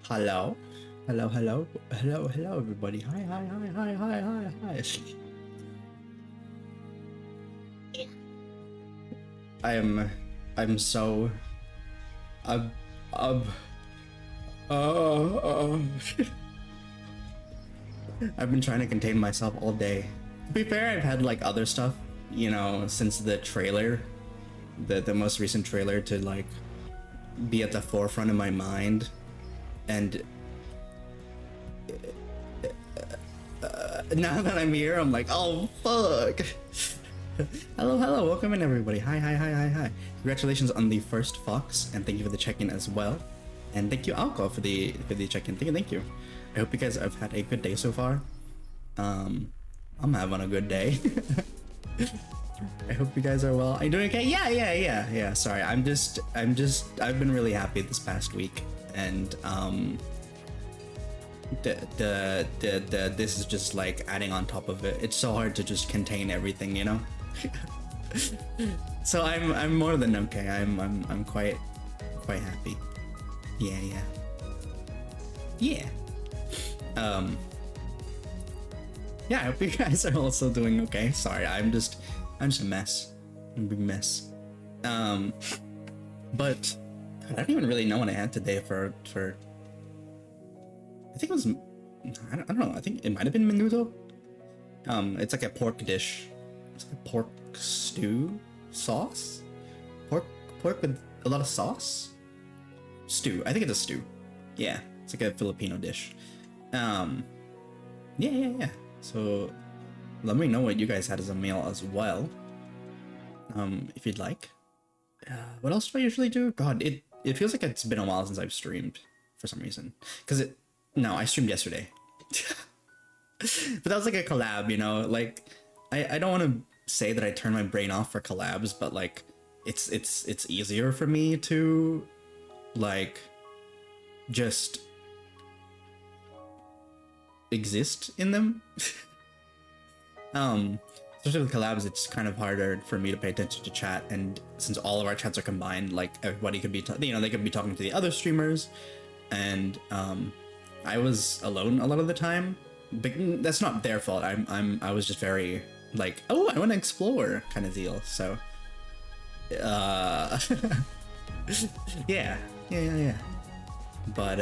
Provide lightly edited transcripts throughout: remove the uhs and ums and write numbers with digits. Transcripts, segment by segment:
Hello, hello, everybody. Hi. I'm, I'm so, uh, uh, uh, I've been trying to contain myself all day. To be fair, I've had like other stuff, you know, since the trailer, the most recent trailer to like be at the forefront of my mind, and now that I'm here, I'm like, oh fuck. Hello, welcome in everybody. Hi. Congratulations on the first Fox, and thank you for the check-in as well. And thank you, Alco, for the check-in. Thank you. I hope you guys have had a good day so far. I'm having a good day. I hope you guys are well. Are you doing okay? Yeah. Sorry, I've been really happy this past week, and this is just like adding on top of it. It's so hard to just contain everything, you know. So I'm more than okay. I'm quite happy. Yeah. Yeah, I hope you guys are also doing okay. Sorry, I'm just a mess. I'm a big mess. But God, I don't even really know what I had today for I think it was, I don't know, I think it might have been menudo. It's like a pork dish. It's like a pork stew sauce? Pork with a lot of sauce? Stew. I think it's a stew. Yeah, it's like a Filipino dish. Yeah. So let me know what you guys had as a meal as well. If you'd like. What else do I usually do? God, it feels like it's been a while since I've streamed for some reason. No, I streamed yesterday. But that was like a collab, you know? Like, I don't want to say that I turn my brain off for collabs, but like, it's easier for me to, like, just exist in them. Especially with collabs, it's kind of harder for me to pay attention to chat, and since all of our chats are combined, like, everybody could be, they could be talking to the other streamers, and, I was alone a lot of the time, but that's not their fault. I was just very like, oh, I want to explore kind of deal. So, yeah. But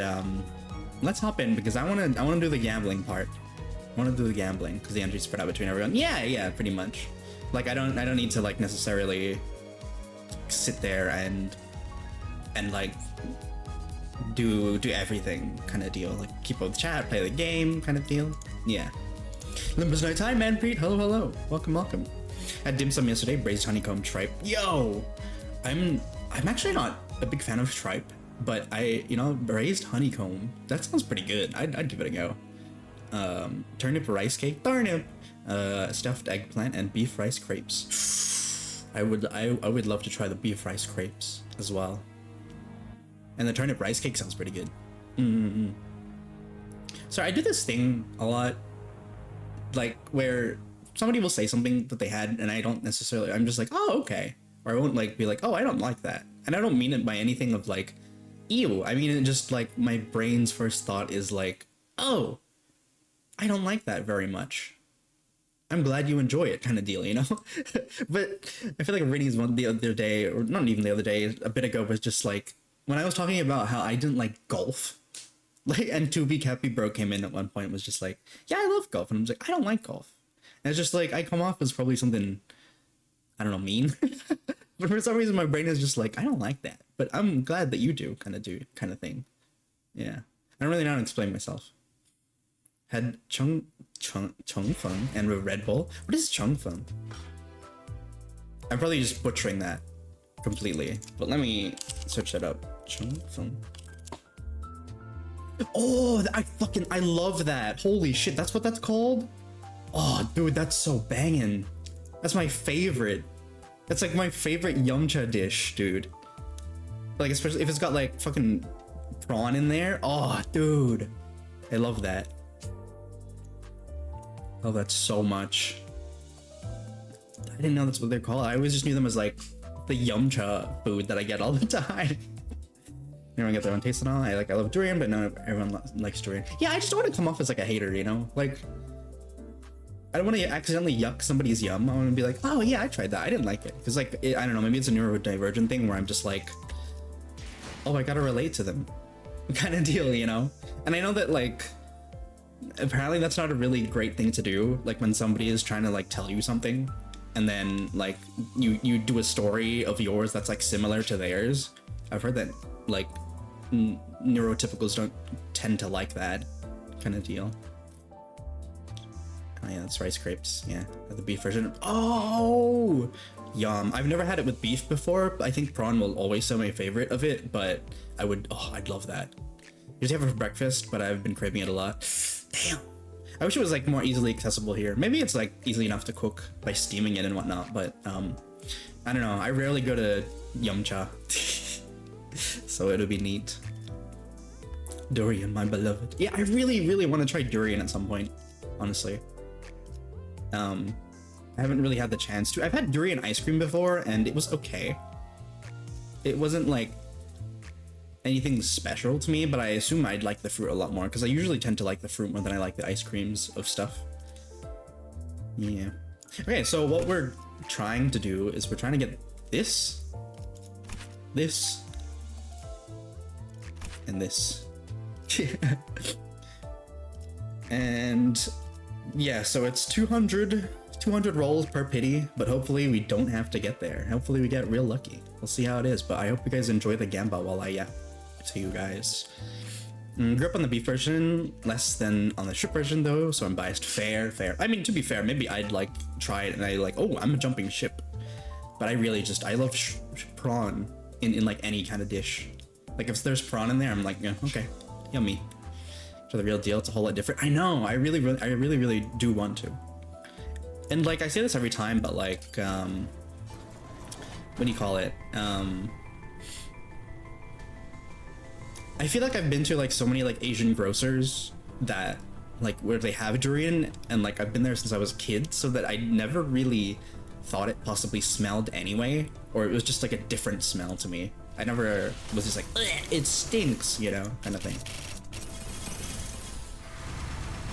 let's hop in because I want to do the gambling part. I want to do the gambling because the entry's spread out between everyone. Yeah, pretty much. Like I don't need to like necessarily sit there and like do everything kind of deal, like keep up with chat, play the game kind of deal. Yeah. Limbus night time, Manpreet. Hello. Welcome. Had dim sum yesterday, braised honeycomb tripe. Yo, I'm actually not a big fan of tripe, but braised honeycomb, that sounds pretty good. I'd give it a go. Turnip rice cake, stuffed eggplant and beef rice crepes. I would love to try the beef rice crepes as well. And the turnip rice cake sounds pretty good. So I do this thing a lot, like where somebody will say something that they had and I don't necessarily, I'm just like, oh, okay. Or I won't like be like, oh, I don't like that. And I don't mean it by anything of like, ew. I mean it just like my brain's first thought is like, oh, I don't like that very much. I'm glad you enjoy it kind of deal, you know? But I feel like Rinny's one the other day, or not even the other day, a bit ago, was just like, when I was talking about how I didn't like golf, like, and 2B Cappy Bro came in at one point and was just like, yeah, I love golf. And I was like, I don't like golf. And it's just like, I come off as probably something, I don't know, mean. But for some reason, my brain is just like, I don't like that. But I'm glad that you do kind of thing. Yeah. I don't really know how to explain myself. Had Chung Feng and a Red Bull. What is Chung Feng? I'm probably just butchering that completely, but let me search that up. Chung Feng. Oh, I love that. Holy shit, that's what that's called? Oh, dude, that's so banging. That's my favorite. That's like my favorite Yumcha dish, dude. Like, especially if it's got like fucking prawn in there. Oh, dude. I love that. Love that so much. I didn't know that's what they're called. I always just knew them as like the Yumcha food that I get all the time. Everyone get their own taste and all. I love durian, but not everyone likes durian. Yeah, I just don't want to come off as like a hater, you know? Like, I don't want to accidentally yuck somebody's yum. I want to be like, oh yeah, I tried that. I didn't like it. Because like, I don't know, maybe it's a neurodivergent thing where I'm just like, oh, I gotta relate to them kind of deal, you know? And I know that like, apparently that's not a really great thing to do. Like when somebody is trying to like tell you something and then like you do a story of yours that's like similar to theirs. I've heard that like neurotypicals don't tend to like that kind of deal. Oh yeah, that's rice crepes. Yeah, the beef version. Oh, yum. I've never had it with beef before. I think prawn will always be my favorite of it, but I'd love that. Usually have it for breakfast, but I've been craving it a lot. Damn. I wish it was like more easily accessible here. Maybe it's like easy enough to cook by steaming it and whatnot, but I don't know. I rarely go to Yumcha. So it'll be neat. Durian, my beloved. Yeah, I really, really want to try durian at some point, honestly. I haven't really had the chance to. I've had durian ice cream before, and it was okay. It wasn't like anything special to me, but I assume I'd like the fruit a lot more, because I usually tend to like the fruit more than I like the ice creams of stuff. Yeah. Okay, so what we're trying to do is we're trying to get this, and this. And yeah, so it's 200 rolls per pity, but hopefully we don't have to get there. Hopefully we get real lucky. We'll see how it is, but I hope you guys enjoy the gamba while I to you guys. Grew up on the beef version, less than on the shrimp version though, so I'm biased. Fair. I mean, to be fair, maybe I'd like try it and I like, oh, I'm a jumping ship. But I really just, I love prawn in like any kind of dish. Like if there's prawn in there, I'm like, yeah, okay, yummy. For the real deal, it's a whole lot different. I know, I really do want to. And like I say this every time, but like, what do you call it? I feel like I've been to like so many like Asian grocers that like where they have durian, and like I've been there since I was a kid, so that I never really thought it possibly smelled anyway, or it was just like a different smell to me. I never was just like, it stinks, you know, kind of thing.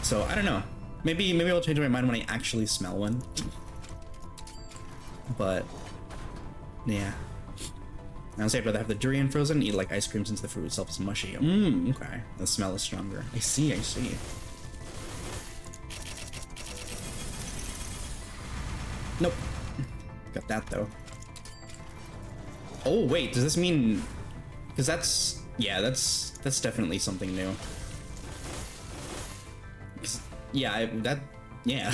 So I don't know. Maybe I'll change my mind when I actually smell one. But yeah. Honestly, I'd rather have the durian frozen, eat like ice cream since the fruit itself is mushy. Okay. The smell is stronger. I see. Nope. Got that though. Oh wait, does this mean? Because that's definitely something new. Yeah, yeah.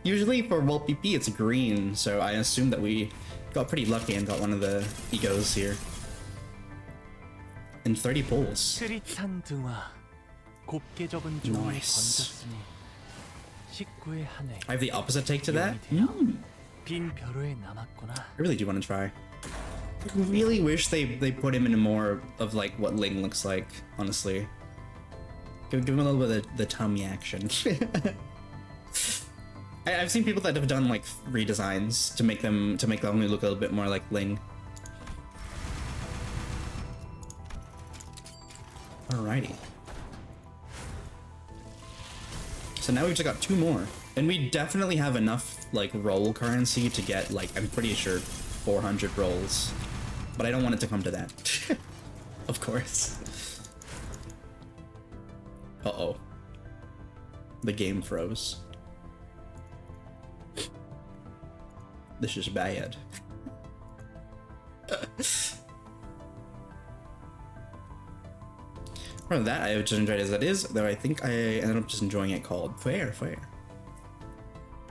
Usually for World PP it's green, so I assume that we got pretty lucky and got one of the egos here. And 30 pulls. Nice. I have the opposite take to that. I really do want to try. I really wish they put him into more of like what Ling looks like, honestly. Give him a little bit of the tummy action. I've seen people that have done like redesigns to make them only look a little bit more like Ling. Alrighty. So now we've just got 2 more. And we definitely have enough like roll currency to get like, I'm pretty sure 400 rolls. But I don't want it to come to that. Of course. Uh-oh. The game froze. This is bad. For that, I just enjoyed it as that is, though I think I ended up just enjoying it called fair.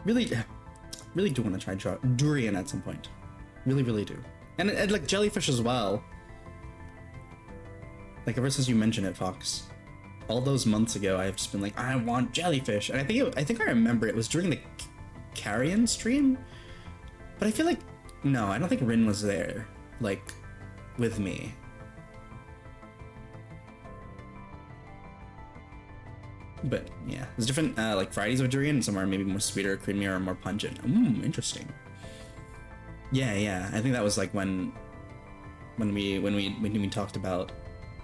Really do want to try durian at some point. Really do. And like jellyfish as well. Like ever since you mentioned it, Fox. All those months ago, I've just been like, I want jellyfish, and I think I remember it was during the Carrion stream, but I feel like no, I don't think Rin was there, like, with me. But yeah, there's different like varieties of durian. Some are maybe more sweeter, creamier, or more pungent. Interesting. Yeah, I think that was like when we talked about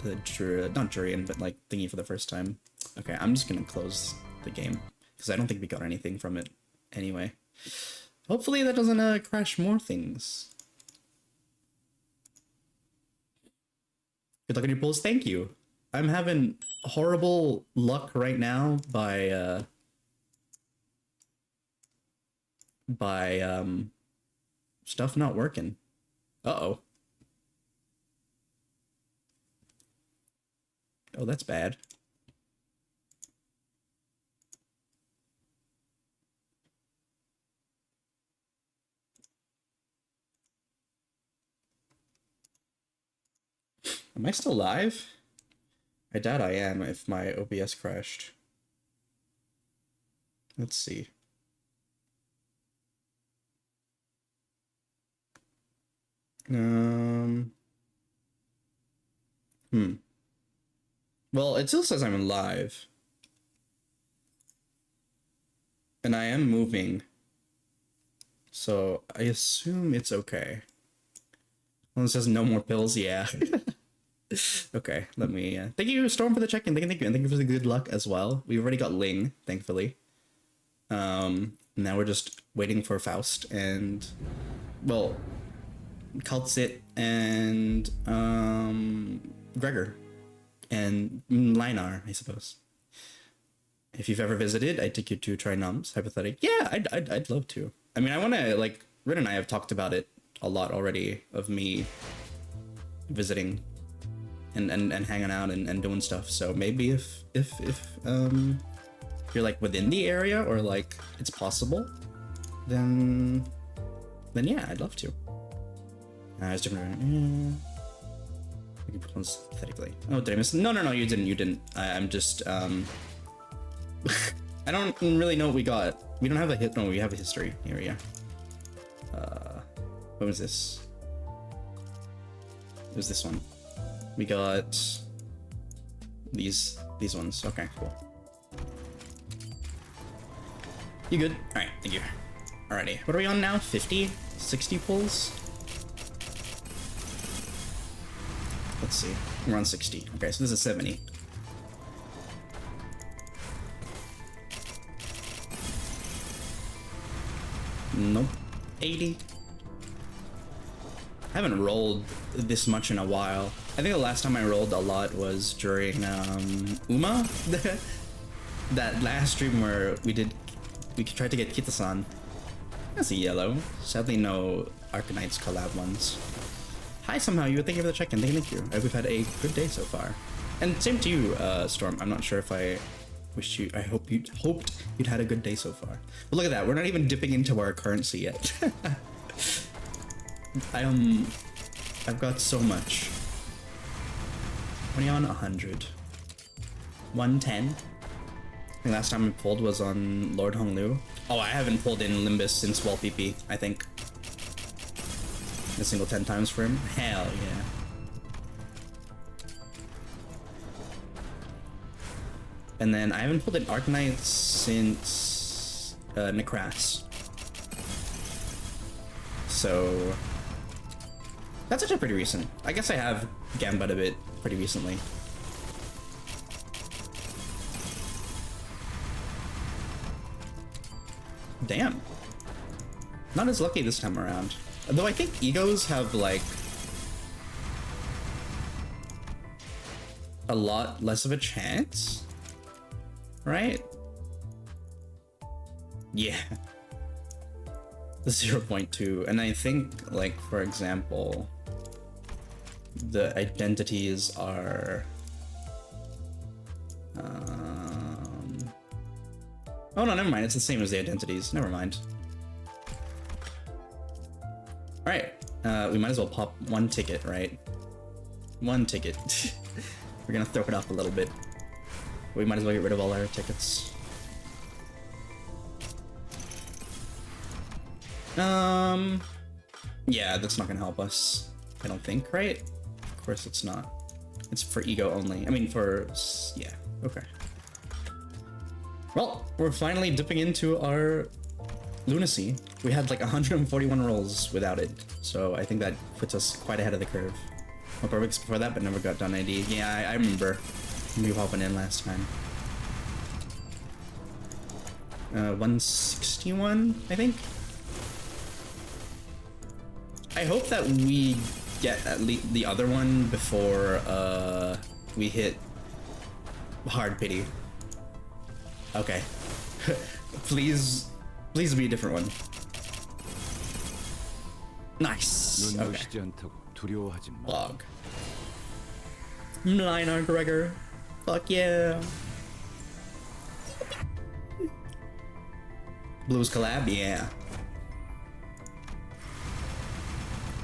not Durian, but like thingy for the first time. Okay, I'm just gonna close the game because I don't think we got anything from it anyway. Hopefully that doesn't crash more things. Good luck on your pulls. Thank you. I'm having horrible luck right now by stuff not working. Uh-oh. Oh, that's bad. Am I still live? I doubt I am if my OBS crashed. Let's see. Well, it still says I'm live. And I am moving. So I assume it's okay. Well, it says no more pills, yeah. Okay, let me thank you, Storm, for the check-in. Thank you, and thank you for the good luck as well. We've already got Ling, thankfully. Now we're just waiting for Faust and, well, Kaltzit and Gregor and Linar, I suppose. If you've ever visited, I'd take you to try Nums. Hypothetic. Yeah, I'd love to. I mean, I want to, like, Rin and I have talked about it a lot already, of me visiting and hanging out and doing stuff. So maybe if you're like within the area or like it's possible, then yeah, I'd love to. It's different. We can put one synthetically. Oh, did I miss? No, you didn't. I'm just I don't really know what we got. We don't have a hit. No, we have a history. Here we are. What was this? It was this one. We got these ones. Okay, cool. You good? All right, thank you. Alrighty, what are we on now? 50, 60 pulls. Let's see. We're on 60. Okay, so this is 70. Nope. 80. I haven't rolled this much in a while. I think the last time I rolled a lot was during Uma, that last stream where we tried to get Kita-san. That's a yellow. Sadly, no Arknights collab ones. Hi, somehow you. Thank you for the check-in. Thank you. I hope we've had a good day so far. And same to you, Storm. I'm not sure if I wished you. I hoped you'd had a good day so far. But look at that. We're not even dipping into our currency yet. I've got so much. What are you on? 100. 110. I think last time I pulled was on Lord Honglu. Oh, I haven't pulled in Limbus since Wall PP, I think. A single 10 times for him? Hell yeah. And then I haven't pulled in Arknights since Necras. So that's actually pretty recent. I guess I have Gambit a bit pretty recently. Damn. Not as lucky this time around. Though I think egos have like a lot less of a chance, right? Yeah. 0.2. And I think, like, for example, the identities are oh no, never mind, it's the same as the identities. Never mind. Alright, we might as well pop one ticket, right? One ticket. We're gonna throw it up a little bit. We might as well get rid of all our tickets. Yeah, that's not gonna help us, I don't think, right? Of course it's not. It's for ego only. I mean, for... yeah, okay. Well, we're finally dipping into our lunacy. We had like 141 rolls without it, so I think that puts us quite ahead of the curve. Perfects before that, but never got done ID. Yeah, I remember you hopping in last time. 161, I think. I hope that we get at least the other one before we hit hard pity. Okay. Please be a different one. Nice. Okay. Log. 9 Gregor. Fuck yeah. Blues collab, yeah.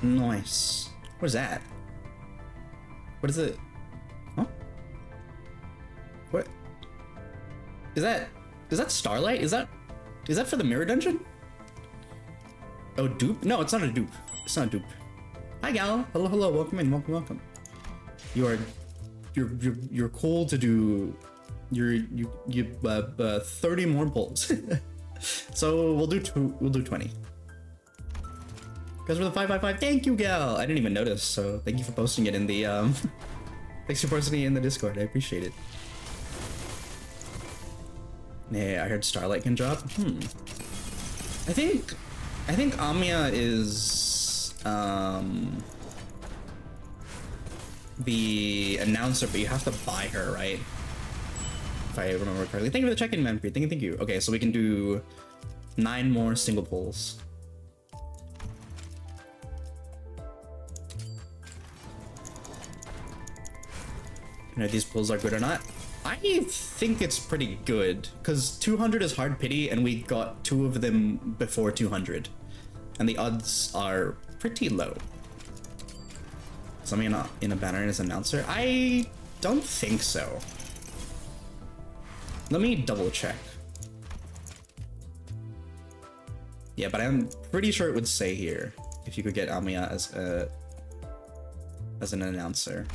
Nice. What is that? What is it? Huh? What? Is that Starlight? Is that for the mirror dungeon? Oh, dupe? No, it's not a dupe. It's not a dupe. Hi, gal. Hello, hello. Welcome in. Welcome. You're cool to do. You 30 more pulls. So we'll do 20. Because we're the 555. Thank you, gal. I didn't even notice. So thank you for posting it in the thanks for posting it in the Discord. I appreciate it. Yeah, I heard Starlight can drop. I think Amiya is the announcer, but you have to buy her, right? If I remember correctly. Thank you for the check-in, man. Thank you. Okay, so we can do 9 more single pulls. You know if these pulls are good or not. I think it's pretty good, because 200 is hard pity, and we got 2 of them before 200. And the odds are pretty low. Something in a banner as announcer? I don't think so. Let me double check. Yeah, but I'm pretty sure it would say here if you could get Amiya as an announcer.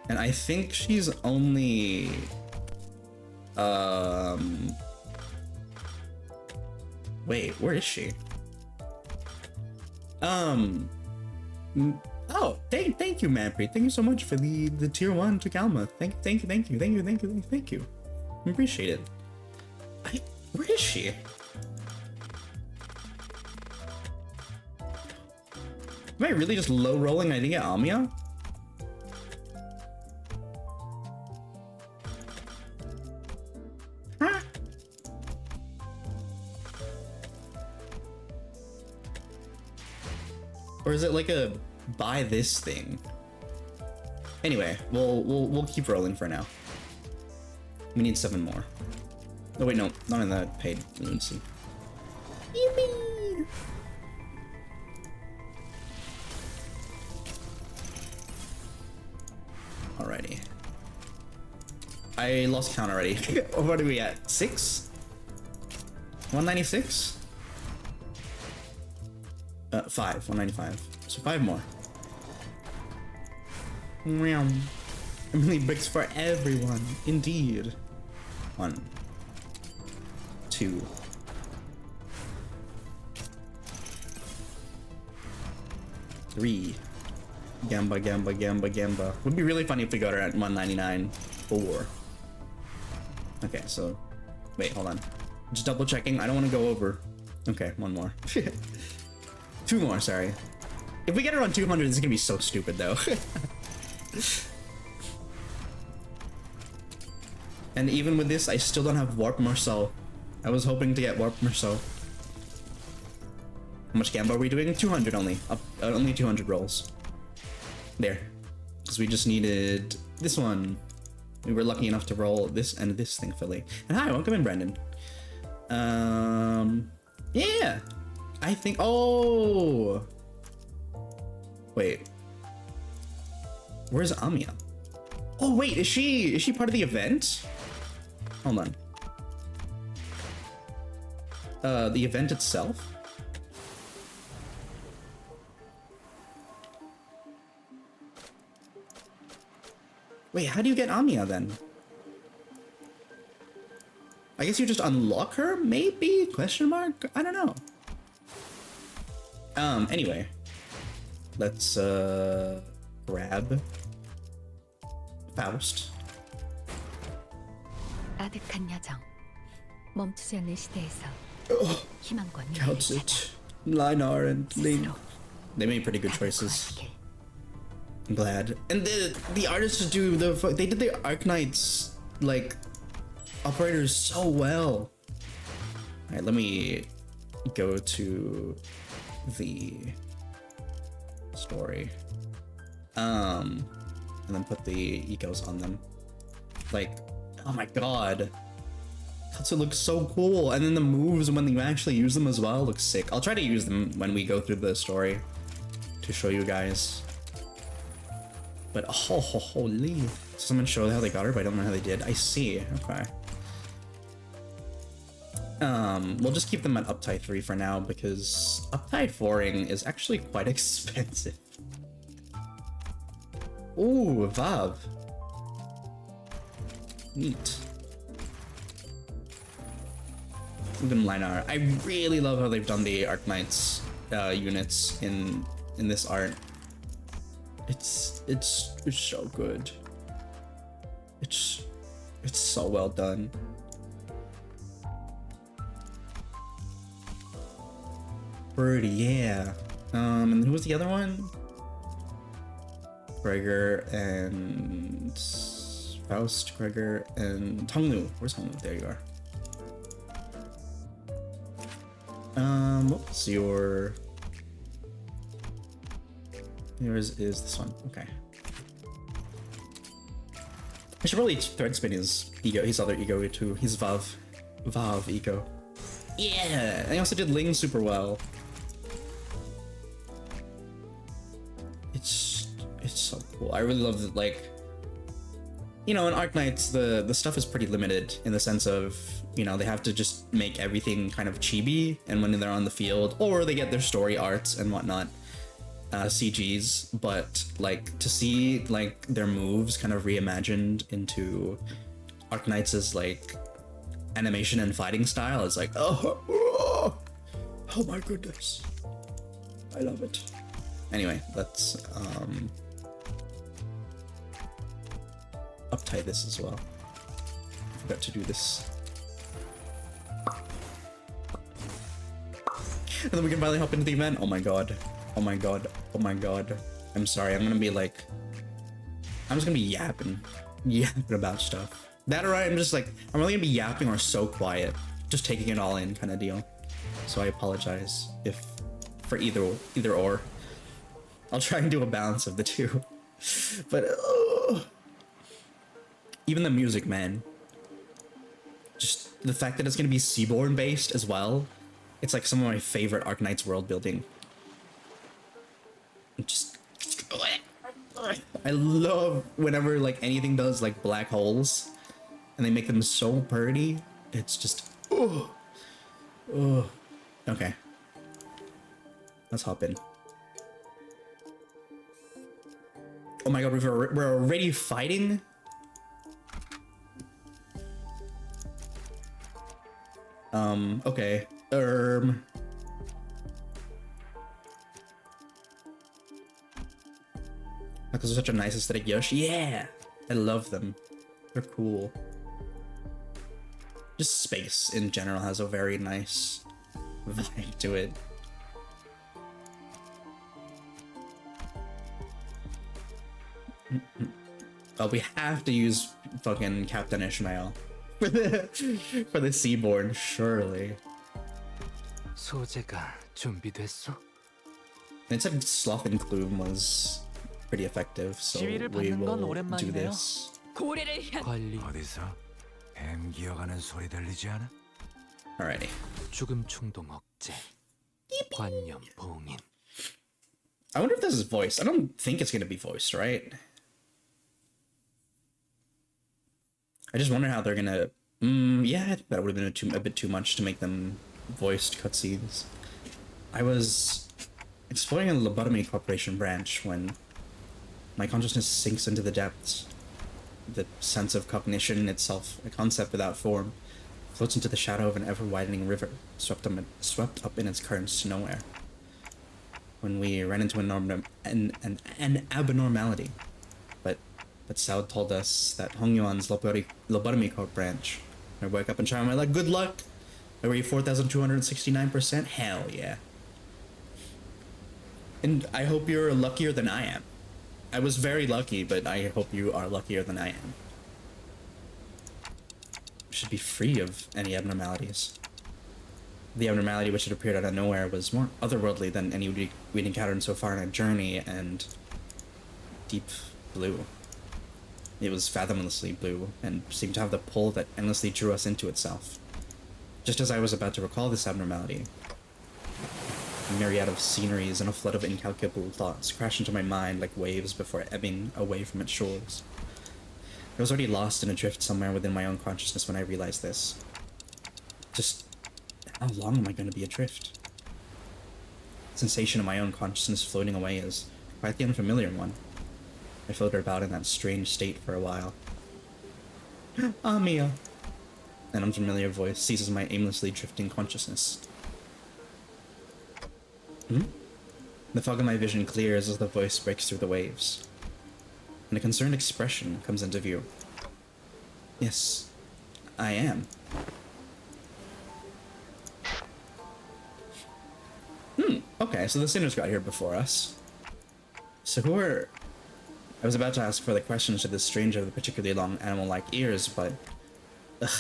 And I think she's only wait, where is she? Oh, thank you, Manpreet. Thank you so much for the tier 1 to Kalma. Thank you. I appreciate it. Where is she? Am I really just low rolling? I didn't get Amiya? Huh? Or is it like a buy this thing? Anyway, we'll keep rolling for now. We need 7 more. Oh wait, no, not in the paid lunacy. Yippee! Alrighty. I lost count already. What are we at? 6? 196? 5. 195. So 5 more. Emily bricks for everyone. Indeed. 1, 2. 3. Gamba. Would be really funny if we got her at 199. 4. Okay, so wait, hold on. Just double checking. I don't want to go over. Okay, 1 more. 2 more, sorry. If we get her on 200, this is gonna be so stupid though. And even with this, I still don't have Warp Marcel. I was hoping to get Warp Marcel. How much Gamba are we doing? 200 only. Only 200 rolls. There. Because we just needed this one. We were lucky enough to roll this and this, thankfully. And hi, welcome in, Brandon. Yeah. I think, oh. Wait. Where's Amiya? Oh wait, is she part of the event? Hold on. The event itself? Wait, how do you get Amiya then? I guess you just unlock her, maybe? Question mark? I don't know. Anyway. Let's grab Faust. 아득한 야정. 멈추지 않는 시대에서 희망과 Counts 미래를 it. Linar and Ling. 스스로 They made pretty good choices. 구하시길. I'm glad. And the artists do they did the Arknights like operators so well. Alright, let me go to the story. And then put the ecos on them. Like, oh my god. Katsu looks so cool. And then the moves when you actually use them as well look sick. I'll try to use them when we go through the story to show you guys. But oh, holy. Someone showed how they got her, but I don't know how they did. I see. Okay. We'll just keep them at uptide 3 for now because uptide 4ing is actually quite expensive. Ooh, Vav. Neat. Them Linar. I really love how they've done the Arknights units in this art. It's so good. It's so well done. Pretty, yeah. And who was the other one? Gregor and Faust, Gregor and Tongnu. Where's Tongnu? There you are. What's yours is this one. Okay. I should probably thread spin his ego, his other ego too. His Vav ego. Yeah, and I also did Ling super well. It's so cool. I really love that, like, you know, in Arknights the stuff is pretty limited in the sense of, you know, they have to just make everything kind of chibi, and when they're on the field, or they get their story arts and whatnot, CGs, but like to see like their moves kind of reimagined into Arknights' like animation and fighting style is like, oh my goodness, I love it. Anyway, let's uptie this as well. I forgot to do this. And then we can finally hop into the event. Oh my god. Oh my god. Oh my god. I'm sorry. I'm just gonna be yapping about stuff. That or I'm just like, I'm really gonna be yapping or so quiet. Just taking it all in kind of deal. So I apologize if for either or. I'll try and do a balance of the two. But even the music, man. Just the fact that it's gonna be Seaborn based as well. It's like some of my favorite Arknights world building. I love whenever like anything does like black holes and they make them so pretty. It's just okay. Let's hop in. Oh my god, we're already fighting? Okay. Because they're such a nice aesthetic Yoshi. Yeah! I love them. They're cool. Just space in general has a very nice vibe to it. Oh, we have to use fucking Captain Ishmael for the Seaborn, surely. 소재가 준비됐어? It said Sloth and Gloom was pretty effective, so we will do this. 관리 어디서 뱀 기어가는 소리 들리지 않아? Alrighty. 죽음 충동 억제 관념 봉인 I wonder if this is voiced. I don't think it's gonna be voiced, right? I just wonder how they're gonna. Yeah, I think that would have been a bit too much to make them voiced cutscenes. I was exploring a lobotomy corporation branch when my consciousness sinks into the depths. The sense of cognition itself, a concept without form, floats into the shadow of an ever-widening river, swept up in its currents to nowhere. when we ran into an abnormality. But Sao told us that Hongyuan's lobotomy code branch. I wake up and try my luck. Good luck! I weigh 4,269%? Hell yeah. And I hope you're luckier than I am. I was very lucky, but I hope you are luckier than I am. Should be free of any abnormalities. The abnormality which had appeared out of nowhere was more otherworldly than any we'd encountered so far in our journey, and deep blue. It was fathomlessly blue, and seemed to have the pull that endlessly drew us into itself. Just as I was about to recall this abnormality, a myriad of sceneries and a flood of incalculable thoughts crashed into my mind like waves before ebbing away from its shores. I was already lost and adrift somewhere within my own consciousness when I realized this. Just how long am I going to be adrift? The sensation of my own consciousness floating away is quite the unfamiliar one. I floated about in that strange state for a while. Mia! An unfamiliar voice seizes my aimlessly drifting consciousness. The fog of my vision clears as the voice breaks through the waves, and a concerned expression comes into view. Yes, I am. Okay, so the sinners got here before us. So who are... I was about to ask further questions to this stranger with particularly long animal-like ears, but... Ugh.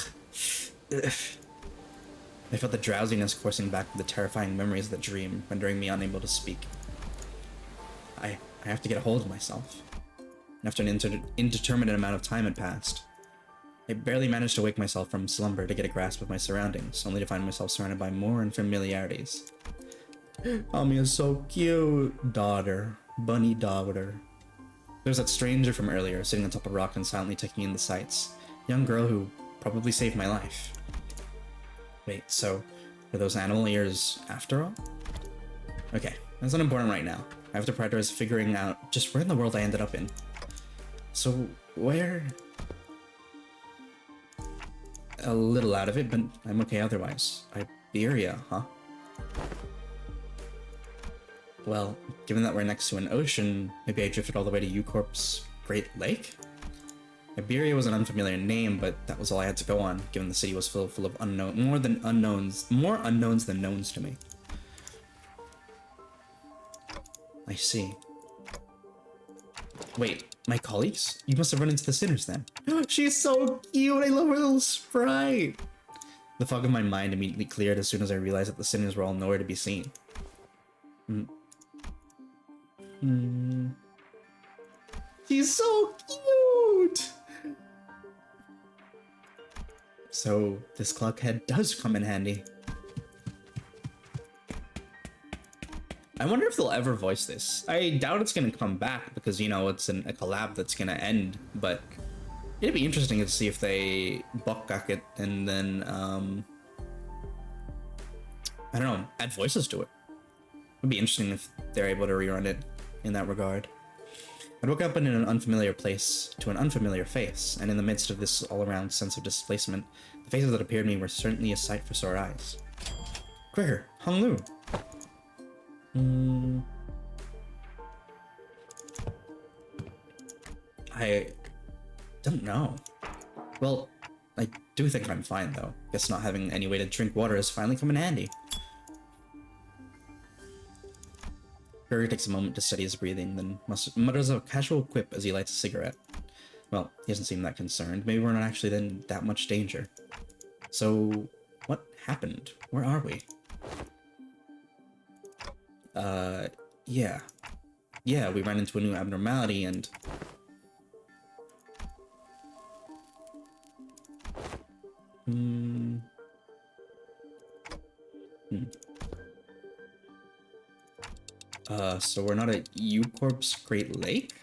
I felt the drowsiness coursing back with the terrifying memories of the dream, rendering me unable to speak. I have to get a hold of myself. After an indeterminate amount of time had passed, I barely managed to wake myself from slumber to get a grasp of my surroundings, only to find myself surrounded by more unfamiliarities. Amia's so cute, daughter. Bunny daughter. There's that stranger from earlier, sitting on top of a rock and silently taking in the sights. Young girl who probably saved my life. Wait, so were those animal ears after all? Okay, that's not important right now. I have to prioritize figuring out just where in the world I ended up in. So, where... A little out of it, but I'm okay otherwise. Iberia, huh? Well, given that we're next to an ocean, maybe I drifted all the way to U-Corp's Great Lake? Iberia was an unfamiliar name, but that was all I had to go on, given the city was full of more unknowns than knowns to me. I see. Wait, my colleagues? You must have run into the sinners then. She's so cute! I love her little sprite! The fog of my mind immediately cleared as soon as I realized that the sinners were all nowhere to be seen. She's so cute! So, this clock head does come in handy. I wonder if they'll ever voice this. I doubt it's gonna come back because, you know, it's a collab that's gonna end, but it'd be interesting to see if they buckback it and then, I don't know, add voices to it. It'd be interesting if they're able to rerun it in that regard. I woke up in an unfamiliar place to an unfamiliar face, and in the midst of this all-around sense of displacement, the faces that appeared to me were certainly a sight for sore eyes. Gregor, Hung Lu. I don't know. Well, I do think I'm fine though. Guess not having any way to drink water has finally come in handy. Gregor takes a moment to steady his breathing, then mutters a casual quip as he lights a cigarette. Well, he doesn't seem that concerned. Maybe we're not actually in that much danger. So, what happened? Where are we? Yeah. Yeah, we ran into a new abnormality and... So we're not at U-Corp's Great Lake?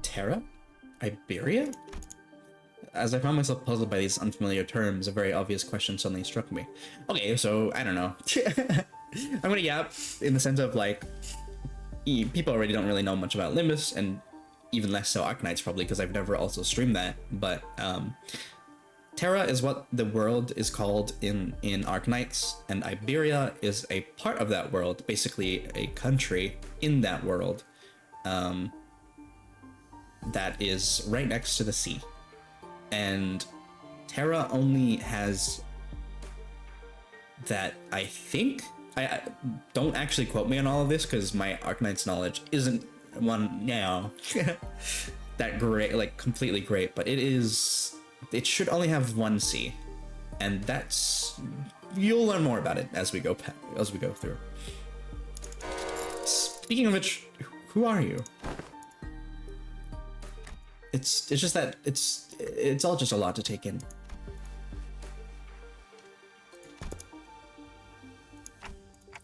Terra? Iberia? As I found myself puzzled by these unfamiliar terms, a very obvious question suddenly struck me. Okay, so, I don't know. I'm gonna yap in the sense of, like, people already don't really know much about Limbus, and even less so Arknights probably, because I've never also streamed that. But Terra is what the world is called in Arknights, and Iberia is a part of that world, basically a country in that world, that is right next to the sea. And Terra only has that, I think. I don't actually quote me on all of this because my Arknights knowledge isn't that great, like completely great, but it should only have one sea, and that's, you'll learn more about it as we go through. Speaking of which, who are you? It's just that it's all just a lot to take in.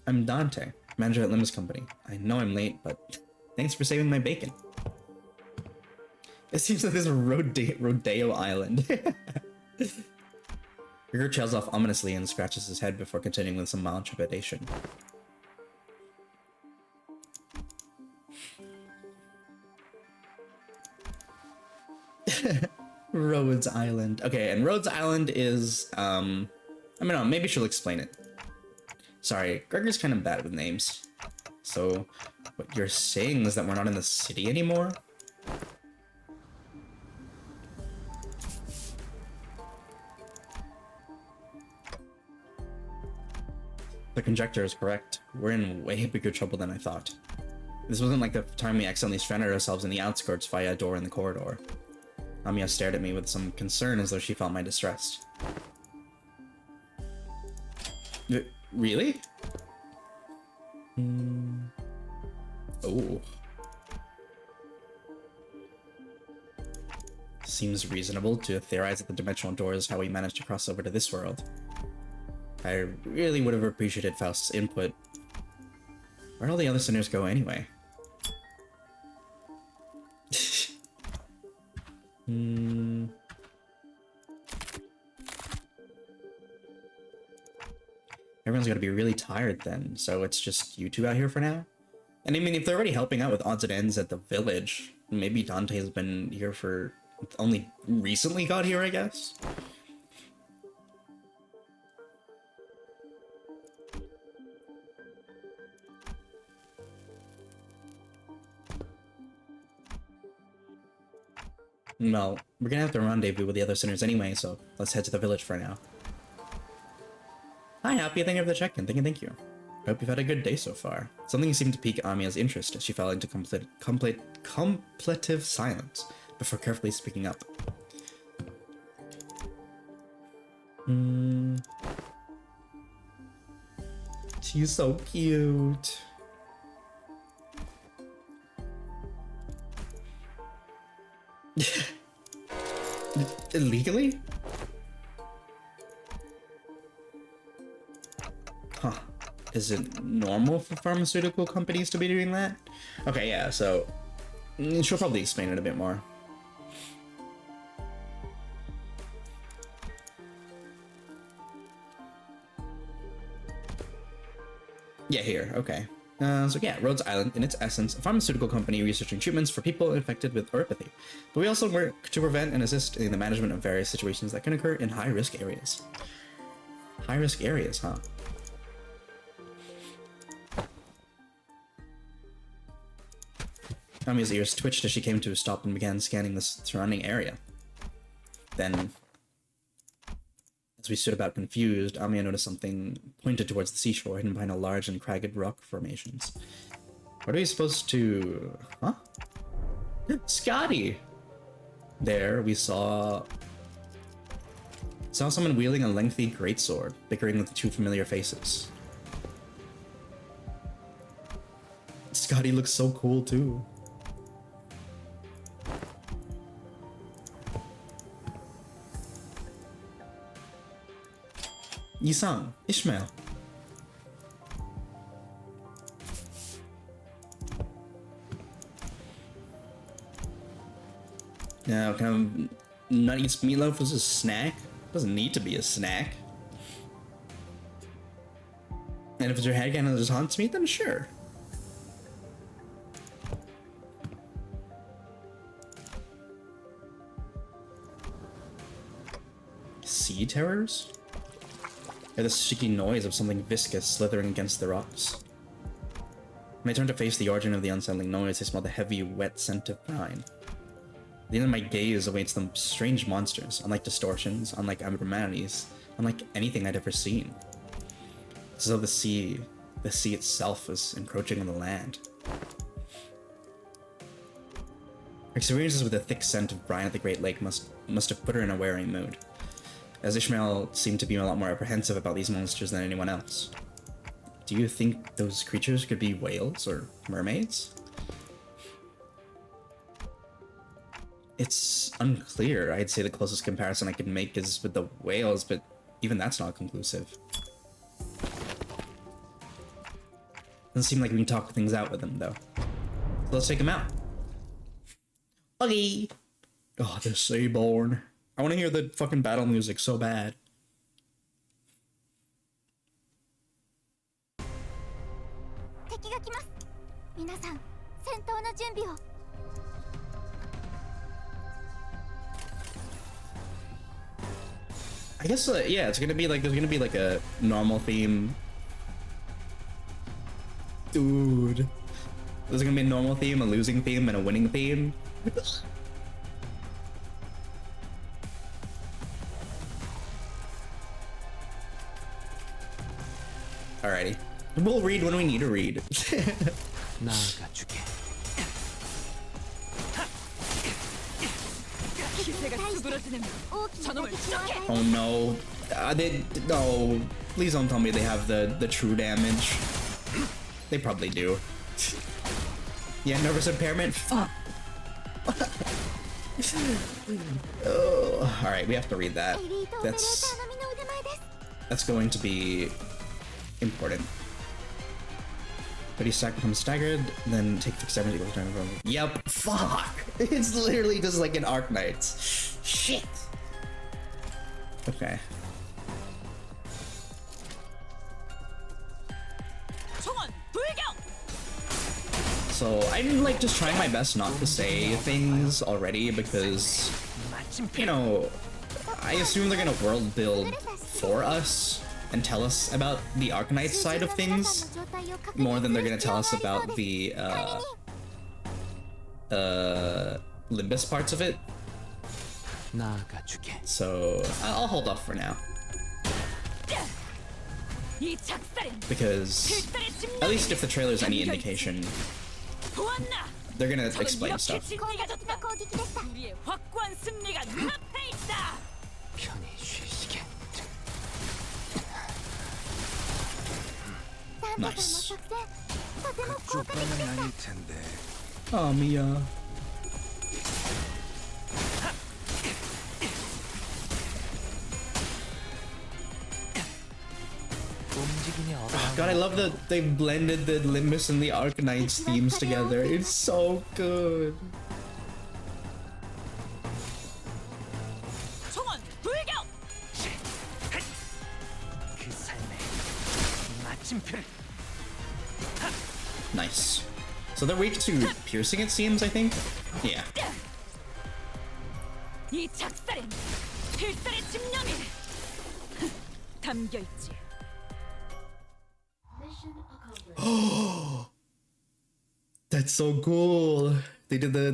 I'm Dante, manager at Limbus company. I know I'm late, but thanks for saving my bacon. It seems like this is a rodeo island. Rigger trails off ominously and scratches his head before continuing with some mild trepidation. Rhodes Island. Okay, and Rhodes Island is, I mean, no, maybe she'll explain it. Sorry, Gregor's kind of bad with names. So, what you're saying is that we're not in the city anymore? The conjecture is correct. We're in way bigger trouble than I thought. This wasn't like the time we accidentally stranded ourselves in the outskirts via a door in the corridor. Amiya stared at me with some concern as though she felt my distress. Really? Oh. Seems reasonable to theorize that the dimensional door is how we managed to cross over to this world. I really would have appreciated Faust's input. Where'd all the other sinners go anyway? Everyone's gotta be really tired then, so it's just you two out here for now? And I mean, if they're already helping out with odds and ends at the village, maybe Dante's been here for... only recently got here, I guess? Well, we're gonna have to rendezvous with the other sinners anyway, so let's head to the village for now. Hi, Happy, thank you for the check-in. Thank you. I hope you've had a good day so far. Something seemed to pique Amiya's interest as she fell into contemplative silence before carefully speaking up. She's so cute. Illegally? Huh. Is it normal for pharmaceutical companies to be doing that? Okay, yeah, so she'll probably explain it a bit more. Yeah, here, okay. So yeah, Rhodes Island, in its essence, a pharmaceutical company researching treatments for people infected with oropathy. But we also work to prevent and assist in the management of various situations that can occur in high-risk areas. High-risk areas, huh? Amiya's ears twitched as she came to a stop and began scanning the surrounding area. Then, as we stood about confused, Amiya noticed something pointed towards the seashore, hidden behind a large and cragged rock formations. What are we supposed to... Huh? Scotty! There, we saw someone wielding a lengthy greatsword, bickering with two familiar faces. Scotty looks so cool, too. Yisan, Ishmael. Now, can I not eat meatloaf as a snack? Doesn't need to be a snack. And if it's your headcanon that just haunts me, then sure. terrors? Or the sticky noise of something viscous slithering against the rocks. When I turned to face the origin of the unsettling noise, I smelled the heavy, wet scent of brine. At the end of my gaze awaits them strange monsters, unlike distortions, unlike abnormalities, unlike anything I'd ever seen. It's as though the sea itself was encroaching on the land. Her experiences with the thick scent of brine at the Great Lake must have put her in a wary mood, as Ishmael seemed to be a lot more apprehensive about these monsters than anyone else. Do you think those creatures could be whales or mermaids? It's unclear. I'd say the closest comparison I could make is with the whales, but even that's not conclusive. Doesn't seem like we can talk things out with them, though. So let's take them out. Okay. Oh, the Seaborn. I want to hear the fucking battle music so bad. I guess, yeah, it's gonna be like, there's gonna be like a normal theme. Dude. There's gonna be a normal theme, a losing theme, and a winning theme. Alrighty. We'll read when we need to read. 나아가주게. Oh no. No. Please don't tell me they have the true damage. They probably do. Yeah, nervous impairment? Fuck. Oh, alright, we have to read that. That's going to be important. But he becomes staggered, then take fixed damage equal to time from. Yep, fuck! It's literally just like an Arknights. Shit! Okay. So I'm like just trying my best not to say things already because, you know, I assume they're gonna world build for us and tell us about the Arknights side of things more than they're gonna tell us about the Limbus parts of it. So I'll hold off for now. Because at least if the trailer's any indication, they're gonna explain stuff. Nice. Oh, Mia. God, I love that they blended the Limbus and the Arknights themes together. It's so good. Nice. So they're weak to piercing, it seems, I think? Yeah. Oh, that's so cool. They did the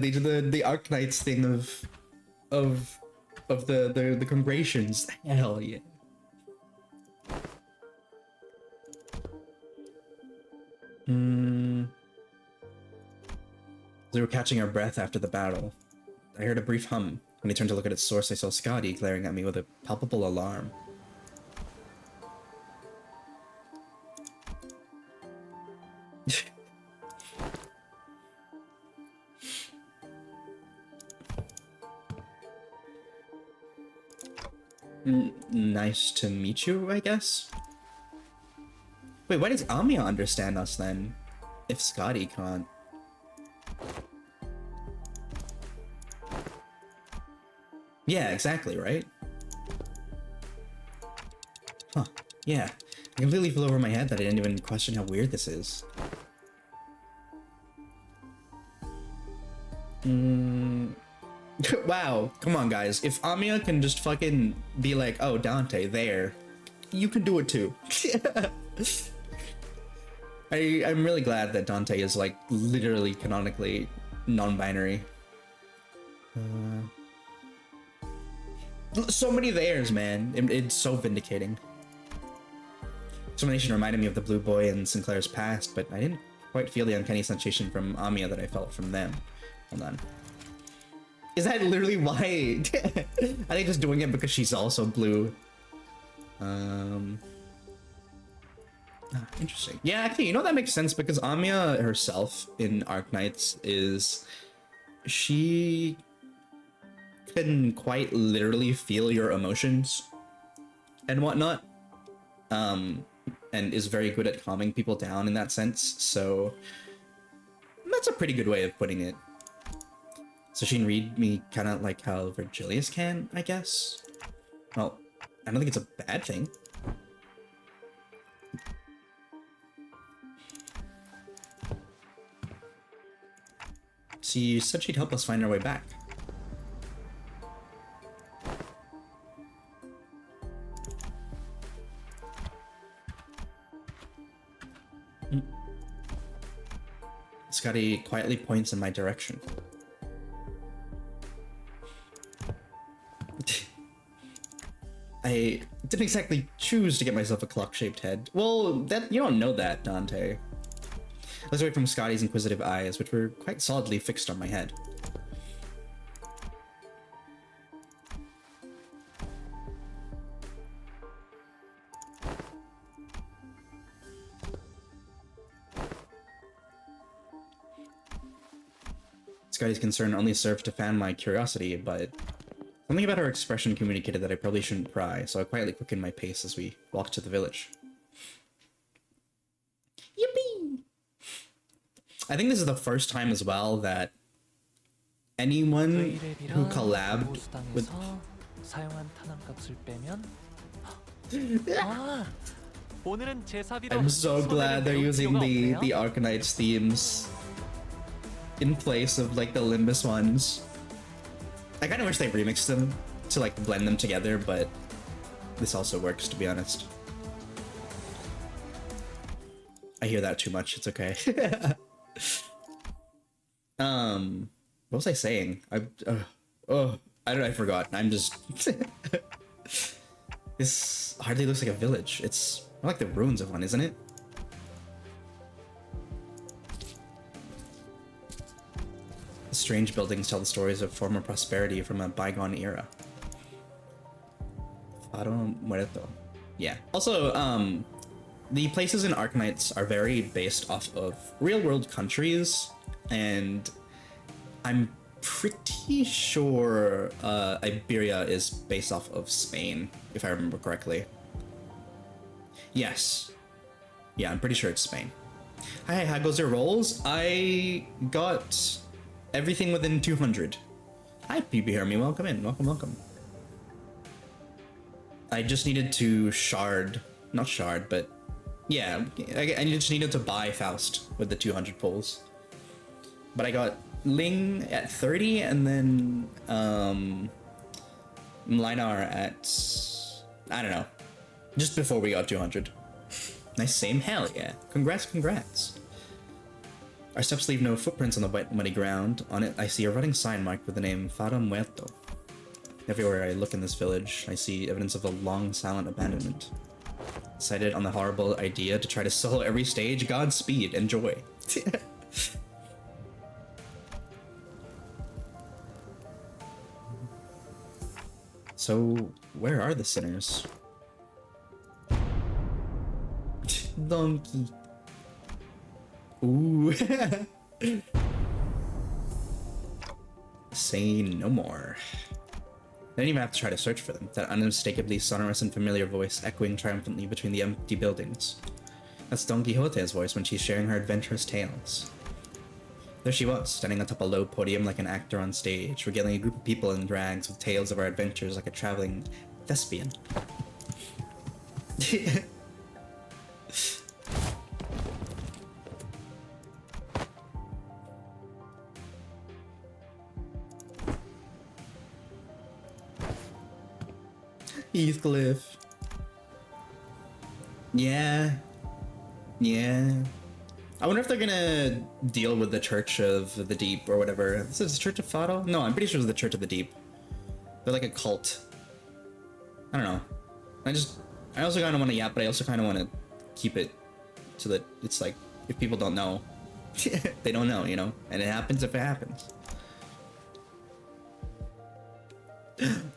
Arknights thing of the congregations. Hell yeah. They were catching our breath after the battle. I heard a brief hum. When I turned to look at its source, I saw Scotty glaring at me with a palpable alarm. Nice to meet you, I guess? Wait, why does Amiya understand us then? If Scotty can't? Yeah, exactly, right? Huh, yeah. I completely flew over my head that I didn't even question how weird this is. Wow, come on, guys. If Amiya can just fucking be like, oh, Dante, there, you can do it too. I'm really glad that Dante is like literally canonically non-binary. So many theirs, man. It's so vindicating. Explanation reminded me of the Blue Boy in Sinclair's past, but I didn't quite feel the uncanny sensation from Amiya that I felt from them. Hold on. Is that literally why? Are they just doing it because she's also blue? Interesting. Yeah, actually, you know, that makes sense because Amiya herself in Arknights is... she can quite literally feel your emotions and whatnot. And is very good at calming people down in that sense, so that's a pretty good way of putting it. So she can read me kind of like how Virgilius can, I guess. Well, I don't think it's a bad thing. She said she'd help us find our way back. Scotty quietly points in my direction. I didn't exactly choose to get myself a clock-shaped head. Well, that you don't know that, Dante. Let's away from Scotty's inquisitive eyes, which were quite solidly fixed on my head. Scotty's concern only served to fan my curiosity, but something about her expression communicated that I probably shouldn't pry, so I quietly quickened my pace as we walked to the village. Yippee! I think this is the first time as well that anyone who collabed with... I'm so glad they're using the Arknights themes in place of like the Limbus ones. I kind of wish they remixed them to like blend them together, but this also works, to be honest. I hear that too much. It's okay. What was I saying? I don't know. I forgot. I'm just. This hardly looks like a village. It's more like the ruins of one, isn't it? The strange buildings tell the stories of former prosperity from a bygone era. Faro Muerto. Yeah. Also, the places in Arknights are very based off of real-world countries, and I'm pretty sure Iberia is based off of Spain, if I remember correctly. Yes. Yeah, I'm pretty sure it's Spain. Hi, how goes your rolls? I got everything within 200. Hi, PB Hermie, welcome in. Welcome, welcome. I just needed to shard, not shard, but yeah, I just needed to buy Faust with the 200 pulls. But I got Ling at 30 and then Mlinar at, I don't know, just before we got 200. Nice same, hell yeah. Congrats, congrats. Our steps leave no footprints on the wet, muddy ground. On it, I see a running sign marked with the name Faro Muerto. Everywhere I look in this village, I see evidence of a long, silent abandonment. Decided on the horrible idea to try to solo every stage. Godspeed, enjoy. So, where are the sinners? Donkey. Ooh. Say no more. I didn't even have to try to search for them. That unmistakably sonorous and familiar voice echoing triumphantly between the empty buildings. That's Don Quixote's voice when she's sharing her adventurous tales. There she was, standing atop a low podium like an actor on stage, regaling a group of people in drags with tales of our adventures like a traveling thespian. Heathcliff. Yeah. Yeah. I wonder if they're gonna deal with the Church of the Deep or whatever. This is the Church of Fado? No, I'm pretty sure it's the Church of the Deep. They're like a cult. I don't know. I also kind of want to yap, but I also kind of want to keep it so that it's like, if people don't know, they don't know, you know? And it happens if it happens.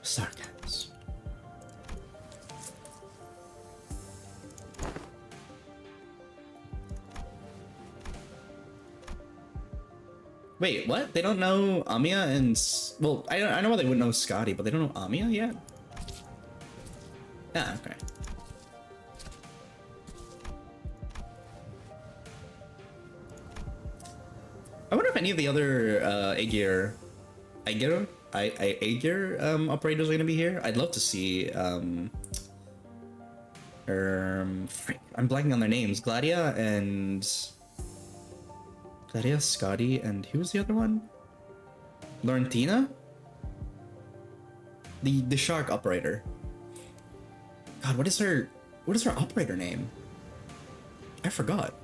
Sarcasm. Wait, what? They don't know Amiya and... Well, I know why they wouldn't know Scotty, but they don't know Amiya yet? Ah, okay. I wonder if any of the other Aegir operators are gonna be here. I'd love to see frick, I'm blanking on their names. Gladia, Scotty, and who was the other one? Laurentina? The shark operator. God, what is her operator name? I forgot.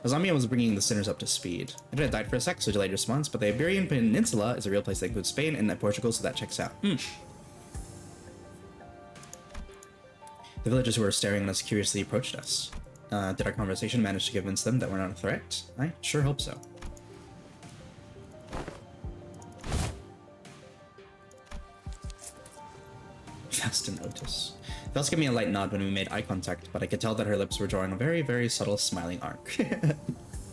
Azamia was bringing the sinners up to speed. I had died for a sec, so delayed response, but the Iberian Peninsula is a real place that includes Spain and Portugal, so that checks out. The villagers who were staring at us curiously approached us. Did our conversation manage to convince them that we're not a threat? I sure hope so. Fast to notice. Vels gave me a light nod when we made eye contact, but I could tell that her lips were drawing a very, very subtle smiling arc.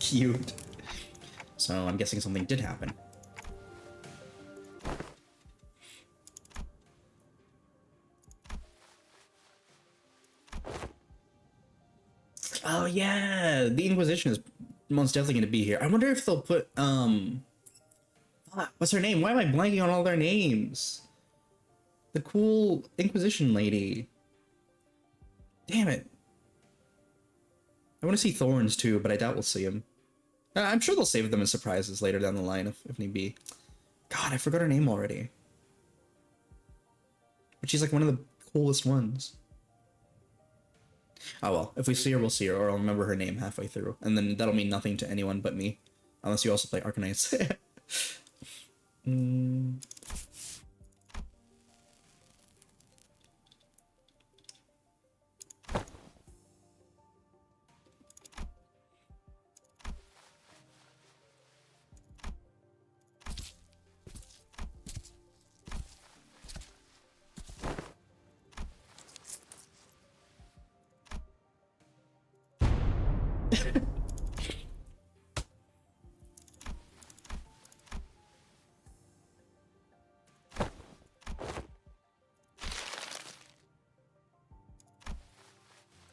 Cute. So I'm guessing something did happen. Oh yeah, the Inquisition is most definitely going to be here. I wonder if they'll put what's her name? Why am I blanking on all their names? The cool Inquisition lady. Damn it. I want to see Thorns too, but I doubt we'll see him. I'm sure they'll save them as surprises later down the line if need be. God, I forgot her name already. But she's like one of the coolest ones. Oh well, if we see her, we'll see her, or I'll remember her name halfway through. And then that'll mean nothing to anyone but me. Unless you also play Arknights.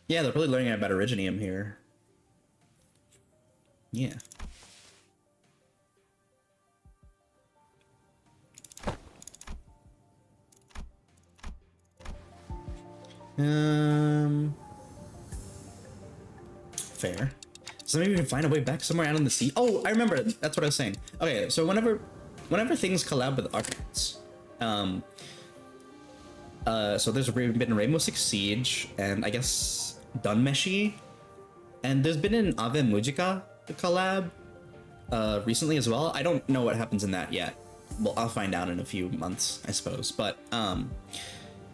Yeah, they're probably learning about Originium here. Yeah. Fair. So maybe we can find a way back somewhere out on the sea. Oh, I remember. That's what I was saying. Okay, so whenever things collab with Arknights, so there's been Rainbow Six Siege, and I guess Dunmeshi, and there's been an Ave Mujica collab recently as well. I don't know what happens in that yet. Well, I'll find out in a few months, I suppose. But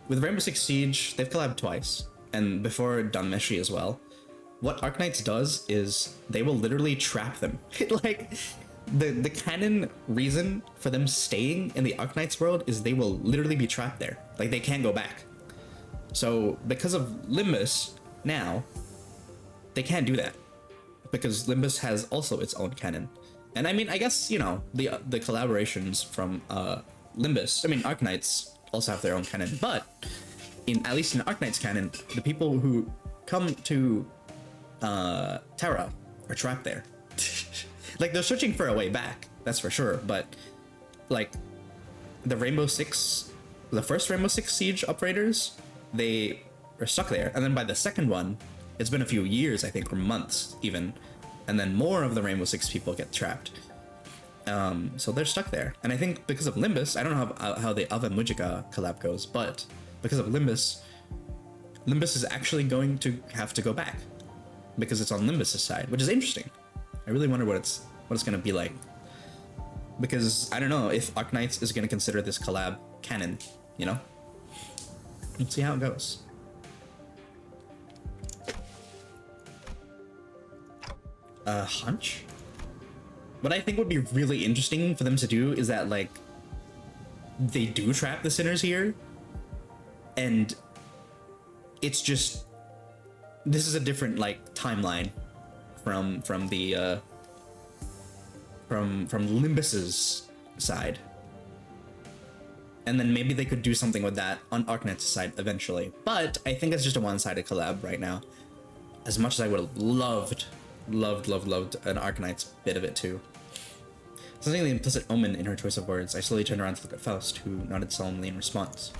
with Rainbow Six Siege, they've collabed twice, and before Dunmeshi as well. What Arknights does is they will literally trap them. Like, the canon reason for them staying in the Arknights world is they will literally be trapped there. Like, they can't go back. So, because of Limbus, now, they can't do that. Because Limbus has also its own canon. And I mean, I guess, you know, the collaborations from Limbus, I mean, Arknights also have their own canon, but at least in Arknights canon, the people who come to Terra are trapped there. Like, they're searching for a way back, that's for sure, but like the first Rainbow Six Siege operators, they are stuck there, and then by the second one, it's been a few years, I think, or months even, and then more of the Rainbow Six people get trapped. So they're stuck there, and I think because of Limbus, I don't know how the Ave Mujica collab goes, but because of Limbus, Limbus is actually going to have to go back because it's on Limbus's side, which is interesting. I really wonder what it's going to be like, because I don't know if Arknights is going to consider this collab canon, you know? Let's see how it goes. Hunch? What I think would be really interesting for them to do is that, like, they do trap the sinners here, and it's just, this is a different, like, timeline from the from Limbus's side, and then maybe they could do something with that on Arknights' side eventually. But I think it's just a one-sided collab right now. As much as I would have loved an Arknights bit of it too. Something the implicit omen in her choice of words, I slowly turned around to look at Faust, who nodded solemnly in response.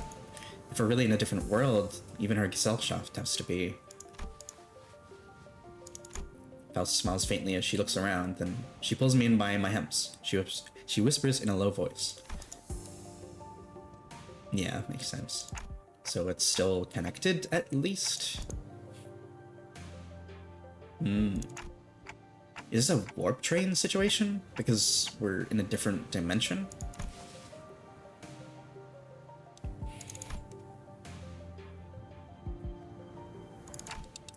If we're really in a different world, even her Gesellschaft has to be. Faust smiles faintly as she looks around, then she pulls me in by my hems. She whispers in a low voice. Yeah, makes sense. So it's still connected, at least? Is this a warp train situation? Because we're in a different dimension?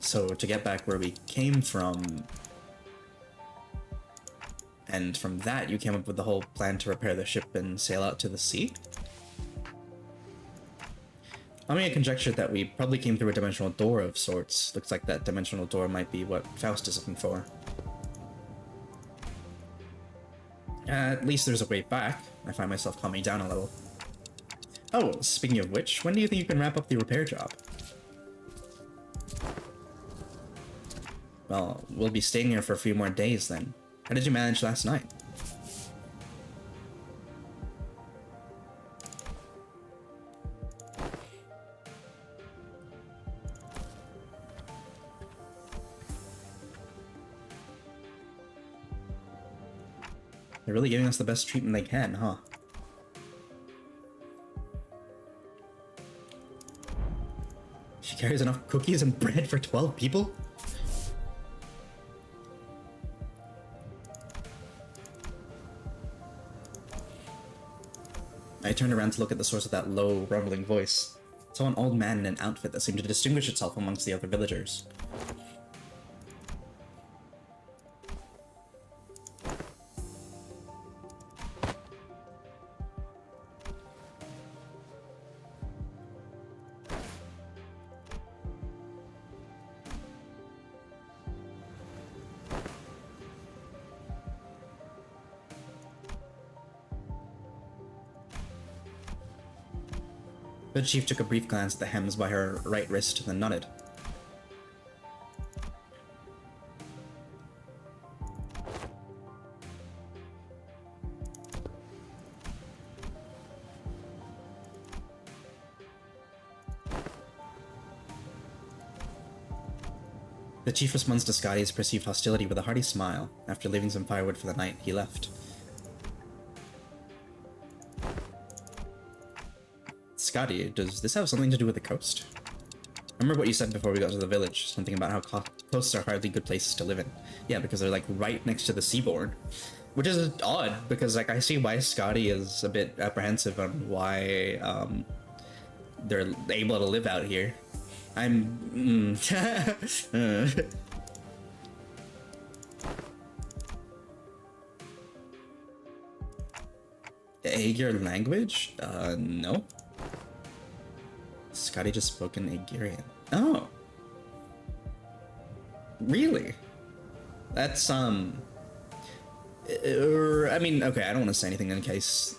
So to get back where we came from, and from that you came up with the whole plan to repair the ship and sail out to the sea? I mean, I conjectured that we probably came through a dimensional door of sorts. Looks like that dimensional door might be what Faust is looking for. At least there's a way back. I find myself calming down a little. Oh, speaking of which, when do you think you can wrap up the repair job? Well, we'll be staying here for a few more days then. How did you manage last night? They're really giving us the best treatment they can, huh? She carries enough cookies and bread for 12 people? I turned around to look at the source of that low, rumbling voice. I saw an old man in an outfit that seemed to distinguish itself amongst the other villagers. The chief took a brief glance at the hems by her right wrist, then nodded. The chief responds to Scotty's perceived hostility with a hearty smile. After leaving some firewood for the night, he left. Scotty, does this have something to do with the coast? Remember what you said before we got to the village, something about how coasts are hardly good places to live in. Yeah, because they're like right next to the seaboard. Which is odd, because like I see why Scotty is a bit apprehensive on why they're able to live out here. Aegir language? No. Scotty just spoke in Aegirian. Oh. Really? That's, I mean, okay, I don't want to say anything in case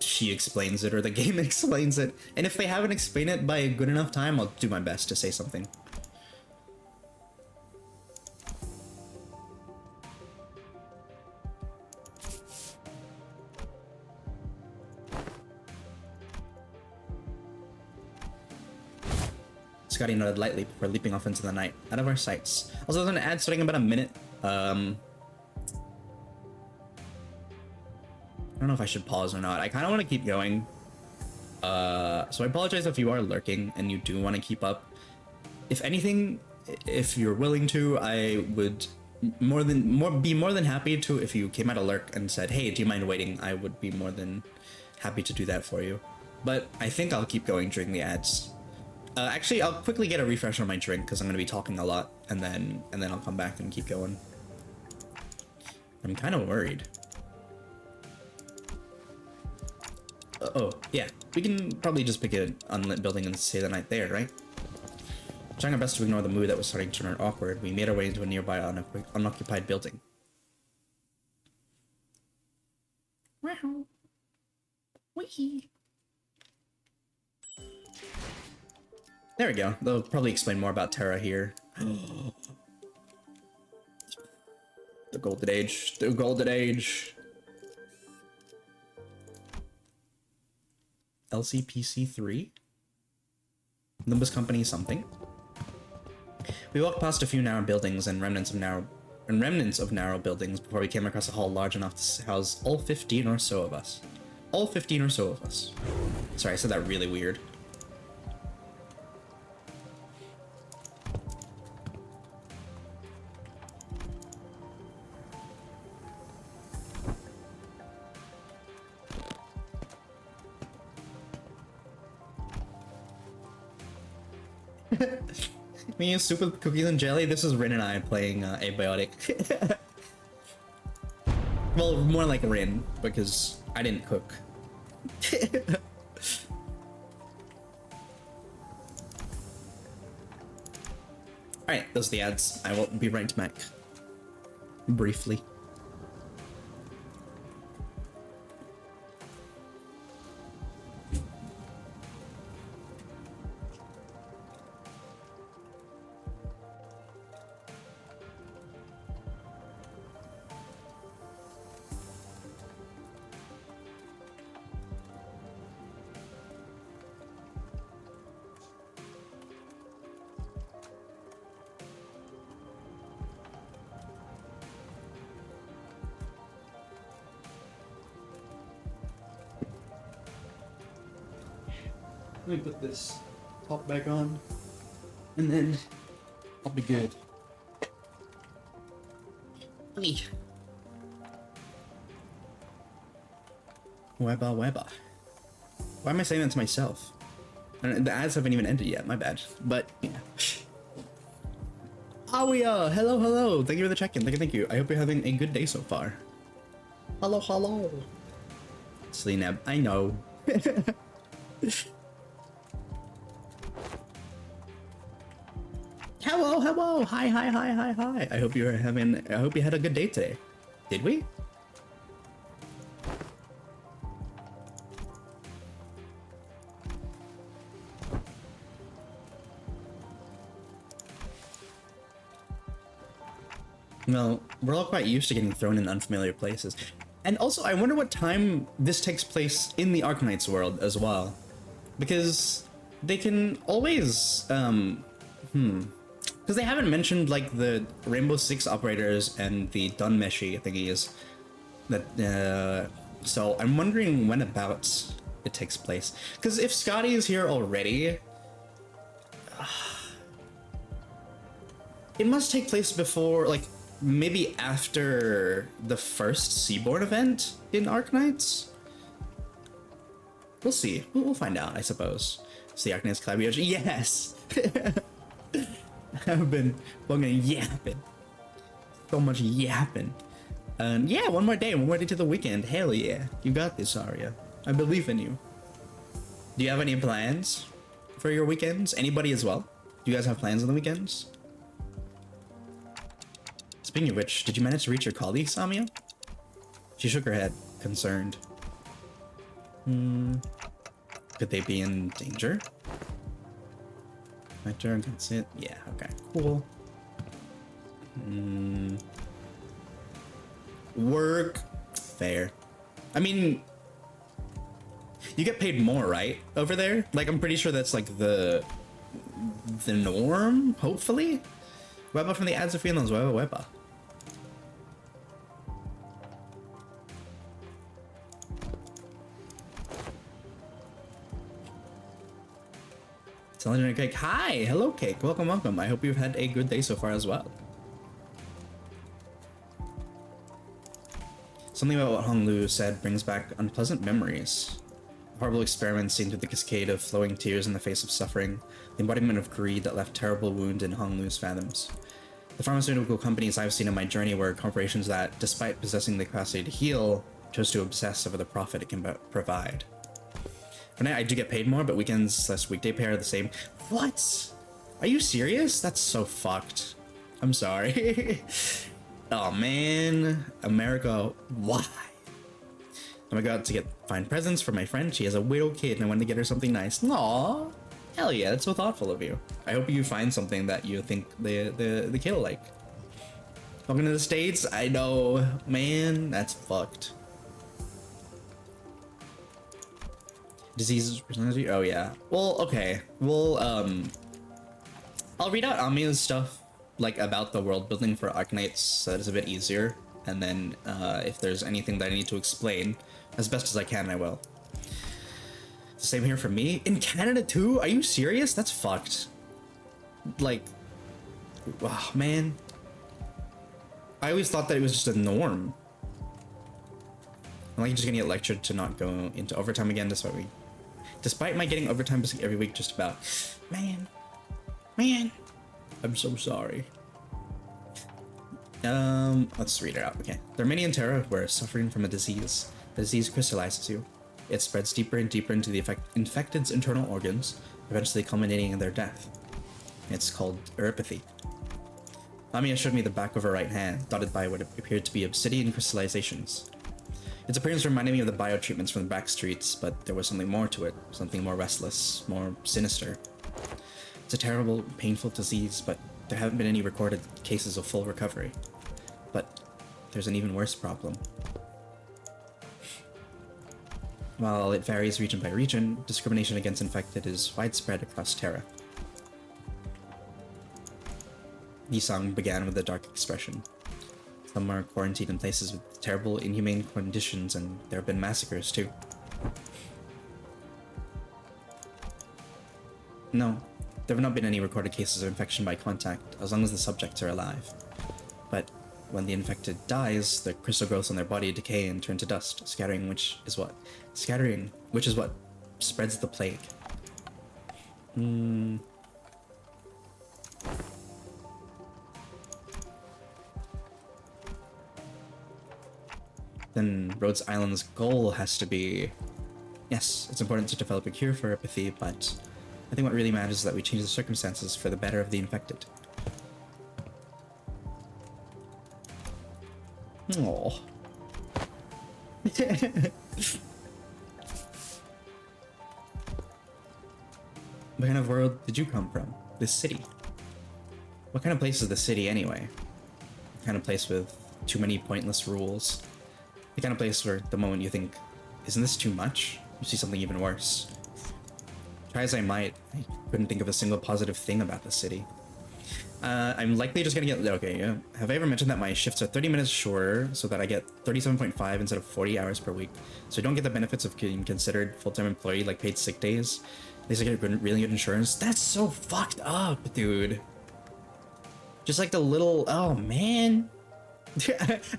she explains it or the game explains it. And if they haven't explained it by a good enough time, I'll do my best to say something. Scotty nodded lightly before leaping off into the night, out of our sights. Also, there's an ad starting in about a minute. I don't know if I should pause or not. I kind of want to keep going, So I apologize if you are lurking and you do want to keep up. If anything, if you're willing to, I would be more than happy to, if you came out of lurk and said, hey, do you mind waiting? I would be more than happy to do that for you. But I think I'll keep going during the ads. Actually, I'll quickly get a refresh on my drink because I'm going to be talking a lot, and then I'll come back and keep going. I'm kind of worried. Oh, yeah. We can probably just pick an unlit building and stay the night there, right? Trying our best to ignore the mood that was starting to turn awkward, we made our way into a nearby unoccupied building. Wow. Wee. There we go. They'll probably explain more about Terra here. The Golden Age. The Golden Age. LCPC3? Limbus Company something. We walked past a few narrow buildings and remnants of narrow buildings before we came across a hall large enough to house all 15 or so of us. All 15 or so of us. Sorry, I said that really weird. Me and soup with cookies and jelly. This is Rin and I playing Abiotic. Well, more like Rin, because I didn't cook. Alright, those are the ads. I will be right back. Briefly. Let me put this top back on, and then I'll be good. Me. Webba webba. Why am I saying that to myself? And the ads haven't even ended yet, my bad. But, yeah. Awia! Hello, hello! Thank you for the check-in, thank you. I hope you're having a good day so far. Hello, hello! Slineb, I know. Hello, hello! Hi. I hope you had a good day today. Did we? Well, we're all quite used to getting thrown in unfamiliar places. And also, I wonder what time this takes place in the Arknights world as well. Because they can always, because they haven't mentioned, like, the Rainbow Six operators and the Dunmeshi thingies. So I'm wondering when about it takes place. Because if Scotty is here already, it must take place before, like, maybe after the first Seaborn event in Arknights? We'll see. We'll find out, I suppose. It's the Arknights collaboration. Yes! I've been fucking yapping. So much yapping. And yeah, one more day to the weekend. Hell yeah. You got this, Arya. I believe in you. Do you have any plans for your weekends? Anybody as well? Do you guys have plans on the weekends? Speaking of which, did you manage to reach your colleague, Samia? She shook her head, concerned. Could they be in danger? My turn, consent. Yeah, okay, cool. Work. Fair. I mean, you get paid more, right? Over there? Like, I'm pretty sure that's like the norm, hopefully? Webba from the ads of feelings, webba. Legendary Cake. Hi! Hello, Cake. Welcome, welcome. I hope you've had a good day so far as well. Something about what Hong Lu said brings back unpleasant memories. Horrible experiments seen through the cascade of flowing tears in the face of suffering, the embodiment of greed that left terrible wound in Hong Lu's fathoms. The pharmaceutical companies I've seen in my journey were corporations that, despite possessing the capacity to heal, chose to obsess over the profit it can provide. For now, I do get paid more, but weekends / weekday pay are the same. What? Are you serious? That's so fucked. I'm sorry. Oh man, America, why? Oh my god, to find presents for my friend. She has a widow kid and I wanted to get her something nice. Aww, hell yeah, that's so thoughtful of you. I hope you find something that you think the kid will like. Welcome to the States. I know, man, that's fucked. Diseases, personality. Oh yeah. Well, okay. Well, I'll read out Amia's stuff, like about the world building for Arknights, so that it's a bit easier. And then if there's anything that I need to explain, as best as I can, I will. Same here for me. In Canada too? Are you serious? That's fucked. Like, oh man. I always thought that it was just a norm. I'm like just gonna get lectured to not go into overtime again, despite my getting overtime basically every week just about. Man. I'm so sorry. Let's read it out. Okay. There are many in Terra who are suffering from a disease. The disease crystallizes you. It spreads deeper and deeper into the infected's internal organs, eventually culminating in their death. It's called uropathy. Amiya showed me the back of her right hand, dotted by what appeared to be obsidian crystallizations. Its appearance reminded me of the biotreatments from the back streets, but there was something more to it, something more restless, more sinister. It's a terrible, painful disease, but there haven't been any recorded cases of full recovery. But there's an even worse problem. While it varies region by region, discrimination against infected is widespread across Terra. Yisang began with a dark expression. Some are quarantined in places with terrible, inhumane conditions, and there have been massacres too. No, there have not been any recorded cases of infection by contact, as long as the subjects are alive. But when the infected dies, the crystal growths on their body decay and turn to dust, scattering which is what spreads the plague. Then Rhodes Island's goal has to be, yes, it's important to develop a cure for apathy, but I think what really matters is that we change the circumstances for the better of the infected. Aww. What kind of world did you come from? This city? What kind of place is the city anyway? The kind of place with too many pointless rules. The kind of place where the moment you think, isn't this too much? You see something even worse. Try as I might, I couldn't think of a single positive thing about the city. I'm likely just gonna get, okay, yeah. Have I ever mentioned that my shifts are 30 minutes shorter so that I get 37.5 instead of 40 hours per week? So I don't get the benefits of being considered full-time employee, like paid sick days. At least I get really good insurance. That's so fucked up, dude. Just like the little, oh man.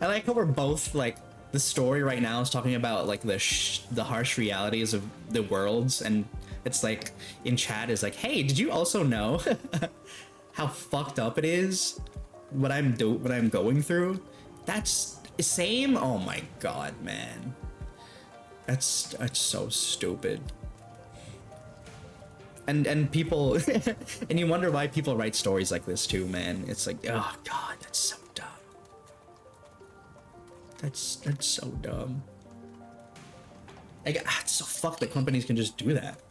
I like how we're both like, the story right now is talking about like the harsh realities of the worlds, and it's like in chat is like, hey, did you also know how fucked up it is? What I'm going through? That's same. Oh my god, man. That's so stupid. And people and you wonder why people write stories like this too, man. It's like, oh god, that's so dumb. That's so dumb. Like, it's so fucked that companies can just do that.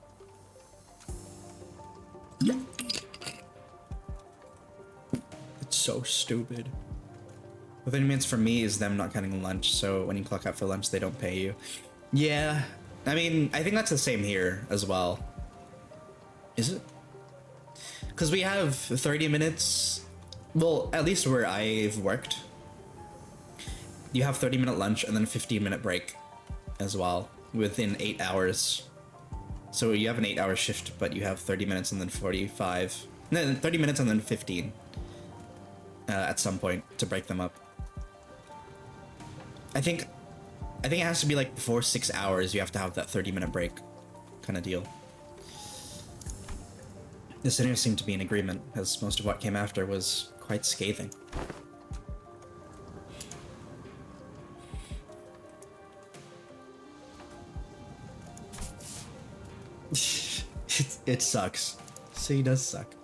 It's so stupid. Within minutes for me is them not counting lunch, so when you clock out for lunch, they don't pay you. Yeah, I mean, I think that's the same here as well. Is it? Because we have 30 minutes, well, at least where I've worked, you have 30-minute lunch and then a 15-minute break as well within 8 hours. So you have an 8-hour shift, but you have 30 minutes and then 45. No, 30 minutes and then 15 at some point to break them up. I think it has to be like before 6 hours you have to have that 30-minute break kind of deal. The sinners seem to be in agreement, as most of what came after was quite scathing. It sucks. See, it does suck.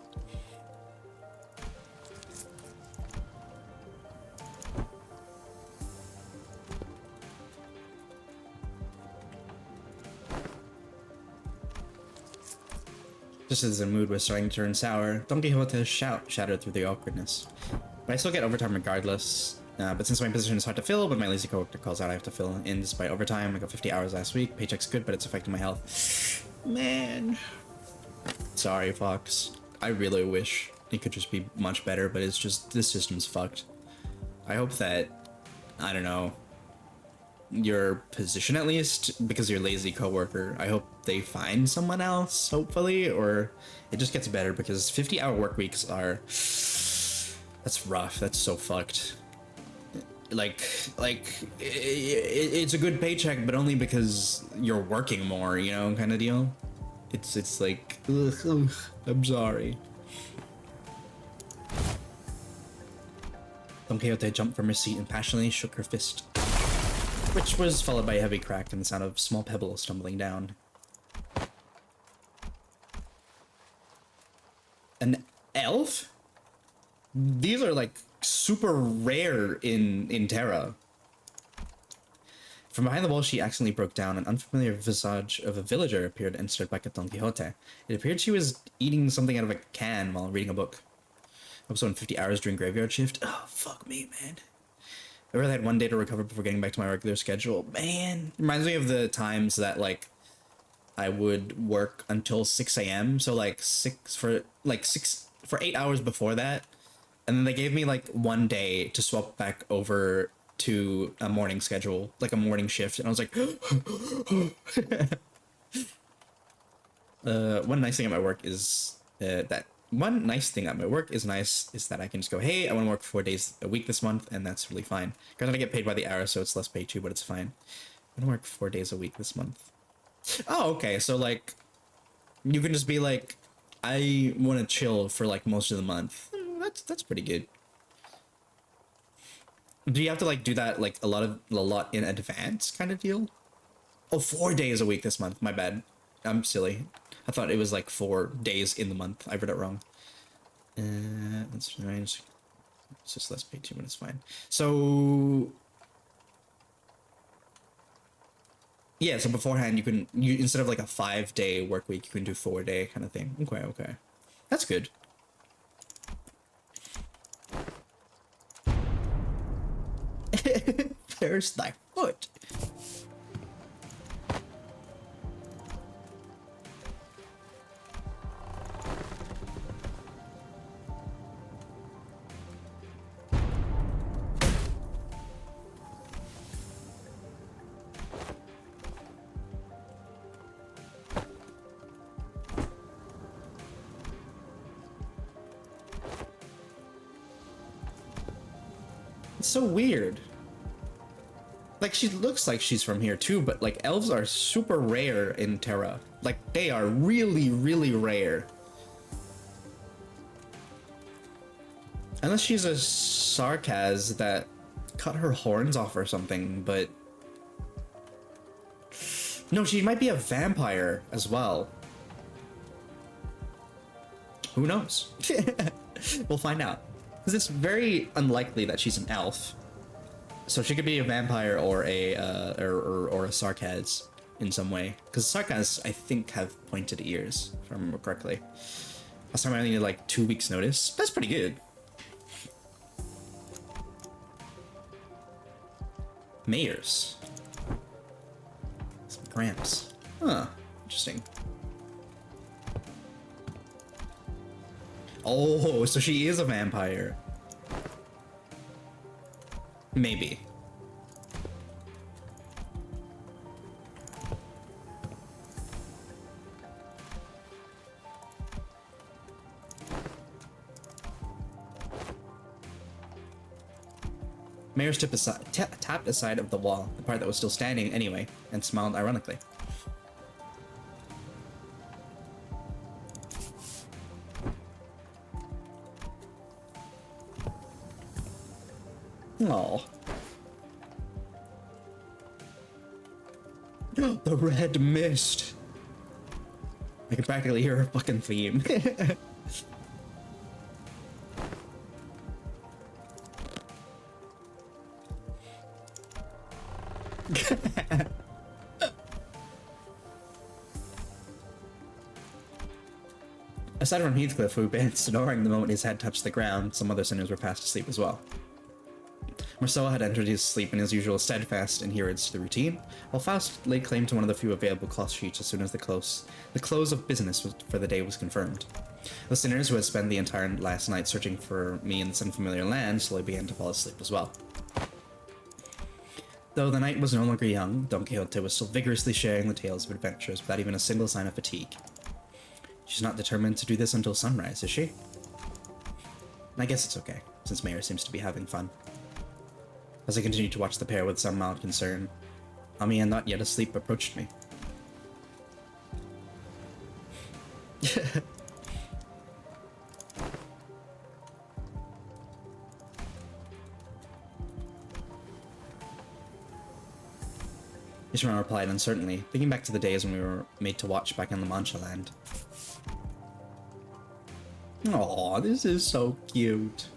Just as the mood was starting to turn sour, Don Quixote's shout shattered through the awkwardness. But I still get overtime regardless. But since my position is hard to fill, but my lazy coworker calls out I have to fill in despite overtime. I got 50 hours last week. Paycheck's good, but it's affecting my health. Man. Sorry, Fox. I really wish it could just be much better, but it's just, this system's fucked. I hope that, I don't know, your position at least, because you're lazy coworker, I hope they find someone else, hopefully, or it just gets better, because 50-hour work weeks are, that's rough. That's so fucked. Like it's a good paycheck, but only because you're working more, you know, kind of deal. It's like, ugh, I'm sorry. Don Quixote jumped from her seat and passionately shook her fist, which was followed by a heavy crack and the sound of small pebbles stumbling down. An elf? These are like super rare in Terra. From behind the wall, she accidentally broke down. An unfamiliar visage of a villager appeared and stared back at Don Quixote. It appeared she was eating something out of a can while reading a book. Episode in 50 hours during graveyard shift. Oh, fuck me, man. I really had one day to recover before getting back to my regular schedule. Man, it reminds me of the times that, like, I would work until 6 a.m. So, like, 8 hours before that. And then they gave me, like, one day to swap back over to a morning schedule, like a morning shift. And I was like, one nice thing at my work is that I can just go, hey, I want to work 4 days a week this month, and that's really fine. Because I get paid by the hour, so it's less pay too, but it's fine. I want to work 4 days a week this month. Oh, okay. So, like, you can just be like, I want to chill for, like, most of the month. That's pretty good. Do you have to, like, do that, like, a lot in advance kind of deal? Oh, 4 days a week this month. My bad. I'm silly. I thought it was, like, 4 days in the month. I read it wrong. That's range. It's just less pay too, but it's fine. So, yeah, so beforehand you instead of like a 5-day work week, you can do 4-day kind of thing. Okay. That's good. There's thy foot. It's so weird. Like, she looks like she's from here too, but like elves are super rare in Terra. Like, they are really, really rare. Unless she's a Sarkaz that cut her horns off or something, but no, she might be a vampire as well. Who knows? We'll find out. Because it's very unlikely that she's an elf. So she could be a vampire or a Sarkaz in some way. Because Sarkaz, I think, have pointed ears, if I remember correctly. Last time I only needed like 2 weeks notice. That's pretty good. Mayors. Some gramps. Huh. Interesting. Oh, so she is a vampire. Maybe. Mayor tapped aside of the wall, the part that was still standing anyway, and smiled ironically. Oh. The red mist. I can practically hear her fucking theme. Aside from Heathcliff, who began snoring the moment his head touched the ground, some other sinners were fast asleep as well. Marcel had entered his sleep in his usual steadfast adherence to the routine, while Faust laid claim to one of the few available cloth sheets as soon as the close of business for the day was confirmed. The sinners who had spent the entire last night searching for me in this unfamiliar land slowly began to fall asleep as well. Though the night was no longer young, Don Quixote was still vigorously sharing the tales of adventures without even a single sign of fatigue. She's not determined to do this until sunrise, is she? I guess it's okay, since Mayor seems to be having fun. As I continued to watch the pair with some mild concern, Amiya, not yet asleep, approached me. Ishmael replied uncertainly, thinking back to the days when we were made to watch back in La Mancha land. Aw, this is so cute.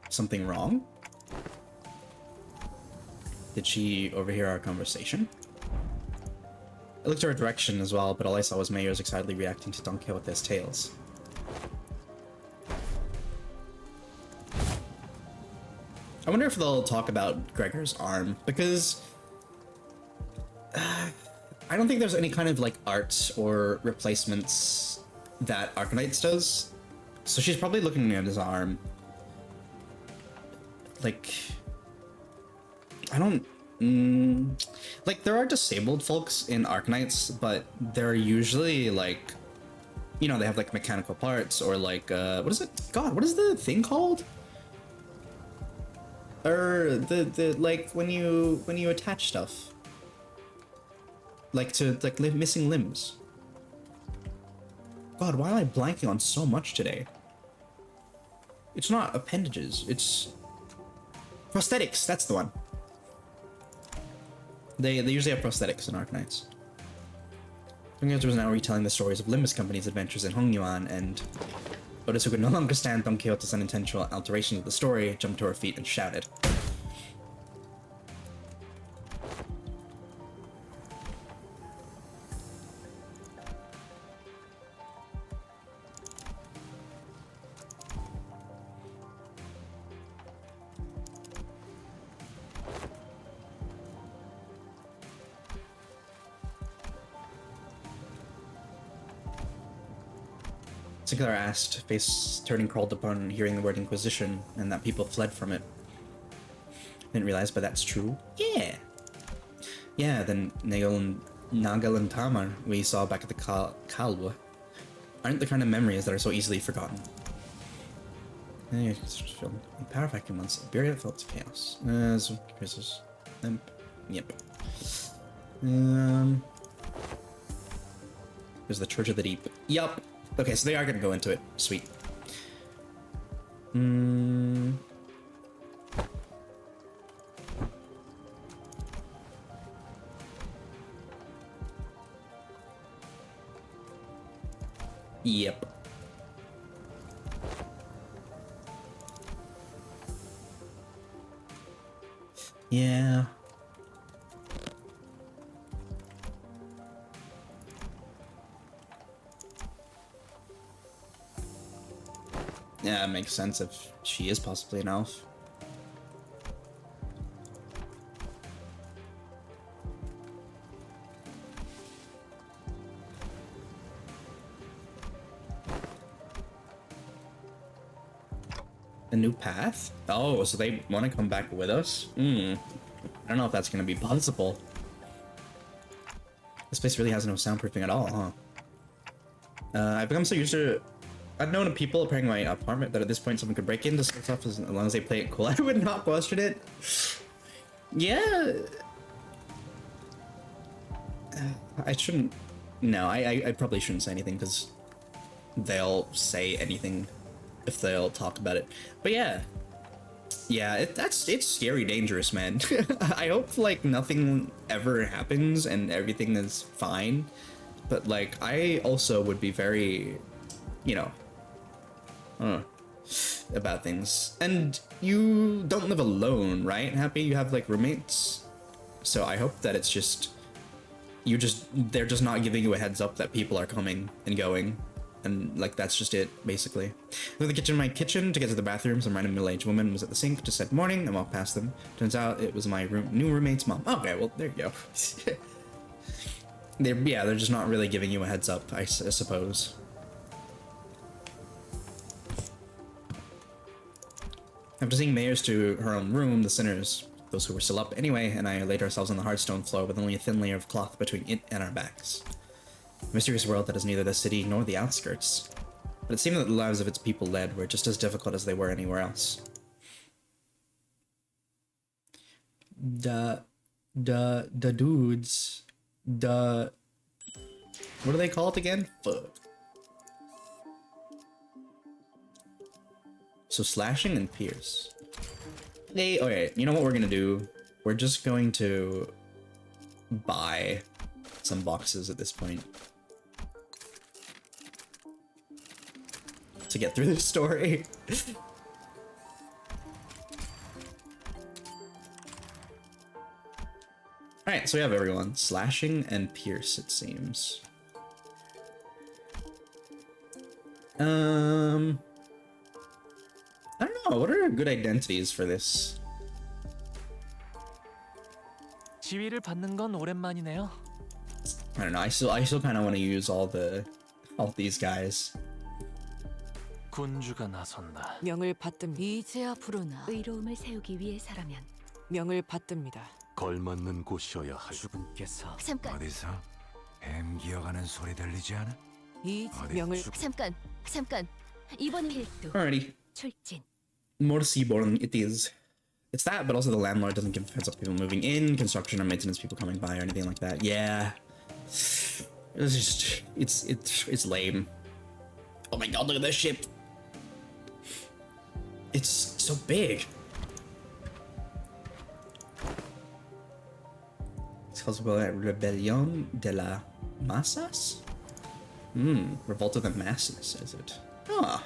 Something wrong? Did she overhear our conversation? I looked her direction as well, but all I saw was Mayor's excitedly reacting to Don Quixote's tales. I wonder if they'll talk about Gregor's arm, because I don't think there's any kind of like art or replacements that Arknights does. So she's probably looking at his arm. Like, I don't... like, there are disabled folks in Arknights, but they're usually, like... You know, they have, like, mechanical parts, or, like, what is it? God, what is the thing called? Or, like, when you attach stuff. Like, to, like, missing limbs. God, why am I blanking on so much today? It's not appendages, it's... prosthetics, that's the one. They usually have prosthetics in Arknights. Don was now retelling the stories of Limbus Company's adventures in Hongyuan, and Otis, who could no longer stand Don Quixote's unintentional alterations of the story, jumped to her feet and shouted. Sinclair asked, face turning cold upon hearing the word Inquisition, and that people fled from it. Didn't realize, but that's true. Yeah! Yeah, then Nagal and Tamar we saw back at the Kalwa aren't the kind of memories that are so easily forgotten. Power vacuum once. Barrier that felt chaos. Yep. There's the Church of the Deep. Yup. Okay, so they are gonna go into it. Sweet. Yep. Yeah. Yeah, it makes sense if she is possibly an elf. A new path? Oh, so they want to come back with us? I don't know if that's going to be possible. This place really has no soundproofing at all, huh? I've become so used to unknown to people appearing in my apartment that at this point someone could break into stuff as long as they play it cool. I would not question it. Yeah. I shouldn't. No, I probably shouldn't say anything because they'll say anything if they'll talk about it. But yeah. Yeah, it's scary dangerous, man. I hope like nothing ever happens and everything is fine. But like I also would be very, you know, about things. And you don't live alone, right? Happy, you have like roommates. So I hope that it's just they're just not giving you a heads up that people are coming and going. And like that's just it, basically. Look at my kitchen to get to the bathroom. Some random middle-aged woman was at the sink, just said morning, and walked past them. Turns out it was my new roommate's mom. Okay, well there you go. They're just not really giving you a heads up, I suppose. After seeing Mayors to her own room, the sinners, those who were still up anyway, and I laid ourselves on the hard stone floor with only a thin layer of cloth between it and our backs. A mysterious world that is neither the city nor the outskirts. But it seemed that the lives of its people led were just as difficult as they were anywhere else. The dudes, what are they called again? Fuck. So slashing and pierce. Okay, you know what we're gonna do? We're just going to buy some boxes at this point to get through the story. Alright, so we have everyone. Slashing and pierce, it seems. I don't know, what are good identities for this? 지위를 받는 건 오랜만이네요. I don't know, I still kind of want to use all these guys. 군주가 나선다. 명을 받듭니다. 이제야 부르나. 의로움을 세우기 위해서라면. 명을 받듭니다. 걸맞는 곳이어야 할. 주군께서 잠깐. 어디서 뱀 기어가는 소리 들리지 않아? 이 어디 명을 잠깐. 이번 필두. Alrighty. 출진. More seaborne it is. It's that, but also the landlord doesn't give heads up people moving in, construction or maintenance people coming by or anything like that. Yeah. It's just, it's lame. Oh my god, look at this ship. It's so big. It's called Rebellion de la Masas? Revolt of the Masses, is it? Ah.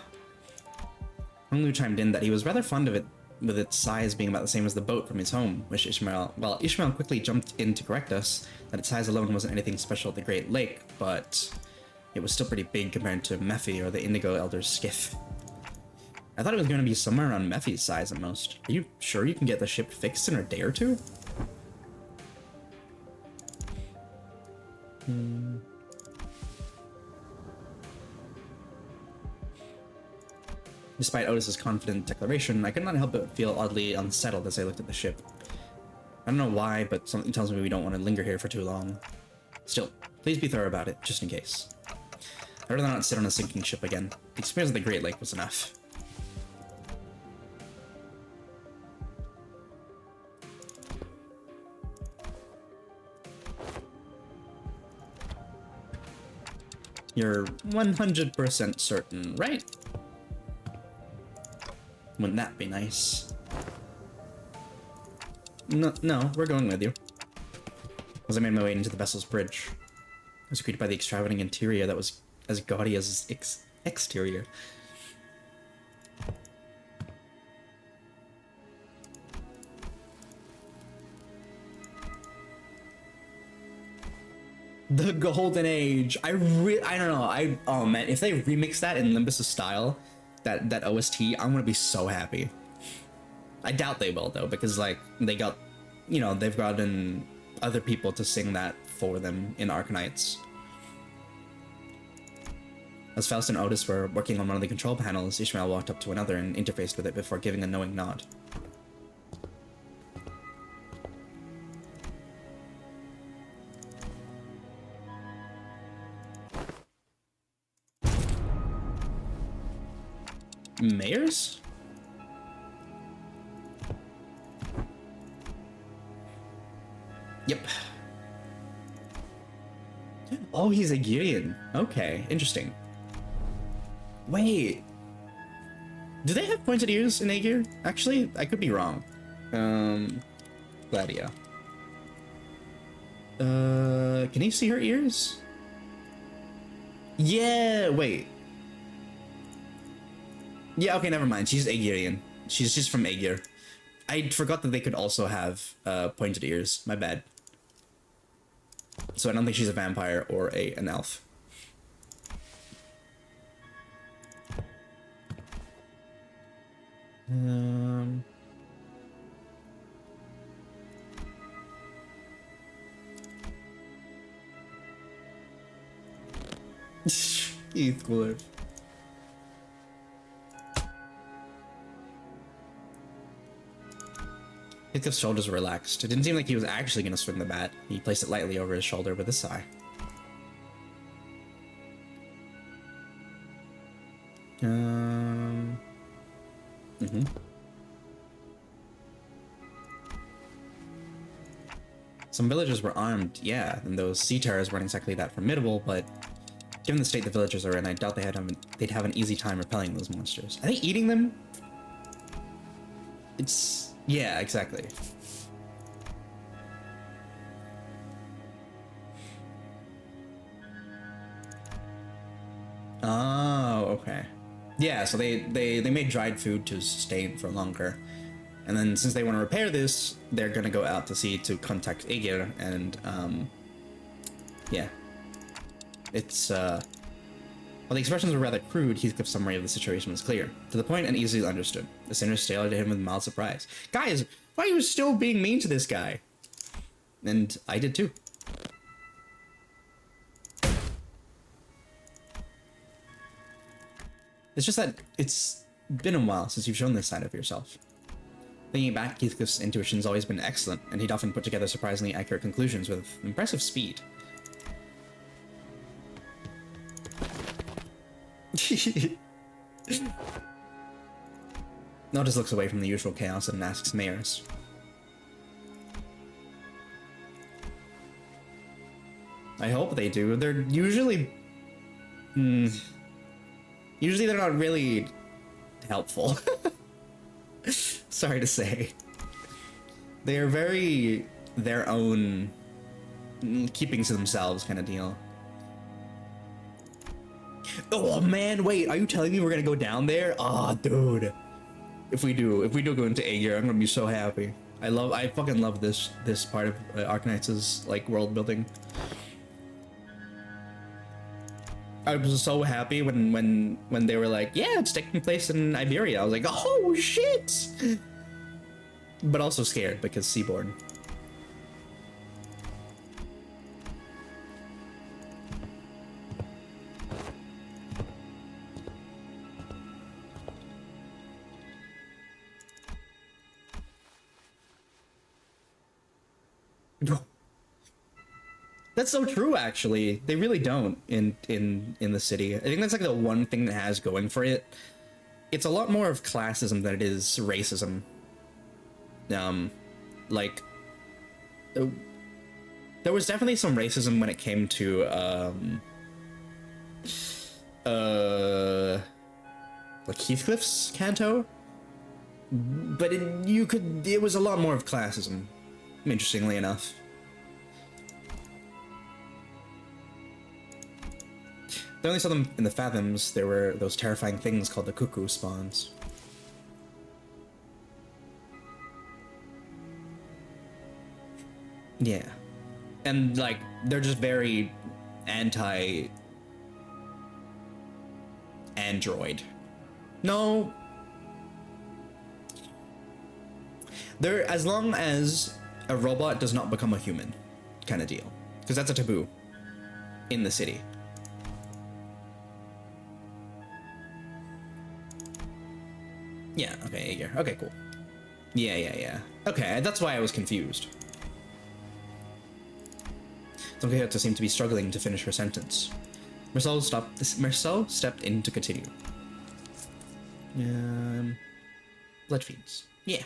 Honglu chimed in that he was rather fond of it, with its size being about the same as the boat from his home, which Ishmael quickly jumped in to correct us that its size alone wasn't anything special at the Great Lake, but it was still pretty big compared to Mephi or the Indigo Elder's skiff. I thought it was going to be somewhere around Mephi's size at most. Are you sure you can get the ship fixed in a day or two? Despite Otis's confident declaration, I could not help but feel oddly unsettled as I looked at the ship. I don't know why, but something tells me we don't want to linger here for too long. Still, please be thorough about it, just in case. I'd rather not sit on a sinking ship again. The experience of the Great Lake was enough. You're 100% certain, right? Wouldn't that be nice? No, we're going with you. As I made my way into the vessel's bridge, I was greeted by the extravagant interior that was as gaudy as its exterior. The Golden Age. I don't know. Oh man, if they remix that in Limbus' style, that OST, I'm gonna be so happy. I doubt they will though, because like they got, you know, they've gotten other people to sing that for them in Arknights. As Faust and Otis were working on one of the control panels, Ishmael walked up to another and interfaced with it before giving a knowing nod. Mayors? Yep. Oh, he's a Girian. Okay, interesting. Wait. Do they have pointed ears in Aegir? Actually, I could be wrong. Gladia. Can you see her ears? Yeah, wait. Yeah, okay, never mind. She's Aegirian. She's just from Aegir. I forgot that they could also have pointed ears. My bad. So I don't think she's a vampire or an elf. Heath cooler. Heathcliff's shoulders were relaxed. It didn't seem like he was actually going to swing the bat. He placed it lightly over his shoulder with a sigh. Some villagers were armed, yeah, and those sea terrors weren't exactly that formidable, but given the state the villagers are in, I doubt they'd have an easy time repelling those monsters. Are they eating them? It's... yeah, exactly. Oh, okay. Yeah, so they made dried food to sustain for longer. And then since they want to repair this, they're gonna go out to sea to contact Aegir, and yeah. It's while the expressions were rather crude, Heathcliff's summary of the situation was clear, to the point and easily understood. The sinners stared at him with mild surprise. Guys, why are you still being mean to this guy? And I did too. It's just that it's been a while since you've shown this side of yourself. Thinking back, Heathcliff's intuition's always been excellent, and he'd often put together surprisingly accurate conclusions with impressive speed. Notice looks away from the usual chaos and asks Mayors. I hope they do. They're usually... usually they're not really helpful. Sorry to say. They are very their own, keeping to themselves kind of deal. Oh man, wait, are you telling me we're gonna go down there? Oh, dude. If we do go into Aegir, I'm gonna be so happy. I fucking love this part of Arknights' like world building. I was so happy when they were like, yeah, it's taking place in Iberia. I was like, oh shit! But also scared because Seaborn. That's so true, actually. They really don't in the city. I think that's like the one thing that has going for it. It's a lot more of classism than it is racism. Like, there was definitely some racism when it came to like Heathcliff's canto, but it was a lot more of classism, interestingly enough. They only saw them in the Fathoms. There were those terrifying things called the cuckoo spawns. Yeah. And, like, they're just very anti-android. No. They're, as long as a robot does not become a human, kind of deal. Because that's a taboo in the city. Yeah, okay, Aegir. Okay, cool. Yeah. Okay, that's why I was confused. Zonkiota seemed to be struggling to finish her sentence. Marcel stepped in to continue. Blood fiends. Yeah.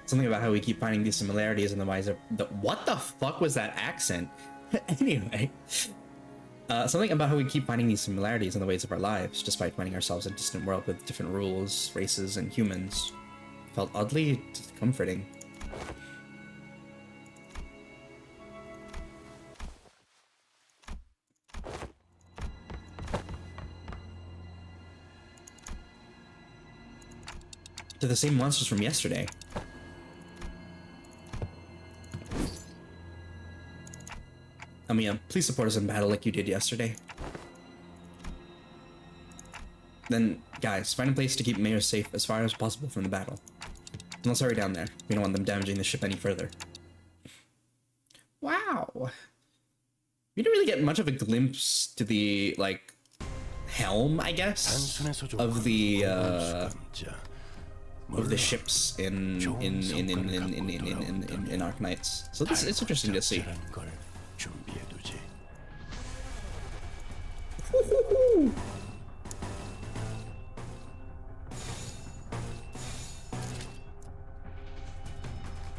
Something about how we keep finding these similarities in the ways of what the fuck was that accent? Anyway, something about how we keep finding these similarities in the ways of our lives, despite finding ourselves in a distant world with different rules, races, and humans, felt oddly comforting. They're the same monsters from yesterday. Amiya, please support us in battle like you did yesterday. Then, guys, find a place to keep Mayor safe as far as possible from the battle. And let's hurry down there. We don't want them damaging the ship any further. Wow. We didn't really get much of a glimpse to the, like, helm, I guess, of the ships in Arknights. So this it's interesting to see.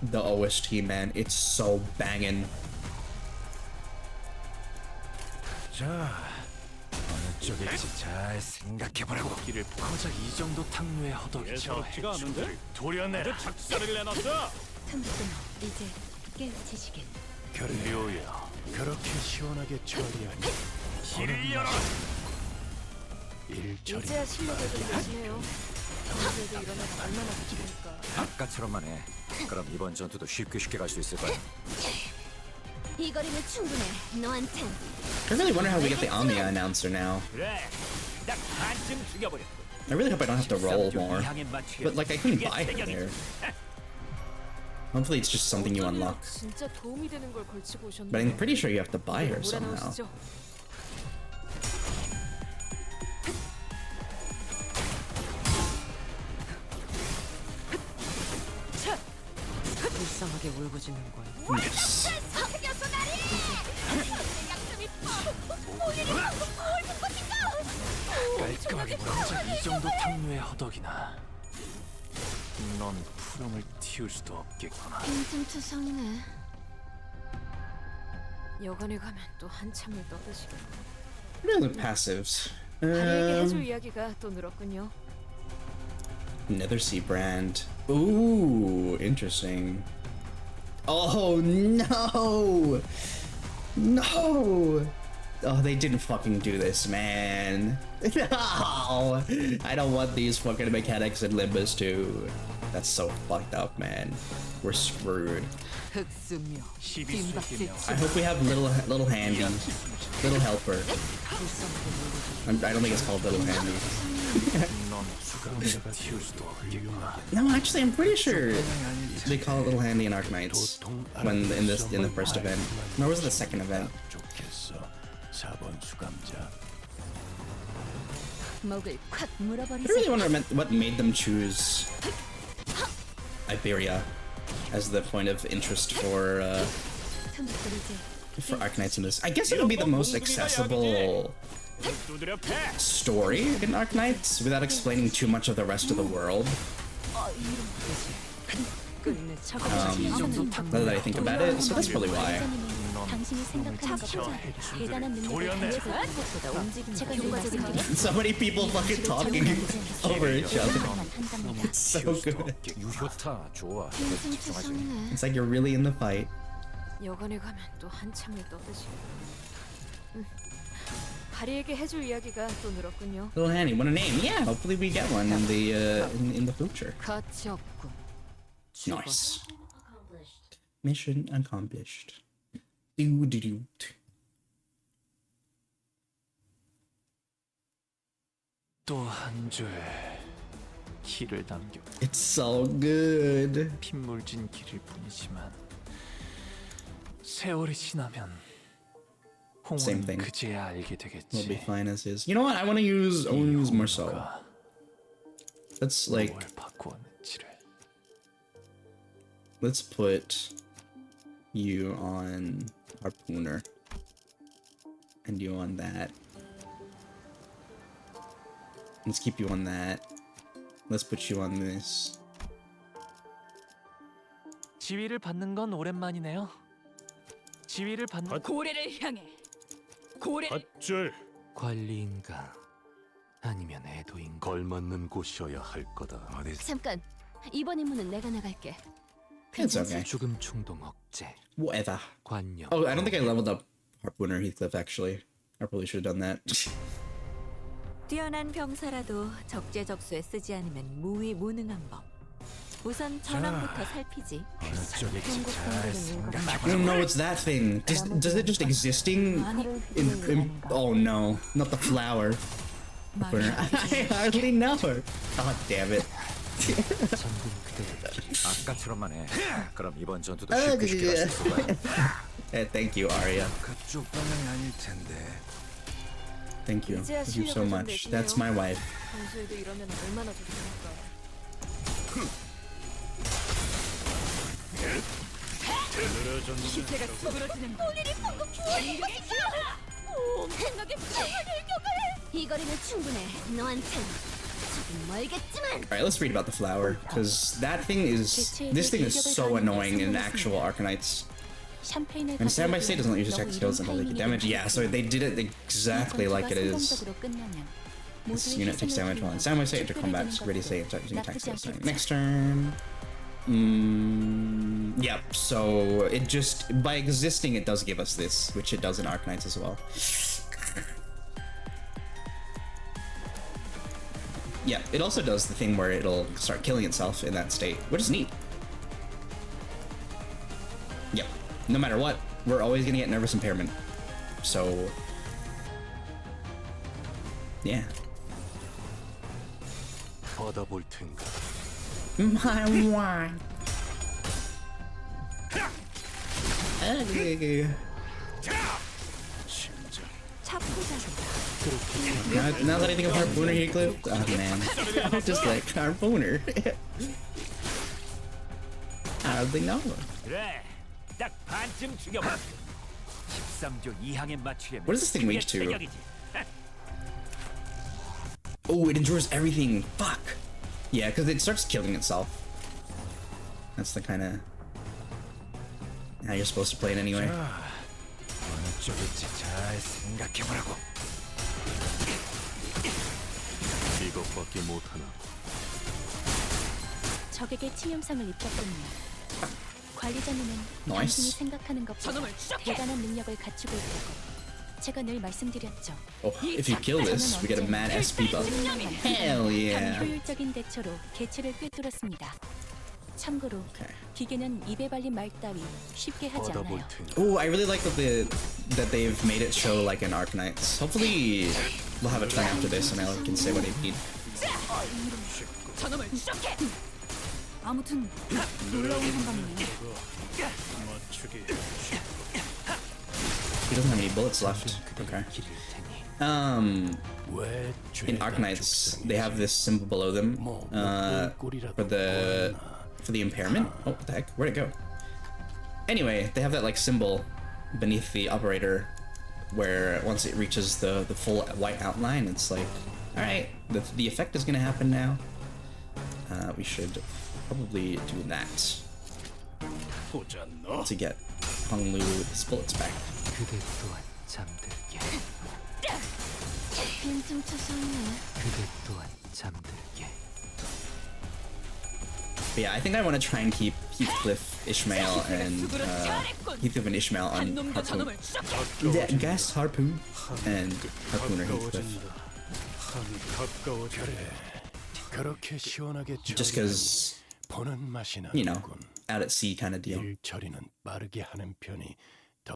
The OST, man, it's so banging. 자, 어느 쪽일지 잘 생각해보라고. 길을 고작 이 정도 탕류의 허덕이죠. 도련내라. 작사를 내놨어. 탐꾼 이제 깨우치시길. 료야. 그렇게 시원하게 처리하니. 길을 열어. 일처리. 이제야 실력을 보여주네요. 평소에도 일어나서 얼마나 부지니까. 아까처럼만 해. 그럼 이번 전투도 쉽게 갈 수 있을 거야. 이 거리는 충분해. 너한텐. I really wonder how we get the Amiya announcer now. 그래. 딱 반쯤 죽여버려. I really hope I don't have to roll more. But like I couldn't buy her there. Hopefully it's just something you unlock. 진짜 도움이 되는 걸 걸치고 오셨네. But I'm pretty sure you have to buy her somehow. 몰아넣으시죠. 불쌍하게 울부짖는 걸. 깔끔하게 고작 이 정도 탕류의 허덕이나. 넌 푸름을 틔울 수도 없겠구나. 빈틈투성이네. 여관에 가면 또 한참을 떠드시고. Really passives. 다리에게 해줄 이야기가 또 늘었군요. Nether Sea brand. Ooh, interesting. Oh no! No! Oh, they didn't fucking do this, man. No! I don't want these fucking mechanics in Limbus too. That's so fucked up, man. We're screwed. 흑수며 I hope we have little handy, little helper. I don't think it's called little handy. 넌 푸름을 틔울 수도 없겠구나. No, actually, I'm pretty sure they call it little handy in Arknights when in the first event. Nor was it the second event. 좋겠어. 4번 수감자. 목을 콱 I 물어버리지. really wonder what made them choose Iberia as the point of interest for 탐꾼 이제 Arknights in this. I guess it would be the most accessible 두드려 패. story in Arknights without explaining too much of the rest of the world. 끝내 차가 Now that I think about it, so that's probably why. 당신이 생각하는 것보다 대단한 능력을 도련내라. 가지고 것보다 움직임이 제가 효과적인 게 So many people fucking talking over each other. It's so good. 유효타 좋아. 집중하지. 빈틈투성이네. It's like you're really in the fight. 여관에 가면 또 한참을 떠드시고. 다리에게 해줄 이야기가 또 늘었군요. Little Handy, what a name. Yeah, hopefully we get one in the in the future. 가치 없군. Nice. Mission accomplished. Do do do. 또 한 줄 길을 남겨 It's so good. 핏물진 길일 뿐이지만 세월이 지나면 Same 홍어는 thing. 그제야 알게 We'll be 되겠지. fine as is. You know what? I want to use Marceau. 홍어가 Let's like 뭘 바꾸었는지를. let's put you on Harpooner and you on that. Let's keep you on that. Let's put you on this. 지위를 받는 건 오랜만이네요. 지위를 받는 고래를 향해 고래 밧줄. 관리인가 아니면 애도인가. 걸맞는 곳이어야 할 거다. 어디 잠깐. 이번 임무는 내가 나갈게. It's okay. 죽음 충동 억제. Whatever. 관념. Oh, I don't think I leveled up Harpooner Heathcliff actually. I probably should have done that. 뛰어난 병사라도 적재적소에 쓰지 않으면 무위무능한 법. 우선 전황부터 살피지. 쪽에 잘 생각해. I don't know what's that thing. Does it just existing in oh no, not the flower. Harpooner. I hardly know her. God damn it. 전군 그대를 길. 아까처럼만 해. 그럼 이번 전투도 쉽게 쉽게 할 수 있을 거야. Thank you, Arya. 그쪽 방향이 아닐 텐데. Thank you. Thank you so much. That's my wife. 평소에도 이러면 얼마나 좋습니까? 기세가 수그러지는 본인이 방금 엄청나게 이 거리는 충분해. 너한텐 조금 멀겠지만. Alright, let's read about the flower, because that thing is... This thing is so annoying in actual Arknights. 샴페인을 And Stand by State doesn't let you 너무 attack skills 이른 until they get 타이밍에 damage. Yeah, so they did it exactly like it is. 성공적으로 끝나면 This 모두의 unit takes 희생을 damage while in 기리며 Stand by State enter 축배를 combat. 드는 Ready to 것도 say attack using attack 나쁘지 skills. 않겠죠. Next turn. Yep, so it just... By existing, it does give us this, which it does in Arknights as well. Yeah, it also does the thing where it'll start killing itself in that state, which is neat. Yep, no matter what, we're always gonna get nervous impairment. So, yeah. 받아볼 텐가. My wine. Now that I think of Harpooner Heathcliff, oh man, I'm just like Harpooner. I hardly know. 그래, 딱 반쯤 죽여봐. 13조 2항에 맞추려면 What does this thing 그게 reach to? 체격이지. Oh, it endures everything. Fuck. Yeah, because it starts killing itself. That's the kind of how you're supposed to play it anyway. 어느 쪽일지 잘 생각해보라고. 이것밖에 못하나. 적에게 치명상을 입혔군요. 관리자님은 Nice. 당신이 생각하는 것보다 대단한 능력을 갖추고 있다고 제가 늘 말씀드렸죠. Oh, if you kill this, we get a mad SP buff. Hell yeah. 효율적인 대처로 개체를 꿰뚫었습니다. 참고로 기계는 입에 발린 말 따위 쉽게 하지 않아요. Oh, I really like that they've made it show like an Arknights. Hopefully, we'll have a turn after this, and I can say what I need. 저놈을 추적해. 아무튼 놀라운 한방이네요. 맞추기. He doesn't have any bullets left. Okay. 왜 In Arknights, they have this symbol below them for the impairment. Oh, what the heck? Where'd it go? Anyway, they have that like symbol beneath the operator, where once it reaches the full white outline, it's like, all right, the effect is gonna happen now. We should probably do that 보자 너. to get Hong Lu his bullets back. 그대 또한 잠들게. 빈틈 쳐서네. 그대 또한 잠들게. But yeah, I think I want to try and keep Heathcliff, Ishmael, and Heathcliff and Ishmael on 놈도 Harpoon. 저놈을 추적해. Yeah, Gas Harpoon and Harpooner Heathcliff. 가까워져. 그렇게 시원하게 Just because, 보는 맛이 you know, 나군. out at sea kind of deal. 일 처리는 빠르게 하는 편이 더.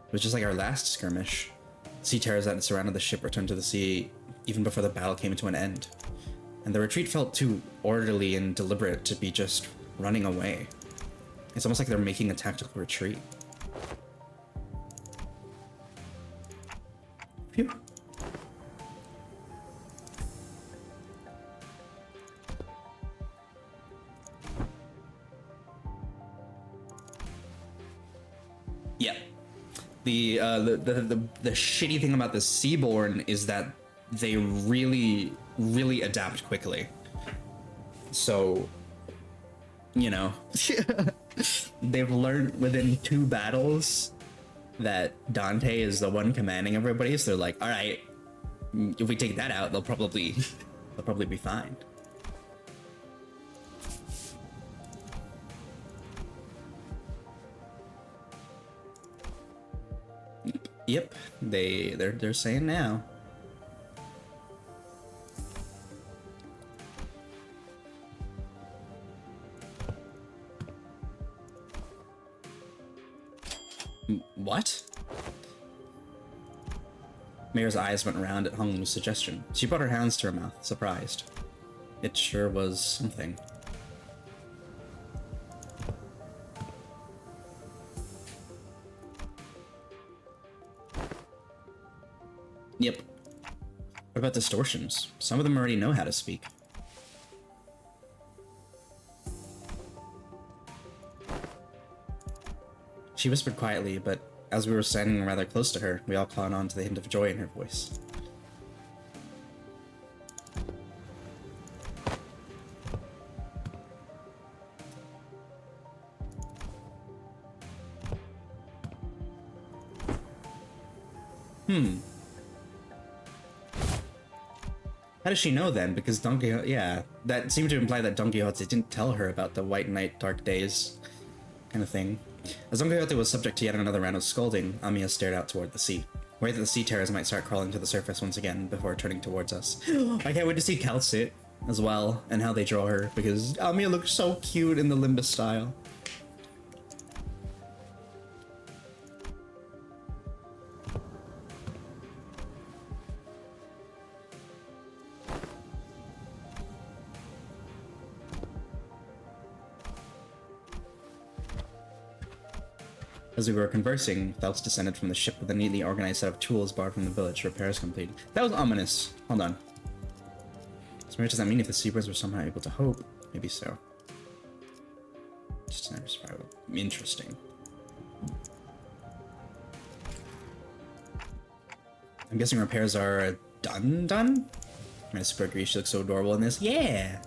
It was just like our last skirmish. Sea terrors that surrounded the ship returned to the sea even before the battle came to an end. And the retreat felt too orderly and deliberate to be just running away. It's almost like they're making a tactical retreat. Yeah. The shitty thing about the Seaborn is that they really adapt quickly. So, you know, they've learned within 2 battles that Dante is the one commanding everybody. So they're like, all right, if we take that out, they'll probably be fine. Yep, they're saying now. What? Mayor's eyes went round at Honglu's suggestion. She put her hands to her mouth, surprised. It sure was something. Yep. What about distortions? Some of them already know how to speak. She whispered quietly, but as we were standing rather close to her, we all caught on to the hint of joy in her voice. How does she know then? Because Don Quixote, yeah, that seemed to imply that Don Quixote didn't tell her about the White Knight Dark Days kind of thing. As Don Quixote was subject to yet another round of scolding, Amiya stared out toward the sea, worried that the sea terrors might start crawling to the surface once again before turning towards us. I can't wait to see Calcit as well, and how they draw her, because Amiya looks so cute in the Limbus style. As we were conversing, Phelps descended from the ship with a neatly organized set of tools borrowed from the village. Repairs complete. That was ominous. Hold on. So what does that mean if the Seabirds were somehow able to hope? Maybe so. Just never survival. Interesting. I'm guessing repairs are done? I super agree, she looks so adorable in this. Yeah!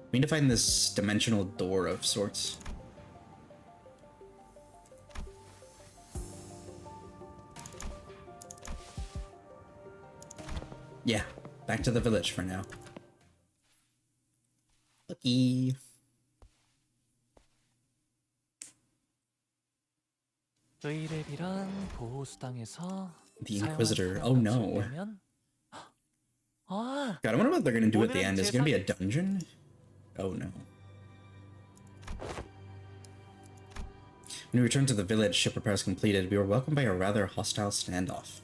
We need to find this dimensional door of sorts. Yeah, back to the village for now. Okay. 의뢰비란 보호수당에서 The Inquisitor. Oh no. 아, God, I wonder what they're gonna do at the end. Is it gonna be a dungeon? Oh no. When we returned to the village, ship repairs completed, we were welcomed by a rather hostile standoff.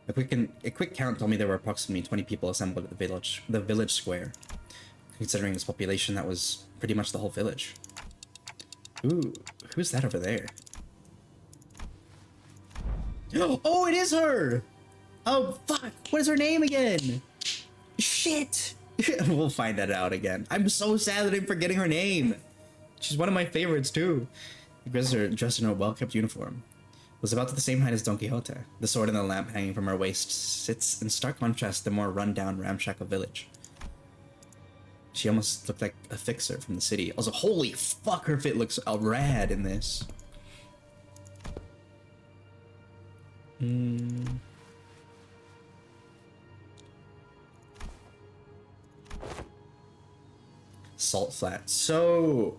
A quick count told me there were approximately 20 people assembled at the village square. Considering this population, that was pretty much the whole village. Ooh, who's that over there? Oh, it is her! Oh, fuck! What is her name again? Shit! We'll find that out again. I'm so sad that I'm forgetting her name. She's one of my favorites, too. The Inquisitor, dressed in a well-kept uniform, was about to the same height as Don Quixote. The sword and the lamp hanging from her waist sits in stark contrast to the more run-down, ramshackle village. She almost looked like a fixer from the city. Also, holy fuck, her fit looks rad in this. Salt Flat. So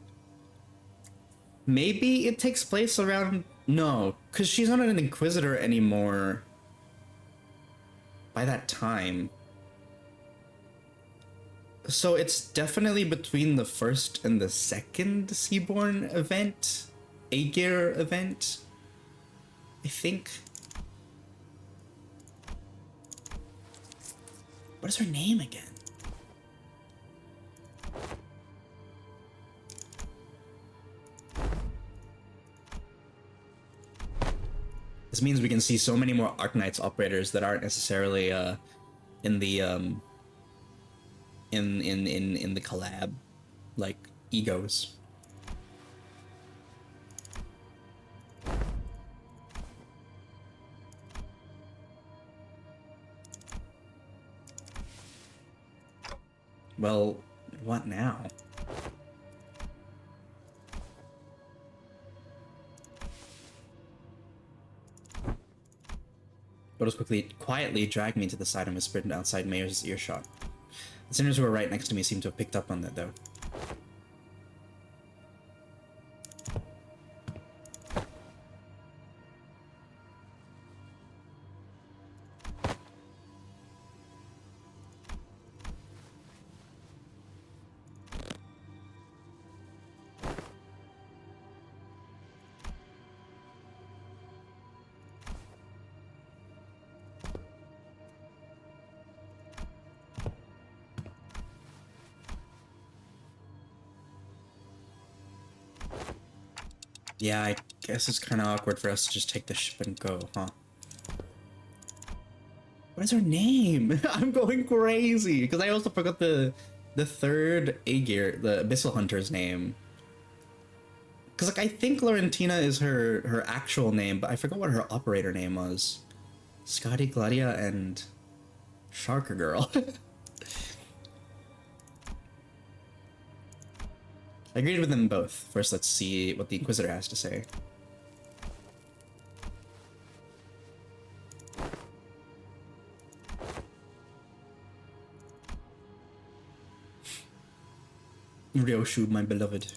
maybe it takes place around... No, because she's not an Inquisitor anymore by that time. So it's definitely between the first and the second Seaborn event. Aegir event. I think. What is her name again? This means we can see so many more Arknights operators that aren't necessarily in in the collab, like egos. Well, what now? Bodos quietly dragged me to the side and whispered outside Mayor's earshot. The sinners who were right next to me seemed to have picked up on that, though. Yeah, I guess it's kind of awkward for us to just take the ship and go, huh? What is her name? I'm going crazy because I also forgot the third Aegir, the Abyssal Hunter's name. Because like I think Laurentina is her actual name, but I forgot what her operator name was. Scotty, Gladia, and Sharker Girl. I agreed with them both. First, let's see what the Inquisitor has to say. Ryoshu, my beloved.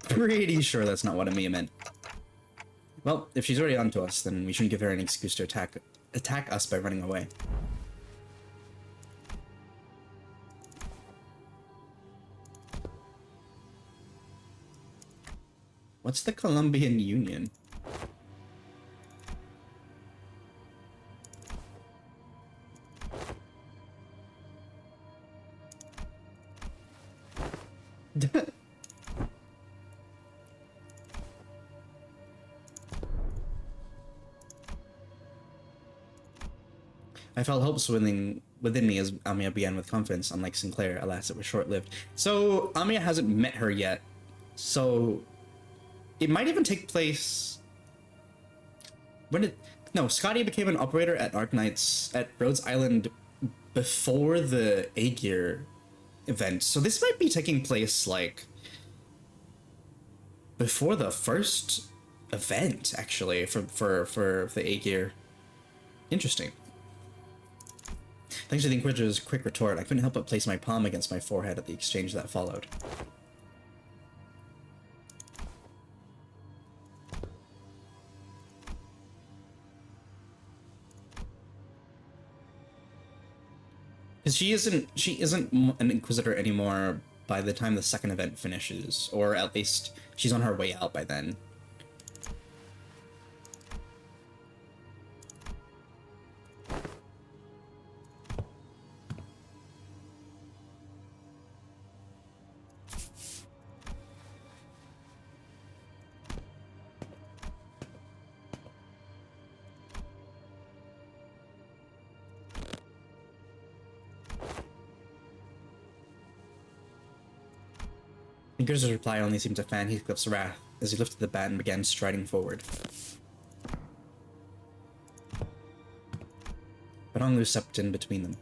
Pretty sure that's not what Amiya meant. Well, if she's already onto us, then we shouldn't give her an excuse to attack us by running away. What's the Colombian Union? I felt hope swimming within me as Amiya began with confidence. Unlike Sinclair, alas, it was short-lived. So Amiya hasn't met her yet, so it might even take place. When did Scotty became an operator at Arknights at Rhodes Island before the Aegir event, so this might be taking place like before the first event, actually, for the Aegir. Interesting. Thanks to the Inquisitor's quick retort, I couldn't help but place my palm against my forehead at the exchange that followed. Because she isn't an Inquisitor anymore by the time the second event finishes, or at least she's on her way out by then. Inquisitor's reply only seemed to fan Heathcliff's wrath as he lifted the bat and began striding forward. But Honglu stepped in between them.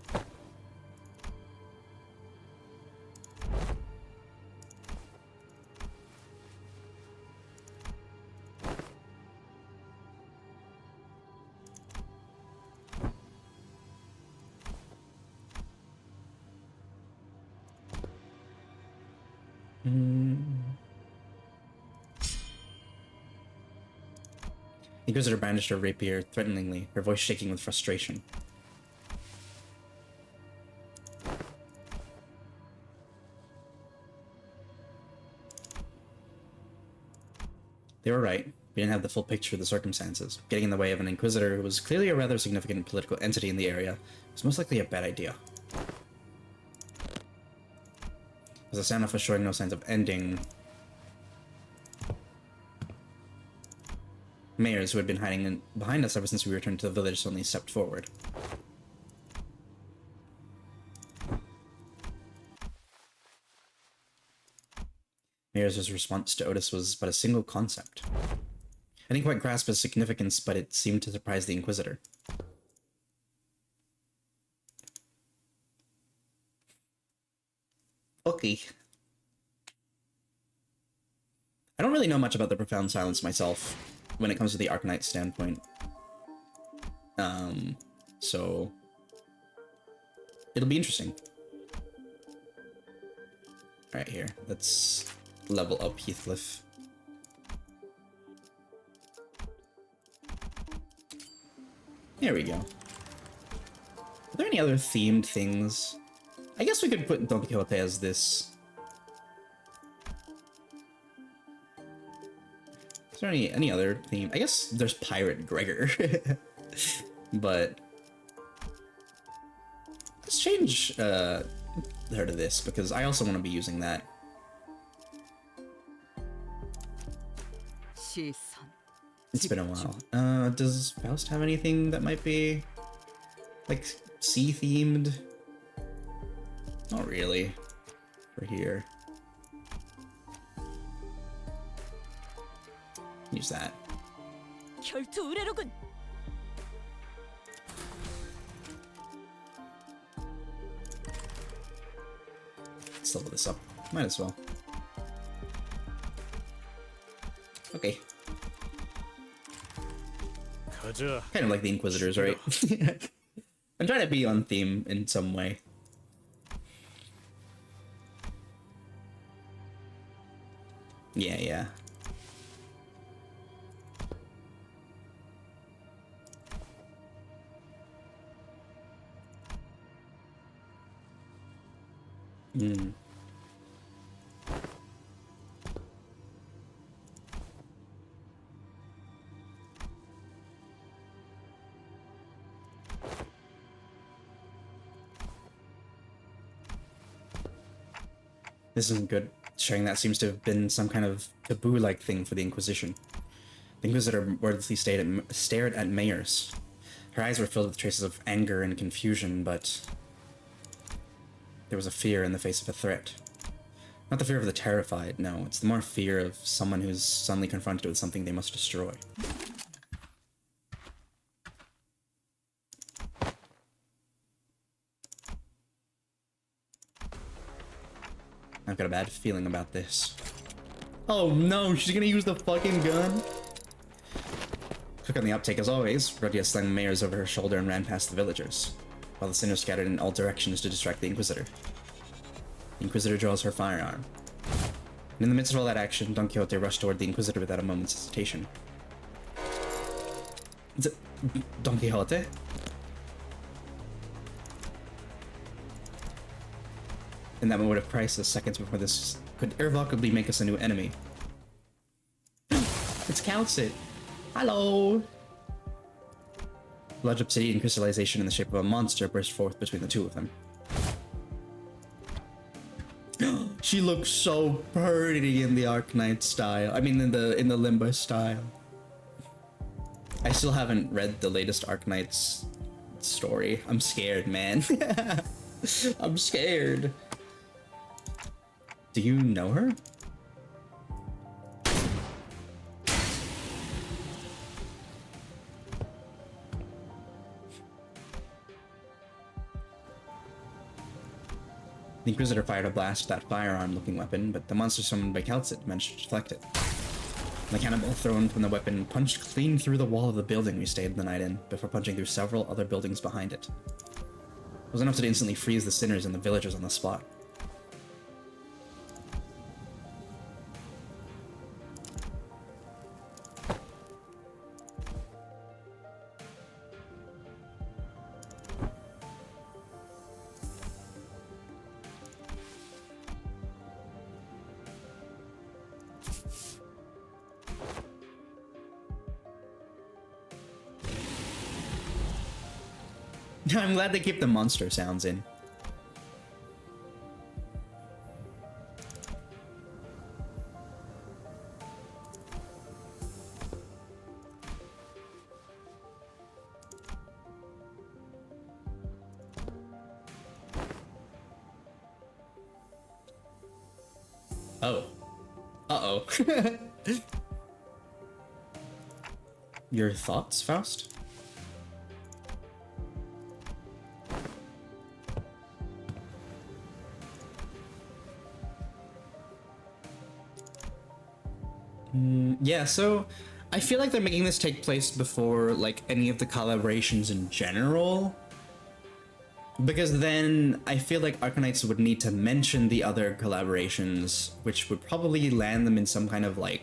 The Inquisitor brandished her rapier threateningly, her voice shaking with frustration. They were right. We didn't have the full picture of the circumstances. Getting in the way of an Inquisitor who was clearly a rather significant political entity in the area was most likely a bad idea. As the standoff was showing no signs of ending, Mayors, who had been hiding behind us ever since we returned to the village, suddenly stepped forward. Mayors' response to Otis was but a single concept. I didn't quite grasp its significance, but it seemed to surprise the Inquisitor. Okay. I don't really know much about the Profound Silence myself when it comes to the Arknight standpoint. So it'll be interesting. Alright, here. Let's level up Heathcliff. There we go. Are there any other themed things? I guess we could put Don Quixote as this. Is there any other theme? I guess there's Pirate Gregor. But let's change her to this, because I also want to be using that. It's been a while. Does Faust have anything that might be like sea themed? Not really. For here. Use that. Let's level this up. Might as well. Okay. Kind of like the Inquisitors, right? I'm trying to be on theme in some way. Yeah. This isn't good. Showing that seems to have been some kind of taboo-like thing for the Inquisition. The Inquisitor wordlessly stared at Mayors. Her eyes were filled with traces of anger and confusion, but there was a fear in the face of a threat. Not the fear of the terrified, no. It's the more fear of someone who's suddenly confronted with something they must destroy. I've got a bad feeling about this. Oh no, she's gonna use the fucking gun? Quick on the uptake as always, Rodia slung Mayors over her shoulder and ran past the villagers, while the sinners scattered in all directions to distract the Inquisitor. The Inquisitor draws her firearm. And in the midst of all that action, Don Quixote rushed toward the Inquisitor without a moment's hesitation. Don Quixote? In that moment of crisis, seconds before this could irrevocably make us a new enemy. It's Calcit! Hello! Large obsidian crystallization in the shape of a monster burst forth between the two of them. She looks so pretty in the Arknight style. I mean, in the Limbus style. I still haven't read the latest Arknights story. I'm scared, man. I'm scared. Do you know her? The Inquisitor fired a blast at that firearm-looking weapon, but the monster summoned by Calcit managed to deflect it. The cannonball thrown from the weapon punched clean through the wall of the building we stayed the night in, before punching through several other buildings behind it. It was enough to instantly freeze the sinners and the villagers on the spot. I'm glad they keep the monster sounds in. Oh. Uh-oh. Your thoughts, Faust? Yeah, so I feel like they're making this take place before like any of the collaborations in general. Because then I feel like Arknights would need to mention the other collaborations, which would probably land them in some kind of like,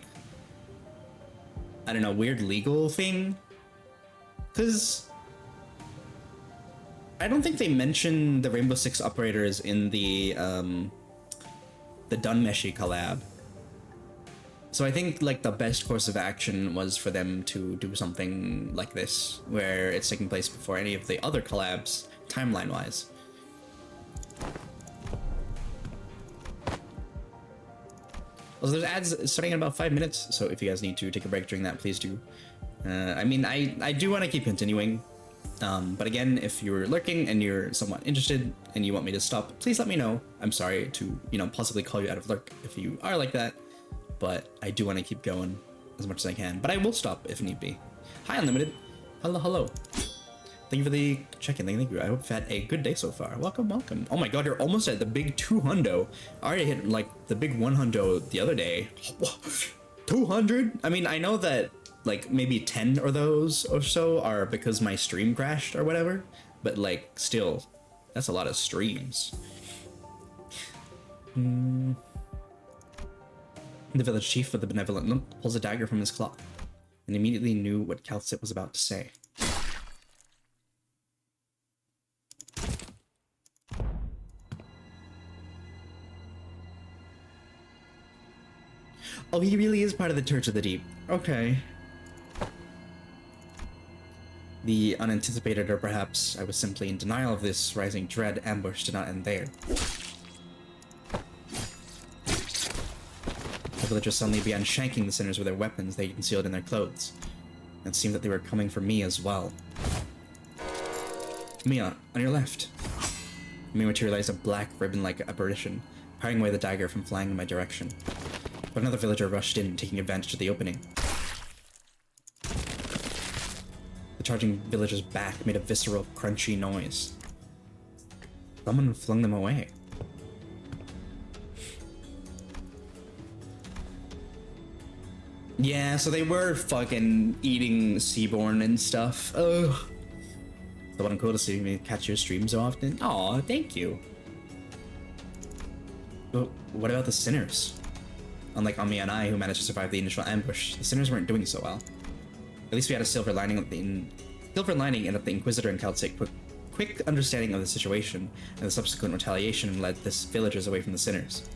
I don't know, weird legal thing. Because I don't think they mentioned the Rainbow Six operators in the Dunmeshi collab. So I think like the best course of action was for them to do something like this, where it's taking place before any of the other collabs, timeline-wise. Also, there's ads starting in about 5 minutes, so if you guys need to take a break during that, please do. I mean, I do want to keep continuing, but again, if you're lurking and you're somewhat interested and you want me to stop, please let me know. I'm sorry to, you know, possibly call you out of lurk if you are like that, but I do want to keep going as much as I can, but I will stop if need be. Hi, Unlimited. Hello, hello. Thank you for the check-in. Thank you. I hope you've had a good day so far. Welcome, welcome. Oh my god, you're almost at the big 200. I already hit like the big 100 the other day. 200? I mean, I know that like maybe 10 of those or so are because my stream crashed or whatever, but like still, that's a lot of streams. The village chief with the benevolent look pulls a dagger from his cloth and immediately knew what Calcit was about to say. Oh, he really is part of the Church of the Deep. Okay. The unanticipated, or perhaps I was simply in denial of this rising dread, ambush did not end there. The villagers suddenly began shanking the sinners with their weapons they concealed in their clothes. It seemed that they were coming for me as well. Mia, on your left. Mia materialized a black ribbon-like apparition, parrying away the dagger from flying in my direction. But another villager rushed in, taking advantage of the opening. The charging villager's back made a visceral, crunchy noise. Someone flung them away. Yeah, so they were fucking eating Seaborn and stuff. Ugh. The one cool to see me catch your stream so often. Aw, thank you. But what about the sinners? Unlike Ami and I, who managed to survive the initial ambush, the sinners weren't doing so well. At least we had a silver lining in that the Inquisitor and Calcit quick understanding of the situation, and the subsequent retaliation led the villagers away from the sinners.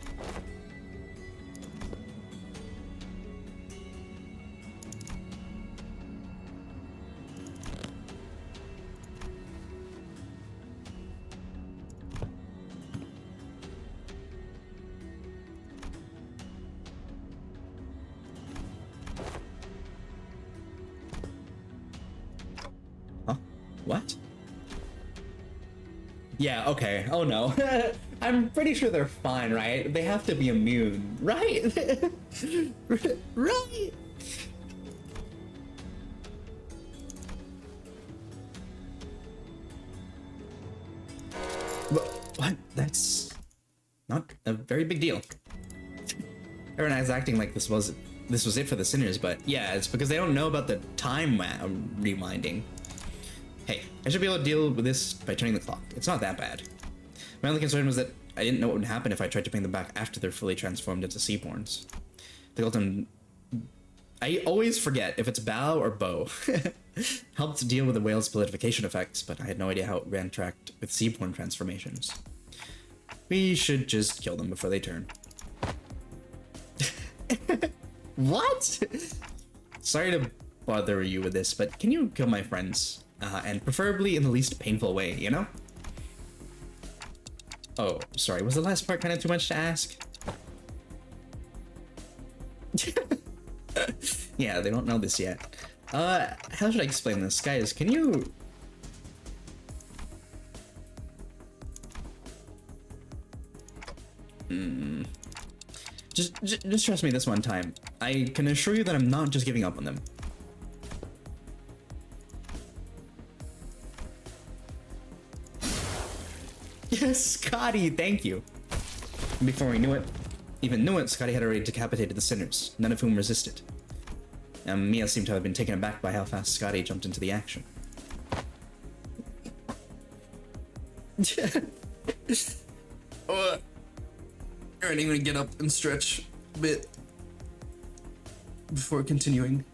What? Yeah, okay. Oh no. I'm pretty sure they're fine, right? They have to be immune, right? Right? What? That's not a very big deal. Everyone is acting like this was it for the sinners, but yeah, it's because they don't know about the time rewinding. Hey, I should be able to deal with this by turning the clock. It's not that bad. My only concern was that I didn't know what would happen if I tried to bring them back after they're fully transformed into Seaborns. The Golden... I always forget if it's bow or bow. Helped deal with the whale's solidification effects, but I had no idea how it ran tracked with Seaborn transformations. We should just kill them before they turn. What? Sorry to bother you with this, but can you kill my friends? And preferably in the least painful way, you know? Oh, sorry, was the last part kind of too much to ask? Yeah, they don't know this yet. How should I explain this? Guys, can you... Just trust me this one time. I can assure you that I'm not just giving up on them. Yes, Scotty, thank you. And before we even knew it, Scotty had already decapitated the sinners, none of whom resisted. Mia seemed to have been taken aback by how fast Scotty jumped into the action. Alright, I'm gonna get up and stretch a bit before continuing.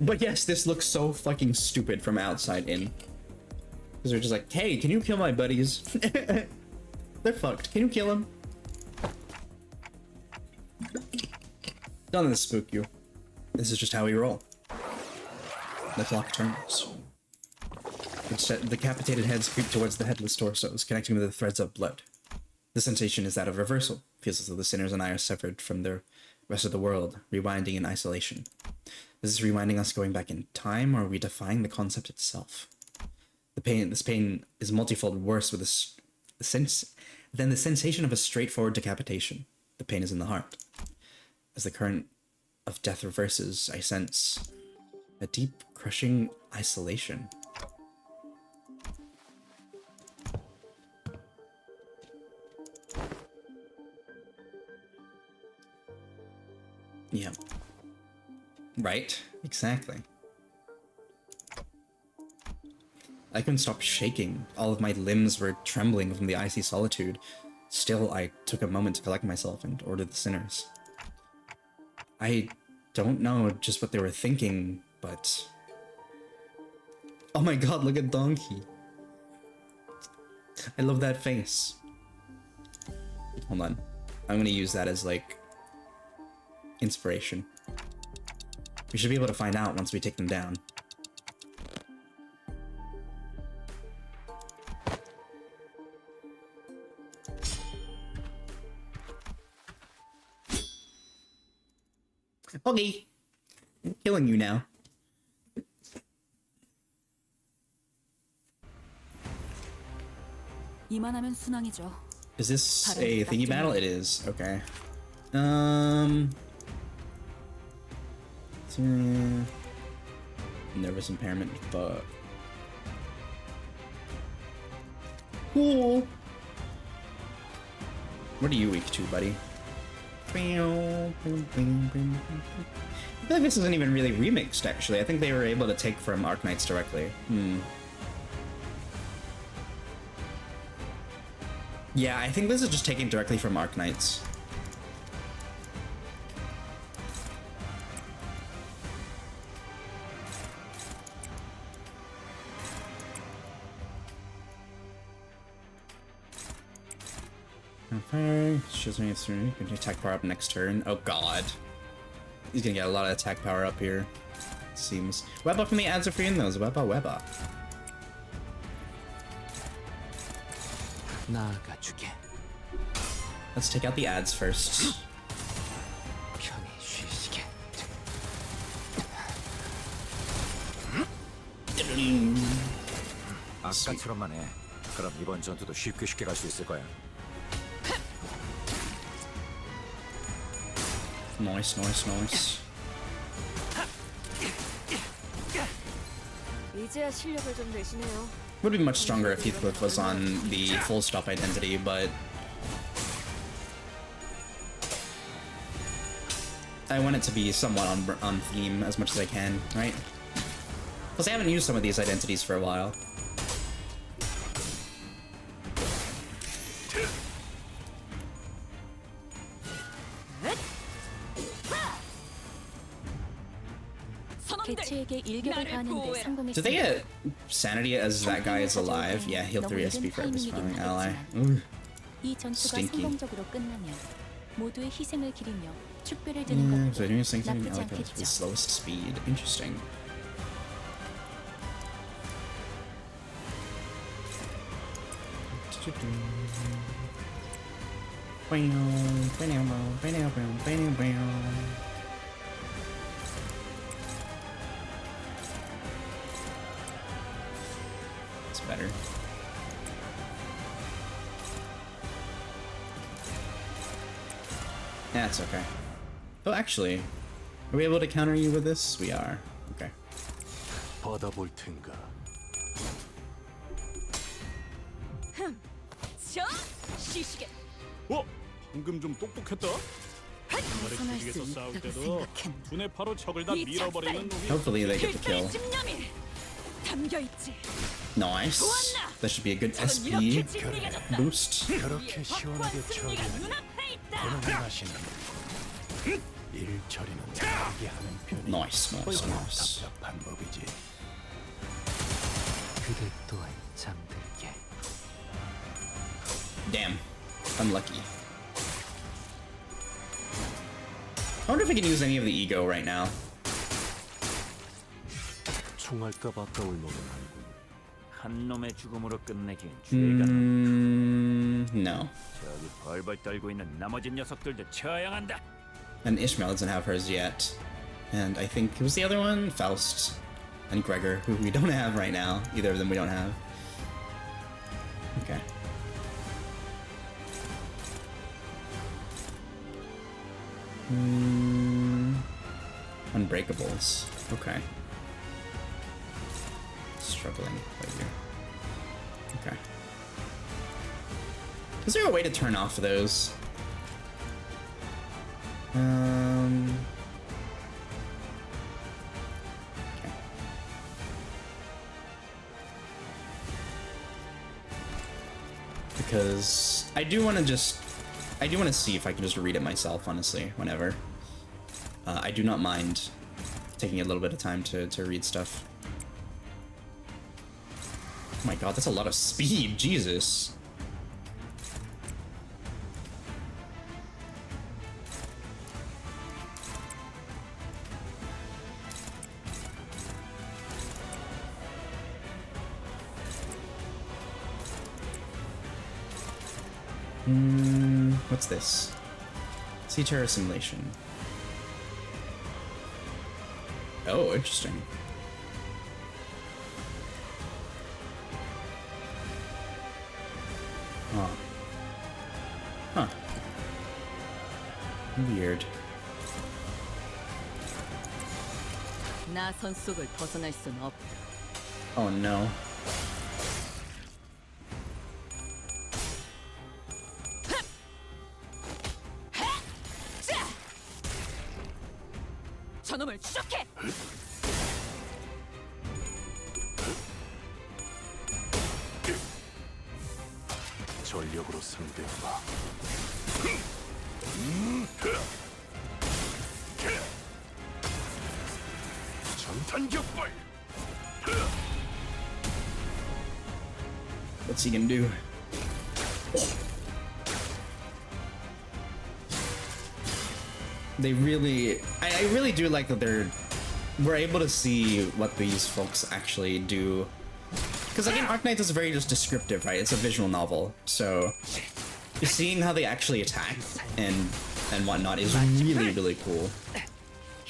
But yes, this looks so fucking stupid from outside in. Because they're just like, hey, can you kill my buddies? They're fucked. Can you kill them? Don't let this spook you. This is just how we roll. The clock turns. The decapitated heads creep towards the headless torsos, connecting with the threads of blood. The sensation is that of reversal. Feels as though the sinners and I are severed from the rest of the world, rewinding in isolation. Is this rewinding us going back in time, or are we defying the concept itself? This pain is multifold worse with than the sensation of a straightforward decapitation. The pain is in the heart. As the current of death reverses, I sense a deep, crushing isolation. Yeah. Right? Exactly. I couldn't stop shaking. All of my limbs were trembling from the icy solitude. Still, I took a moment to collect myself and order the sinners. I don't know just what they were thinking, but... Oh my god, look at Donkey. I love that face. Hold on. I'm gonna use that as, like, inspiration. We should be able to find out once we take them down. Okay. I'm killing you now. 이만하면 순항이죠. Is this a thingy battle? It is. Okay. Nervous impairment, but cool. What are you weak to, buddy? I feel like this isn't even really remixed, actually. I think they were able to take from Arknights directly. Yeah, I think this is just taken directly from Arknights. Okay, shows me it's going to attack power up next turn. Oh god. He's gonna get a lot of attack power up here. Seems. Webba from the ads are free in those. Webba, webba. 나아가주게. Let's take out the ads first. 편히 쉬시게. 아까처럼만 해. 그럼 이번 전투도 쉽게 갈 수 있을 거야. Nice, nice, nice. 이제야 실력을 좀 내시네요. Would be much stronger if Heathcliff was on the full stop identity, but I want it to be somewhat on theme as much as I can, right? Plus, I haven't used some of these identities for a while. 개체에게 일격을 가하는데 성공했습니다. Did they get sanity as that guy is alive? Yeah, heal 3 SP for every surviving ally. Ooh. 이 전투가 Stinky. 성공적으로 끝나면 모두의 희생을 기리며 축배를 Yeah, 드는 so 것도 doing something I 나쁘지 like the 않겠죠. slowest speed. Interesting. It's better. That's okay. Oh, actually, are we able to counter you with this? We are. Okay. 받아볼 텐가. 저 시시게 어? 방금 좀 똑똑했다. 옛날에 조직에서 싸울 때도 두뇌 파로 적을 다 밀어버리는 놈이. Hopefully they get the kill. 집념이 담겨 있지. Nice. That should be a good SP boost. 그렇게 시원하게 처리하니 눈앞에 있다. 그런 맛이는 일 처리는 빠르게 하는 편이 Nice, nice, nice. 답답한 법이지. 그대 또한 잠들게. Damn. Unlucky. I wonder if I can use any of the ego right now. 총알값 아까울 놈은 아니군. 한 놈의 죽음으로 끝내기엔 죄가 No. 저기 벌벌 떨고 있는 나머지 녀석들도 처형한다. And Ishmael doesn't have hers yet. And I think, who was the other one? Faust. And Gregor, who we don't have right now. Either of them we don't have. Okay. Unbreakables. Okay. Struggling right here. Okay. Is there a way to turn off those? Okay. Because I do want to see if I can just read it myself, honestly, whenever. I do not mind taking a little bit of time to read stuff. Oh my god, that's a lot of speed, Jesus. What's this? Sea Terror Simulation. Oh, interesting. Oh. Huh. Weird. 나선 속을 벗어날 순 없. Oh no. 저놈을 추적해. 전력으로 상대해봐. 전탄격발. What's he gonna do? They really, I really do like that we're able to see what these folks actually do. Because again, Arknights is very just descriptive, right? It's a visual novel, so seeing how they actually attack and whatnot is really, really cool.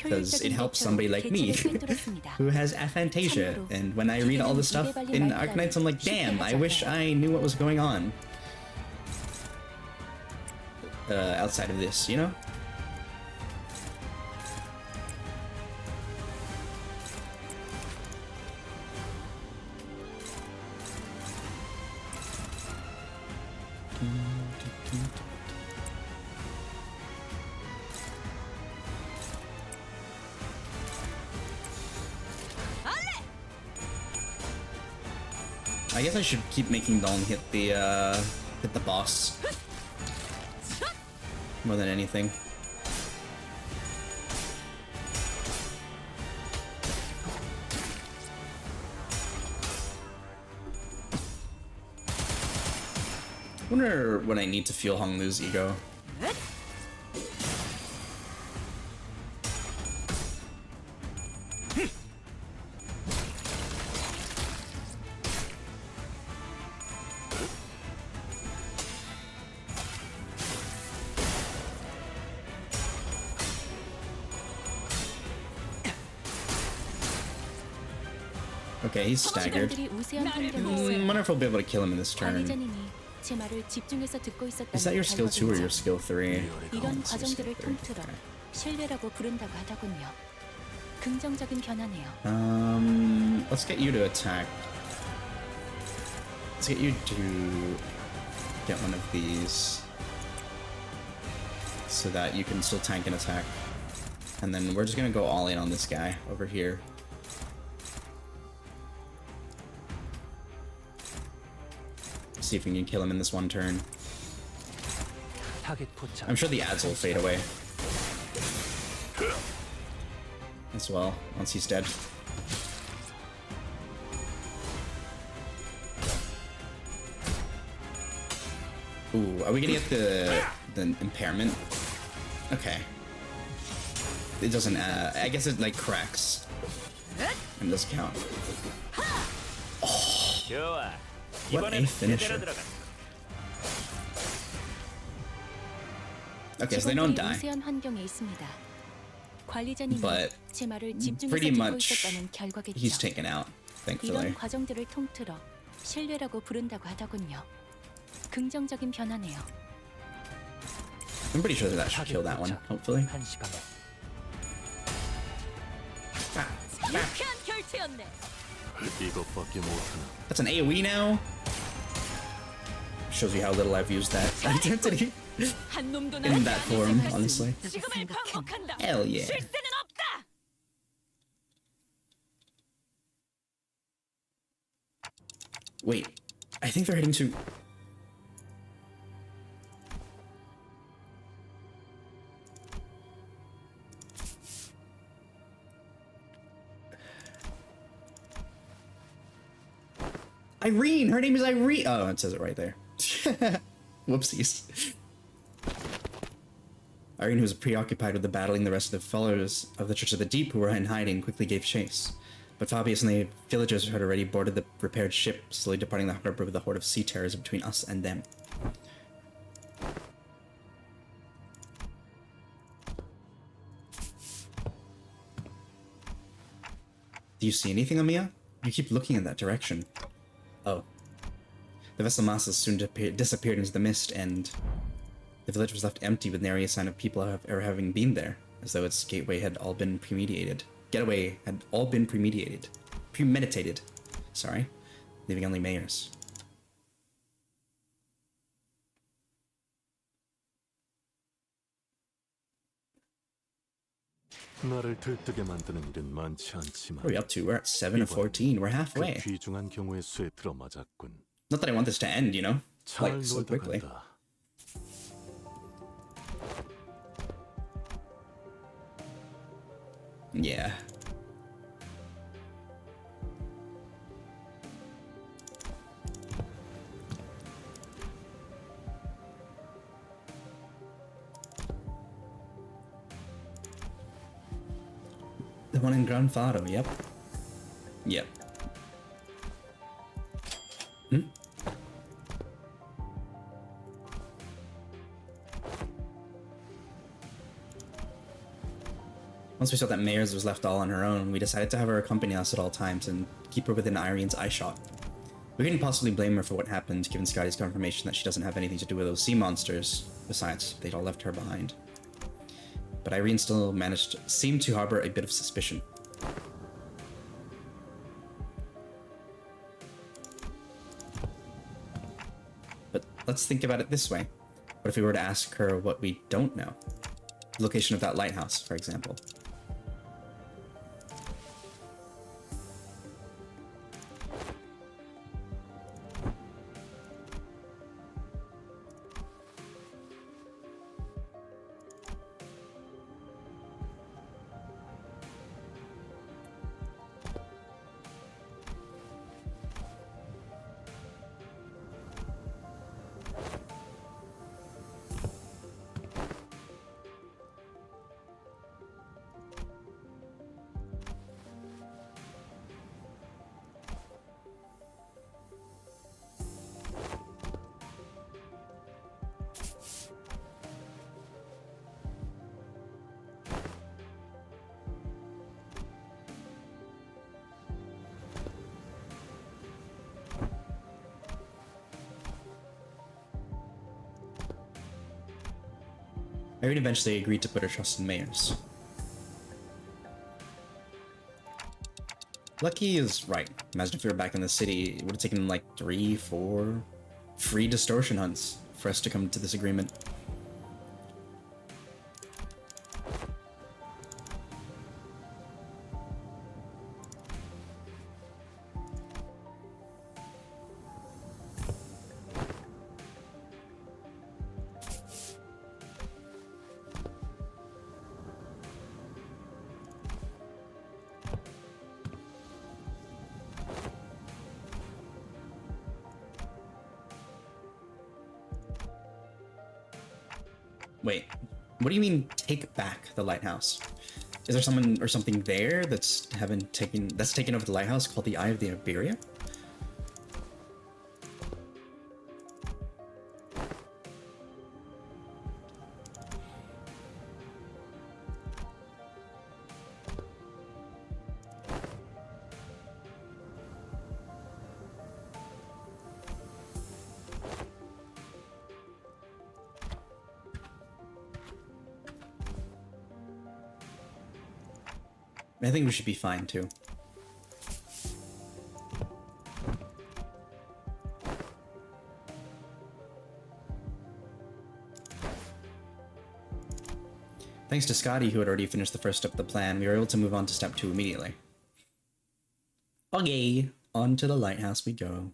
Because it helps somebody like me who has aphantasia, and when I read all this stuff in Arknights, I'm like, damn, I wish I knew what was going on outside of this, you know? I guess I should keep making Dawn hit the boss more than anything. I wonder what I need to feel Honglu's ego. Okay, he's staggered. 시간들이 우세한 환경에 Wonder if I'll be able to kill him in this turn. 관리자님이 제 말을 집중해서 듣고 있었다는 Is that your skill 2 or your 결과겠죠. skill 3? 이런 It's your skill 과정들을 3. 통틀어 신뢰라고 부른다고 하더군요. 긍정적인 변화네요. Let's get you to attack. Let's get you to get one of these so that you can still tank and attack. And then we're just gonna go all in on this guy over here. See if we can kill him in this one turn. 타겟 포착. I'm sure the ads will fade away as well once he's dead. Ooh, are we gonna get the impairment? Okay. It doesn't. I guess it like cracks and doesn't count. 좋아. What a 이번엔 finisher. 제대로 들어가. Okay, so they don't 직원들이 die. 우세한 환경에 있습니다. 관리자님이 But 제 말을 집중해서 pretty 듣고 much 있었다는 결과겠죠. he's taken out, thankfully. 이런 과정들을 통틀어 신뢰라고 부른다고 하더군요. 긍정적인 변화네요. I'm pretty sure that should kill that one, hopefully. 한시 방향. 유쾌한 결투였네. 이것밖에 못하나. That's an AoE now? Shows you how little I've used that identity 한 놈도 in that form, honestly. 지금을 반복한다. Hell yeah. 실수는 없다. Wait, I think they're heading to... Irene! Her name is Irene! Oh, it says it right there. Whoopsies. Irene, who was preoccupied with the battling the rest of the followers of the Church of the Deep who were in hiding, quickly gave chase. But Fabius and the villagers had already boarded the repaired ship, slowly departing the harbor with a horde of sea terrors between us and them. Do you see anything, Amiya? You keep looking in that direction. Oh. The vessel masses soon disappeared into the mist, and the village was left empty with nary a sign of people ever having been there, as though its gateway had all been getaway had all been premeditated, sorry, leaving only mayors. 나를 들뜨게 만드는 일은 많지 않지만 What are we up to? We're at 7 of 14. We're 그 halfway. 귀중한 경우의 수에 들어맞았군. Not that I want this to end, you know? 잘 Like, so 놀다 quickly. 간다. Yeah. The one in Grandfather, yep. Yep. Hmm? Once we saw that Mayers was left all on her own, we decided to have her accompany us at all times and keep her within Irene's eyeshot. We couldn't possibly blame her for what happened, given Scotty's confirmation that she doesn't have anything to do with those sea monsters. Besides, they'd all left her behind. But Irene still seemed to harbor a bit of suspicion. But let's think about it this way. What if we were to ask her what we don't know? The location of that lighthouse, for example. Irene eventually agreed to put her trust in mayors. Lucky is right. Imagine if we were back in the city, it would have taken like 3, 4 free distortion hunts for us to come to this agreement. Wait, what do you mean take back the lighthouse? Is there someone or something there that's taken over the lighthouse called the Eye of the Iberia? I think we should be fine too. Thanks to Scotty, who had already finished the first step of the plan, we were able to move on to step 2 immediately. Okay, on to the lighthouse we go.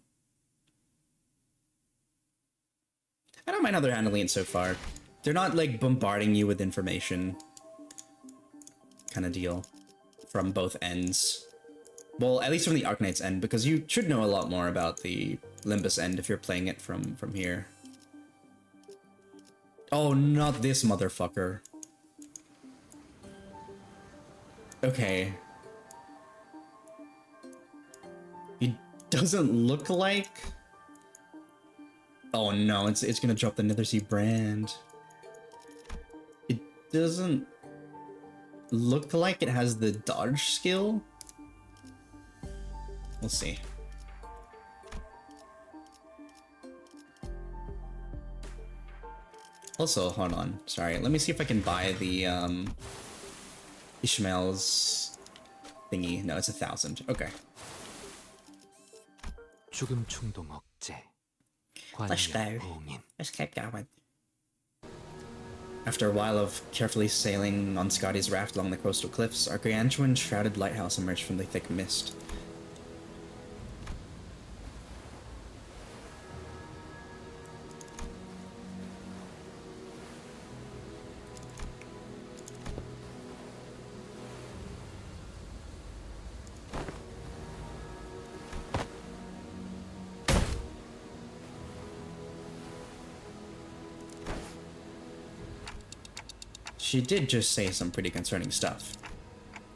I don't mind how they're handling it so far. They're not like bombarding you with information kind of deal from both ends. Well, at least from the Arknights end, because you should know a lot more about the Limbus end if you're playing it from here. Oh, not this motherfucker. Okay. It doesn't look like... Oh no, it's gonna drop the Nethersea brand. It doesn't look like it has the dodge skill. We'll see. Also, hold on. Sorry, let me see if I can buy the Ishmael's thingy. No, it's 1,000. Okay. 죽음 충동 억제. Let's go. 관여 봉인. Let's keep going. After a while of carefully sailing on Scotty's raft along the coastal cliffs, our gargantuan shrouded lighthouse emerged from the thick mist. She did just say some pretty concerning stuff.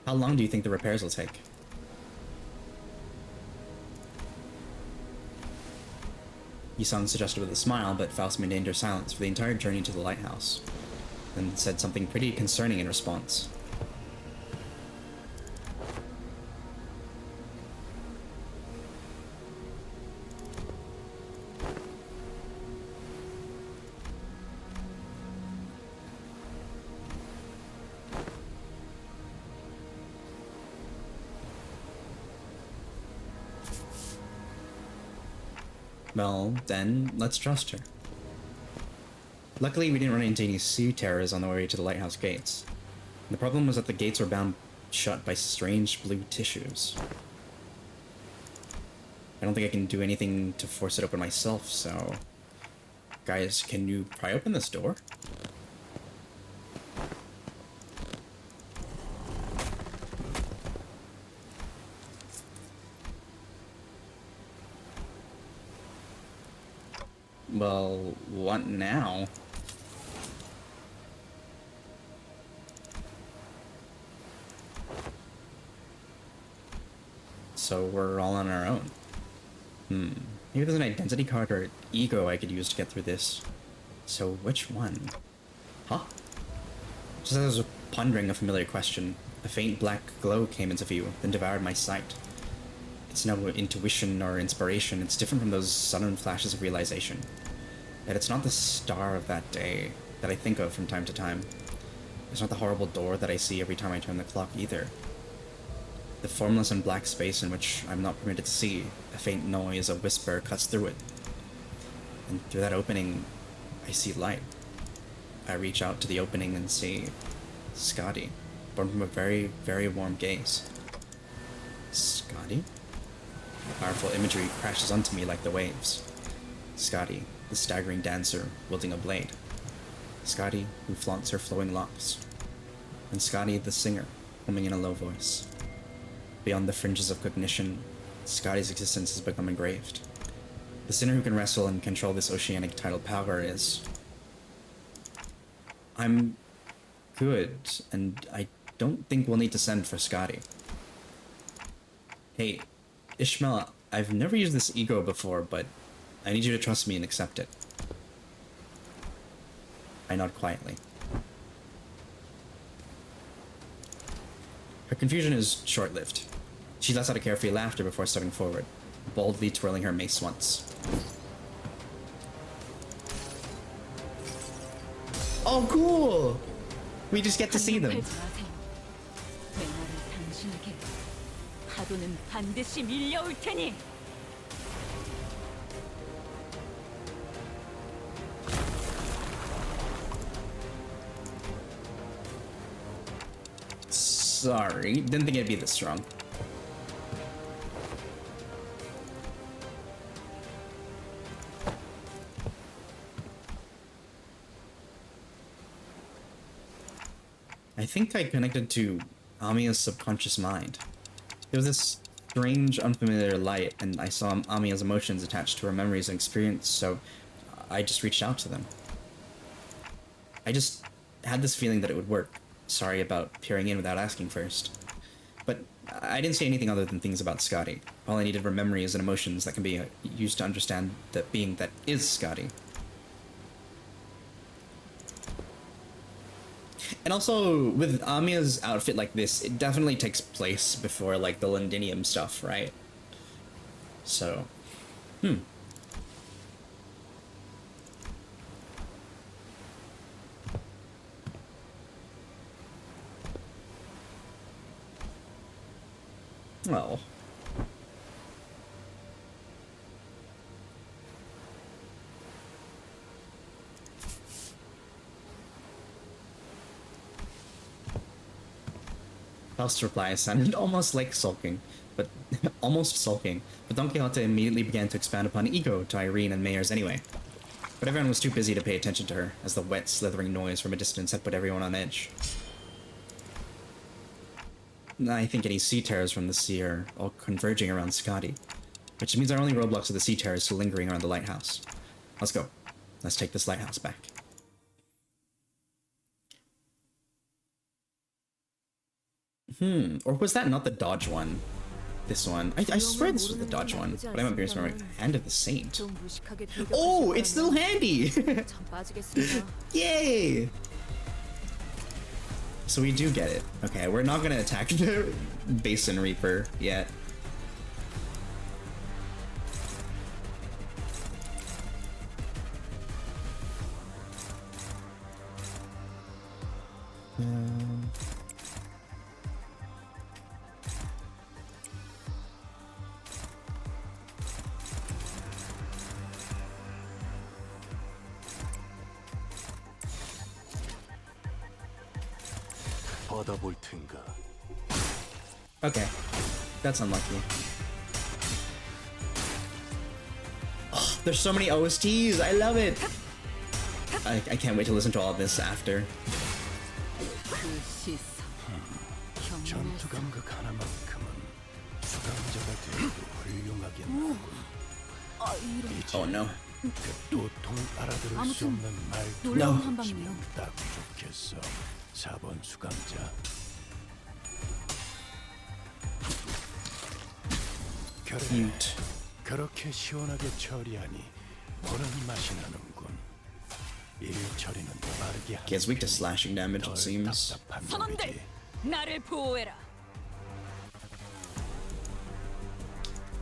How long do you think the repairs will take? Yisung suggested with a smile, but Faust maintained her silence for the entire journey to the lighthouse, and said something pretty concerning in response. Well, then, let's trust her. Luckily, we didn't run into any sea terrors on the way to the lighthouse gates. The problem was that the gates were bound shut by strange blue tissues. I don't think I can do anything to force it open myself, so... Guys, can you pry open this door? Well, what now? So we're all on our own. Maybe there's an identity card or ego I could use to get through this. So which one? Huh? Just as I was pondering a familiar question, a faint black glow came into view, then devoured my sight. It's no intuition or inspiration, it's different from those sudden flashes of realization. That it's not the star of that day. that I think of from time to time. It's not the horrible door that I see every time I turn the clock either. The formless and black space in which I'm not permitted to see. A faint noise, a whisper cuts through it. And through that opening, I see light. I reach out to the opening and see Scotty, born from a very, very warm gaze. Scotty? Powerful imagery crashes onto me like the waves. Scotty, the staggering dancer, wielding a blade. Scotty, who flaunts her flowing locks. And Scotty, the singer, humming in a low voice. Beyond the fringes of cognition, Scotty's existence has become engraved. The sinner who can wrestle and control this oceanic tidal power is... I'm good, and I don't think we'll need to send for Scotty. Hey, Ishmael, I've never used this ego before, but I need you to trust me and accept it. I nod quietly. Her confusion is short-lived. She lets out a carefree laughter before stepping forward, boldly twirling her mace once. Oh, cool! We just get to see them. 파도는 반드시 밀려올 테니. Sorry, didn't think it'd be this strong. I think I connected to Amiya's subconscious mind. There was this strange, unfamiliar light, and I saw Amiya's emotions attached to her memories and experience, so I just reached out to them. I just had this feeling that it would work. Sorry about peering in without asking first. But I didn't say anything other than things about Scotty. All I needed were memories and emotions that can be used to understand the being that is Scotty. And also, with Amiya's outfit like this, it definitely takes place before, like, the Londinium stuff, right? So, Well. Faust's reply sounded almost like sulking, but almost sulking. But Don Quixote immediately began to expound upon ego to Irene and Mayers anyway. But everyone was too busy to pay attention to her, as the wet, slithering noise from a distance had put everyone on edge. I think any sea terrors from the sea are all converging around Scotty, which means our only roadblocks are the sea terrors still lingering around the lighthouse. Let's go. Let's take this lighthouse back. Or was that not the Dodge one? This one. I swear this was the Dodge one, but I might be misremembering. Hand of the Saint. Oh, it's still handy! Yay! So we do get it. Okay, we're not gonna attack the Basin Reaper yet. Okay, that's unlucky. Oh, there's so many OSTs, I love it! I can't wait to listen to all this after. Oh no. No. Mute. 그렇게 시원하게 처리하니 보는 맛이 나는군. 일 처리는 빠르게 He has weak to slashing damage, it seems. 선원들, 나를 보호해라.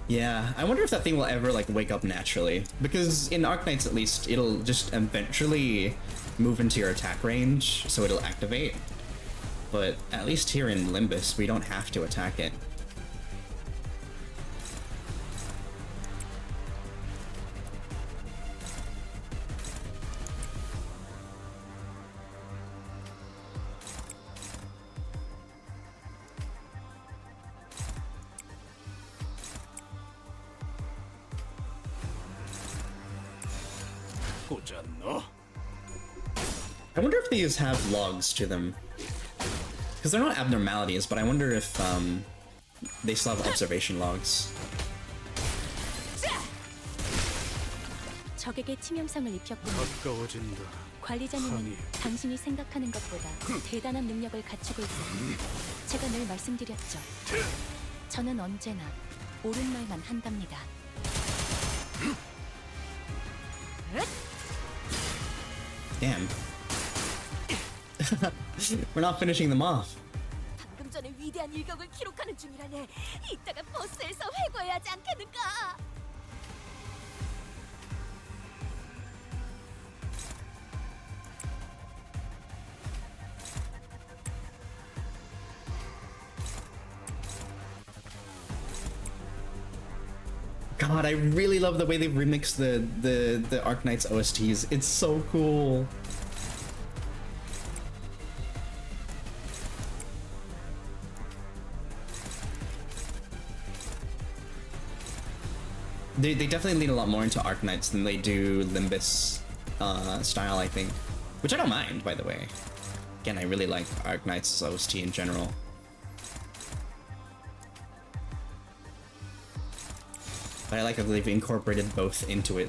Yeah, I wonder if that thing will ever like wake up naturally. Because in Arknights at least, it'll just eventually move into your attack range, so it'll activate. But at least here in Limbus, we don't have to attack it. I wonder if these have logs to them. Because they're not abnormalities, but I wonder if they still have observation logs. 적에게 치명상을 입혔군요. 가까워진다. 관리자님은 당신이 생각하는 것보다 대단한 능력을 갖추고 있습니다. 제가 늘 말씀드렸죠. 저는 언제나 옳은 말만 한답니다. Damn. We're not finishing them off. 방금 전에 위대한 일격을 기록하는 중이라네. 이따가 버스에서 회고해야 하지 않겠는가? God, I really love the way they've remixed the Arknights OSTs. It's so cool. They definitely lean a lot more into Arknights than they do Limbus style, I think. Which I don't mind, by the way. Again, I really like Arknights OST in general. But I like that they've incorporated both into it.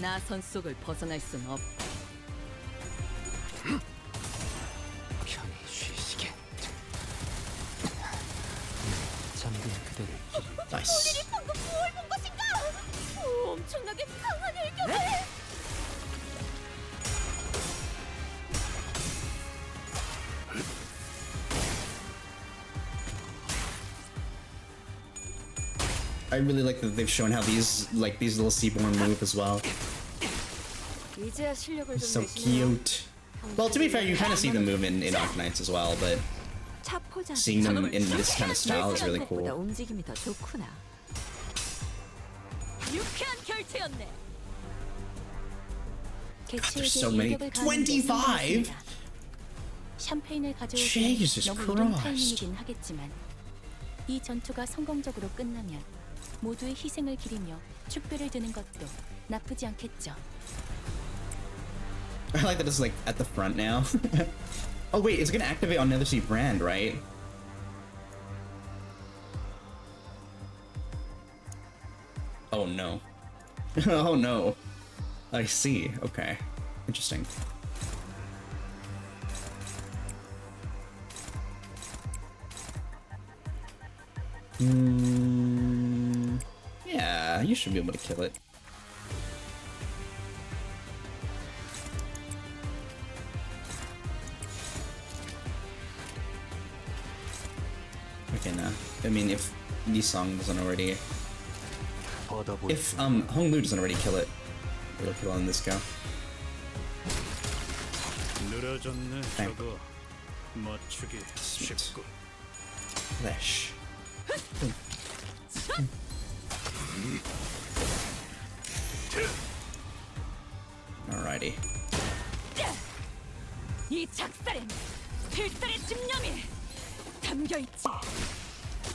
나선 속을 벗어날 순 없. 편히 쉬시게. 잠든 그대를 Nice. 방금 뭘 본 것인가? 엄청나게 강한 일격을. I really like that they've shown how these little Seaborn move as well. 이제야 실력을 It's 좀 so 내시네요. cute. Well, to be fair, you kind of see them move in Arknights as well, but seeing them in this kind of style is really cool. 움직임이 더 좋구나. 유쾌한 결투였네. there's so many. 25? 샴페인을 가져오기 Jesus 너무 이른 Christ. 타이밍이긴 하겠지만 이 전투가 성공적으로 끝나면 모두의 희생을 기리며 축배를 드는 것도 나쁘지 않겠죠. I like that it's like at the front now. Oh wait, it's gonna activate on Netherseed Brand, right? Oh no. Oh no. I see. Okay. Interesting. Yeah, you should be able to kill it. Okay, nah. I mean, if Nisong doesn't already... If Honglu doesn't already kill it, it'll kill on this go. 늘어졌네 Bang. 저거. 맞추기 쉽고. Flesh. Alrighty. 이 작살엔 필살의 집념이 담겨 있지.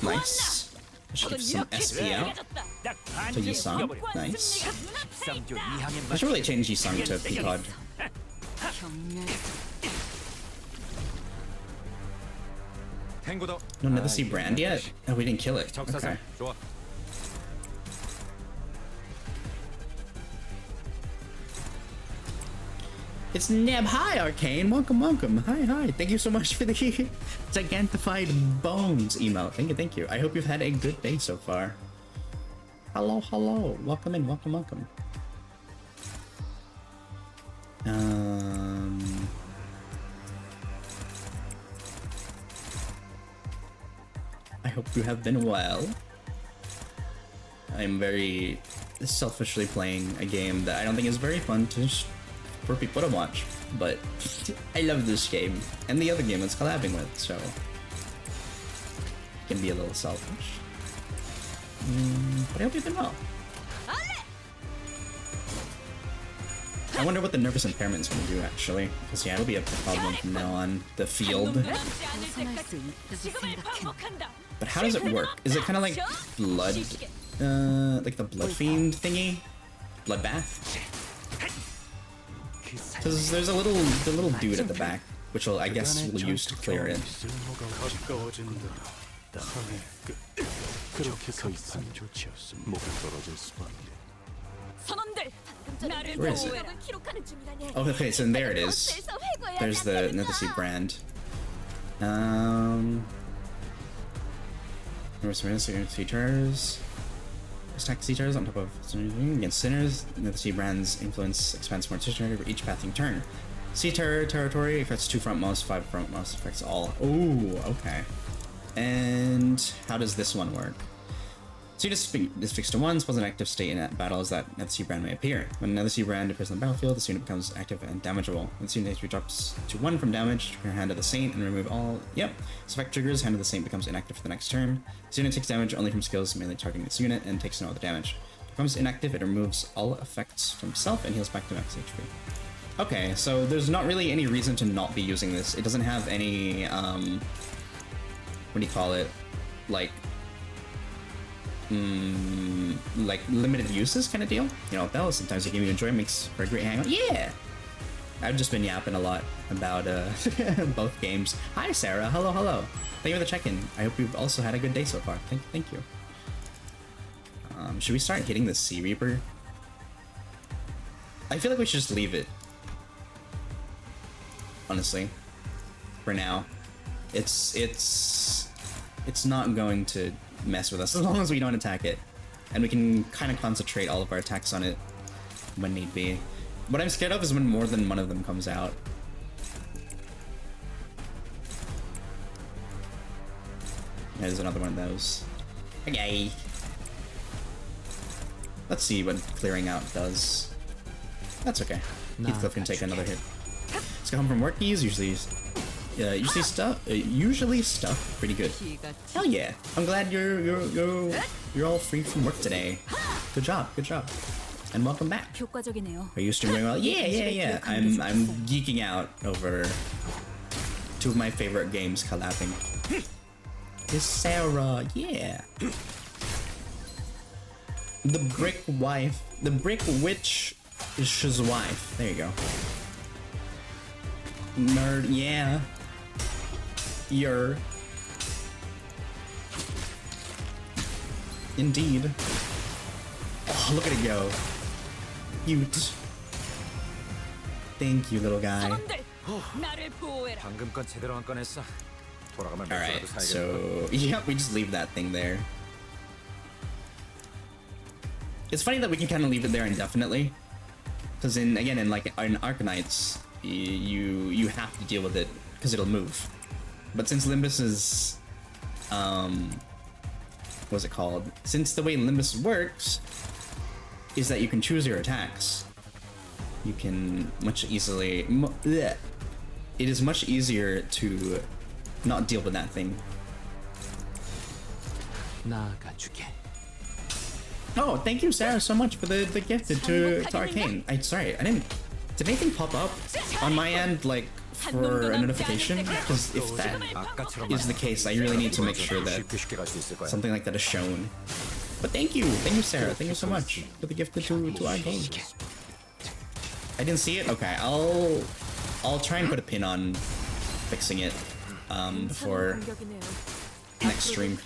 Nice. Should give some SP out to Yisang. Nice. 상조 이항의 I should really change Yisang to Peapod. No Netherseed Brand yet? Oh, we didn't kill it. Okay. 좋아. It's Neb. Hi, Arcane. Welcome, welcome. Hi, hi. Thank you so much for the gigantified bones emote. Thank you, thank you. I hope you've had a good day so far. Hello, hello. Welcome in, welcome, welcome. you have been well. I'm very selfishly playing a game that I don't think is very fun for people to watch, but I love this game and the other game it's collabing with, so it can be a little selfish. But I hope you've been well. I wonder what the nervous impairment is going to do, actually. Because, yeah, it'll be a problem from now on. The field. But how does it work? Is it kind of like blood? Like the blood fiend thingy? Bloodbath? Because there's the little dude at the back, which I guess we'll use to clear it. Where is it? Oh, okay, so there it is. There's the Netherseed brand. Features. Stack features on top of against sinners. Netherseed brand's influence expands more territory for each pathing turn. Sea territory affects 2 frontmost, 5 frontmost affects all. Ooh, okay. And how does this one work? So you just is fixed to 1, spawns an active state in battles that Netherseed brand may appear. When another Sea brand appears on the battlefield, this unit becomes active and damageable. When this unit drops to 1 from damage, trigger Hand of the Saint and remove all. Yep. This effect triggers, Hand of the Saint becomes inactive for the next turn. This unit takes damage only from skills mainly targeting this unit and takes no other damage. If it becomes inactive, it removes all effects from self and heals back to max HP. Okay, so there's not really any reason to not be using this. It doesn't have any, what do you call it? Like limited uses kind of deal. You know, Bell, sometimes a game you enjoy makes for a great hangout. Yeah! I've just been yapping a lot about both games. Hi, Sarah. Hello, hello. Thank you for the check-in. I hope you've also had a good day so far. Thank you. Should we start hitting the Sea Reaper? I feel like we should just leave it. Honestly. For now. It's not going to mess with us as long as we don't attack it. And we can kind of concentrate all of our attacks on it when need be. What I'm scared of is when more than one of them comes out. There's another one of those. Okay. Let's see what clearing out does. That's okay. Heathcliff can take another hit. Let's go home from work. He's usually stuff pretty good. Hell yeah! I'm glad you're all free from work today. Good job, and welcome back. Are you streaming well? Yeah. I'm geeking out over 2 of my favorite games collabing. Is Sarah? Yeah. The brick witch is his wife. There you go. Nerd, yeah. Indeed. Oh, look at it go. Cute. Thank you, little guy. Alright, so yeah, we just leave that thing there. It's funny that we can kind of leave it there indefinitely. Because in Arknights, you have to deal with it because it'll move. But since Limbus is what's it called? Since the way Limbus works is that you can choose your attacks, you can much easily it is much easier to not deal with that thing. Oh, thank you, Sarah, so much for the gifted to Arcane. Sorry, I didn't. Did anything pop up on my end, like, for a notification? Because if that is the case, I really need to make sure that something like that is shown. But thank you, Sarah. Thank you so much for the gifted to Arcane. I didn't see it. Okay, I'll try and put a pin on fixing it before next stream.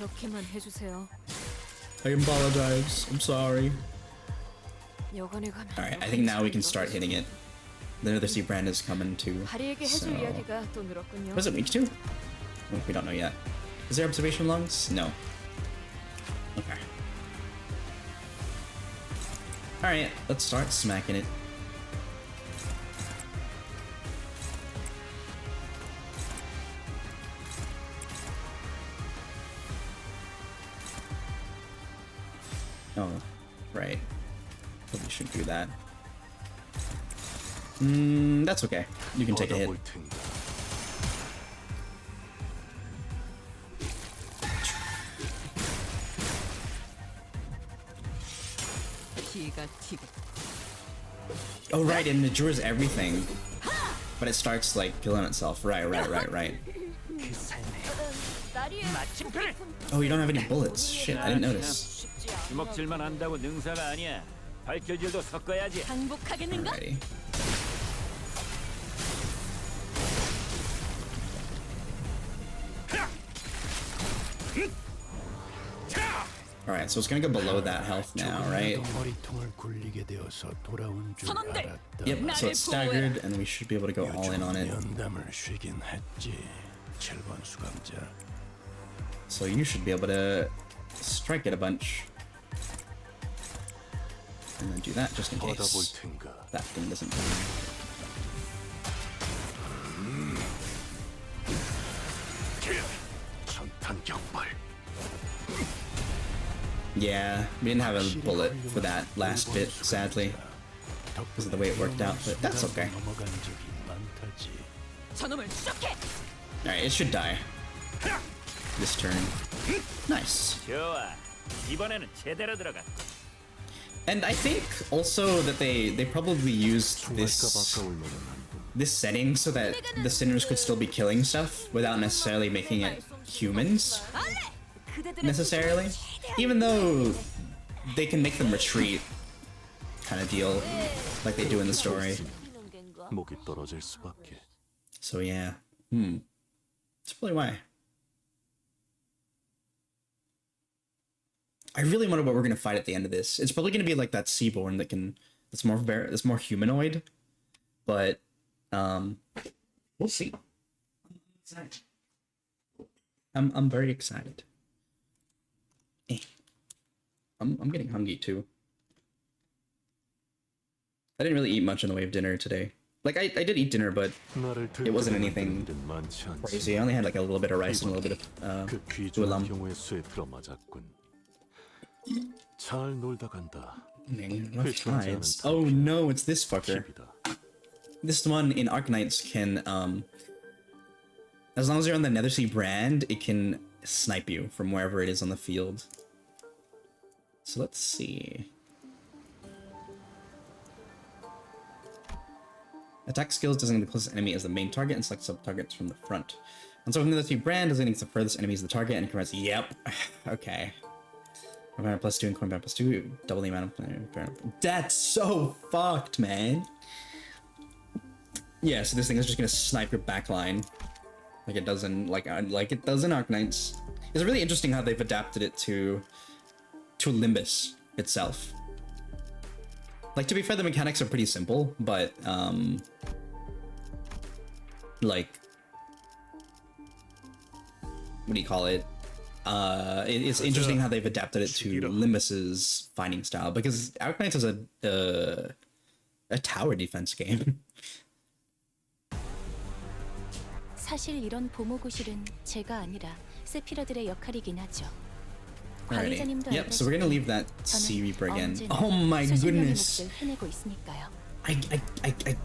I apologize. I'm sorry. Alright, I think now we can start hitting it. The Netherseed brand is coming too. So... Was it week 2? Oh, we don't know yet. Is there observation logs? No. Okay. Alright, let's start smacking it. Probably shouldn't do that. That's okay. You can take a hit. Oh right, it endures everything. But it starts like killing itself. Right. Oh, you don't have any bullets. Shit, I didn't notice. 주먹질만 한다고 능사가 아니야. 발길질도 섞어야지. 항복하겠는가? Alrighty. Alright, so it's gonna go below that health now, right? Yep, so it's staggered, and we should be able to go all in on it. So you should be able to strike it a bunch. And then do that just in case that thing doesn't die. Yeah, we didn't have a bullet for that last bit, sadly, because of the way it worked out, but that's okay. Alright, it should die this turn. Nice. 좋아. 이번에는 제대로 들어가. And I think also that they probably used this setting so that the sinners could still be killing stuff without necessarily making it humans necessarily, even though they can make them retreat kind of deal like they do in the story. So yeah, that's probably why. I really wonder what we're gonna fight at the end of this. It's probably gonna be like that Seaborn that's more humanoid, but we'll see. I'm very excited. I'm getting hungry too. I didn't really eat much in the way of dinner today. Like I did eat dinner, but it wasn't anything crazy. I only had like a little bit of rice and a little bit of ulam. Rough tides. Oh no, it's this fucker. This one in Arknights can, as long as you're on the Nethersea brand, it can snipe you from wherever it is on the field. So let's see. Attack skills designating the closest enemy as the main target and select sub-targets from the front. And so from the Nethersea brand, designating the furthest enemy as the target and converts. Yep. Okay. Combat +2 and combat +2, double the amount of. That's so fucked, man. Yeah, so this thing is just gonna snipe your backline, like it does in like it does in Arknights. It's really interesting how they've adapted it to Limbus itself. Like, to be fair, the mechanics are pretty simple, but like, what do you call it? It's interesting how they've adapted it to Limbus's fighting style, because Arknights is a tower defense game. 사실 이런 보모구실은 제가 아니라 세피라들의 역할이긴 하죠. Alrighty. Yep, so we're gonna leave that Sea Reaper again. Oh my goodness. I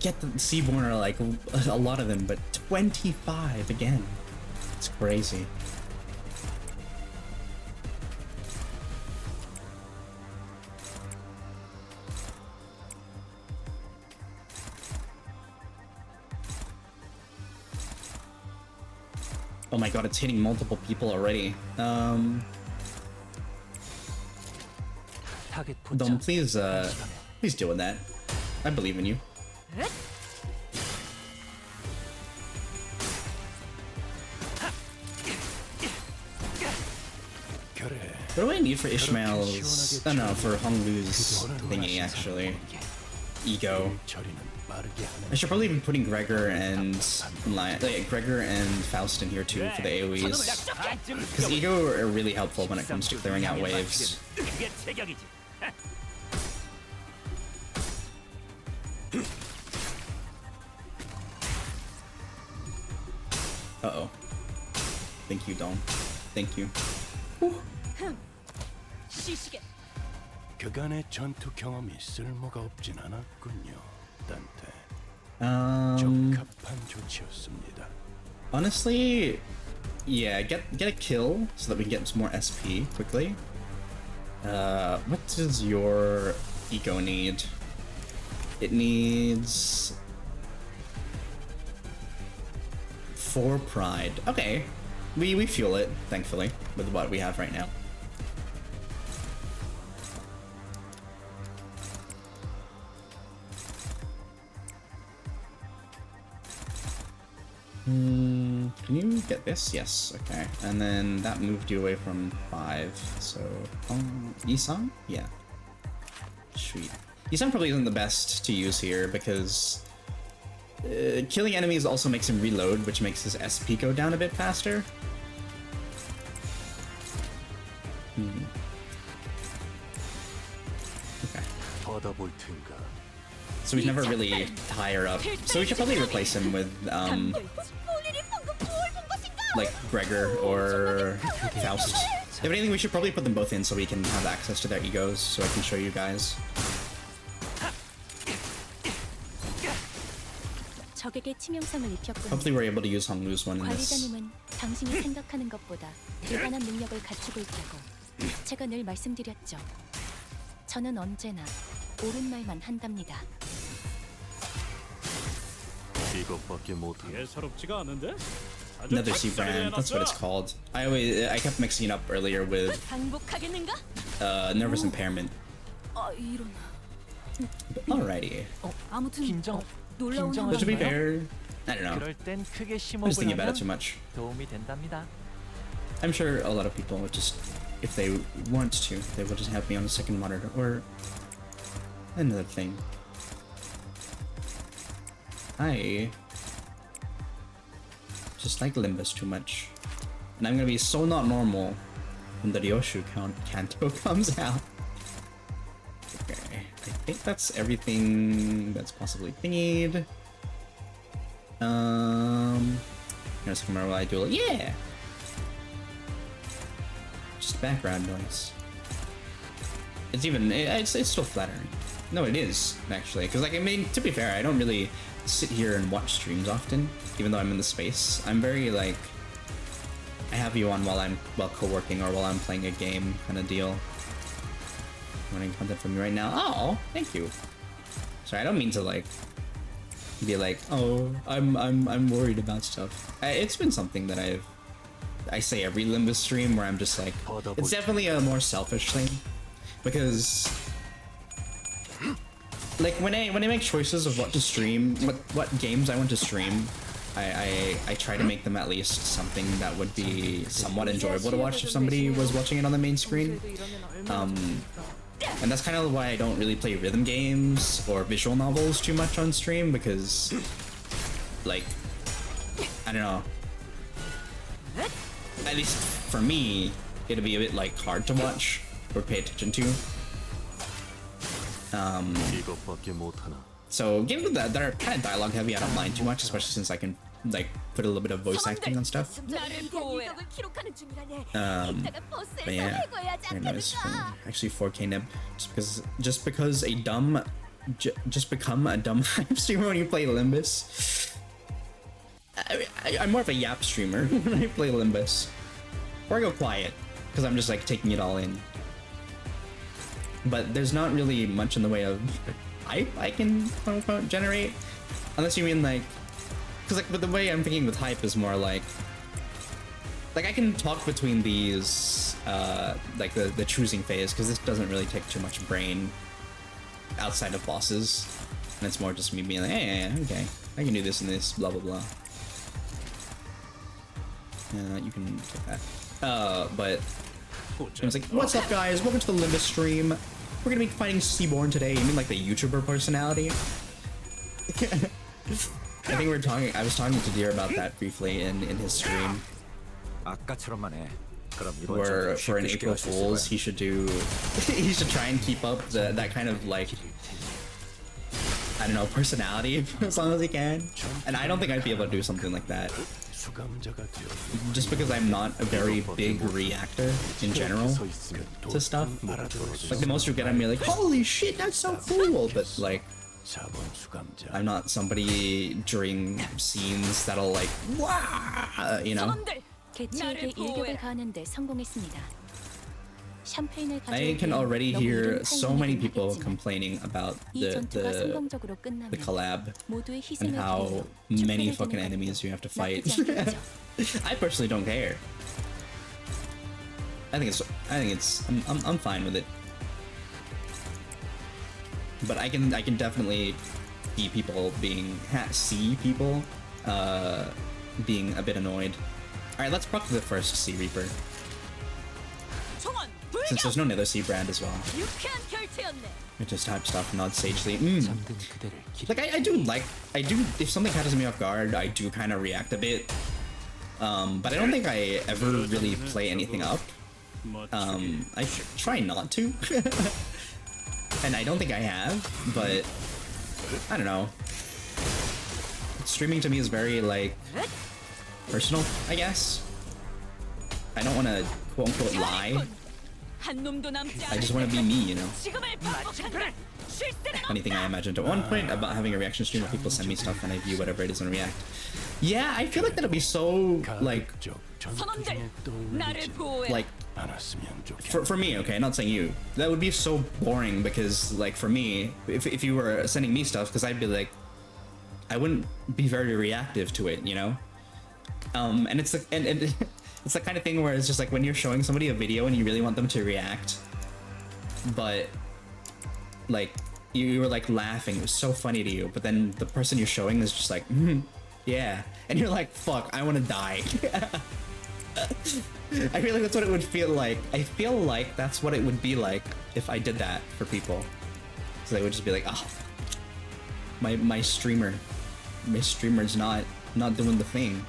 get that the Seaborn are like a lot of them, but 25 again. It's crazy. Oh my god, it's hitting multiple people already. Dom, please deal with that. I believe in you. What do I need for Ishmael's? Oh no, for Honglu's thingy actually. Ego. I should probably be putting Gregor and Faust in here too for the AoEs, because Ego are really helpful when it comes to clearing out waves. Uh-oh. Thank you, Dom. Thank you. 그간의 전투 경험이 쓸모가 없진 않았군요, 딴테. Um, 적합한 조치였습니다. honestly, yeah, get a kill so that we can get some more SP quickly. What does your ego need? It needs 4 pride. Okay, we feel it, thankfully, with what we have right now. Can you get this? Yes, okay. And then that moved you away from 5, so... Isang? Yeah. Sweet. Isang probably isn't the best to use here because... killing enemies also makes him reload, which makes his SP go down a bit faster. Okay. So he's never really higher up. So we should probably replace him with, like Gregor or Faust. If anything, we should probably put them both in so we can have access to their egos, so I can show you guys. 적에게 치명상을 입혔군요. Hopefully we're able to use Honglu's one in this. 관리자님은 당신이 생각하는 것보다 대단한 능력을 갖추고 있다고 제가 늘 말씀드렸죠. 저는 언제나 옳은 말만 한답니다. 이것밖에 못하네. 예사롭지가 않은데? Another sea brand, that's what it's called. I kept mixing it up earlier with 항복하겠는가? nervous impairment. 이런. Alrighty. 아무튼 긴장. 놀라운 But to be fair, I don't know. 그럴 땐 크게 I'm just thinking about it too 심어보면 much. 도움이 된답니다. I'm sure a lot of people would just, if they want to, they will just have me on the second monitor or another thing. I just like Limbus too much. And I'm gonna be so not normal when the Ryoshu Kanto comes out. Okay, I think that's everything that's possibly thingied. Here's somewhere while I do it. Yeah! Just background noise. It's even, it's still flattering. No, it is, actually. Because, like, I mean, to be fair, I don't really sit here and watch streams often, even though I'm in the space. I'm very, like, I have you on while co-working or while I'm playing a game kind of deal. Wanting content from you right now. Oh, thank you. Sorry, I don't mean to, like, be like, oh, I'm worried about stuff. It's been something that I say every Limbus stream where I'm just like, it's definitely a more selfish thing. Because, like, when I make choices of what to stream, what games I want to stream, I try to make them at least something that would be somewhat enjoyable to watch if somebody was watching it on the main screen. And that's kind of why I don't really play rhythm games or visual novels too much on stream, because, like, I don't know. At least for me, it'd be a bit, like, hard to watch or pay attention to. So games that are kind of dialogue heavy, I don't mind too much, especially since I can, like, put a little bit of voice acting on stuff. But yeah, very nice. Actually 4K nib, just because just become a dumb hype streamer when you play Limbus. I'm more of a yap streamer when I play Limbus, or I go quiet because I'm just like taking it all in. But there's not really much in the way of hype I can quote unquote generate, unless you mean like, because like, but the way I'm thinking with hype is more like I can talk between these like the choosing phase, because this doesn't really take too much brain outside of bosses, and it's more just me being like, hey, okay, I can do this and this, blah blah blah. You can take that. But I was like, what's up guys, welcome to the Limbus stream. We're gonna be fighting Seaborn today. You mean like the YouTuber personality? I think I was talking to Deer about that briefly in his stream. Where for an April Fool's he should try and keep up that kind of like, I don't know, personality as long as he can. And I don't think I'd be able to do something like that. 수감자가 되어 just because I'm not a very big reactor in general to stuff. Like the most you get, I'm like, holy shit, that's so cool. But like, 4번 수감자. I'm not somebody during scenes that'll like, wow, you know. 개츠에게 일격을 가하는데 성공했습니다. 샴페인을 I can already hear so many people complaining about the collab and how many fucking enemies you have to fight. I personally don't care. I'm fine with it. But I can definitely see people being a bit annoyed. All right, let's proc the first Sea Reaper. Since there's no Nether Sea brand as well. I just type stuff, not sagely. Like I do, if something catches me off guard, I do kind of react a bit. But I don't think I ever really play anything up. I try not to. And I don't think I have, but I don't know. Streaming to me is very like personal, I guess. I don't want to quote unquote lie. I just want to be me, you know. Funny thing I imagined at one point about having a reaction stream where people send me stuff and I view whatever it is and react. Yeah, I feel like that'll be so like for me, okay, not saying you. That would be so boring because like for me, if you were sending me stuff, because I'd be like, I wouldn't be very reactive to it, you know. And it's like and it's the kind of thing where it's just like when you're showing somebody a video and you really want them to react, but like you were like laughing, it was so funny to you, but then the person you're showing is just like, yeah, and you're like, fuck, I want to die. I feel like that's what it would feel like. I feel like that's what it would be like if I did that for people. So they would just be like, oh, my streamer's not doing the thing.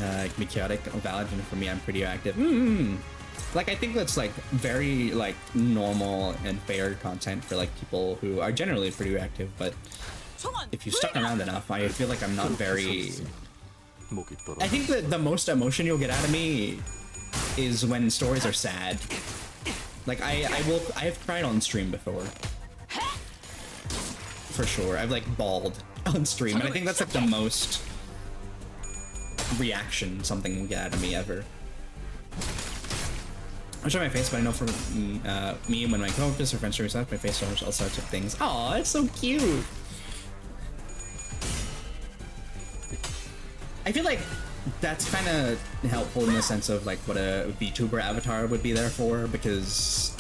It can be chaotic, valid, and for me, I'm pretty active. Like, I think that's like very like normal and fair content for like people who are generally pretty active, but if you stuck around enough, I feel like I'm not very... I think that the most emotion you'll get out of me is when stories are sad. Like, I've cried on stream before. For sure, I've like bawled on stream, and I think that's like the most reaction something will get out of me ever. I'll show my face, but I know for me, when my co-hosts or friends show my face shows all sorts of things. Aw, it's so cute! I feel like that's kind of helpful in the sense of like what a VTuber avatar would be there for, because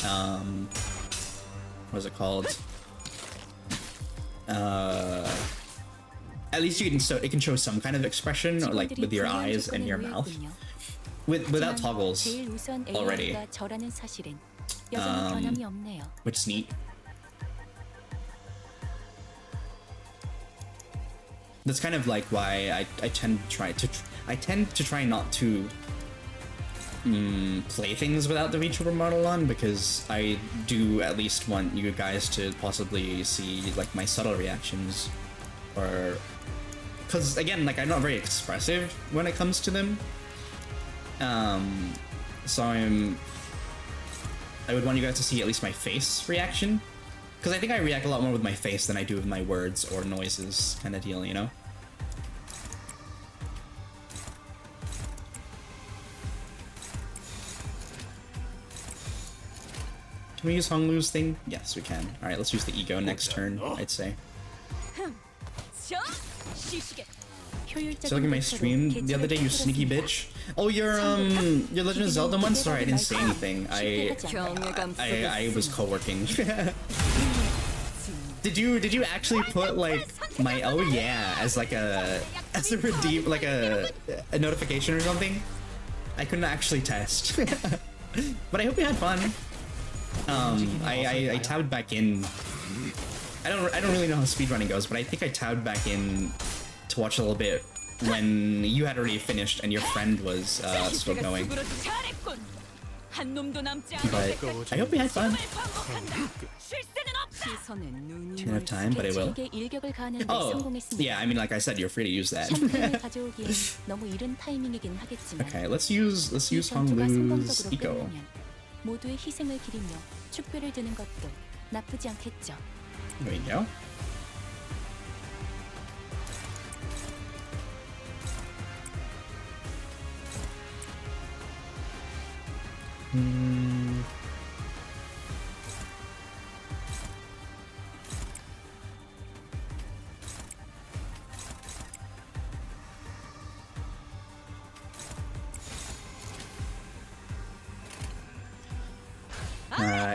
what is it called? At least you can it can show some kind of expression, or like with your eyes and your mouth, without toggles already, which is neat. That's kind of like why I tend to try not to play things without the VTuber model on, because I do at least want you guys to possibly see like my subtle reactions, or because again, like I'm not very expressive when it comes to them, so I would want you guys to see at least my face reaction, because I think I react a lot more with my face than I do with my words or noises, kind of deal, you know. Can we use Honglu's thing? Yes, we can. Alright, let's use the ego next turn, I'd say. So look at my stream the other day, you sneaky bitch. Oh, your Legend of Zelda one? Sorry, I didn't say anything. I was co-working. Did you actually put like my oh yeah as like a redeem, like a notification or something? I couldn't actually test. But I hope you had fun. I tabbed back in. I don't really know how speedrunning goes, but I think I tabbed back in to watch a little bit when you had already finished and your friend was still going. But I hope you had fun. Didn't have time, but I will. 적에게 일격을 가하는 데 Oh, 성공했습니다. yeah. I mean, like I said, you're free to use that. 샴푸를 가져오기엔 너무 이른 타이밍이긴 하겠지만 Okay, let's use 이 전투가 Honglu's 성공적으로 eco. 끝나면 모두의 희생을 기리며 축배를 드는 것도 나쁘지 않겠죠. There we go.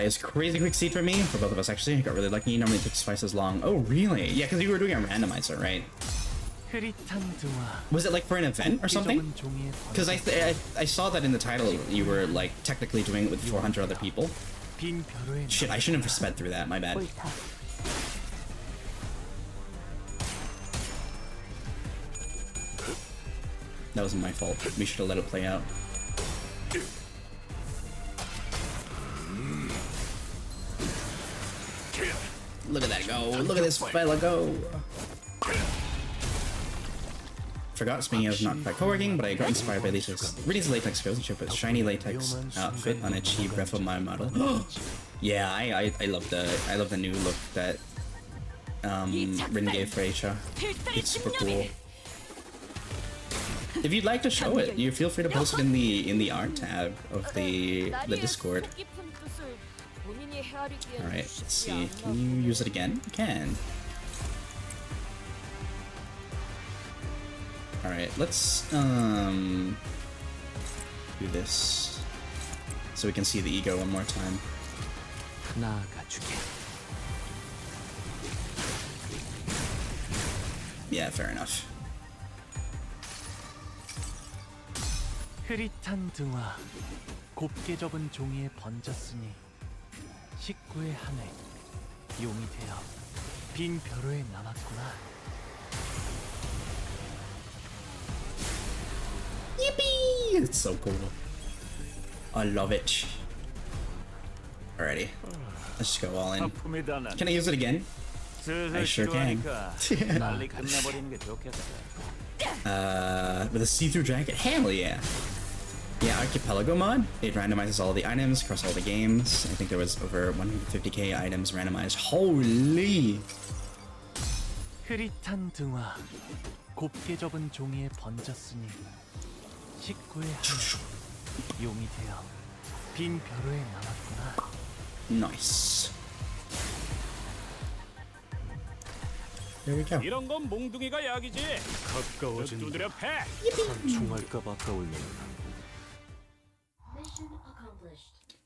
It's crazy quick seed for me, for both of us actually. I got really lucky. Normally it takes twice as long. Oh, really? Yeah, because you were doing a randomizer, right? Was it like for an event or something? Because I saw that in the title you were like technically doing it with 400 other people. Shit, I shouldn't have sped through that, my bad. That wasn't my fault. We should have let it play out. Look at that go. Look at this fella go. Forgot, speaking of not quite co-working, but I got inspired by Rita's latex coat and she put shiny latex outfit on a cheap ref of my model. Yeah, I love the new look that Rin gave for Aisha. It's super cool. If you'd like to show it, you feel free to post it in the art tab of the Discord. Alright, let's see. Can you use it again? You can. Alright, let's do this so we can see the ego one more time. Yeah, fair enough. 흐릿한 등화 곱게 접은 종이에 번졌으니 식구의 하늘 용이 되어 빈 벼로에 남았구나. Yippee! It's so cool. I love it. Alrighty, let's just go all in. Can I use it again? I sure can. With a see-through jacket? Hell yeah! Yeah, Archipelago mod. It randomizes all the items across all the games. I think there was over 150k items randomized. Holy! 흐릿한 등화 곱게 접은 종이에 번졌으니 식구의 하늘 용이 되어 빈 벼로에 남았구나. Nice. There we go. 이런 건 몽둥이가 약이지. 가까워진 두드려 패. 총알값 아까울 놈.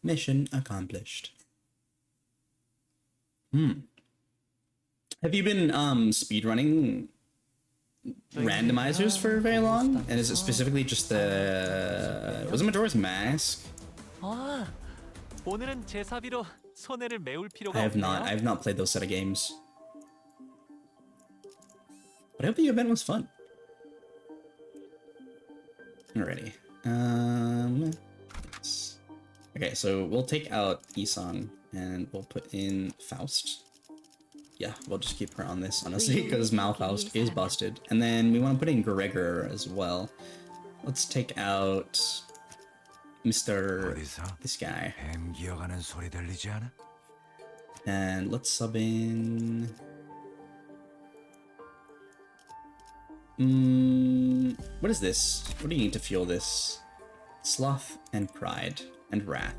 Mission accomplished. Have you been speedrunning randomizers for very long? And is it specifically just the was it Majora's Mask? 아, 오늘은 제사비로 손해를 메울 필요가 I have not played those set of games. But I hope the event was fun. Alrighty. Okay, so we'll take out Isong and we'll put in Faust. Yeah, we'll just keep her on this, honestly, because Malfaust is busted. And then we want to put in Gregor as well. Let's take out Mr. this guy. And let's sub in... what is this? What do you need to fuel this? Sloth and pride and wrath.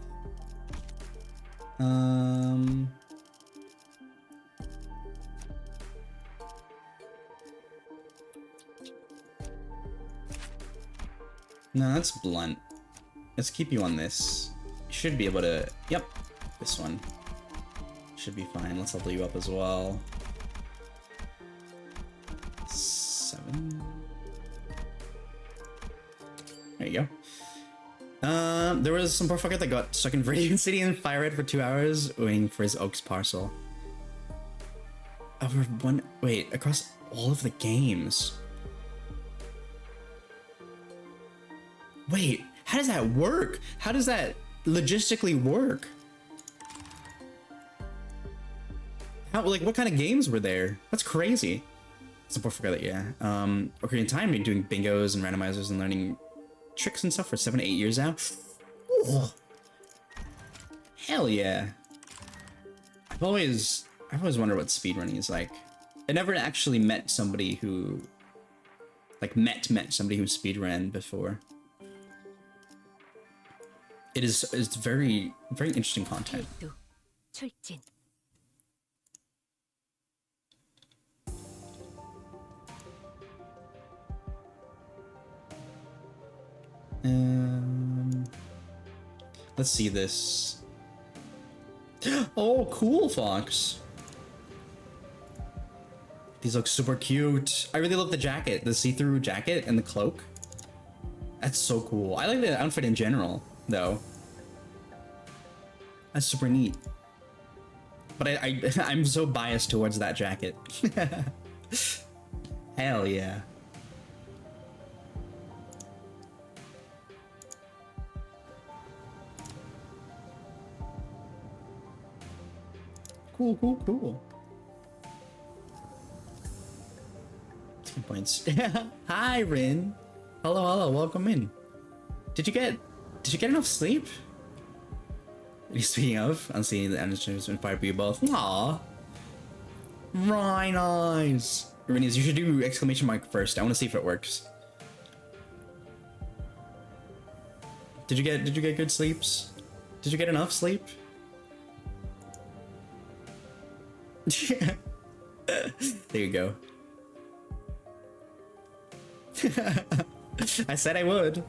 No, that's blunt. Let's keep you on this. You should be able to... Yep, this one. Should be fine. Let's level you up as well. 7. There you go. There was some poor fucker that got stuck in Viridian City and Fire Red for 2 hours waiting for his Oaks parcel. Over one... Wait, across all of the games. Wait, how does that work? How does that logistically work? How, like, what kind of games were there? That's crazy. Support for that, yeah. Ocarina of Time, been doing bingos and randomizers and learning tricks and stuff for 7 to 8 years now. Ooh. Hell yeah. I've always wondered what speedrunning is like. I never actually met somebody who, like, met somebody who speedran before. It's very interesting content. 필두, 출진. Let's see this. Oh, cool, Fox. These look super cute. I really love the jacket, the see-through jacket and the cloak. That's so cool. I like the outfit in general, though. That's super neat. But I'm so biased towards that jacket. Hell yeah. Cool. 2 points. Hi, Rin. Hello, welcome in. Did you get enough sleep? Speaking of, I'm seeing the energies inspired by you both. Aww. Right, nice. Rini's, you should do exclamation mark first. I want to see if it works. Did you get good sleeps? Did you get enough sleep? There you go. I said I would.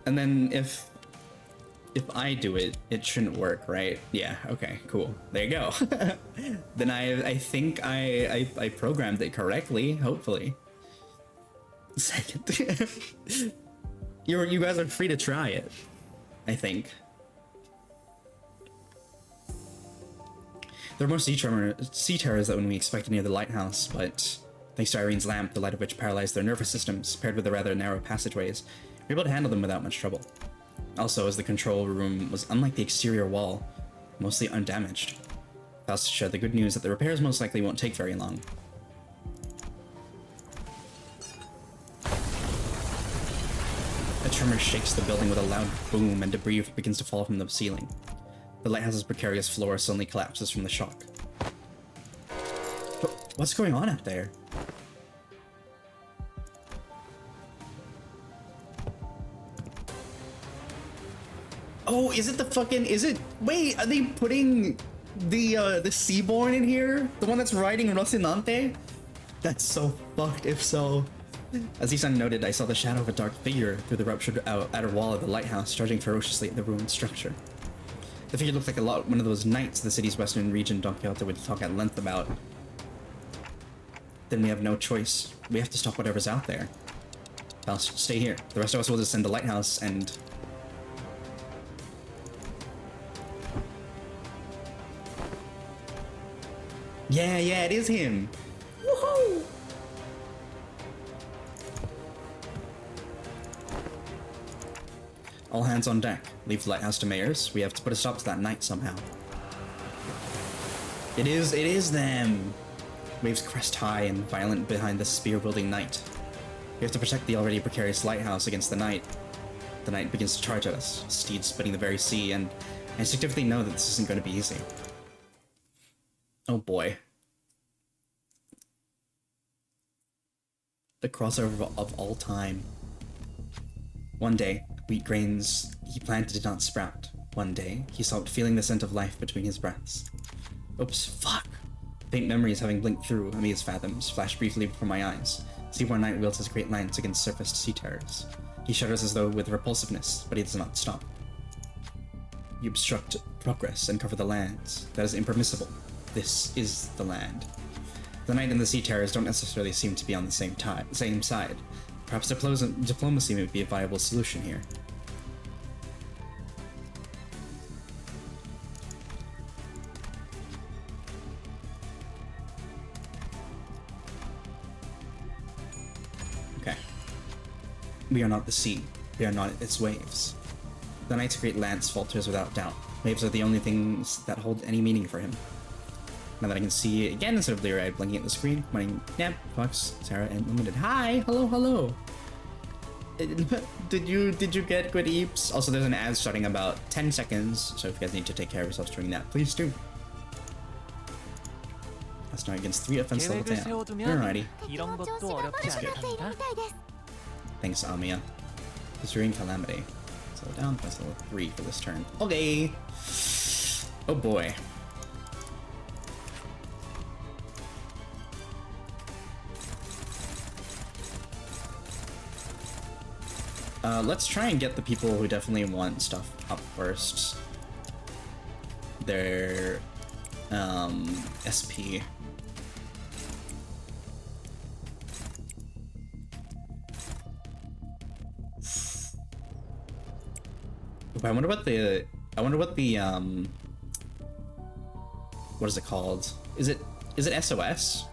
And then if I do it, it shouldn't work, right? Yeah, okay, cool. There you go. Then I think I programmed it correctly, hopefully. Second. You guys are free to try it, I think. There are more sea terrors than we expected near the lighthouse, but thanks to Irene's lamp, the light of which paralyzed their nervous systems, paired with the rather narrow passageways, we were able to handle them without much trouble. Also, as the control room was unlike the exterior wall, mostly undamaged. Faust shared the good news that the repairs most likely won't take very long. A tremor shakes the building with a loud boom, and debris begins to fall from the ceiling. The lighthouse's precarious floor suddenly collapses from the shock. What's going on out there? Oh, is it the fucking, wait, are they putting the Seaborn in here? The one that's riding Rocinante? That's so fucked if so. As Isan noted, I saw the shadow of a dark figure through the ruptured outer wall of the lighthouse, charging ferociously at the ruined structure. The figure looked like one of those knights the city's western region Don Quixote would talk at length about. Then we have no choice. We have to stop whatever's out there. Faust, stay here. The rest of us will descend the lighthouse and... Yeah, it is him! Woohoo! All hands on deck. Leave the lighthouse to Mayors. We have to put a stop to that knight somehow. It is them! Waves crest high and violent behind the spear-wielding knight. We have to protect the already precarious lighthouse against the knight. The knight begins to charge at us, steed spitting the very sea, and I instinctively know that this isn't going to be easy. Oh boy. The crossover of all time. One day, wheat grains he planted did not sprout. One day, he stopped feeling the scent of life between his breaths. Oops, fuck! Faint memories having blinked through Amia's fathoms flashed briefly before my eyes. Seaborn Knight wields his great lance against surfaced sea terrors. He shudders as though with repulsiveness, but he does not stop. You obstruct progress and cover the lands. That is impermissible. This is the land. The Knight and the sea terrors don't necessarily seem to be on the same side. Perhaps diplomacy may be a viable solution here. Okay. We are not the sea. We are not its waves. The Knight's great lance falters without doubt. Waves are the only things that hold any meaning for him. Now that I can see it again instead of bleary-eyed blinking at the screen. Morning, Neb, Fox, Sarah, and Limited. Hi, hello, hello. Did you get good eeps? Also, there's an ad starting about 10 seconds, so if you guys need to take care of yourselves during that, please do. That's not against 3 offense level 10. Alrighty. 이런 것도 어렵지 않단다. Thanks, Amia. Pursuing Calamity. Slow down, offense level 3 for this turn. Okay. Oh boy. Let's try and get the people who definitely want stuff up first. Their SP. I wonder what the what is it called? Is it SOS?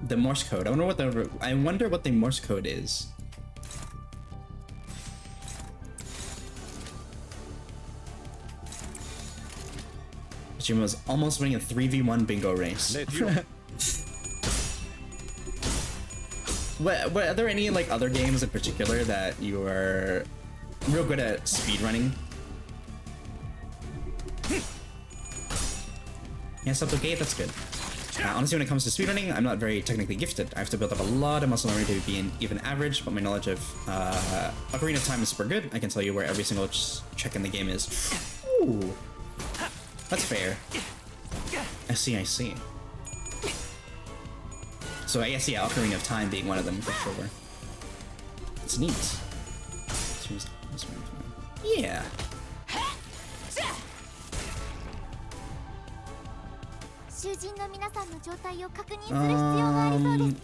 The Morse code. I wonder what the Morse code is. Jim was almost winning a 3v1 bingo race. What are there any like other games in particular that you are real good at speedrunning? Yes, up okay, that's good. Honestly, when it comes to speedrunning, I'm not very technically gifted. I have to build up a lot of muscle memory to be an even average, but my knowledge of Ocarina of Time is super good. I can tell you where every single check in the game is. Ooh, that's fair. I see. So I guess, yeah, Ocarina of Time being one of them for sure. It's neat. Yeah.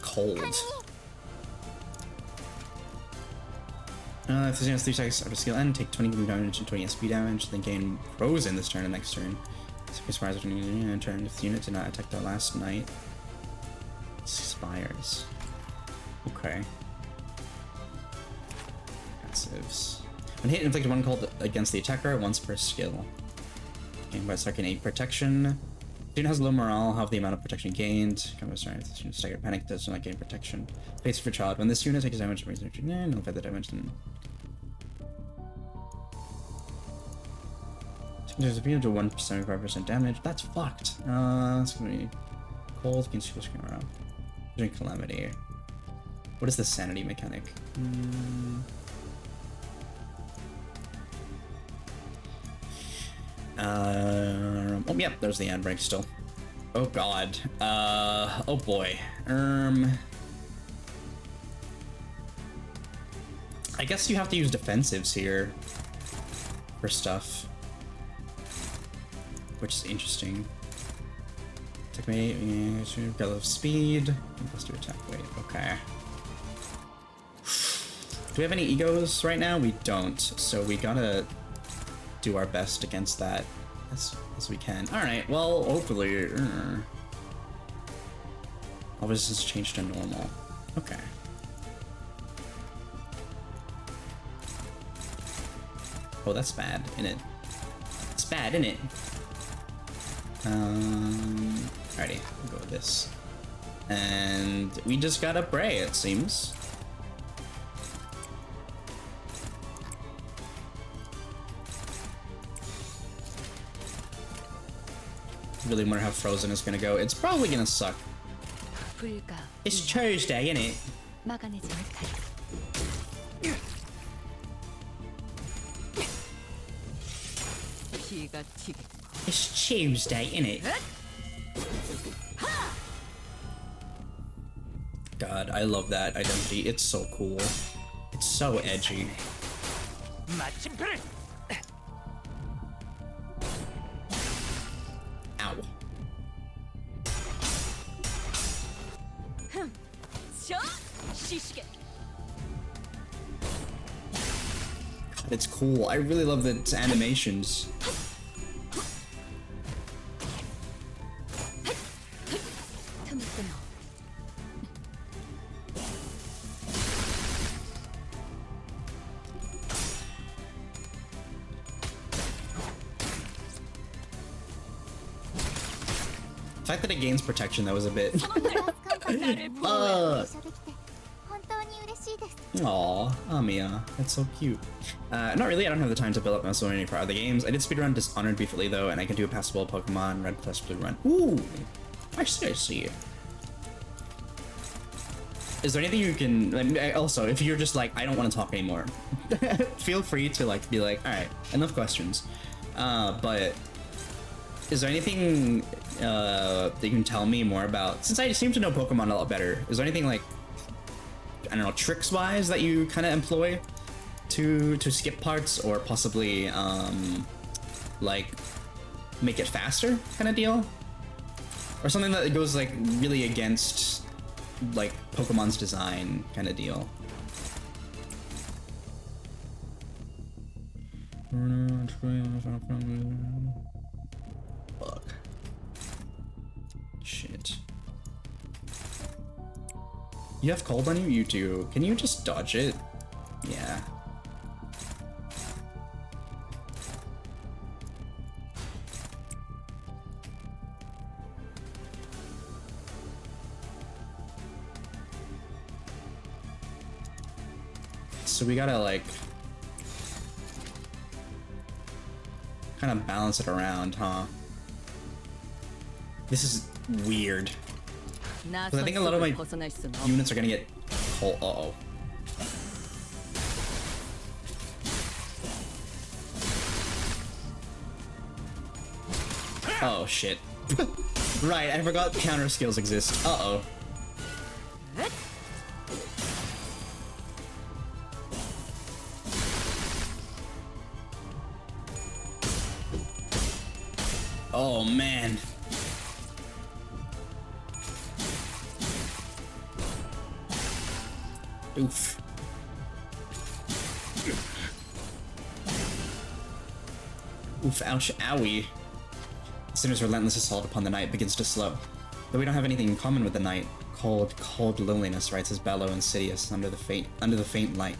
Cold. If there's 3 seconds after skill end, take 20 damage and 20 SP damage, then gain Frozen this turn and next turn. So expires after turn if the unit did not attack the last night. Expires. Okay. Passives. When hit, inflict 1 cold against the attacker once per skill. Gain by second 8 protection. Student has low morale, half the amount of protection gained. Combat strength, student staggered panic does not gain protection. Face for child. When this unit takes damage, nullify the damage. There's a view to 175% damage. That's fucked. It's gonna be cold against skill screen around. During Calamity. What is the sanity mechanic? Oh, yep, there's the ad break still. Oh god. Oh boy. I guess you have to use defensives here for stuff, which is interesting. Attack weight, got a little speed, plus 2 attack weight. Okay. Do we have any egos right now? We don't, so we gotta do our best against that as we can. Alright, well, hopefully... all this has changed to normal. Okay. Oh, that's bad, innit? It's bad, innit? Alrighty, we'll go with this. And we just got a Bray, it seems. Really wonder how Frozen is gonna go. It's probably gonna suck. It's Tuesday, innit? It's Tuesday, innit? God, I love that identity. It's so cool. It's so edgy. Ow. God, it's cool. I really love the animations. The fact that it gains protection, that was a bit. Aw, Amiya, that's so cute. Not really, I don't have the time to build up muscle or any for other games. I did speedrun Dishonored briefly though, and I can do a passable Pokemon Red Plus Blue run. Ooh, I see. Is there anything you can, also, if you're just like, I don't want to talk anymore, feel free to like be like, alright, enough questions. But is there anything that you can tell me more about, since I seem to know Pokemon a lot better, is there anything like, I don't know, tricks wise that you kind of employ to skip parts, or possibly like make it faster kind of deal, or something that goes like really against like Pokemon's design kind of deal? Fuck. Shit. You have cold on you? You do. Can you just dodge it? Yeah. So we gotta like kind of balance it around, huh? This is weird. Because I think a lot of my units are gonna get cold. Uh-oh. Oh shit. Right, I forgot counter skills exist. Uh-oh. Oh man. Oof. Oof, ouch, owie. The Sinner's relentless assault upon the night begins to slow. Though we don't have anything in common with the night, cold loneliness writes his bellow insidious under the faint light.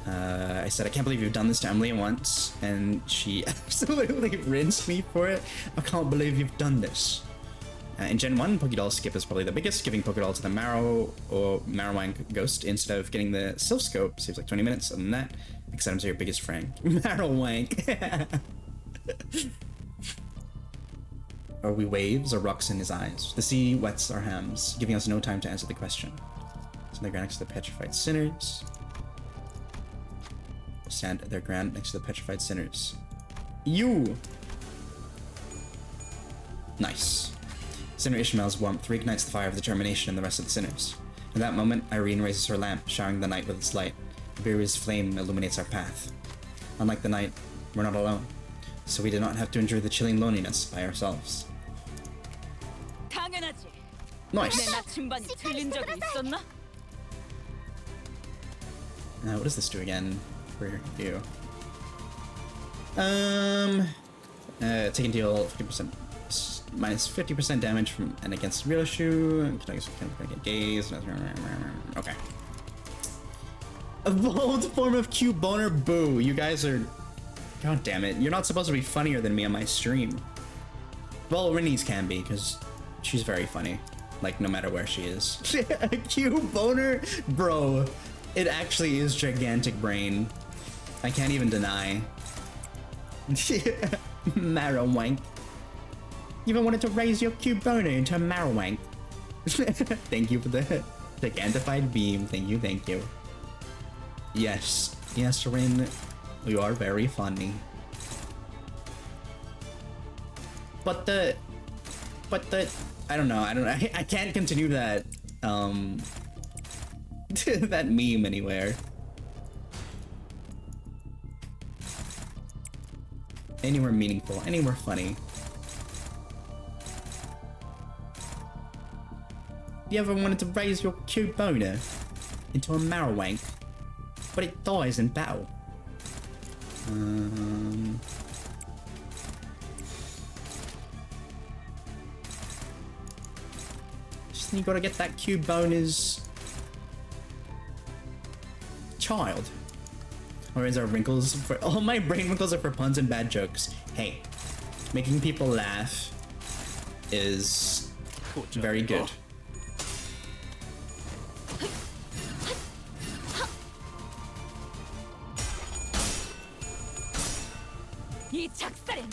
I said, I can't believe you've done this to Emily once, and she absolutely rinsed me for it. I can't believe you've done this. In Gen 1, Pokédoll skip is probably the biggest, giving Pokédoll to the Marrow or Marowang Ghost instead of getting the Sylph Scope saves like 20 minutes. Other than that, except I'm your biggest friend. Marowang. Are we waves or rocks in his eyes? The sea wets our hams, giving us no time to answer the question. So they're next to the petrified sinners. Stand their ground next to the petrified sinners. You! Nice. Sinner Ishmael's warmth reignites the fire of determination in the rest of the sinners. In that moment, Irene raises her lamp, showering the night with its light. Iberia's flame illuminates our path. Unlike the night, we're not alone, so we do not have to endure the chilling loneliness by ourselves. Nice! What does this do again for you? Taking deal 50%. Minus 50% damage from and against Ryoshu. Can get gaze. Okay. Evolved form of cute boner. Boo. You guys are. God damn it. You're not supposed to be funnier than me on my stream. Well, Rinny's can be, because she's very funny. Like, no matter where she is. Cute boner? Bro. It actually is gigantic brain. I can't even deny. Marowang. You even wanted to raise your cute boner into a Marowang. Thank you for the gigantified beam. Thank you, thank you. Yes. Yes, Rin. You are very funny. But the... I don't know. I can't continue that, that meme anywhere. Anywhere meaningful. Anywhere funny. You ever wanted to raise your cute boner into a Marowang, but it dies in battle? Just you gotta get that cute boner's child. Or is our wrinkles for all my brain wrinkles are for puns and bad jokes? Hey, making people laugh is very good. 이 작살엔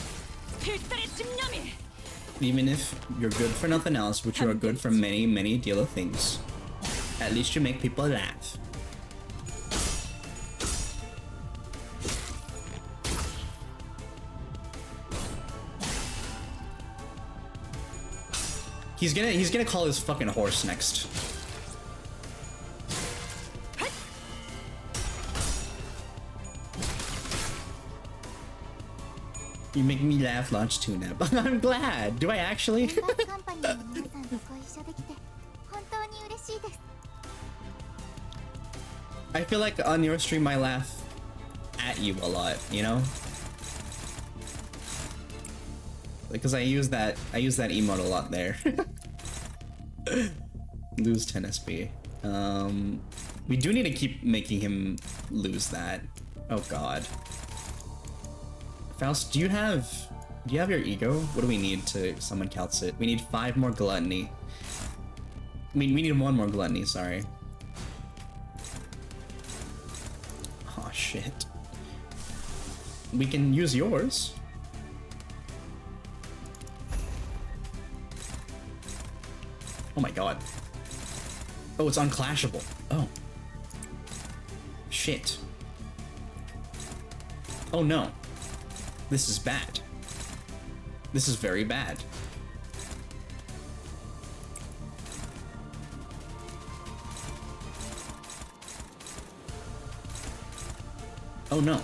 필살의 집념이. Even if you're good for nothing else, which you are good for many, many deal of things, at least you make people laugh. He's gonna call his fucking horse next. You make me laugh, launch tune-up. I'm glad. Do I actually? I feel like on your stream I laugh at you a lot, you know? Because I use that emote a lot there. Lose 10 SP. We do need to keep making him lose that. Oh god. Faust, do you have your ego? What do we need to summon Calcit? We need 5 more gluttony. I mean, we need 1 more gluttony, sorry. Oh shit. We can use yours. Oh my god. Oh, it's unclashable. Oh. Shit. Oh no. This is bad. This is very bad. Oh no.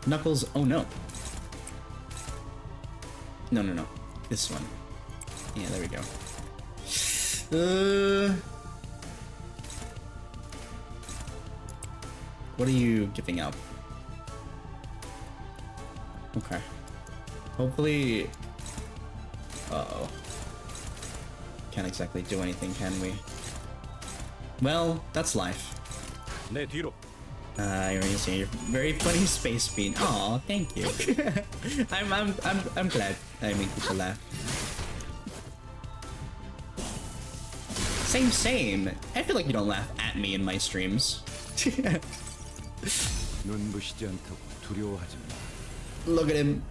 Knuckles, oh no. No, no, no. This one. Yeah, there we go. What are you giving up? Okay. Hopefully... Uh-oh. Can't exactly do anything, can we? Well, that's life. You're very funny, Space Bean. Aw, thank you. I'm glad I make people laugh. Same. I feel like you don't laugh at me in my streams. Look at him.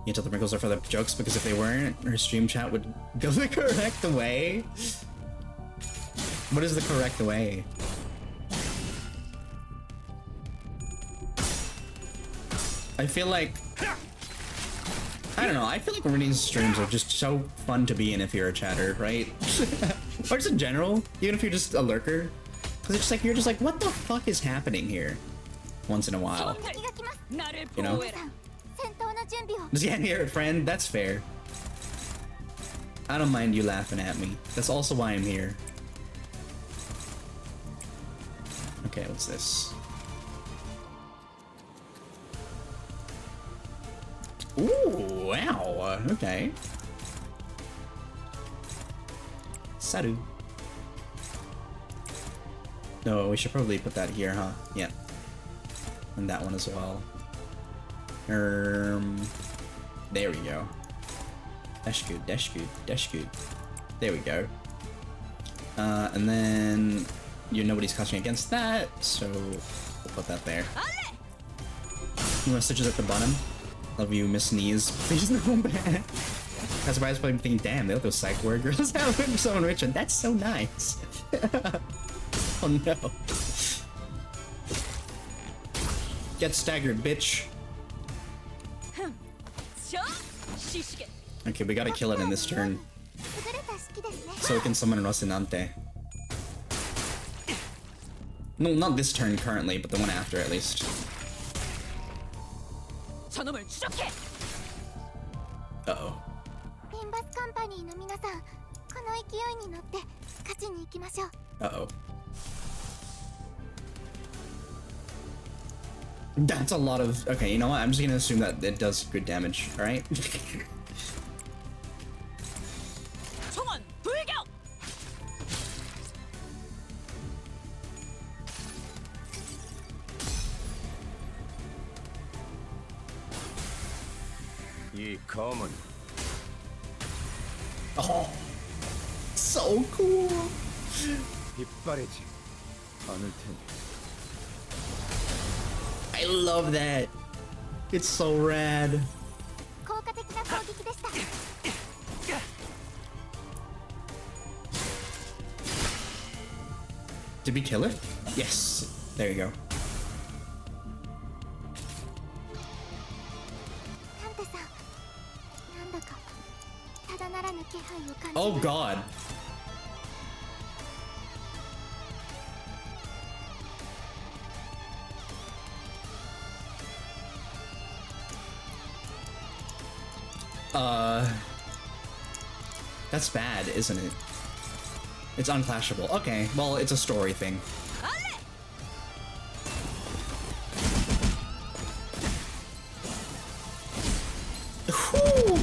You tell the wrinkles are for the jokes, because if they weren't, her stream chat would go the correct way. What is the correct way? I feel like... I don't know, I feel like Rennie's streams are just so fun to be in if you're a chatter, right? Or just in general, even if you're just a lurker. Because it's just like, you're just like, what the fuck is happening here? Once in a while. You know? Just getting here, friend, that's fair. I don't mind you laughing at me. That's also why I'm here. Okay, what's this? Ooh, wow, okay. Saru. No, we should probably put that here, huh? Yeah. And that one as well. There we go. That's good, that's good, that's good. There we go. And then nobody's casting against that, so we'll put that there. You want stitches at the bottom? Love you, Miss Knees. Please no bad. That's why I was probably thinking, damn, they let those psych word girls have someone rich, and that's so nice. Oh no. Get staggered, bitch. Okay, we gotta kill it in this turn. So we can summon Rocinante. No, not this turn currently, but the one after at least. Uh-oh. Uh-oh. That's a lot of... Okay, you know what? I'm just gonna assume that it does good damage, alright? 이 검은 Oh, so cool. 빛바래지 않을 테니. I love that. It's so rad. 効果的な攻撃でした。 Did we kill it? Yes. There you go. タンテさん、なんだかただならぬ気配を感じる。 Oh god. That's bad, isn't it? It's unclashable. Okay, well, it's a story thing. Whew.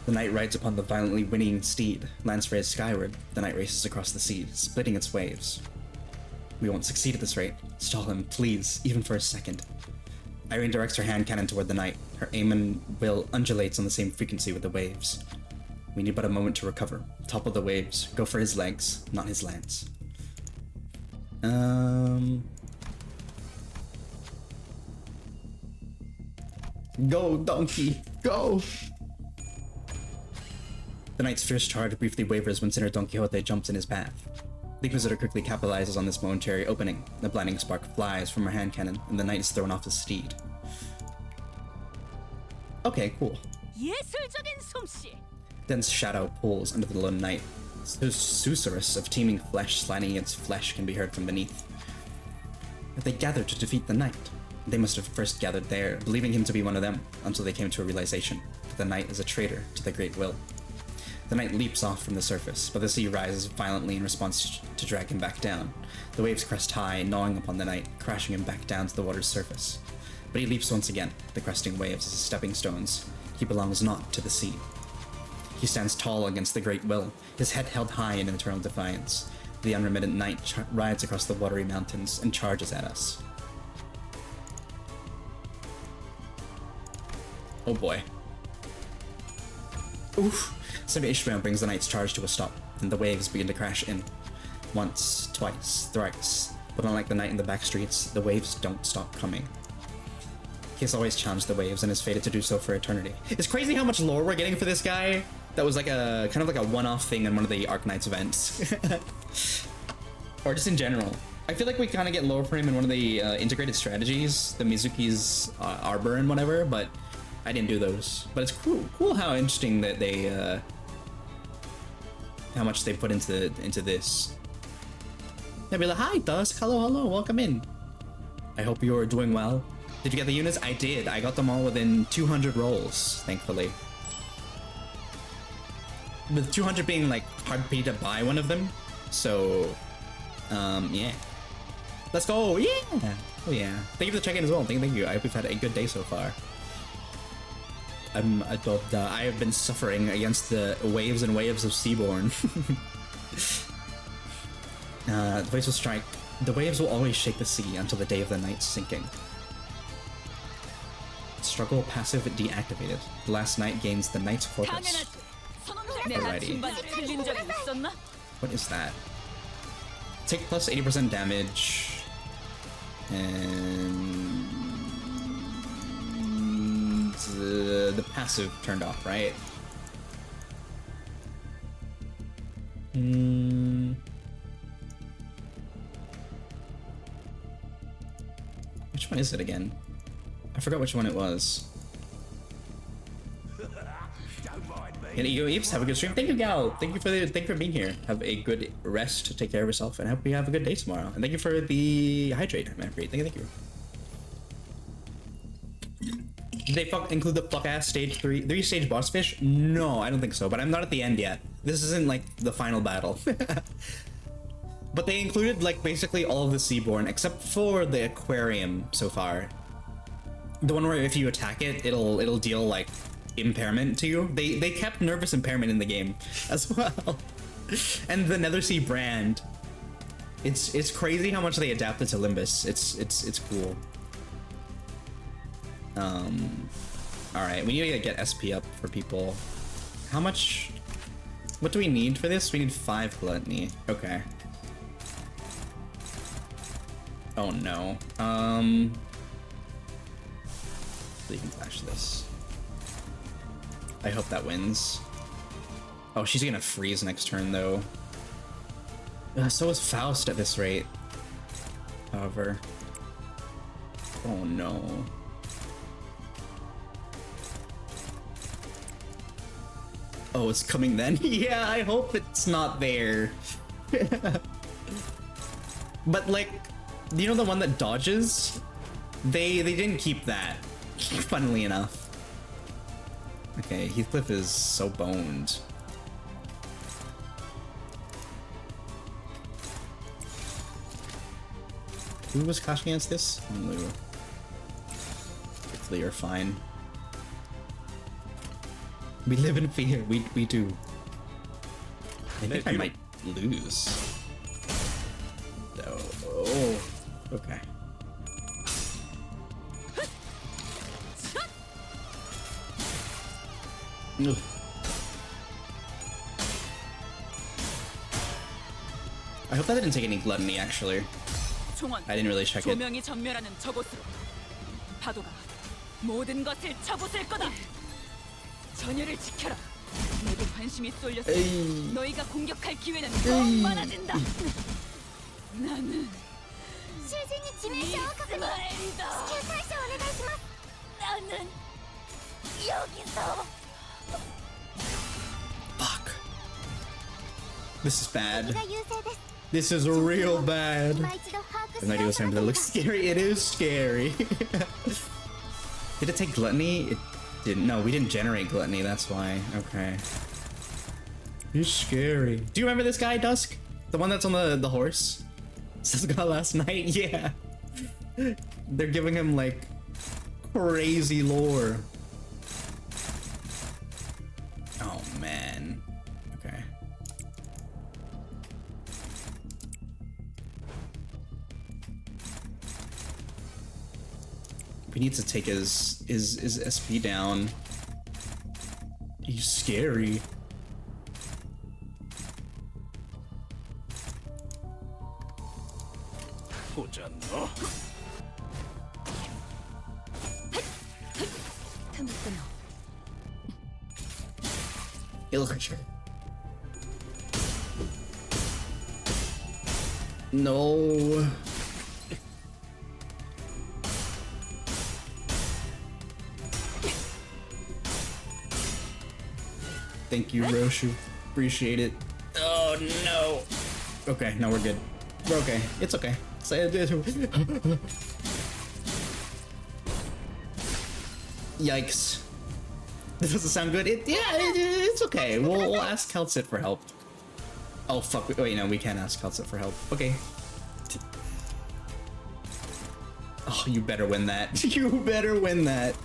The knight rides upon the violently whinnying steed, lance raised skyward. The knight races across the sea, splitting its waves. We won't succeed at this rate. Stall him, please, even for a second. Irene directs her hand cannon toward the knight. Her aim and will undulates on the same frequency with the waves. We need but a moment to recover. Topple the waves. Go for his legs, not his lance. Go, donkey, go! The knight's fierce charge briefly wavers when Sinner Don Quixote jumps in his path. The Inquisitor quickly capitalizes on this momentary opening. The blinding spark flies from her hand cannon, and the knight is thrown off his steed. Okay, cool. 예술적인 솜씨. Dense shadow pulls under the lone knight. The susurrus of teeming flesh sliding against flesh can be heard from beneath. But they gathered to defeat the knight. They must have first gathered there, believing him to be one of them, until they came to a realization that the knight is a traitor to the great will. The knight leaps off from the surface, but the sea rises violently in response to drag him back down. The waves crest high, gnawing upon the knight, crashing him back down to the water's surface. But he leaps once again, the cresting waves as stepping stones. He belongs not to the sea. He stands tall against the great will, his head held high in eternal defiance. The unremittent knight rides across the watery mountains and charges at us. Oh boy. Oof. Saint Ishmael brings the knight's charge to a stop, and the waves begin to crash in. Once, twice, thrice, but unlike the knight in the back streets, the waves don't stop coming. He has always challenged the waves and is fated to do so for eternity. It's crazy how much lore we're getting for this guy. That was like a kind of like a one-off thing in one of the Arknights events. Or just in general. I feel like we kind of get lore for him in one of the integrated strategies, the Mizuki's Arbor and whatever, but I didn't do those. But it's cool how interesting that they how much they put into this. They'd be like, hi Dusk, hello, welcome in. I hope you're doing well. Did you get the units? I did. I got them all within 200 rolls, thankfully. With 200 being like hard pay to buy one of them. So yeah. Let's go, yeah! Oh yeah. Thank you for the check-in as well. Thank you. I hope we've had a good day so far. I have been suffering against the waves and waves of Seaborn. The waves will strike. The waves will always shake the sea until the day of the night's sinking. Struggle passive deactivated. The last night gains the knight's corpus. Alrighty. What is that? Take plus 80% damage. And the passive turned off, right? Which one is it again? I forgot which one it was. And Ego Eeps, have a good stream. Thank you, Gal. Thank you for being here. Have a good rest. Take care of yourself, and hope you have a good day tomorrow. And thank you for the hydrate, Manfred. Thank you. Did they include the fuck-ass stage 3-stage boss fish? No, I don't think so, but I'm not at the end yet. This isn't like the final battle. But they included like basically all of the Seaborn except for the aquarium so far. The one where if you attack it, it'll deal like impairment to you. They kept nervous impairment in the game as well. And the Nethersea brand. It's crazy how much they adapted to Limbus. It's cool. Alright, we need to get SP up for people. How much? What do we need for this? We need 5 gluttony. Okay. Oh no. So you can flash this. I hope that wins. Oh, she's gonna freeze next turn though. So is Faust at this rate. However. Oh no. Oh, it's coming then? Yeah, I hope it's not there. But like, you know the one that dodges? They didn't keep that, funnily enough. Okay, Heathcliff is so boned. Who was clashing against this? Lu. Hopefully you're fine. We live in fear. We do. I think I might lose. Oh, okay. Ugh. I hope that didn't take any gluttony, actually. I didn't really check it. 파도가 모든 것을 쳐부술 거다. 전열을 지켜라. 내게 관심이 쏠렸어. 너희가 공격할 기회는 더 많아진다. 나는 이스마엘이다. 나는 여기서. Fuck. This is bad. This is real bad. I'm not even saying that looks scary. It is scary. Did it take gluttony? It didn't. No, we didn't generate gluttony. That's why. Okay. He's scary. Do you remember this guy, Dusk? The one that's on the horse? Got last night? Yeah. They're giving him like crazy lore. Oh man. Okay. We need to take his SP down. He's scary. Ill-creature. No. Thank you, Roshu. Appreciate it. Oh no. Okay, no, we're good. We're okay. It's okay. Yikes. This doesn't sound good. It's okay. We'll ask Keltsit for help. Oh fuck. Wait, no, we can't ask Keltsit for help. Okay. Oh, you better win that. You better win that.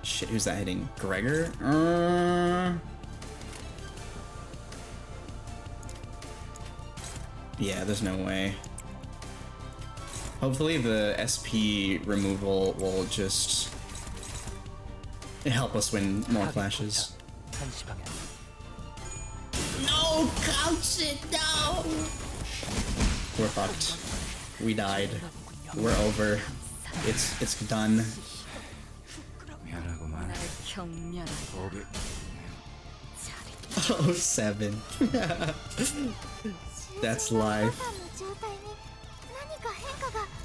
Shit, who's that hitting? Gregor? Yeah, there's no way. Hopefully the SP removal will just help us win more clashes. No, Couch it, no! We're fucked. We died. We're over. It's done. Oh, 7. That's life.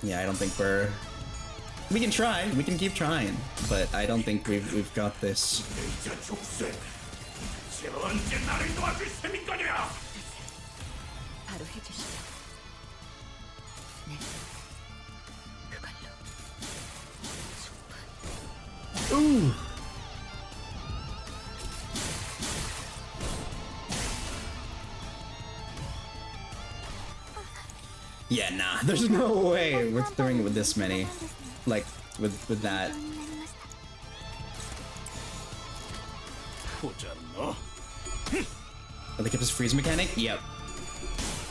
Yeah, I don't think we're... We can try. We can keep trying. But I don't think we've got this. Ooh. Yeah, nah. There's no way we're doing it with this many. Like, with that. 보잖아. Oh, they kept his freeze mechanic? Yep.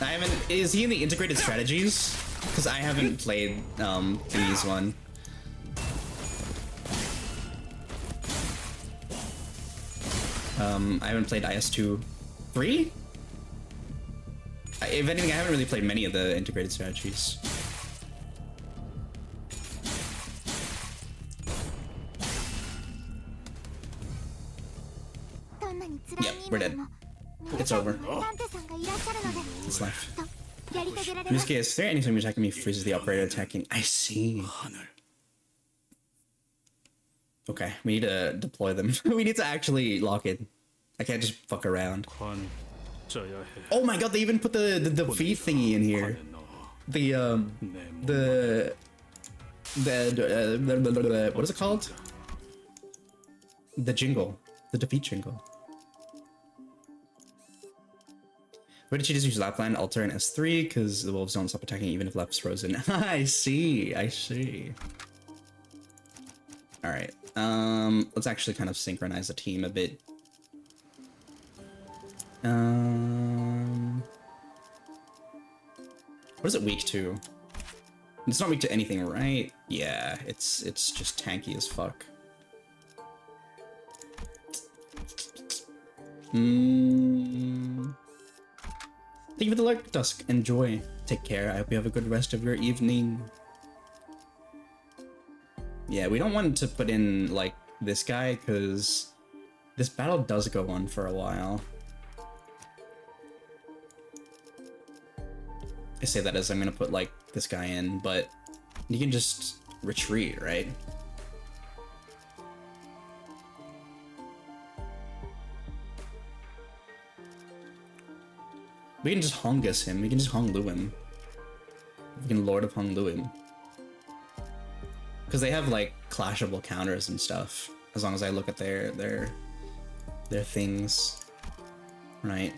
I haven't... Is he in the integrated strategies? Because I haven't played, these one. I haven't played IS-2... 3? If anything, I haven't really played many of the integrated strategies. Yep, we're dead. It's over. It's life. In this case, is there anytime attacking me freezes the operator attacking? I see. Okay, we need to deploy them. We need to actually lock in. I can't just fuck around. Oh my god, they even put the feed thingy in here. The what is it called? The jingle. The defeat jingle. Why did she just use Lapland, Alter, and S3? Because the wolves don't stop attacking even if left's frozen. I see, I see. Alright, let's actually kind of synchronize the team a bit. What is it weak to? It's not weak to anything, right? Yeah, it's just tanky as fuck. Thank you for the lurk, Dusk. Enjoy. Take care. I hope you have a good rest of your evening. Yeah, we don't want to put in, like, this guy, because this battle does go on for a while. I say that as I'm gonna put, like, this guy in, but you can just retreat, right? We can just Hongus him. We can just Hong Lu him. We can Lord of Hong Lu him. Because they have, like, clashable counters and stuff. As long as I look at their things. Right.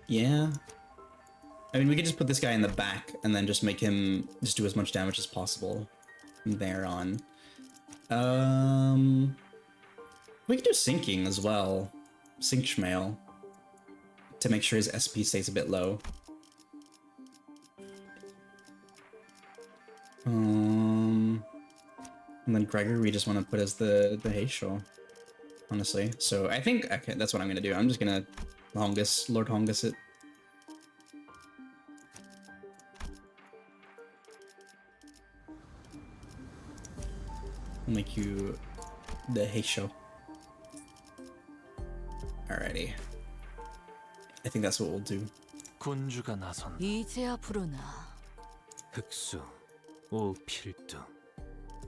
Yeah. I mean, we could just put this guy in the back and then just make him just do as much damage as possible from there on. We could do sinking as well. Sink Shmail. To make sure his SP stays a bit low. And then Gregor we just want to put as the Heisho. Honestly. So I think, okay, that's what I'm gonna do. I'm just gonna Hongus, Lord Hongus it. I'll make you the Heisho. Alrighty. I think that's what we'll do. 군주가 나선 이제야 부르나. 흑수 오필두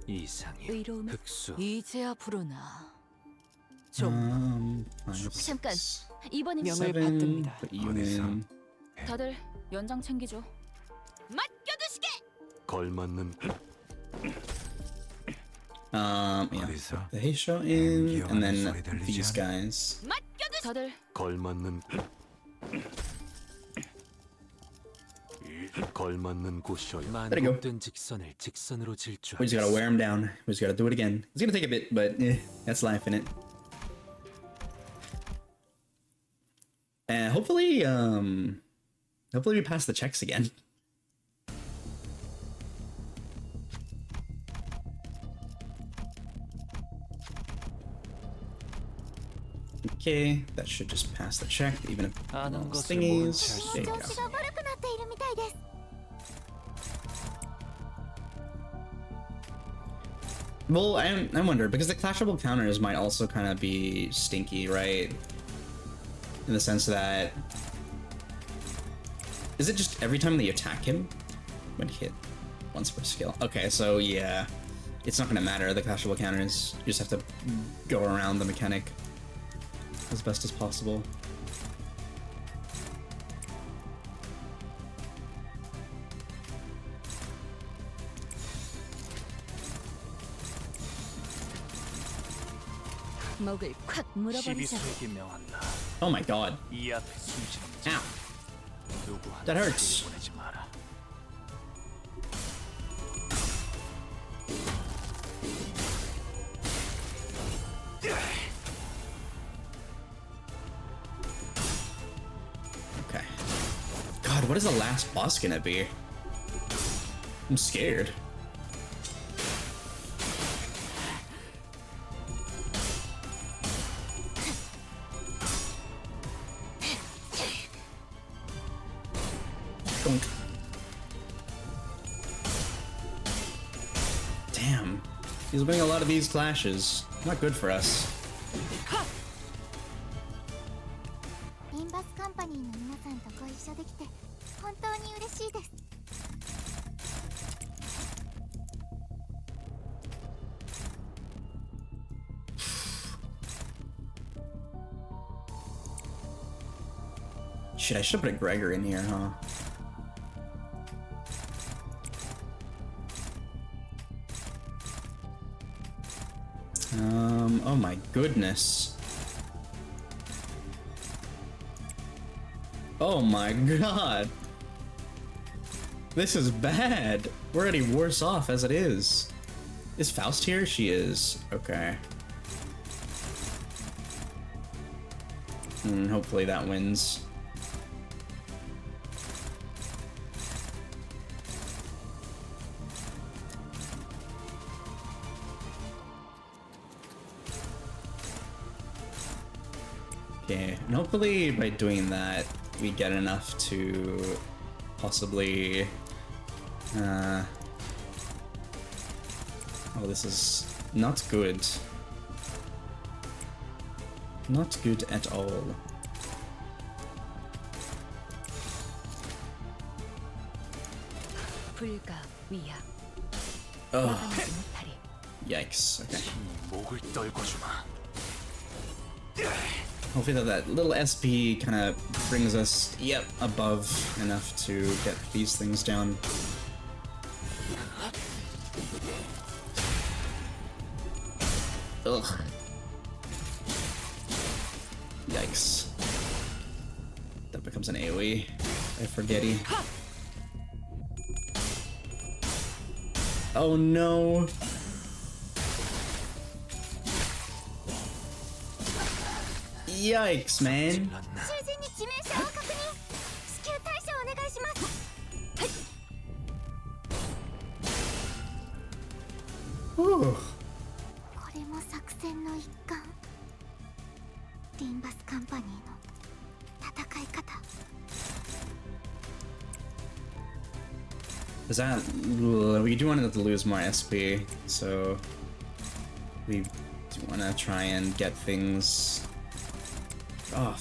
이상이 의로움. 흑수 이제야 부르나. 잠깐, 이번엔 명을 받듭니다. 이유는 다들 연장 챙기죠. 맡겨두시게. 걸맞는 yeah, 어디서? the Heisho in, and then 소리 들리지 these 않아? guys. 다들 걸맞는 걸맞는 곳이여 There you go. 만곡된 직선을 직선으로 질주. We just gotta wear him down. We just gotta do it again. It's gonna take a bit, but that's life in it. And hopefully we pass the checks again. Okay, that should just pass the check, even if 아는 those 것을 모른 thingies. 채 There you go. 調子が悪くなっているみたいです Well, I wonder, because the clashable counters might also kind of be stinky, right? In the sense that... Is it just every time that you attack him? When hit once per skill. Okay, so yeah. It's not gonna matter, the clashable counters. You just have to go around the mechanic as best as possible. 목을 콱 물어버리자. 12세기 명한다. Oh my god. 이 앞에 숨지는 자. Ow. 누구 하나 That hurts. 보내지 마라. Okay. God, what is the last boss gonna be? I'm scared. Dunk. Damn. He's winning a lot of these clashes. Not good for us. リンバスカンパニーの皆さんとご一緒できて本当に嬉しいです Shit, I should have put a Gregor in here, huh? Oh my goodness. Oh my god. This is bad. We're already worse off as it is. Is Faust here? She is. Okay. Hopefully that wins. Okay, and hopefully by doing that, we get enough to possibly... oh, this is not good. Not good at all. 불가위야. Oh, 나가지 못하리. yikes. Okay. 목을 떨고 주마. Hopefully that little SP kind of brings us, yep, above enough to get these things down. Ugh. Yikes. That becomes an AoE. I forgetty. Oh no! Yikes, man. 囚人に致命傷を確認至急対処お願いします Whew. これも作戦の一環リンバスカンパニーの戦い方 Is that... we do want to lose more SP, so... we do want to try and get things... Oh,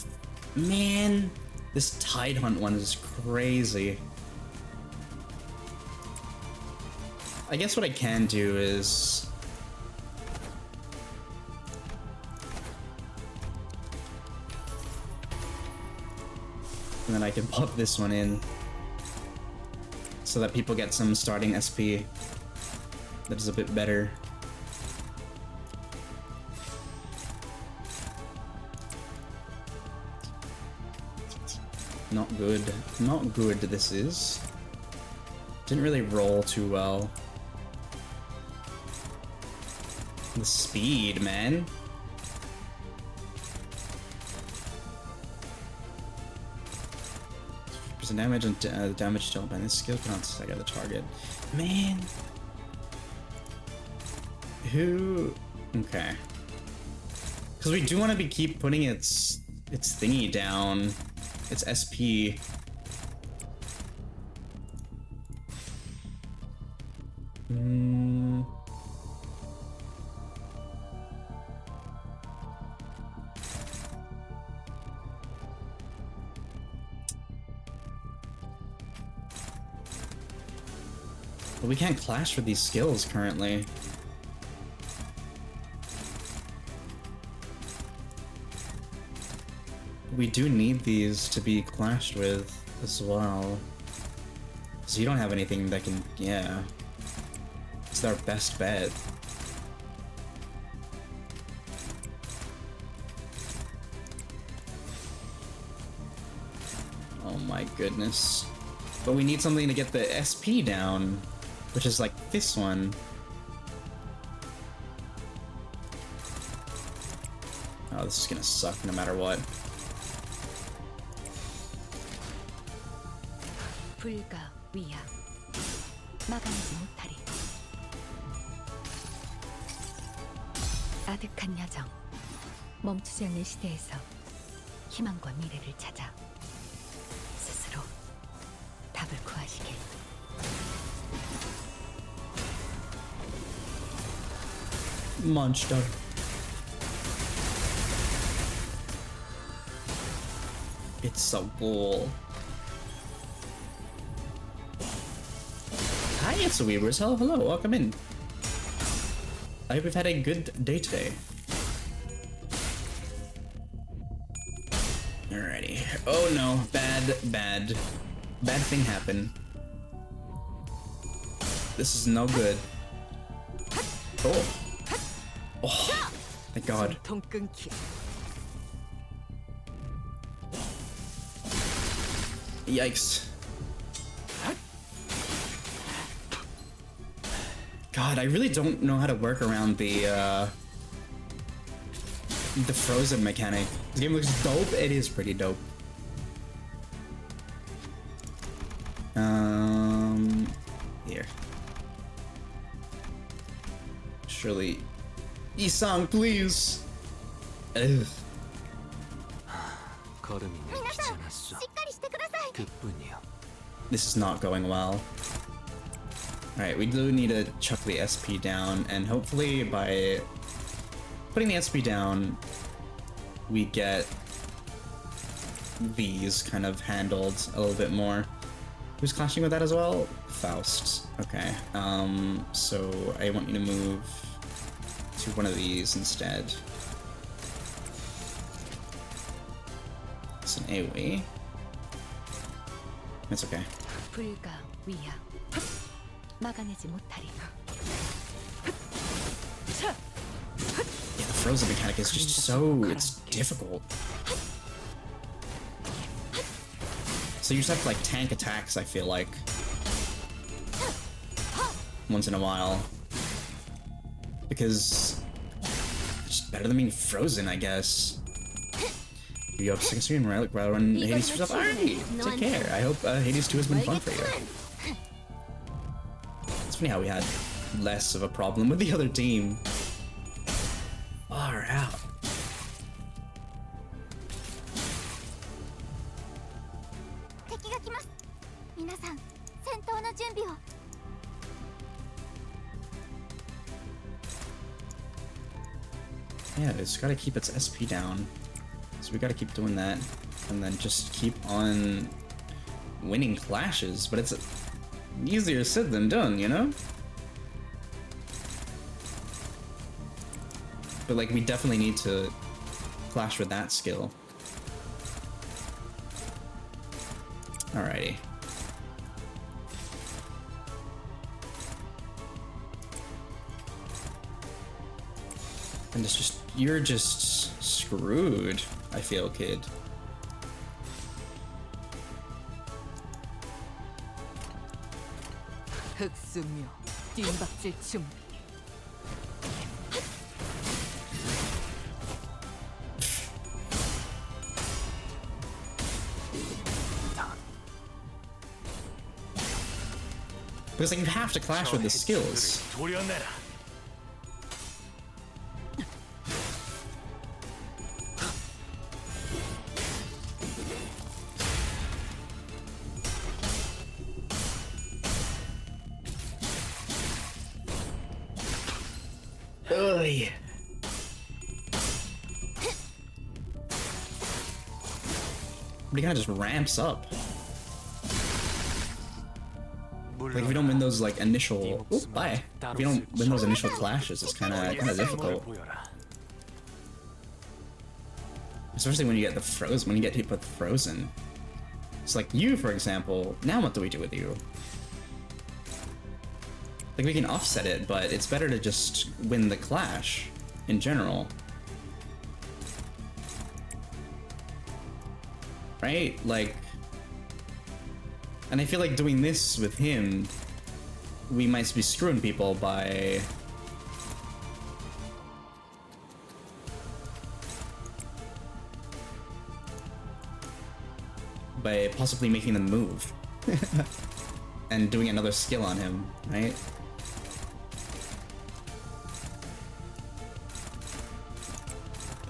man! This Tide Hunt one is crazy. I guess what I can do is... and then I can pop this one in. So that people get some starting SP that is a bit better. Not good. Not good, this is. Didn't really roll too well. The speed, man. Percent damage and damage dealt by this skill cannot stagger the target. Man. Who? Okay. Because we do want to keep putting its thingy down. Its SP. But we can't clash with these skills currently. We do need these to be clashed with as well. So you don't have anything that can... yeah. It's our best bet. my goodness. But we need something to get the SP down, which is like this one. Oh, this is gonna suck no matter what. 불가 위야 막아내지 못하리. 아득한 여정, 멈추지 않는 시대에서 희망과 미래를 찾아 스스로 답을 구하시길. Monster. It's so cool. Hi, it's the Weavers. Hello, welcome in. I hope we've had a good day today. Alrighty. Oh no, bad thing happened. This is no good. Oh. Oh, thank God. Yikes. God, I really don't know how to work around the frozen mechanic. This game looks dope. It is pretty dope. Here. Surely, Isang, please. Ugh. 걸음이 귀찮았어. 그뿐이야. This is not going well. Alright, we do need to chuck the SP down, and hopefully by putting the SP down, we get these kind of handled a little bit more. Who's clashing with that as well? Faust. Okay, so I want you to move to one of these instead. It's an AoE. It's okay. 불가 위야 막아내지 못하리. Yeah, the frozen mechanic is just so, it's difficult. So you just have to like tank attacks, I feel like. Once in a while. Because it's just better than being frozen, I guess. You up 6 screen right when Hades 2 up. Alright, take care. I hope Hades 2 has been fun for you. It's funny how we had less of a problem with the other team. Far out. Yeah, it's gotta keep its SP down. So we gotta keep doing that. And then just keep on winning clashes. But it's easier said than done, you know? But like, we definitely need to clash with that skill. Alrighty. And it's just, you're just screwed, I feel, kid. 흑수묘 뒷박질 준비. Because like, you have to clash with the skills. Ugh. But he kind of just ramps up. Like if you don't win those like initial, oop, bye. If you don't win those initial clashes, it's kind of difficult. Especially when you get the frozen, when you get hit with frozen. It's like you, for example. Now what do we do with you? Like we can offset it, but it's better to just win the clash in general. Right? Like And I feel like doing this with him, we might be screwing people by... possibly making them move. And doing another skill on him, right?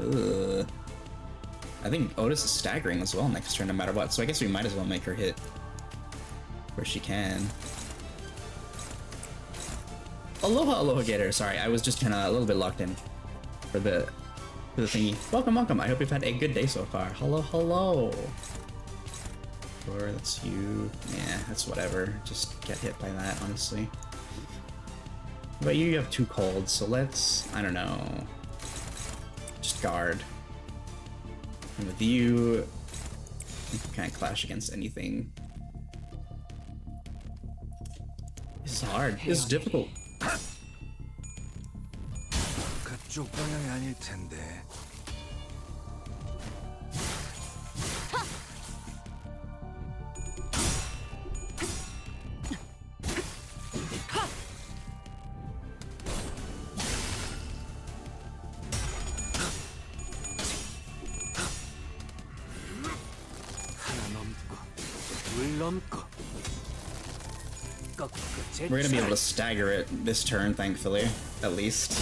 Ugh. I think Otis is staggering as well next turn no matter what, so I guess we might as well make her hit where she can. Aloha, aloha, Gator. Sorry, I was just kind of a little bit locked in for the thingy. Welcome, welcome. I hope you've had a good day so far. Hello, hello. Sure, that's you. Yeah, that's whatever. Just get hit by that, honestly. But you have 2 colds, so let's, I don't know, just guard. And with you, you can't clash against anything. This is hard. This is difficult. 그쪽 방향이 아닐 텐데. We're gonna be able to stagger it this turn, thankfully, at least.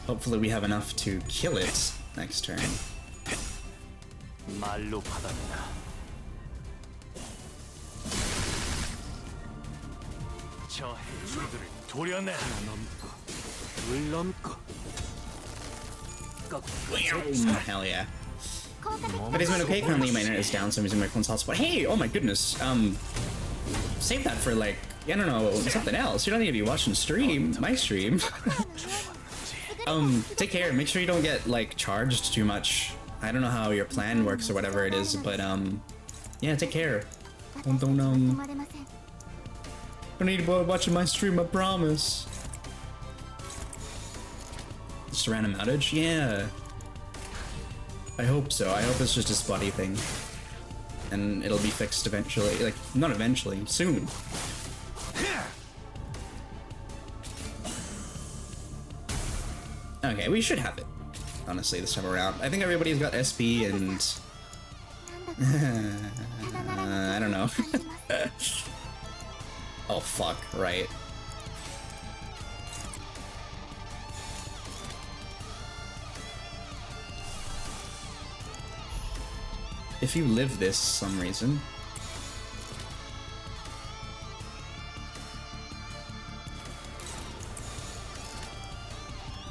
Hopefully we have enough to kill it next turn. 말로 받았다. 저 해충들을 도려내. 하나 넘고, 둘 넘고. Hell yeah. But he's been okay. Currently my internet is down, so I'm using my phone's hotspot. Hey, oh my goodness. Save that for like, I don't know, something else. You don't need to be watching my stream. Take care. Make sure you don't get like charged too much. I don't know how your plan works or whatever it is, but yeah, take care. Don't need to be watching my stream, I promise. Just a random outage? Yeah. I hope so. I hope it's just a spotty thing. And it'll be fixed eventually. Like, not eventually, soon. Okay, we should have it. Honestly, this time around. I think everybody's got SP and... I don't know. Oh, fuck, right. If you live this some reason.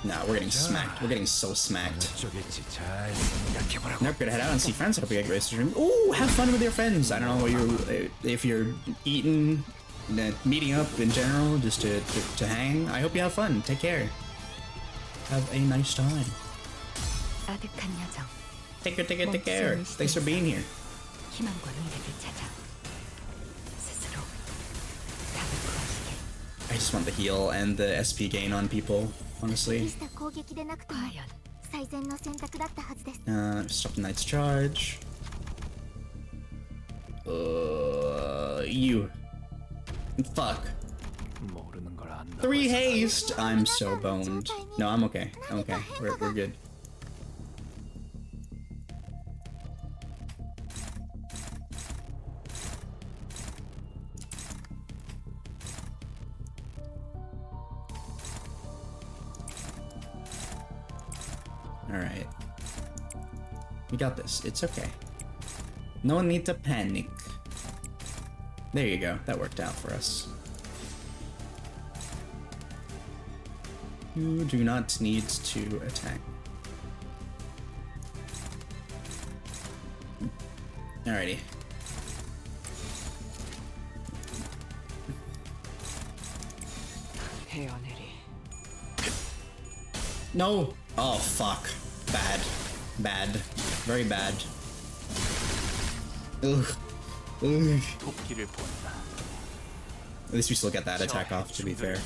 Nah, we're getting smacked. We're getting so smacked. Nope, gonna head out and see friends. Hope you get great stream. Ooh, have fun with your friends. I don't know what if you're eating, meeting up in general, just to hang. I hope you have fun. Take care. Have a nice time. Take care. Thanks for being here. I just want the heal and the SP gain on people, honestly. Stop the Knight's charge. You. Fuck. 3 haste! I'm so boned. No, I'm okay. I'm okay. We're good. Alright. We got this. It's okay. No need to panic. There you go. That worked out for us. You do not need to attack. Alrighty. No! Oh, fuck. Bad. Bad. Very bad. Ugh. Ugh. At least we still get that attack off, to be fair.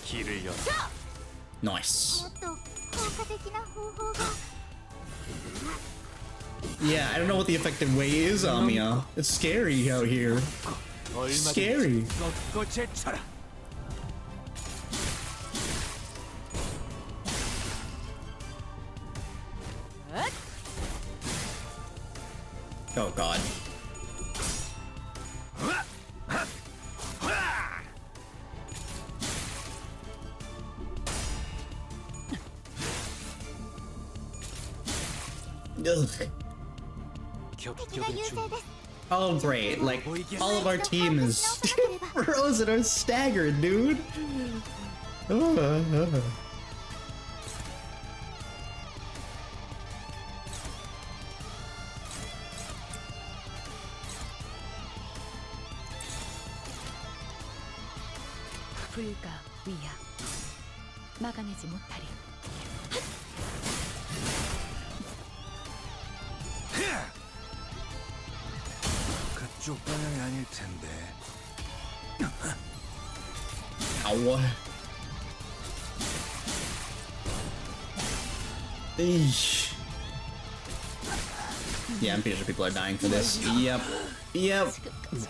길을 열. Nice. もっと効果的な方法が。 Yeah, I don't know what the effective way is, Amiya. It's scary out here. Scary. 꺾고 제쳐라. Oh god. Ugh. 敵が優勢です。 Oh great, like all of our team is frozen or staggered, dude. Ugh. 불가 위야 막아내지 못하리. 그쪽 방향이 아닐 텐데. Ow. Eesh. Yeah, I'm pretty sure people are dying for this. Yep. Yep.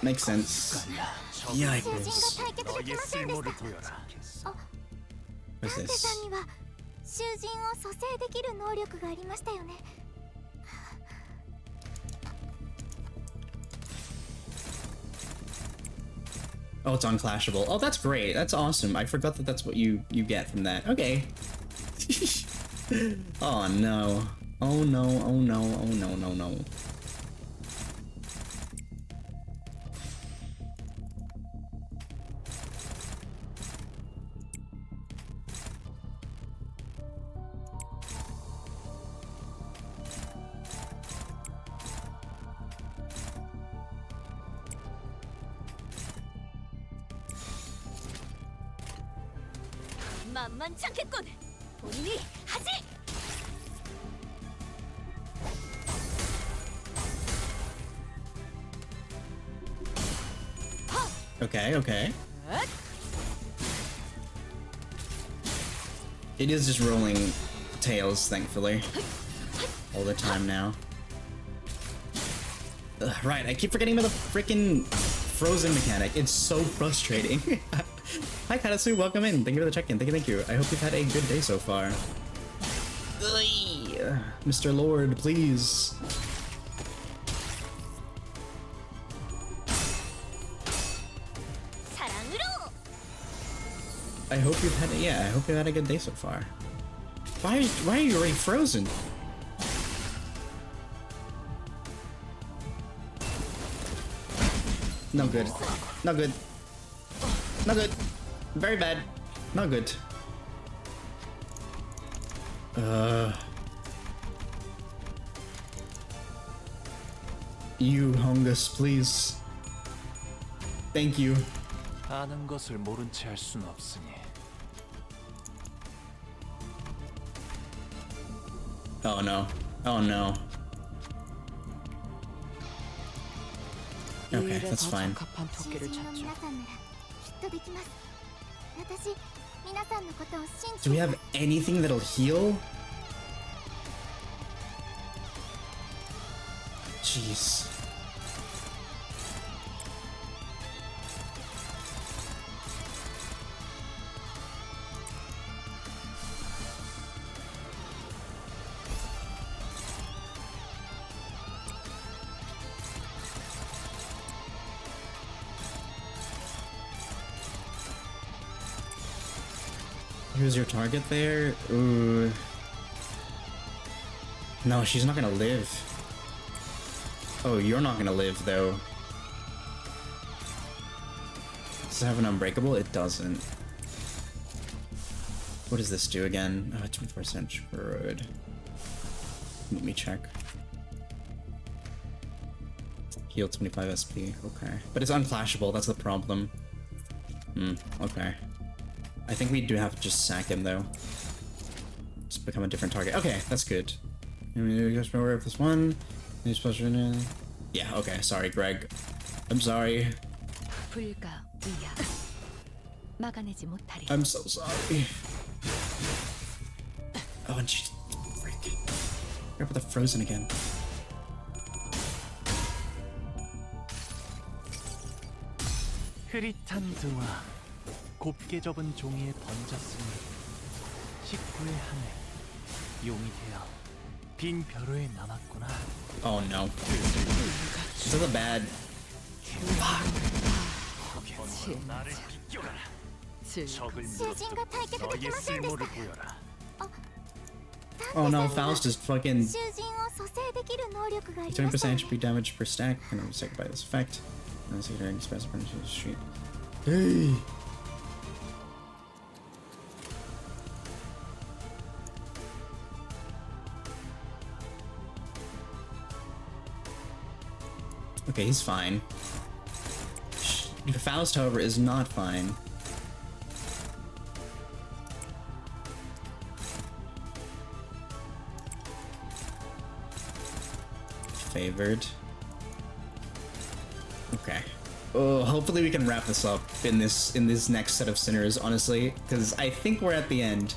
Makes sense. 囚人が Yikes. 退却できませんでした。あ、 What's 探偵 this? さんには囚人を蘇生できる能力がありましたよね。 Oh, it's unclashable. Oh, that's great. That's awesome. I forgot that that's what you get from that. Okay. Oh no. Oh no. Oh no. Oh no. No. No. 만만치 않겠군. 본인이 하지. Okay. Okay. It is just rolling tails, thankfully, all the time now. Ugh, right, I keep forgetting about the freaking frozen mechanic. It's so frustrating. Hi Katasu, welcome in. Thank you for the check-in. Thank you. I hope you've had a good day so far. Ugh. Mr. Lord, please. I hope you've had I hope you've had a good day so far. Why are you already frozen? No good. Not good. Not good. Very bad. Not good. You Hongus, please. Thank you. 아는 것을 모른 채 할 순 없으니. Oh no. Oh no. Okay, that's fine. 囚人の皆さんならきっとできます。私、皆さんのことを信 Do じ we て have anything that'll heal? Jeez. Who's your target there? Ooh. No, she's not gonna live. Oh, you're not gonna live, though. Does it have an unbreakable? It doesn't. What does this do again? Oh, 24% screwed. Let me check. Heal 25 SP. Okay. But it's unclashable, that's the problem. Okay. I think we do have to just sack him, though. Just become a different target. Okay, that's good. Just remember if this one. You're supposed to. Yeah, okay. Sorry, Greg. I'm sorry. 불가 위야 막아내지 못하리. I'm so sorry. Oh, and she's freak. Grab the frozen again. 흐릿한 등화, 곱게 접은 종이에 번졌으니 19의 하늘, 용이 되어 빈 벼로에 남았구나. Oh no. This is a bad. 나를 비껴가라. 적을 囚人が退却でき 너의 ませんでした 쓸모를 보여라. Oh no, Faust is fucking 囚人を蘇生できる能力がありま 20% したよね HP damage per stack. Can be taken by this effect. And secondary express punch to the street. Hey. Okay, he's fine. Faust, however, is not fine. Favored. Okay. Oh, hopefully we can wrap this up in this next set of sinners, honestly, because I think we're at the end.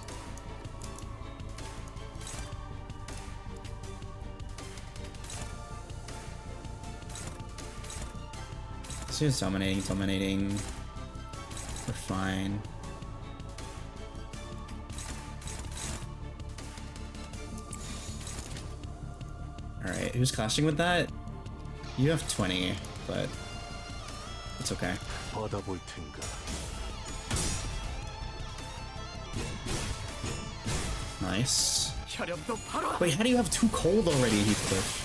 So it's dominating. We're fine. Alright, who's clashing with that? You have 20, but it's okay. 받아볼 텐가. Nice. Wait, how do you have 2 cold already, Heathcliff?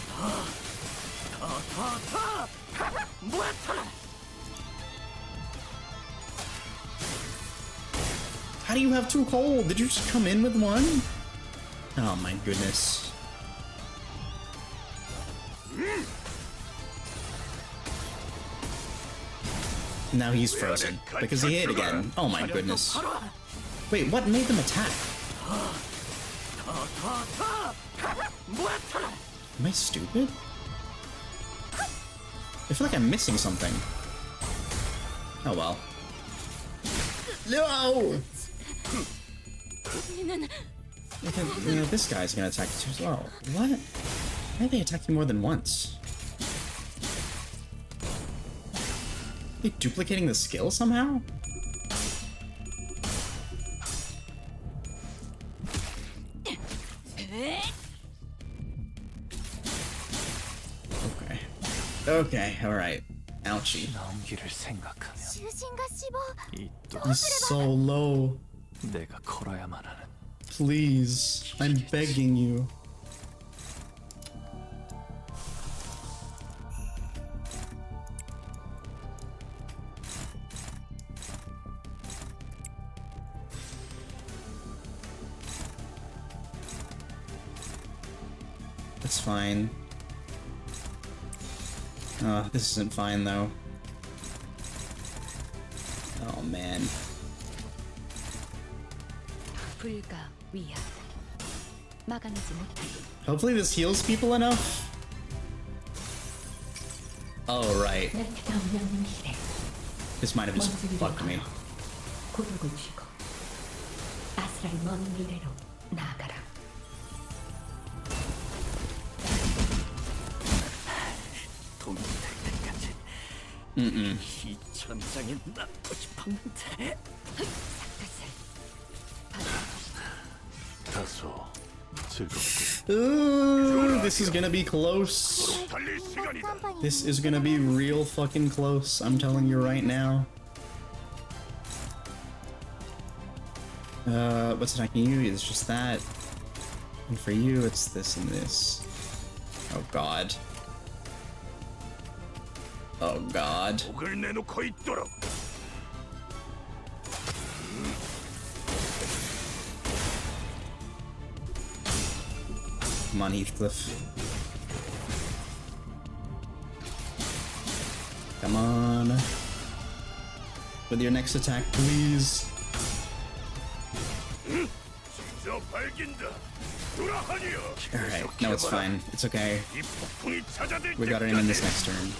How do you have 2 cold? Did you just come in with 1? Oh my goodness. Now he's frozen because he hit again. Oh my goodness. Wait, what made them attack? Am I stupid? I feel like I'm missing something. Oh well. No! You know, this guy's gonna attack too as well. What? Why are they attacking more than once? Are they duplicating the skill somehow? Okay. Okay, alright. Ouchie. 넘기를 생각하면 囚人が死亡 이 He's so low. 내가 걸어야만 하는. Please. I'm begging you. That's fine. Oh, this isn't fine though. Oh man. 불가 위야. 막아내지 못하리. Hopefully this heals people enough. Oh right. This might have just fucked me. 고독을 쥐고 아스랄 먼 미래로 나아가라. Mm-mm. 이 전장에 남고 싶었는데. 다소 즐겁고. Ooh, this is gonna be close. This is gonna be real fucking close. I'm telling you right now. What's attacking you? It's just that. And for you, it's this and this. Oh god. Oh god. 목을 내놓고 있도록. Come on, Heathcliff. Come on. With your next attack, please. 저 발긴다. 돌아하니요. Alright, no, it's fine. It's okay. 이 폭풍이 찾아들 We got him in this next turn.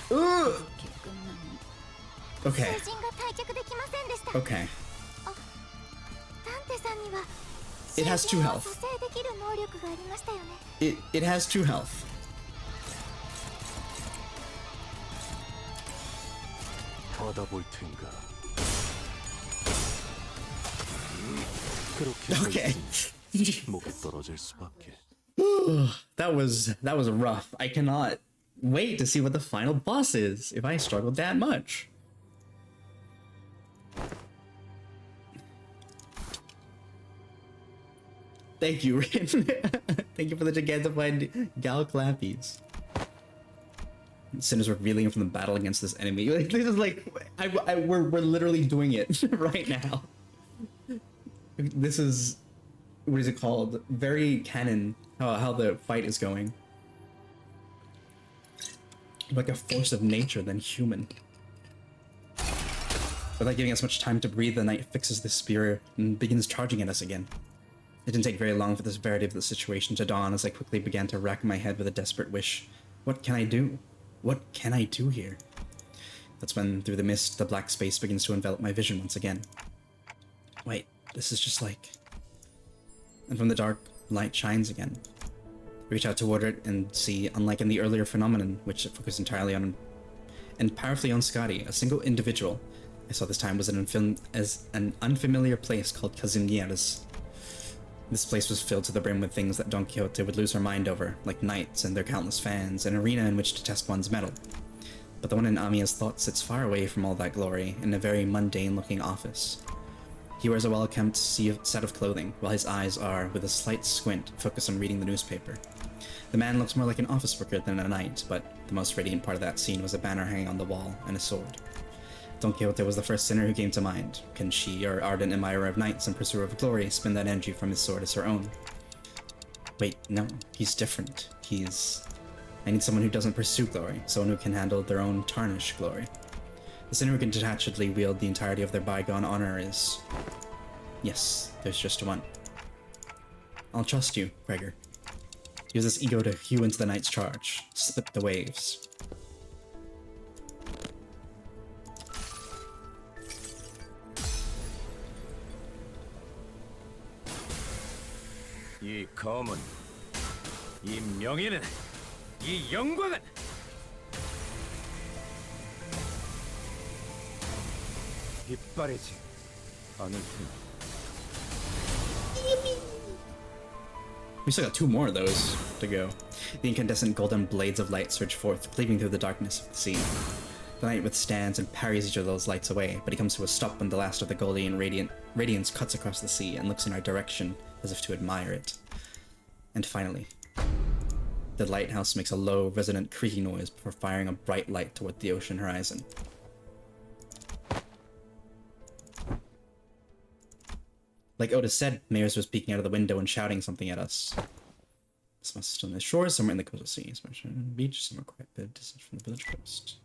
Ugh! Okay. 囚人が退却できませんでした。 Okay. ダンテさんには It has 2 囚人を health. 蘇生できる能力がありましたよね。 It has 2 health. 받아볼 텐가. 그렇게 Okay. 목이 떨어질 수밖에. That was rough. I cannot wait to see what the final boss is if I struggled that much. Thank you, Rin. Thank you for the gigantified gal clappies. Sinner's revealing from the battle against this enemy. Like, this is like, we're literally doing it right now. This is, what is it called? Very canon, how the fight is going. Like a force of nature than human. Without giving us much time to breathe, the knight fixes the spear and begins charging at us again. It didn't take very long for the severity of the situation to dawn as I quickly began to rack my head with a desperate wish. What can I do? What can I do here? That's when, through the mist, the black space begins to envelop my vision once again. Wait, this is just like... And from the dark, light shines again. I reach out toward it and see, unlike in the earlier phenomenon, which focused entirely on and powerfully on Scotty, a single individual I saw this time was as an unfamiliar place called Casimier's. This place was filled to the brim with things that Don Quixote would lose her mind over, like knights and their countless fans, an arena in which to test one's mettle. But the one in Amiya's thought sits far away from all that glory, in a very mundane-looking office. He wears a well-kempt set of clothing, while his eyes are, with a slight squint, focused on reading the newspaper. The man looks more like an office worker than a knight, but the most radiant part of that scene was a banner hanging on the wall, and a sword. Don Quixote was the first sinner who came to mind. Can she, or ardent admirer of knights and pursuer of glory, spin that energy from his sword as her own? Wait, no, he's different. I need someone who doesn't pursue glory, someone who can handle their own tarnished glory. The sinner who can detachedly wield the entirety of their bygone honor is... Yes, there's just one. I'll trust you, Gregor. Use this ego to hew into the knight's charge, slip the waves. 이 검은, 이 명예는, 이 영광은 빗바래지 않을 테니. We still got 2 more of those to go. The incandescent golden blades of light surge forth, cleaving through the darkness of the sea. The knight withstands and parries each of those lights away, but he comes to a stop when the last of the golden radiance cuts across the sea and looks in our direction as if to admire it. And finally, the lighthouse makes a low, resonant creaking noise before firing a bright light toward the ocean horizon. Like Otis said, Mayers was peeking out of the window and shouting something at us. This must still on the shore, somewhere in the coastal sea, especially on the beach, somewhere quite a bit distant from the village coast.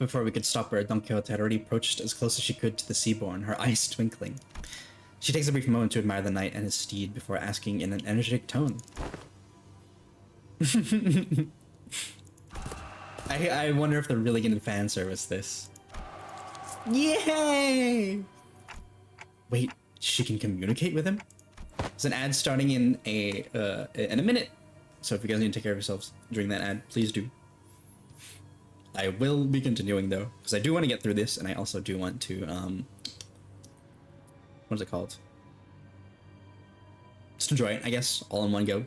Before we could stop her, Don Quixote had already approached as close as she could to the seabourn, her eyes twinkling. She takes a brief moment to admire the knight and his steed before asking in an energetic tone. I wonder if they're really gonna fan service this. Yay! Wait, she can communicate with him? There's an ad starting in a minute. So if you guys need to take care of yourselves during that ad, please do. I will be continuing though, because I do want to get through this, and I also do want to, what is it called? Just enjoy it, I guess, all in one go.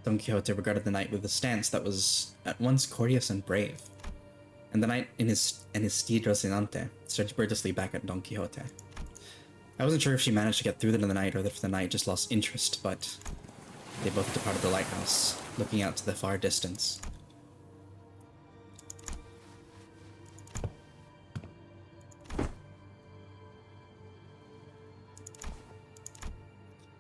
Don Quixote regarded the knight with a stance that was at once courteous and brave, and the knight and his steed Rocinante stared birdelessly back at Don Quixote. I wasn't sure if she managed to get through to the knight or if the knight just lost interest, but they both departed the lighthouse, looking out to the far distance.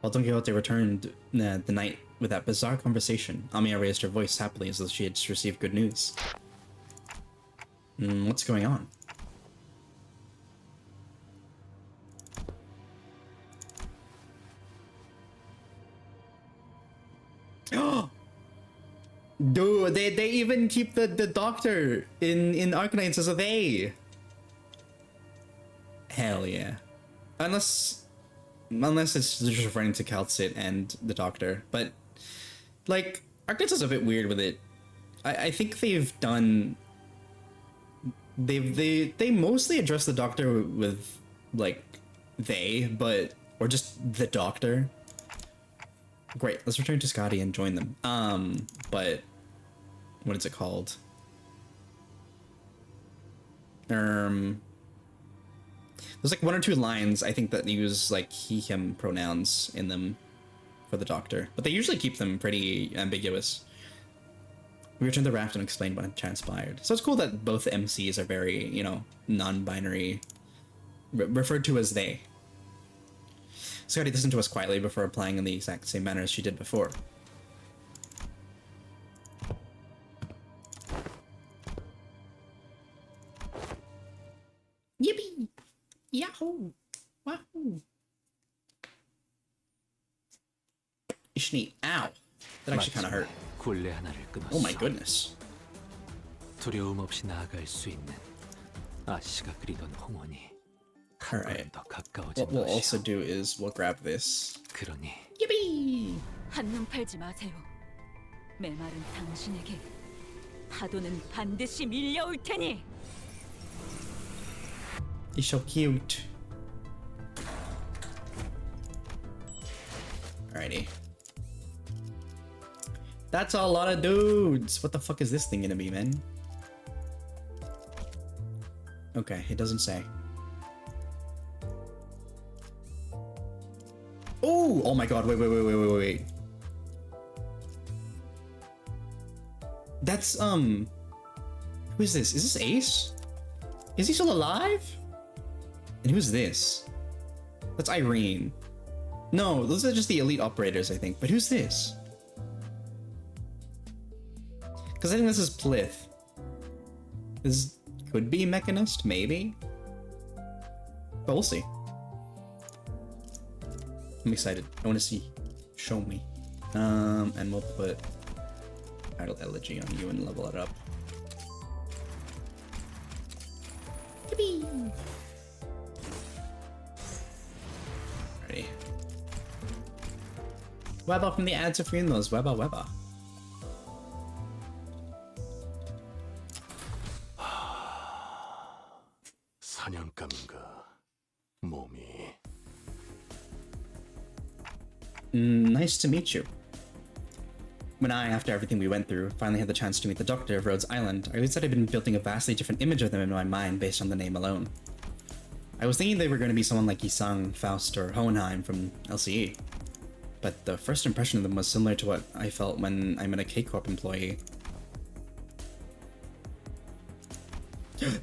While Don Quixote returned the night with that bizarre conversation, Amiya raised her voice happily as though she had just received good news. What's going on? Oh, dude, they even keep the doctor in Arknights as a they. Hell yeah. Unless it's just referring to Calcit and the doctor, but like Arknights is a bit weird with it. I think they mostly address the doctor with like they, or just the doctor. Great, let's return to Scotty and join them. But what is it called? There's like one or two lines I think that use like he him pronouns in them for the doctor, but they usually keep them pretty ambiguous. We returned the raft and explained what had transpired. So it's cool that both MCs are very, you know, non-binary, referred to as they. Scotty listened to us quietly before replying in the exact same manner as she did before. Yippee! Yahoo! Wahoo! Ishni, ow! That actually kind of hurt. Oh my goodness. 두려움 없이 나아갈 수 있는 아씨가 그리던 홍원이 Alright. What we'll also do is we'll grab this. 그러니 Yippee! 한눈 팔지 마세요. 메마른 당신에게 파도는 반드시 밀려올 테니. He's so cute. Alrighty. That's a lot of dudes. What the fuck is this thing gonna be, man? Okay, it doesn't say. Oh! Oh my god, wait. That's, who is this? Is this Ace? Is he still alive? And who's this? That's Irene. No, those are just the elite operators, I think. But who's this? Because I think this is Plith. This could be Mechanist, maybe? But we'll see. I'm excited. I want to see. Show me. And we'll put Idle Elegy on you and level it up. Yippee! Alrighty. Webba from the ads of funerals. Webba. 사냥감인가 몸이. Nice to meet you. When I, after everything we went through, finally had the chance to meet the doctor of Rhodes Island, I realized that I'd been building a vastly different image of them in my mind based on the name alone. I was thinking they were going to be someone like Isang, Faust, or Hohenheim from LCE. But the first impression of them was similar to what I felt when I met a K-Corp employee.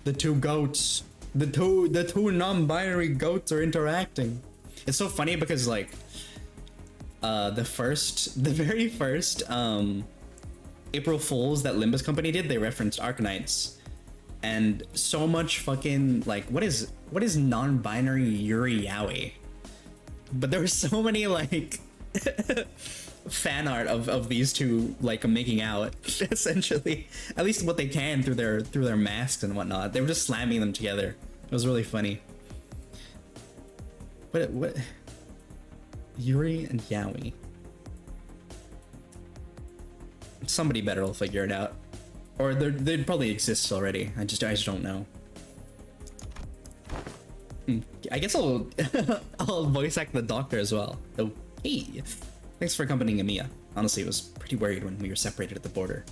The two goats! The two non-binary goats are interacting! It's so funny because, like, the very first April Fools that Limbus company did, they referenced Arknights, and so much fucking like what is non-binary Yuri Yaoi, but there were so many like fan art of these two like making out essentially, at least what they can through their masks and whatnot. They were just slamming them together. It was really funny. What Yuri and Yaoi. Somebody better will figure it out, or they'd probably exist already. I just don't know. I guess I'll I'll voice act the doctor as well. Oh, hey, thanks for accompanying Amiya. Honestly, I was pretty worried when we were separated at the border.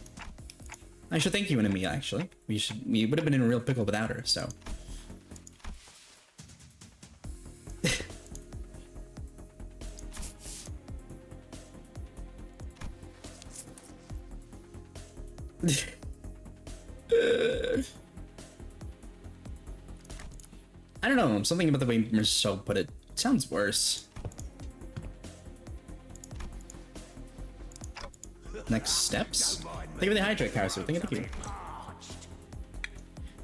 I should thank you and Amiya. Actually, we would have been in a real pickle without her. So. I don't know, something about the way Marceau put it sounds worse. next steps. Thank you for the hydrate, Karasu. Thank you.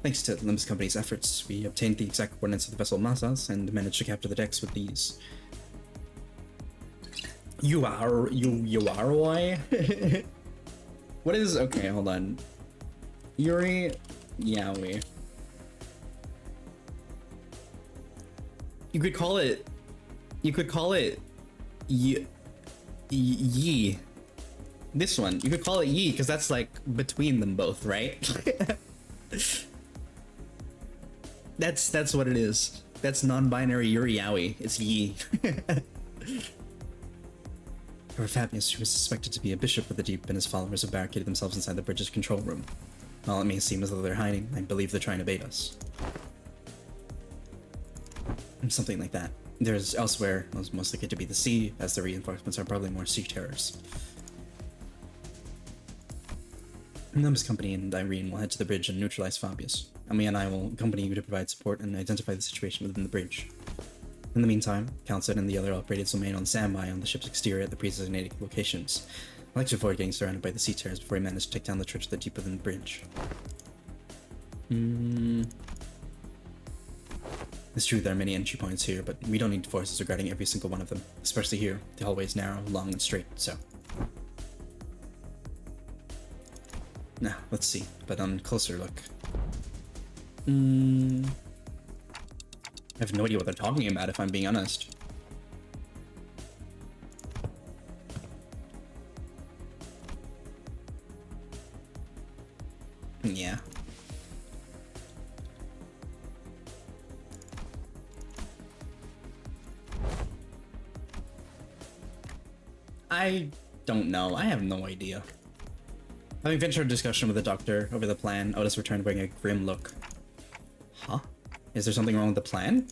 Thanks to Limbus Company's efforts, we obtained the exact coordinates of the vessel Masas and managed to capture the decks with these. You are why? What is, okay, hold on. Yuri Yaoi. You could call it Yi. This one, you could call it Yi because that's like between them both, right? That's what it is. That's non-binary Yuri Yaoi. It's Yi. However, Fabius, who was suspected to be a bishop of the deep, and his followers have barricaded themselves inside the bridge's control room. While it may seem as though they're hiding, I believe they're trying to bait us. Something like that. There's elsewhere, most likely to be the sea, as the reinforcements are probably more sea terrors. Limbus Company and Irene will head to the bridge and neutralize Fabius. Ami and I will accompany you to provide support and identify the situation within the bridge. In the meantime, Council and the other operators will remain on standby on the ship's exterior at the pre-designated locations. I'd like to avoid getting surrounded by the sea terrors before we manage to take down the church that deep within the bridge. It's true there are many entry points here, but we don't need forces regarding every single one of them. Especially here, the hallway is narrow, long, and straight, so... Now, let's see, but on closer look. I have no idea what they're talking about, if I'm being honest. Yeah. I don't know. I have no idea. Having ventured a discussion with the doctor over the plan, Otis returned wearing a grim look. Huh? Is there something wrong with the plan?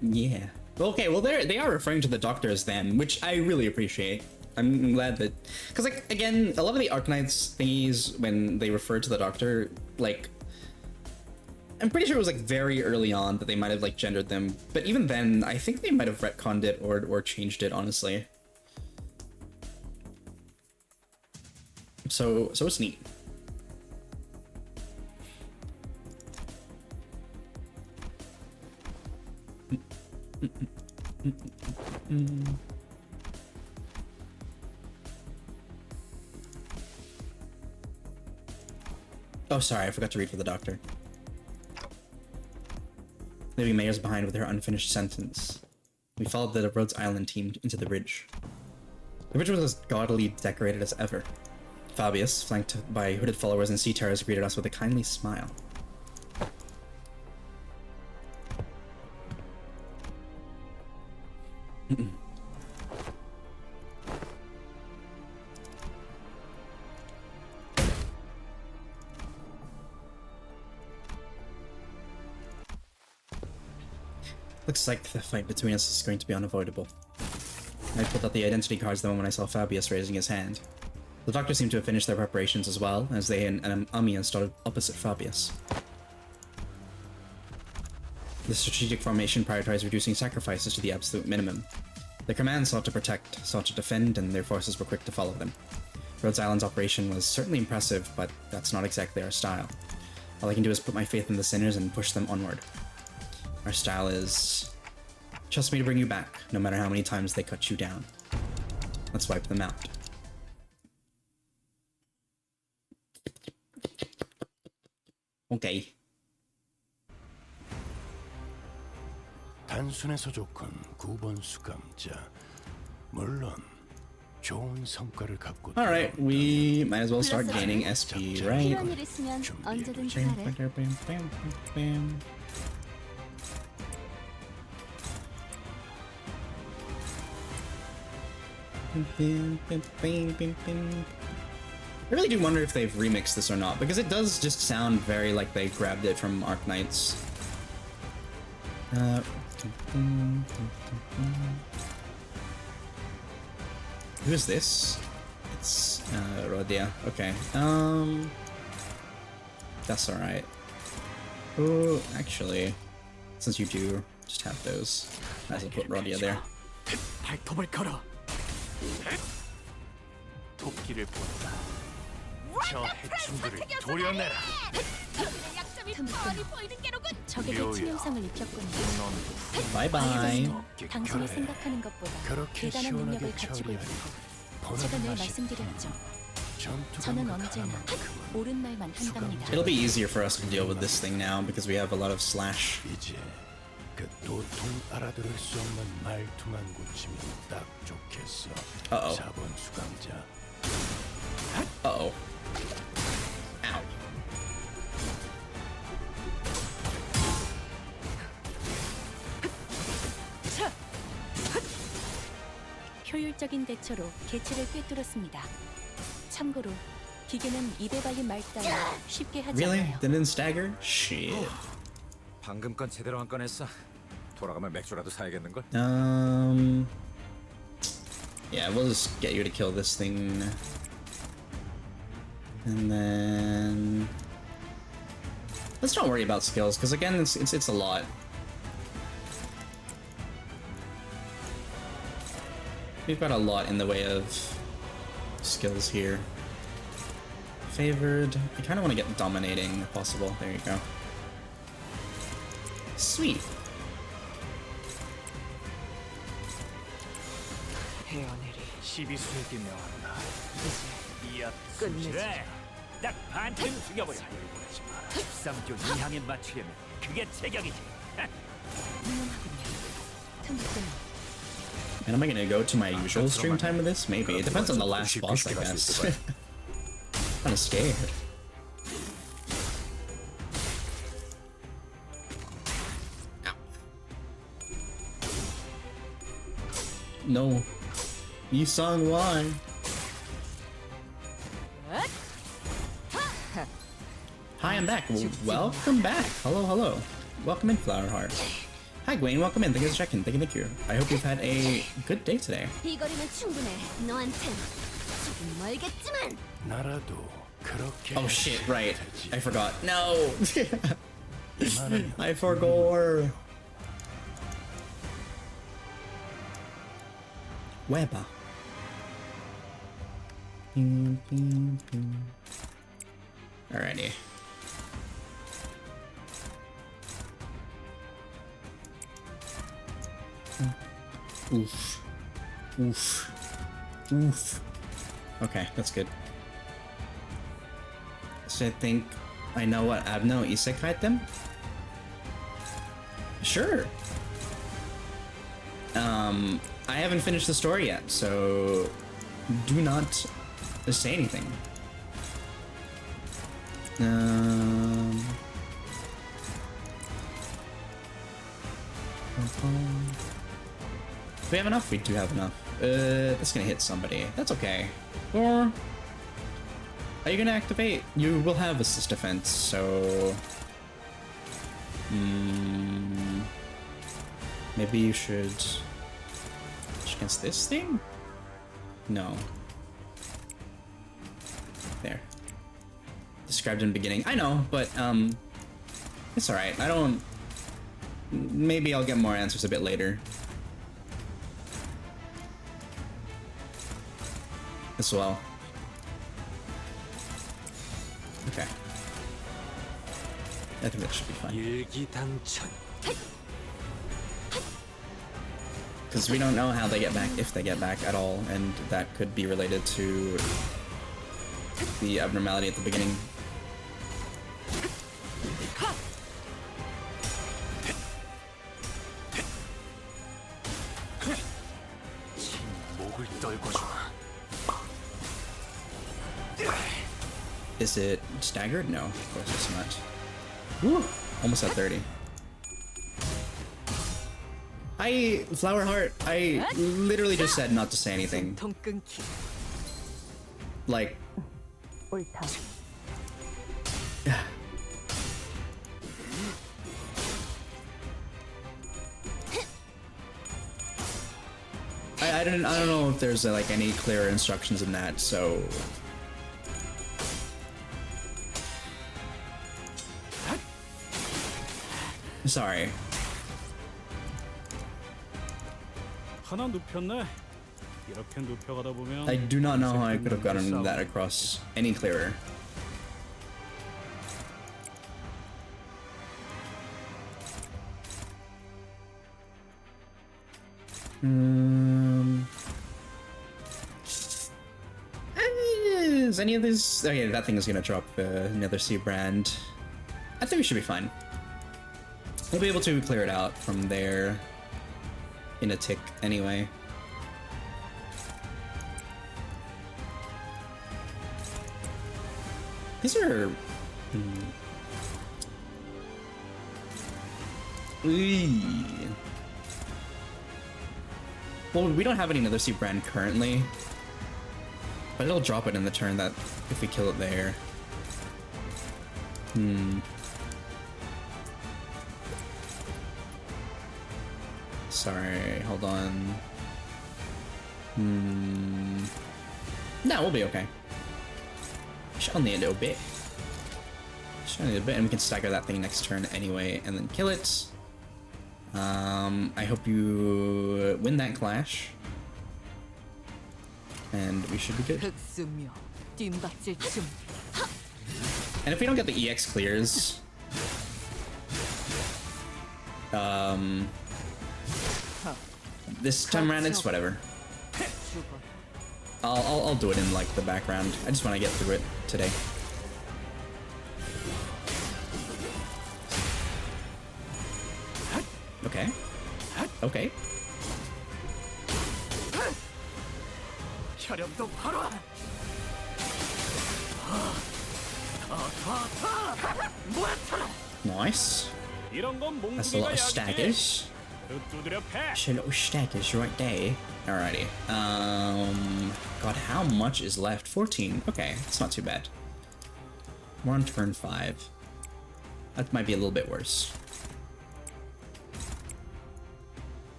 Yeah. Okay, well they are referring to the doctor as them, which I really appreciate. I'm glad that... Because, like, again, a lot of the Arknights thingies, when they refer to the doctor, like... I'm pretty sure it was, like, very early on that they might have, like, gendered them. But even then, I think they might have retconned it or changed it, honestly. So it's neat. Oh, sorry, I forgot to read for the doctor. Leaving Mayers behind with her unfinished sentence. We followed the Rhodes Island team into the bridge. The bridge was as gaudily decorated as ever. Fabius, flanked by hooded followers and sea terrors, greeted us with a kindly smile. Looks like the fight between us is going to be unavoidable. I pulled out the identity cards the moment I saw Fabius raising his hand. The doctor seemed to have finished their preparations as well, as they and Amiya started opposite Fabius. The strategic formation prioritized reducing sacrifices to the absolute minimum. Their command sought to protect, sought to defend, and their forces were quick to follow them. Rhodes Island's operation was certainly impressive, but that's not exactly our style. All I can do is put my faith in the sinners and push them onward. Our style is... trust me to bring you back, no matter how many times they cut you down. Let's wipe them out. Okay. 단순해서 좋군 9번 수감자. 물론 좋은 성과를 갖고. Alright, we might as well start gaining SP, right? 필요한 일 있으면 언제든지 말해. I really do wonder if they've remixed this or not, because it does just sound very like they grabbed it from Arknights. Who is this? It's Rodia. Okay. That's alright. Oh, actually, since you do Just have those. Might as well put Rodia there. 발톱을 걸어. 토끼를 본다. 저 해충들을 도려내라. 적에게 치명상을 입혔군요. Bye bye. 당신이 생각하는 것보다 그렇게 대단한 능력을 시원하게 가지고 있고 보는 제가 늘 맛이 말씀드렸죠. 전투 저는 감각 언제나 하나만큼은 옳은 말만 한답니다. It'll be easier for us to deal with this thing now because we have a lot of slash. 이제 그 도통 알아들을 수 없는 말투만 고치면 딱 좋겠어. Uh-oh. 4번 수감자. Uh-oh. Ow. 효율적인 대처로 개체를 꿰뚫었습니다. 참고로 기계는 입에 발린 말 따위 쉽게 하지 Really? 않아요. Didn't stagger? Shit. 방금 건 제대로 안 꺼냈어. 돌아가면 맥주라도 사야겠는 걸. Yeah, we'll just get you to kill this thing. And then let's not worry about skills, because again, it's a lot. We've got a lot in the way of skills here. Favored. I kind of want to get dominating if possible. There you go. Sweet. 시비수에게 명한다. 그래, 딱 반쯤 죽여버려. 13조 이항에 맞추려면 그게 제격이지. 유용하군요. 틈틈이 And am I gonna go to my usual stream time with this? Maybe. It depends on the last boss, I guess. Kinda scared. No. Yisung, why? Hi, I'm back. Welcome back. Hello, hello. Welcome in, Flowerheart. Hi, Gwen. Welcome in. Thank you for checking. Thank you. I hope you've had a good day today. 이 거리면 충분해. 너한텐 조금 멀겠지만. 나라도 그렇게. Oh shit! Right. I forgot. No. 이만한 I forgot. Weber. Alrighty. Oof. Oof. Oof. Okay, that's good. So I think I know what Abno isekai them? Sure. I haven't finished the story yet, so do not say anything. Do we have enough? We do have enough. That's gonna hit somebody. That's okay. Or are you gonna activate? You will have assist defense, so maybe you should against this thing? No. There. Described in the beginning. I know, but it's alright. I don't. Maybe I'll get more answers a bit later. As well. Okay. I think that should be fine. Because we don't know how they get back, if they get back at all, and that could be related to the abnormality at the beginning. Is it staggered? No, of course it's not. Woo! Almost at 30. Flowerheart, I literally just said not to say anything. Like... I don't know if there's like any clear instructions in that, so... Sorry. 하나 눕혔네. 이렇게 눕혀가다 보면 I do not know how I could have gotten that across any clearer. Is any of this? Oh yeah, that thing is gonna drop another C brand. I think we should be fine. We'll be able to clear it out from there in a tick anyway. These are... Well, we don't have any Nether Sea brand currently, but it'll drop it in the turn that if we kill it there. Sorry, hold on. No, we'll be okay. Just only a little bit. Just only a bit, and we can stagger that thing next turn anyway, and then kill it. I hope you win that clash, and we should be good. And if we don't get the EX clears, this time around it's whatever. I'll do it in like the background. I just want to get through it today. Okay. Okay. Nice. That's a lot of staggers. That's a lot of staggers right there. Alrighty. God, how much is left? 14. Okay, it's not too bad. We're on turn 5. That might be a little bit worse.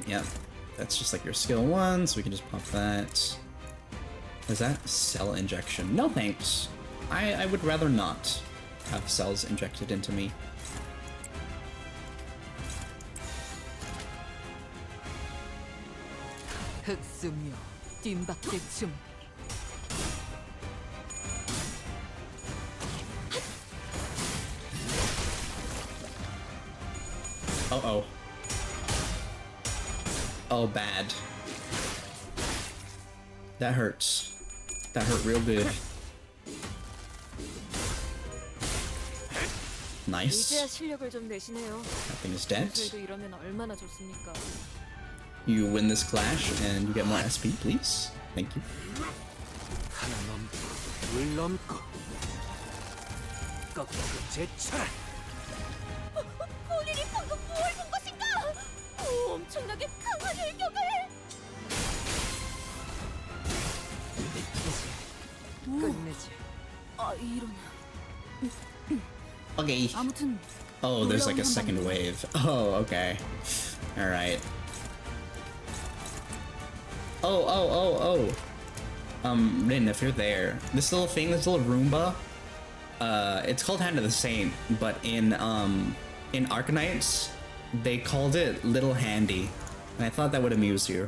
Yeah. That's just like your skill 1, so we can just pop that. Is that cell injection? No thanks. I would rather not have cells injected into me. Uh-oh. Oh, bad. That hurts. That hurt real good. Nice. That thing is dead. You win this clash and you get more SP, please. Thank you. Okay. Oh, there's like a second wave. Oh, okay. Alright. Oh. Rin, if you're there, this little thing, this little Roomba, it's called Hand of the Saint, but in Arknights, they called it Little Handy, and I thought that would amuse you.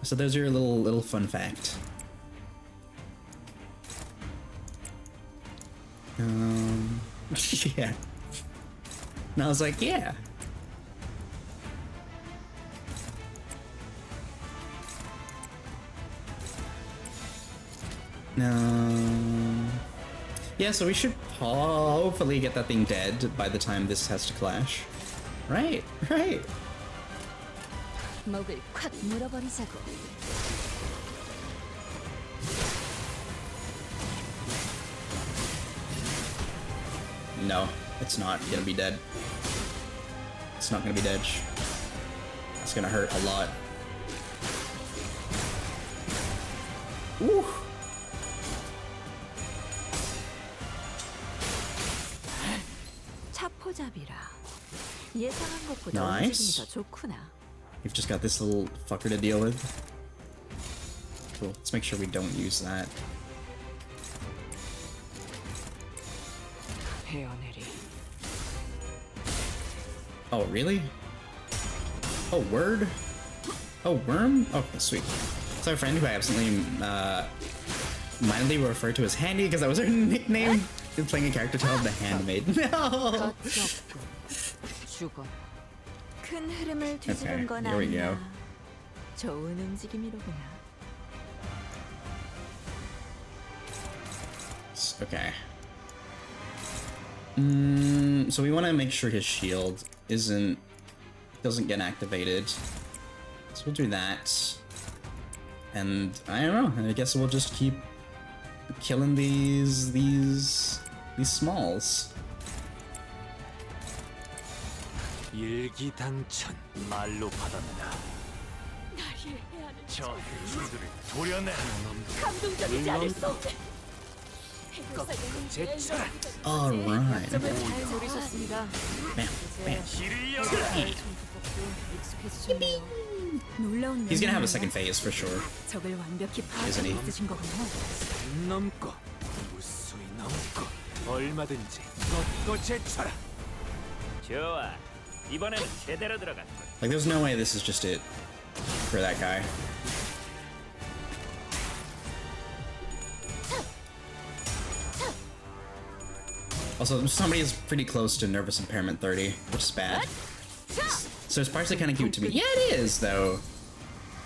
So there's your little fun fact. Yeah. And I was like, yeah. Yeah, so we should hopefully get that thing dead by the time this has to clash. Right. No, it's not gonna be dead. It's not gonna be dead. It's gonna hurt a lot. Woo! Nice. You've just got this little fucker to deal with. Cool. Let's make sure we don't use that. Oh, really? Oh, word? Oh, worm? Oh, sweet. So a friend who I absolutely mildly referred to as Handy because that was her nickname. She was playing a character called the Handmaid. No! 죽어. 큰 흐름을 뒤집은 건 here we 아니야. go. 좋은 움직임이로구나. Okay. So we want to make sure his shield doesn't get activated. So we'll do that. And I don't know. I guess we'll just keep killing these smalls. 일기당천 말로 받았나. 저 해충들을 도려내. 감동적이지 않았어. 제쳐라. All right. 잘 노리셨습니다. Bam, bam. 놀라운 He's gonna have a second phase for sure. 적을 완벽히 Isn't he? 파악하고 있으신 거군요. 넘고 무수히 넘고 얼마든지 걷고 제쳐라. 좋아. 이번에는 제대로 들어갔군. Like, there's no way this is just it for that guy. Also, somebody is pretty close to nervous impairment 30, which is bad. So it's partially kind of cute to me. Yeah, it is, though.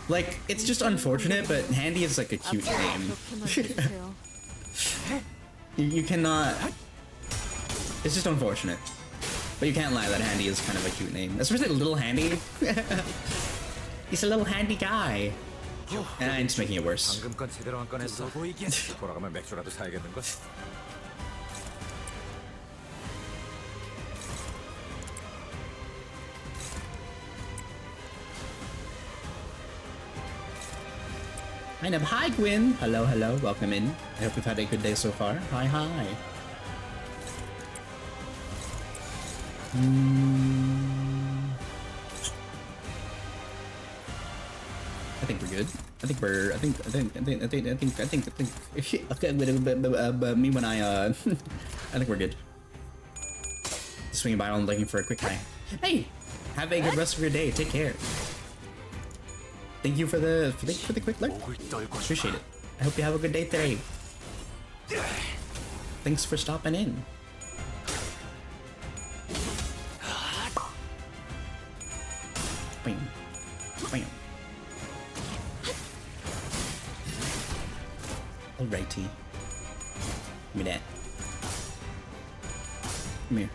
Like, it's just unfortunate, but Handy is like a cute name. You cannot... It's just unfortunate. But you can't lie that Handy is kind of a cute name. Especially Little Handy. He's a little handy guy. And I'm just making it worse. 방금 건 제대로 한 건 했어. 돌아가면 맥주라도 사야겠는 걸. Hi, Gwyn. Hello, hello. Welcome in. I hope you've had a good day so far. Hi, hi. I think we're good. I think me when I I think we're good. Swinging by on looking for a quick hi. Hey, have a good rest of your day. Take care. Thank you for the quick look. Appreciate it. I hope you have a good day today. Thanks for stopping in. Bam. Bam. Alrighty. Give me that. Come here.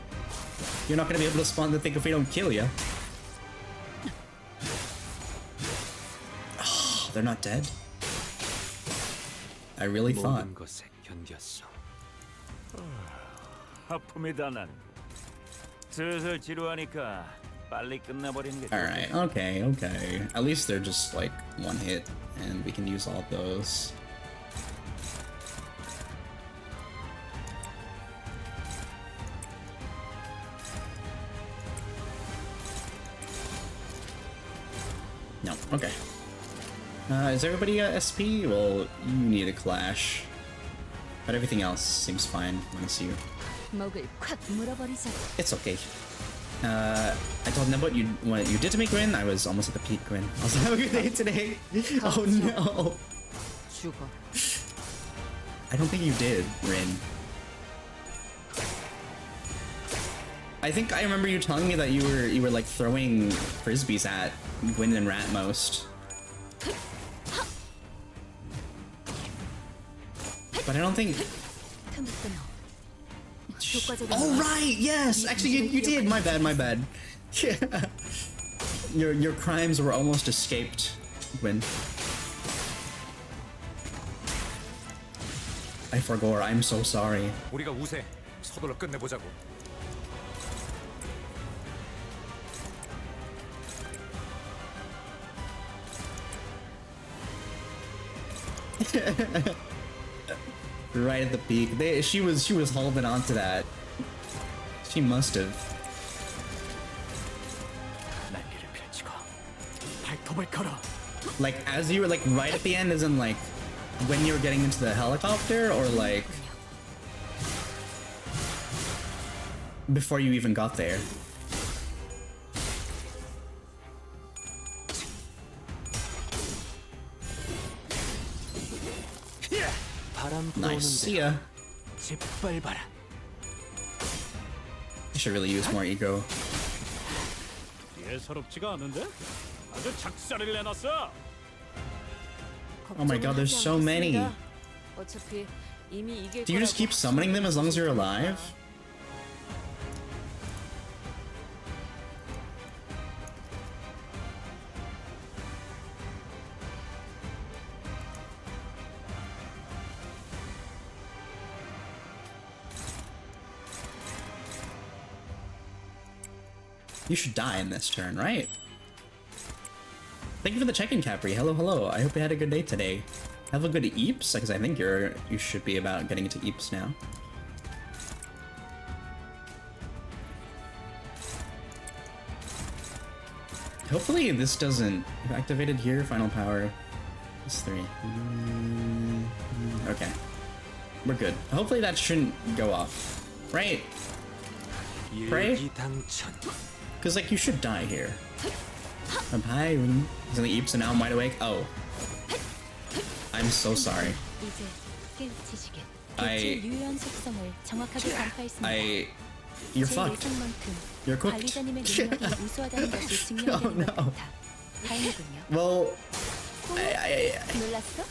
You're not gonna be able to spawn the thing if we don't kill you. Oh, they're not dead? I really thought. 모든 것에 견뎠어. 하품이다 난. 슬슬 지루하니까 빨리 끝나버리는 게 좋지. Alright, okay. At least they're just like one hit, and we can use all those. No, okay. Is everybody SP? Well, you need a clash. But everything else seems fine once you... 목을 콱 물어버리자. It's okay. I told them what you did to me, Gwyn. I was almost at the peak, Gwyn. Also, have a good day today. Oh no. 죽어. I don't think you did, Rin. I think I remember you telling me that you were like throwing frisbees at Gwyn and Rat most. But I don't think... Oh right, yes! Actually, you did. My bad. Yeah. Your crimes were almost escaped, Gwyn. I forgot. I'm so sorry. 우리가 우세. 서둘러 끝내보자고. Right at the peak. She was holding on to that. She must have. 날개를 펼치고 발톱을 걸어. Like as you were like right at the end, as in like when you were getting into the helicopter, or like before you even got there. 바람 Nice. See ya. 짓밟아라. I should really use more ego. 예사롭지가 않은데? 아주 작살을 내놨어. Oh my god, there's so many. 어차피 이미 이길 Do you just keep summoning them as long as you're alive? You should die in this turn, right? Thank you for the check-in, Capri. Hello, hello. I hope you had a good day today. Have a good Eeps, because I think you should be about getting into Eeps now. Hopefully this doesn't activated here. Final power. It's 3. Okay, we're good. Hopefully that shouldn't go off, right? Pray? 일기당천. Because, like, you should die here. Hi, he's in the Eeps and now I'm wide awake. Oh. I'm so sorry. 이제 깨우치시게. I- 빛의 유효한 속성을 정확하게 간파했습니다. You're 제 fucked. 예상만큼 You're cooked. 관리자님의 능력이 우수하다는 것이 증명되는 Oh, no. 것 같아. 다행이군요. Well, 놀랐어?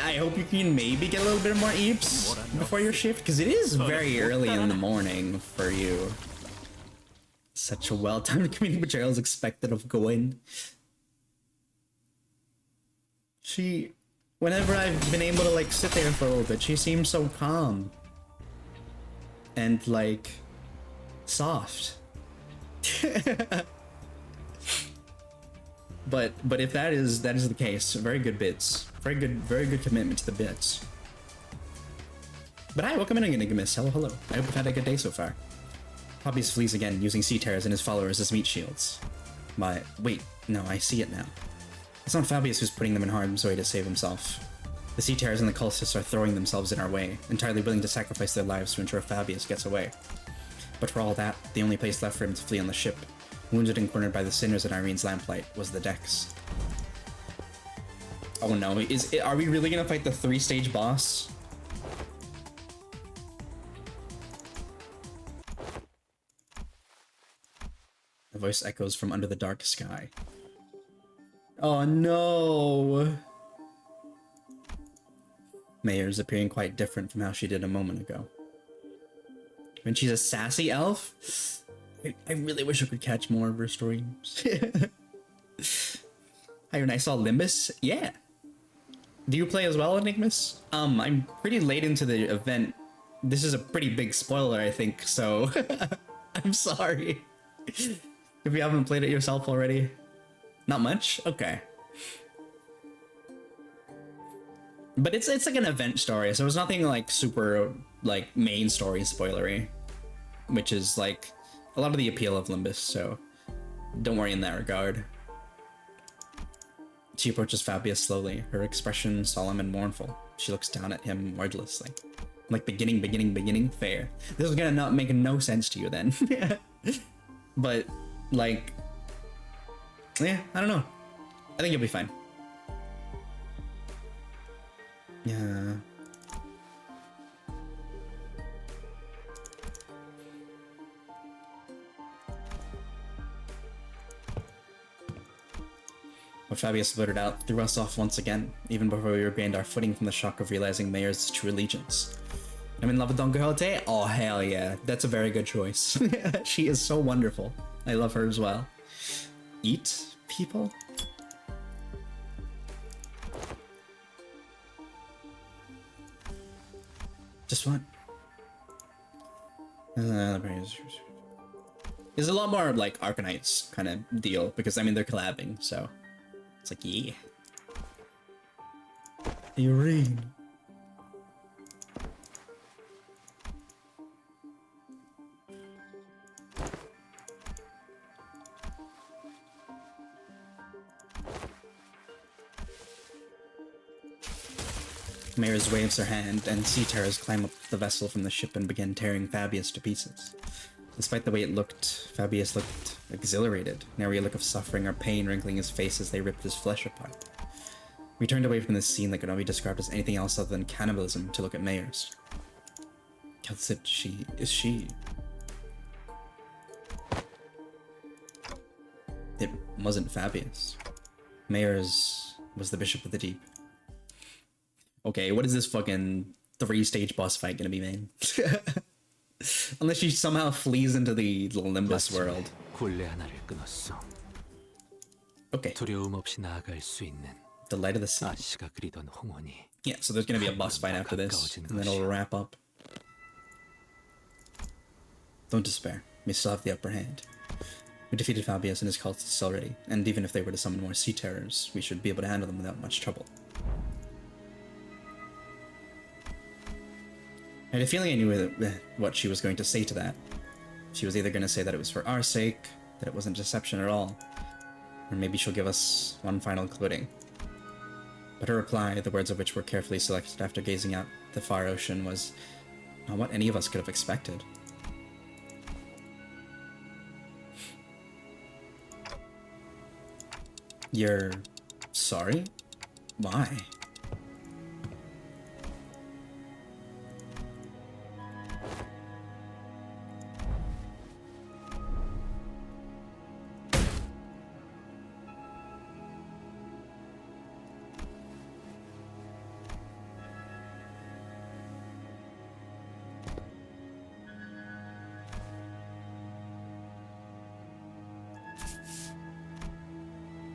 I hope you can maybe get a little bit more Eeps before your shift, because it is very early in the morning for you. Such a well-timed community betrayal is expected of Gwen. Whenever I've been able to, like, sit there for a little bit, she seems so calm. And, like, soft. But if that is the case, very good bits. Very good commitment to the bits. But hi, welcome in again, Enigmus. Hello, hello. I hope you've had a good day so far. Poppy's flees again, using sea terrors and his followers as meat shields. Wait, no, I see it now. It's not Fabius who's putting them in harm's way to save himself. The sea terrors and the cultists are throwing themselves in our way, entirely willing to sacrifice their lives to ensure Fabius gets away. But for all that, the only place left for him to flee on the ship, wounded and cornered by the sinners in Irene's lamplight, was the decks. Oh no, are we really gonna fight the 3-stage boss? The voice echoes from under the dark sky. Oh no! Mayer's appearing quite different from how she did a moment ago. When she's a sassy elf? I really wish I could catch more of her streams. Hi, when I saw Limbus? Yeah. Do you play as well, Enigmus? I'm pretty late into the event. This is a pretty big spoiler, I think, so I'm sorry. If you haven't played it yourself already. Not much? Okay. But it's like an event story, so it's nothing like super like main story spoilery, which is like a lot of the appeal of Limbus, so don't worry in that regard. She approaches Fabius slowly, her expression solemn and mournful. She looks down at him wordlessly. Like beginning, fair. This is gonna not make no sense to you then. But like, yeah, I don't know. I think you'll be fine. Yeah. What Fabius blurted out threw us off once again, even before we regained our footing from the shock of realizing Mayer's true allegiance. I'm in love with Don Quixote? Oh, hell yeah. That's a very good choice. She is so wonderful. I love her as well. Eat people? Just what? There's a lot more like Arknights kind of deal because I mean they're collabing, so it's like yeah. Irene. Maris waves her hand, and sea terrors climb up the vessel from the ship and begin tearing Fabius to pieces. Despite the way it looked, Fabius looked exhilarated, nary a look of suffering or pain wrinkling his face as they ripped his flesh apart. We turned away from this scene that could not be described as anything else other than cannibalism to look at Mayers. Cal said she... is she... It wasn't Fabius. Mayers was the Bishop of the Deep. Okay, what is this fucking 3-stage boss fight gonna be, man? Unless she somehow flees into the Limbus world. 굴레 하나를 끊었어. Okay. 두려움 없이 나아갈 수 있는 The light of the sea. 아씨가 그리던 홍원이. Yeah, so there's gonna be a boss fight after this, and then it'll wrap up. Don't despair. We still have the upper hand. We defeated Fabius and his cultists already, and even if they were to summon more sea terrors, we should be able to handle them without much trouble. I had a feeling I knew what she was going to say to that. She was either going to say that it was for our sake, that it wasn't deception at all, or maybe she'll give us one final cluing. But her reply, the words of which were carefully selected after gazing out the far ocean, was not what any of us could have expected. You're sorry? Why?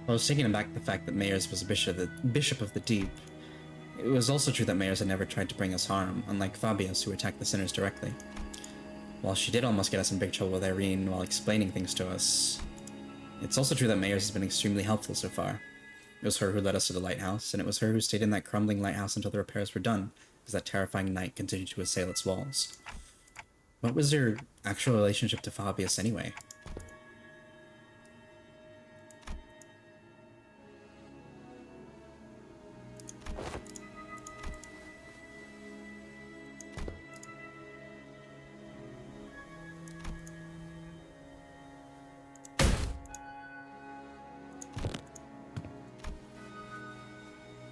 I was taken aback the fact that Mayers was Bishop of the Deep. It was also true that Mayers had never tried to bring us harm, unlike Fabius, who attacked the sinners directly. While she did almost get us in big trouble with Irene while explaining things to us, it's also true that Mayers has been extremely helpful so far. It was her who led us to the lighthouse, and it was her who stayed in that crumbling lighthouse until the repairs were done, as that terrifying night continued to assail its walls. What was your actual relationship to Fabius anyway?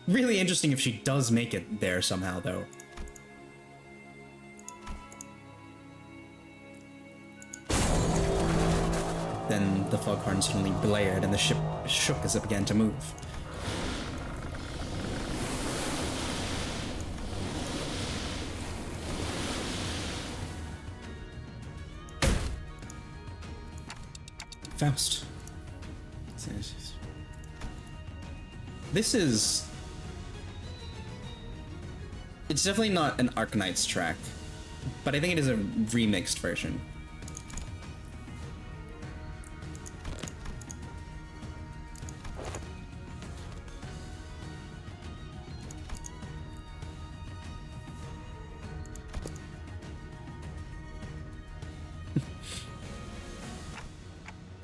Really interesting if she does make it there somehow, though. Then the foghorn suddenly blared and the ship shook as it began to move. Faust. This is... It's definitely not an Arknights track, but I think it is a remixed version.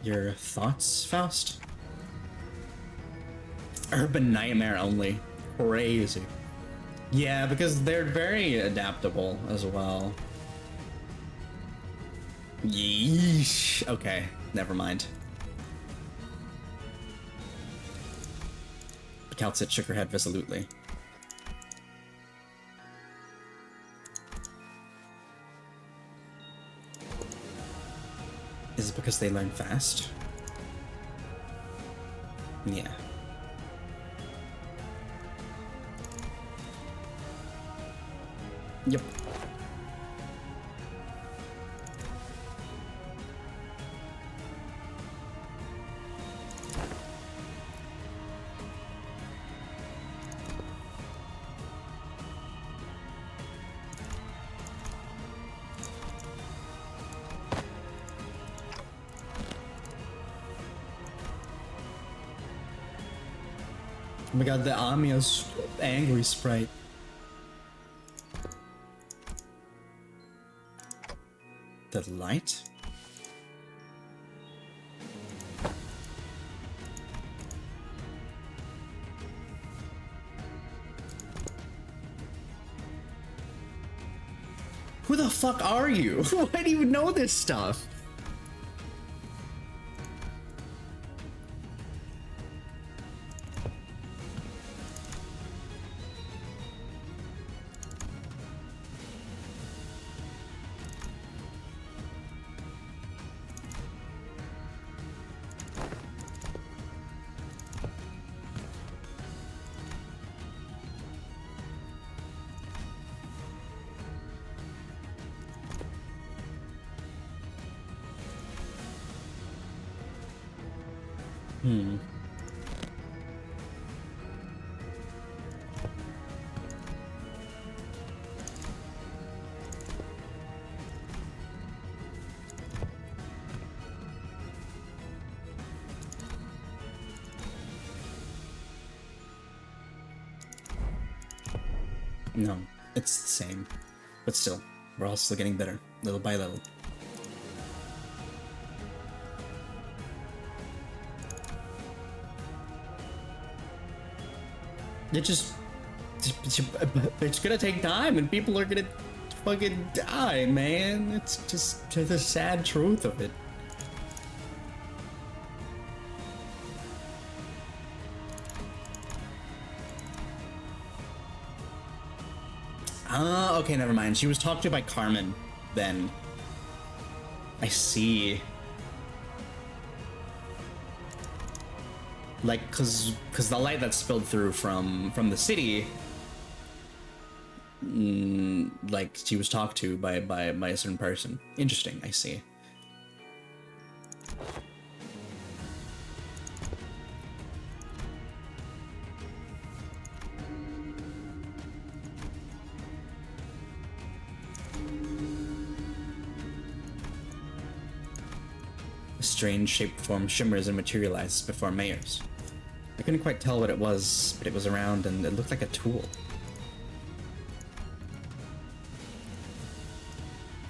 Your thoughts, Faust? Urban Nightmare only. Crazy. Yeah, because they're very adaptable as well. Yeesh. Okay, never mind. Calcit shook her head resolutely. Is it because they learn fast? Yeah. Yep. Oh my god, the Amiya's angry sprite. The light? Who the fuck are you? Why do you know this stuff? Hmm. No, it's the same. But still, we're all still getting better, little by little. It's gonna take time and people are gonna fucking die, man. It's just the sad truth of it. Ah, okay, never mind. She was talked to by Carmen then. I see. Like, cause the light that spilled through from the city, like she was talked to by a certain person. Interesting, I see. A strange shaped form shimmers and materializes before Mayors. I couldn't quite tell what it was, but it was around and it looked like a tool.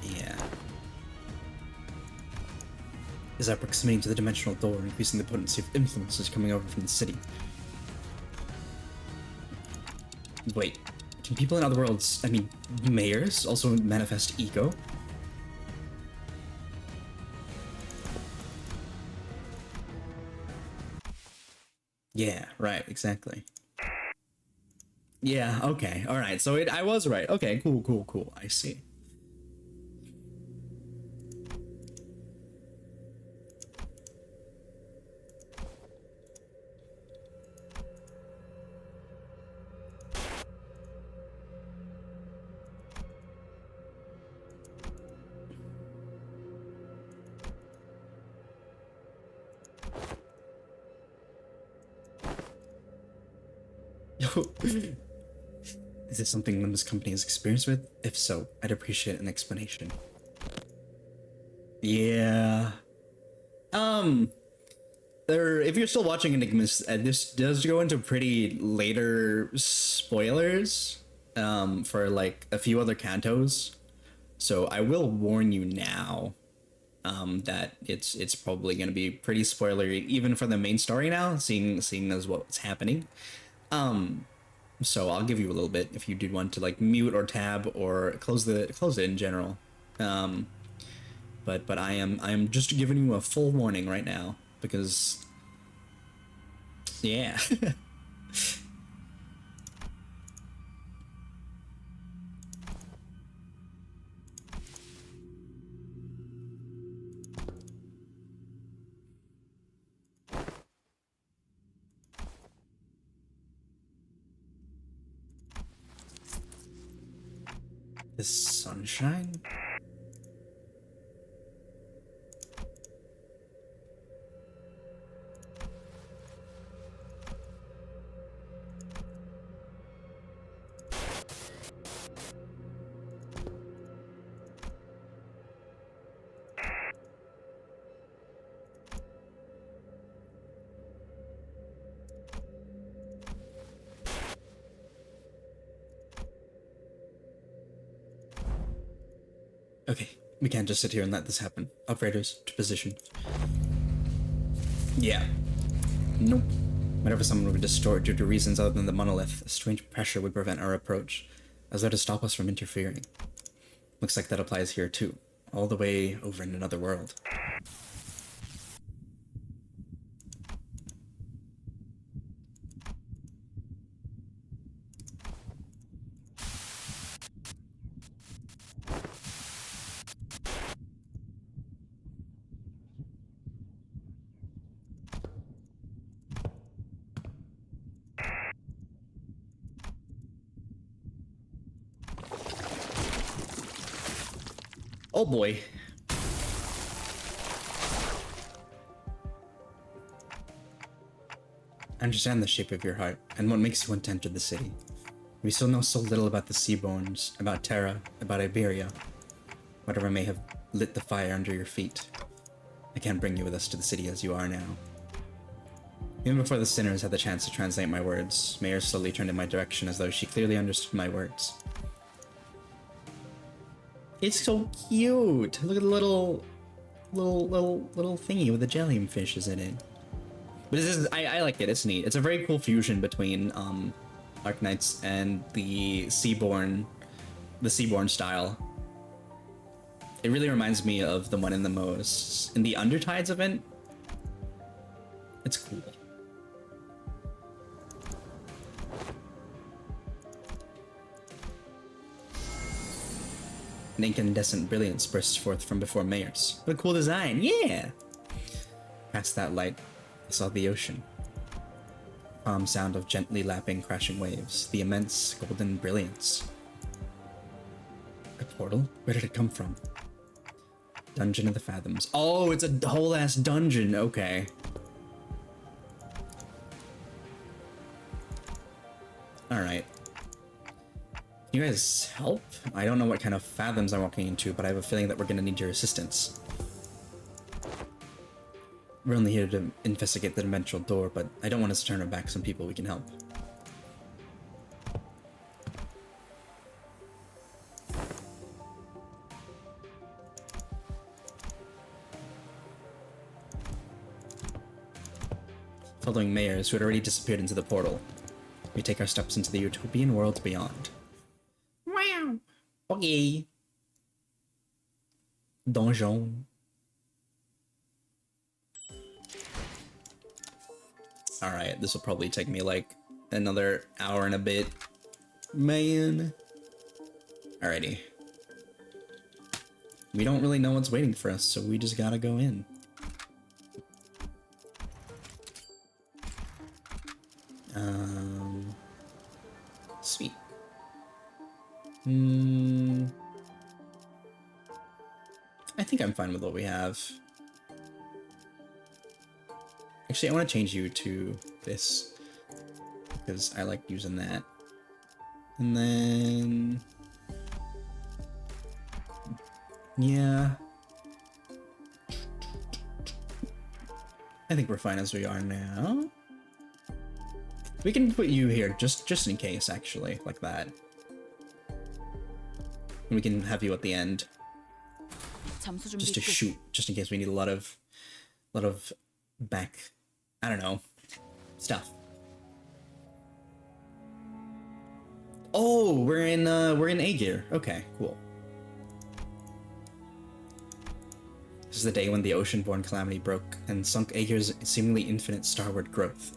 Yeah. Is our proximity to the dimensional door increasing the potency of influences coming over from the city? Wait, can people in other worlds, I mean, mayors, also manifest ego? Yeah, right, exactly. Yeah, okay, alright, so I was right. Okay, cool, I see. Is this something Limbus company has experience with? If so, I'd appreciate an explanation. Yeah. If you're still watching Enigmas, this does go into pretty later spoilers, for like a few other cantos. So I will warn you now, that it's probably gonna be pretty spoilery even for the main story now, seeing as what's happening. So I'll give you a little bit if you do want to like mute or tab or close it in general. But I am just giving you a full warning right now because yeah. The sunshine? Okay, we can't just sit here and let this happen. Operators, to position. Yeah. Nope. Whenever someone would distort due to reasons other than the monolith, a strange pressure would prevent our approach, as though to stop us from interfering. Looks like that applies here too, all the way over in another world. Oh boy. I understand the shape of your heart and what makes you want to enter the city. We still know so little about the Seaborns, about Terra, about Iberia, whatever may have lit the fire under your feet. I can't bring you with us to the city as you are now. Even before the sinners had the chance to translate my words, Mayor slowly turned in my direction as though she clearly understood my words. It's so cute! Look at the little thingy with the jellyfishes in it. But this is, I like it, it's neat. It's a very cool fusion between Arknights and the Seaborn style. It really reminds me of the one in the Undertides event. It's cool. An incandescent brilliance bursts forth from before Mayor's. What a cool design, yeah! Past that light, I saw the ocean. Calm sound of gently lapping, crashing waves. The immense golden brilliance. A portal? Where did it come from? Dungeon of the Fathoms. Oh, it's a whole ass dungeon. Okay. Alright. Can you guys help? I don't know what kind of fathoms I'm walking into, but I have a feeling that we're gonna need your assistance. We're only here to investigate the dimensional door, but I don't want us to turn our backs on people we can help. Following Mayors, who had already disappeared into the portal, we take our steps into the utopian world beyond. Wow! Okay. Donjon. Alright, this will probably take me like another hour and a bit. Man. Alrighty. We don't really know what's waiting for us, so we just gotta go in. Sweet. I think I'm fine with what we have. Actually, I want to change you to this, because I like using that. And then... yeah. I think we're fine as we are now. We can put you here, just in case, actually, like that. And we can have you at the end. Just to shoot, just in case we need a lot of back, I don't know, stuff. Oh, we're in A gear. Okay, cool. This is the day when the ocean-born calamity broke and sunk Aegir's seemingly infinite starward growth.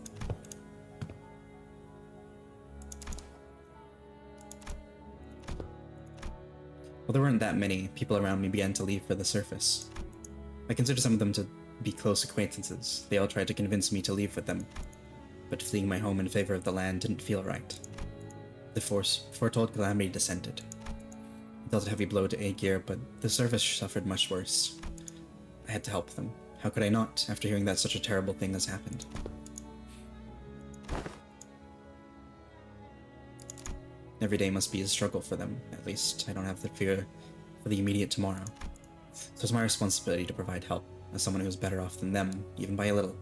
While there weren't that many, people around me began to leave for the surface. I consider some of them to be close acquaintances. They all tried to convince me to leave with them, but fleeing my home in favor of the land didn't feel right. The foretold calamity descended. I dealt a heavy blow to Aegir, but the surface suffered much worse. I had to help them. How could I not, after hearing that such a terrible thing has happened? Every day must be a struggle for them. At least I don't have the fear for the immediate tomorrow. So it's my responsibility to provide help, as someone who's better off than them, even by a little.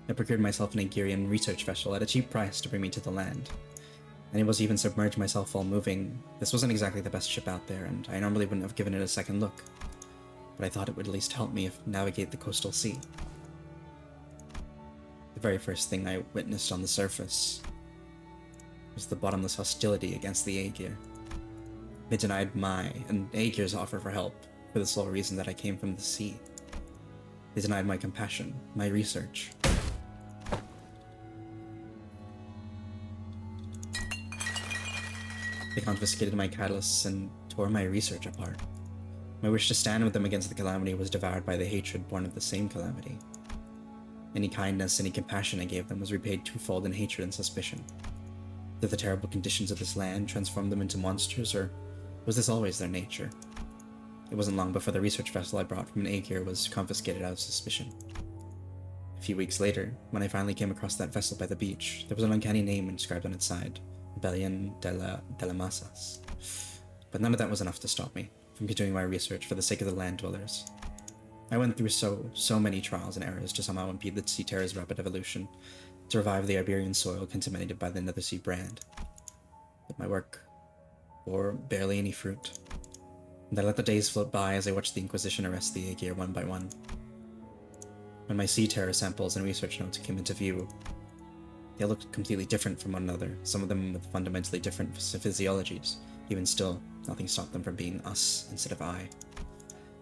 I procured myself an Aegirian research vessel at a cheap price to bring me to the land. And it was even submerged myself while moving. This wasn't exactly the best ship out there, and I normally wouldn't have given it a second look. But I thought it would at least help me navigate the coastal sea. The very first thing I witnessed on the surface was the bottomless hostility against the Aegir. They denied my and Aegir's offer for help for the sole reason that I came from the sea. They denied my compassion, my research. They confiscated my catalysts and tore my research apart. My wish to stand with them against the calamity was devoured by the hatred born of the same calamity. Any kindness, any compassion I gave them was repaid twofold in hatred and suspicion. Did the terrible conditions of this land transform them into monsters, or was this always their nature? It wasn't long before the research vessel I brought from an Aegir was confiscated out of suspicion. A few weeks later, when I finally came across that vessel by the beach, there was an uncanny name inscribed on its side, Rebellion de la Masas. But none of that was enough to stop me from continuing my research for the sake of the land dwellers. I went through so many trials and errors to somehow impede the Sea Terror's rapid evolution, to revive the Iberian soil contaminated by the Nethersea brand. But my work bore barely any fruit, and I let the days float by as I watched the Inquisition arrest the Aegir one by one. When my Sea Terror samples and research notes came into view, they looked completely different from one another, some of them with fundamentally different physiologies. Even still, nothing stopped them from being us instead of I.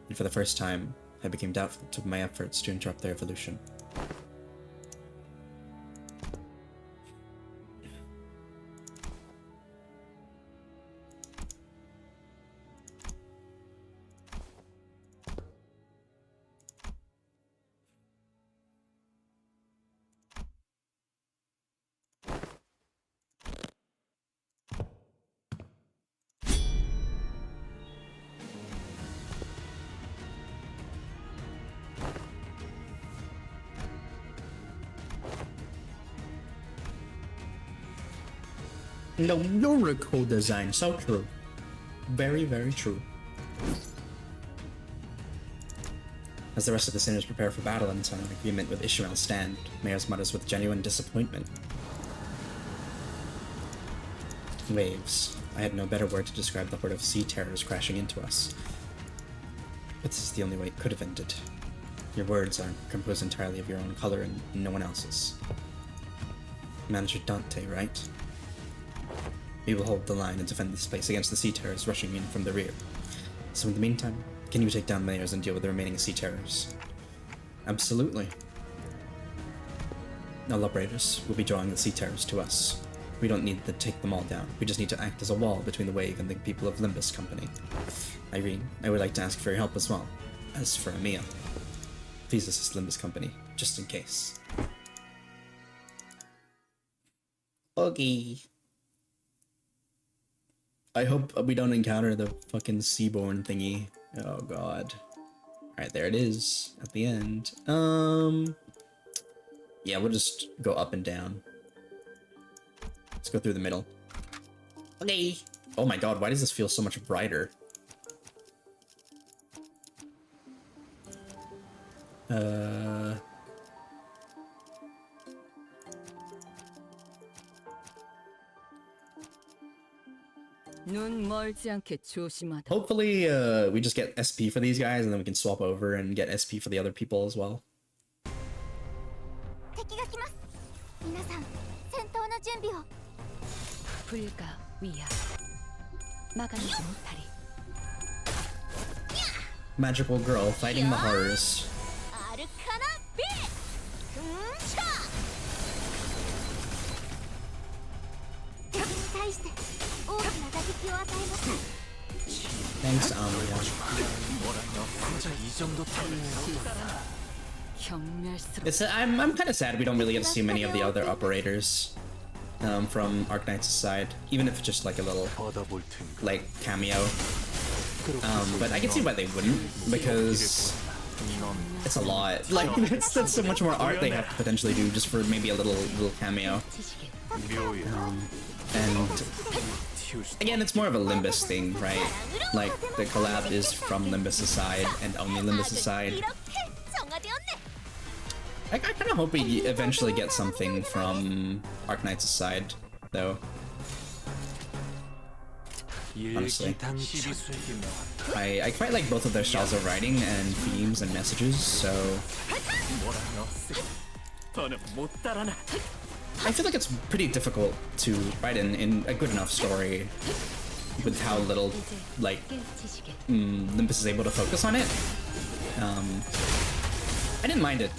And for the first time, I became doubtful of my efforts to interrupt their evolution. No, lyrical design, so true. Very, very true. As the rest of the sinners prepare for battle and sign an agreement with Ishmael's stand, Mayos mutters with genuine disappointment. Waves. I had no better word to describe the horde of sea terrors crashing into us. But this is the only way it could have ended. Your words are composed entirely of your own color and no one else's. Manager Dante, right? We will hold the line and defend this place against the sea terrors rushing in from the rear. So in the meantime, can you take down Mayors and deal with the remaining sea terrors? Absolutely. All operators will be drawing the sea terrors to us. We don't need to take them all down. We just need to act as a wall between the wave and the people of Limbus Company. Irene, I would like to ask for your help as well. As for Amia, please assist Limbus Company, just in case. Okay. I hope we don't encounter the fucking seaborn thingy. Oh god. Alright, there it is at the end. Yeah, we'll just go up and down. Let's go through the middle. Okay. Oh my god, why does this feel so much brighter? Hopefully, we just get SP for these guys, and then we can swap over and get SP for the other people as well. Magical girl fighting the horrors. Thanks, Amelia. I'm kind of sad we don't really get to see many of the other operators from Arknights' side, even if it's just like a little like cameo. But I can see why they wouldn't, because it's a lot. Like that's so much more art they have to potentially do just for maybe a little cameo. And again, it's more of a Limbus thing, right? Like, the collab is from Limbus' side, and only Limbus' side. I kind of hope we eventually get something from Arknights' side, though. Honestly. I quite like both of their styles of writing and themes and messages, so... I feel like it's pretty difficult to write in a good enough story with how little, like, Limbus is able to focus on it. I didn't mind it.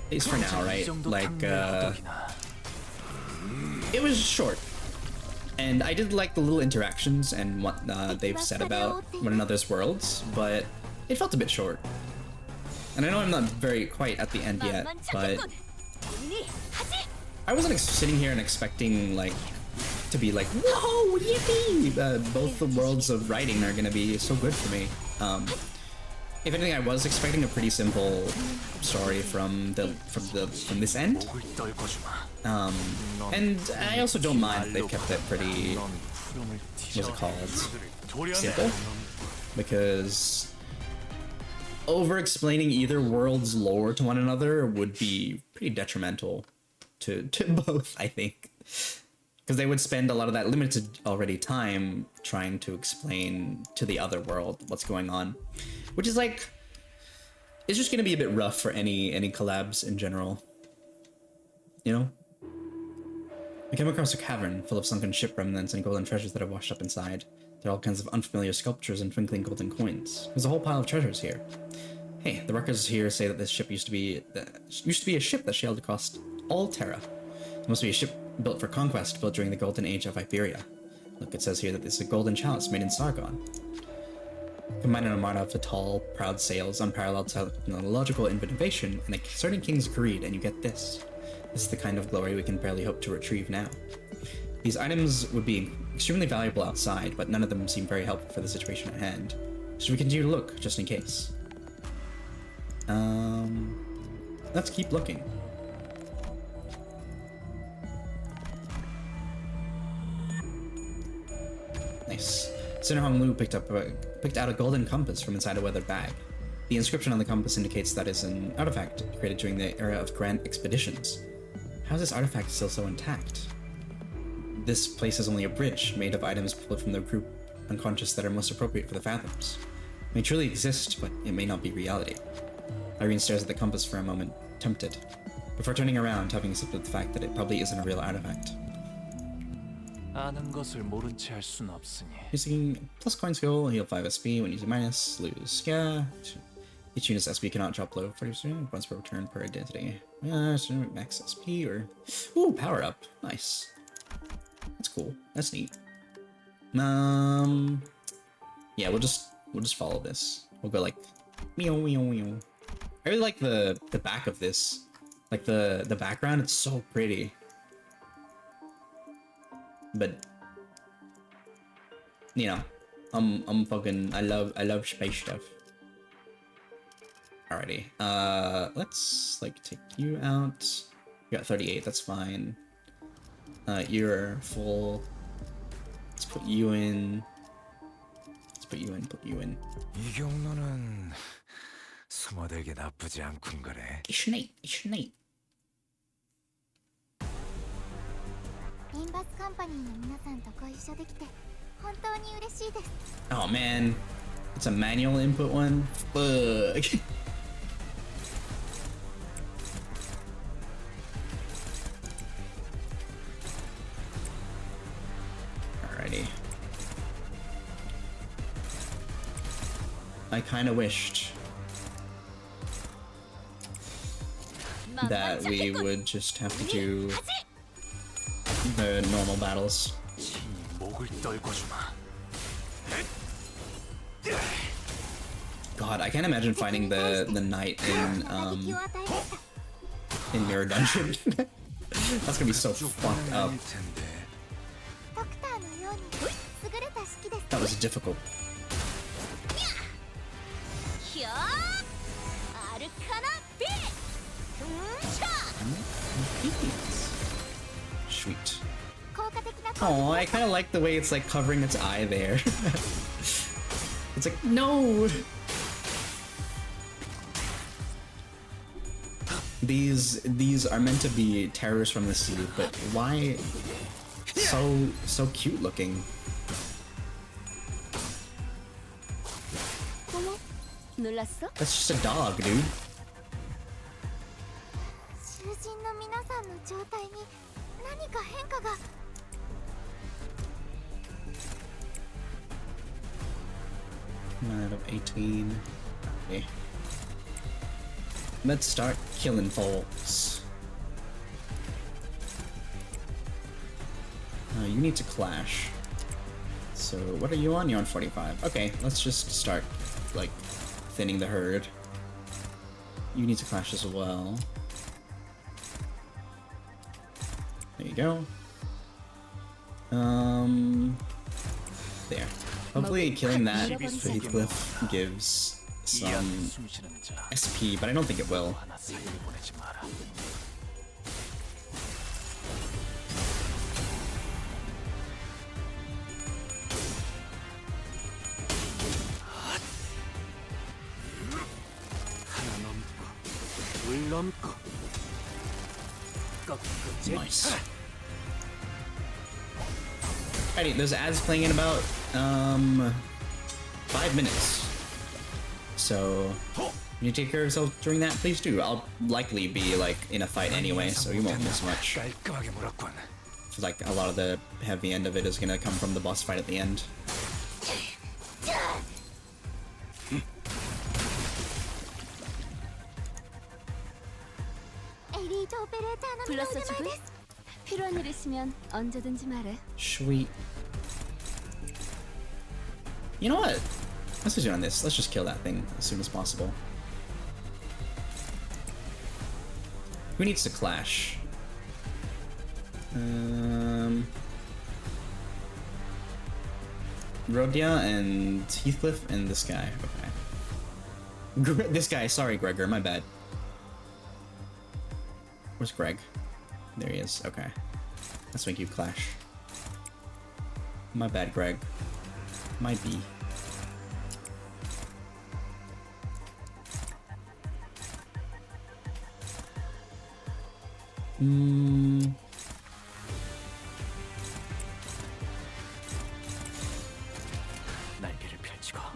At least for now, right? Like, it was short. And I did like the little interactions and what they've said about one another's worlds, but it felt a bit short. And I know I'm not quite at the end yet, but... I wasn't sitting here and expecting, like, to be like, whoa, yippee! Both the worlds of writing are gonna be so good for me. If anything, I was expecting a pretty simple story from this end. And I also don't mind they've kept it pretty, what's it called, simple, because over-explaining either world's lore to one another would be pretty detrimental to both, I think. Because they would spend a lot of that limited already time trying to explain to the other world what's going on. Which is like, it's just gonna be a bit rough for any collabs in general. You know? We came across a cavern full of sunken ship remnants and golden treasures that have washed up inside. There are all kinds of unfamiliar sculptures and twinkling golden coins. There's a whole pile of treasures here. Hey, the records here say that this ship used to be a ship that sailed across all Terra. It must be a ship built for conquest, built during the golden age of Iberia. Look, it says here that this is a golden chalice made in Sargon. Combine an armada of tall, proud sails, unparalleled technological innovation, and a certain king's greed, and you get this. This is the kind of glory we can barely hope to retrieve now. These items would be extremely valuable outside, but none of them seem very helpful for the situation at hand. Should we continue to look, just in case? Let's keep looking. Nice. Sinner Hong Lu picked out a golden compass from inside a weathered bag. The inscription on the compass indicates that it's an artifact created during the era of grand expeditions. How is this artifact still so intact? This place is only a bridge made of items pulled from the group unconscious that are most appropriate for the Fathoms. It may truly exist, but it may not be reality. Irene stares at the compass for a moment, tempted, before turning around, having accepted the fact that it probably isn't a real artifact. 아는 것을 모른 채 할 순 없으니. Using plus coin skill, heal 5 SP. When using minus, lose. Yeah. Each unit's SP cannot drop below 40% once per return per identity. So max SP or... Ooh, power up. Nice. That's cool. That's neat. Yeah, we'll just follow this. We'll go like meow meow meow. I really like the back of this. Like the background, it's so pretty. But you know, I'm fucking I love space stuff. Alrighty. Let's like take you out. You got 38, that's fine. You're full. Let's put you in. Put you in. 이 경로는 숨어들기 나쁘지 않군 거래. 이슈네이. Limbus 컴퍼니の皆さんとご一緒できて本当に嬉しいです。 Oh man, it's a manual input one. Fuck. Alrighty. I kind of wished that we would just have to do the normal battles. God, I can't imagine fighting the knight in Mirror Dungeon. That's gonna be so fucked up. That was difficult. Sweet. Oh, I kind of like the way it's like covering its eye there. It's like, no! These are meant to be terrors from the sea, but why so cute looking? That's just a dog, dude. Out of 18. Okay. Let's start killing folks. You need to clash. So what are you on? You're on 45. Okay, let's just start like thinning the herd. You need to clash as well. There you go. There. Hopefully killing that Heathcliff gives some SP, but I don't think it will. Nice. Alrighty, there's ads playing in about 5 minutes. So you take care of yourself during that, please do. I'll likely be like in a fight anyway, so you won't miss much. So, like a lot of the heavy end of it is gonna come from the boss fight at the end. 불렀어 지금? 필요한 일 있으면 언제든지 말해. Sweet. You know what? Let's just do on this. Let's just kill that thing as soon as possible. Who needs to clash? Rhodia and Heathcliff and this guy. Okay. This guy. Sorry, Gregor. My bad. Where's Greg? There he is. Okay. Let's make you clash. My bad, Greg. Might be.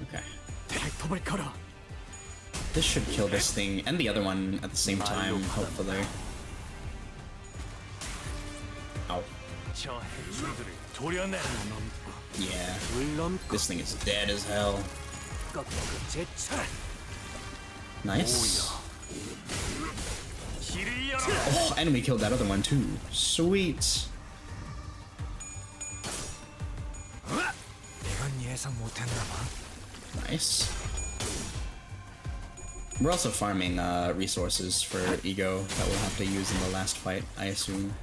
Okay. This should kill this thing and the other one at the same time, hopefully. Ow. Yeah. This thing is dead as hell. Nice. Oh, and we killed that other one too. Sweet. Nice. We're also farming resources for Ego that we'll have to use in the last fight, I assume.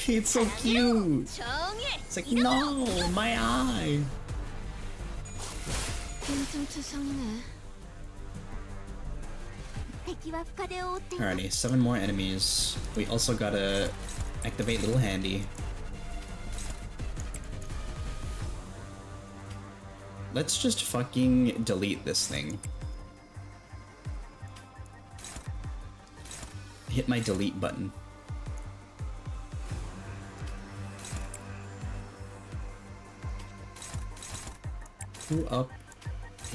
It's so cute! It's like, no, my eye! Alrighty, 7 more enemies. We also gotta activate Little Handy. Let's just fucking delete this thing. Hit my delete button. Who up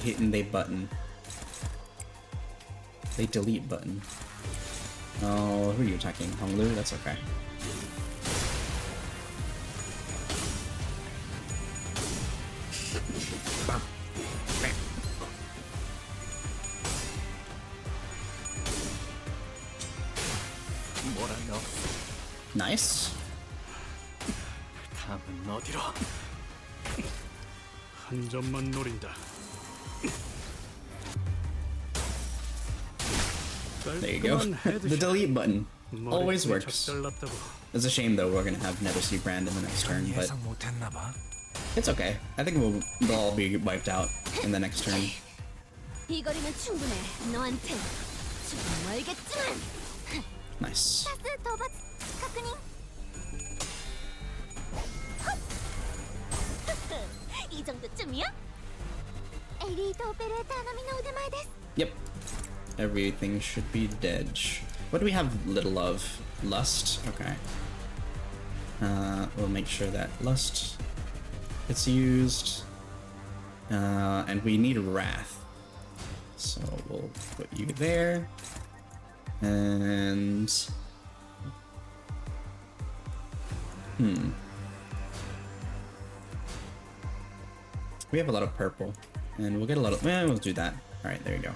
hitting the button? The delete button. Oh, who are you attacking? Honglu? That's okay. Nice. 한 점만 노린다. There you go. The delete button always works. It's a shame though we're gonna have Netherseed Brand in the next turn, but it's okay. I think they'll all be wiped out in the next turn. Nice. Yep. Everything should be dead. What do we have little of? Lust? Okay. We'll make sure that Lust gets used. And we need Wrath. So we'll put you there. And... We have a lot of purple. And we'll get a lot of... we'll do that. Alright, there you go.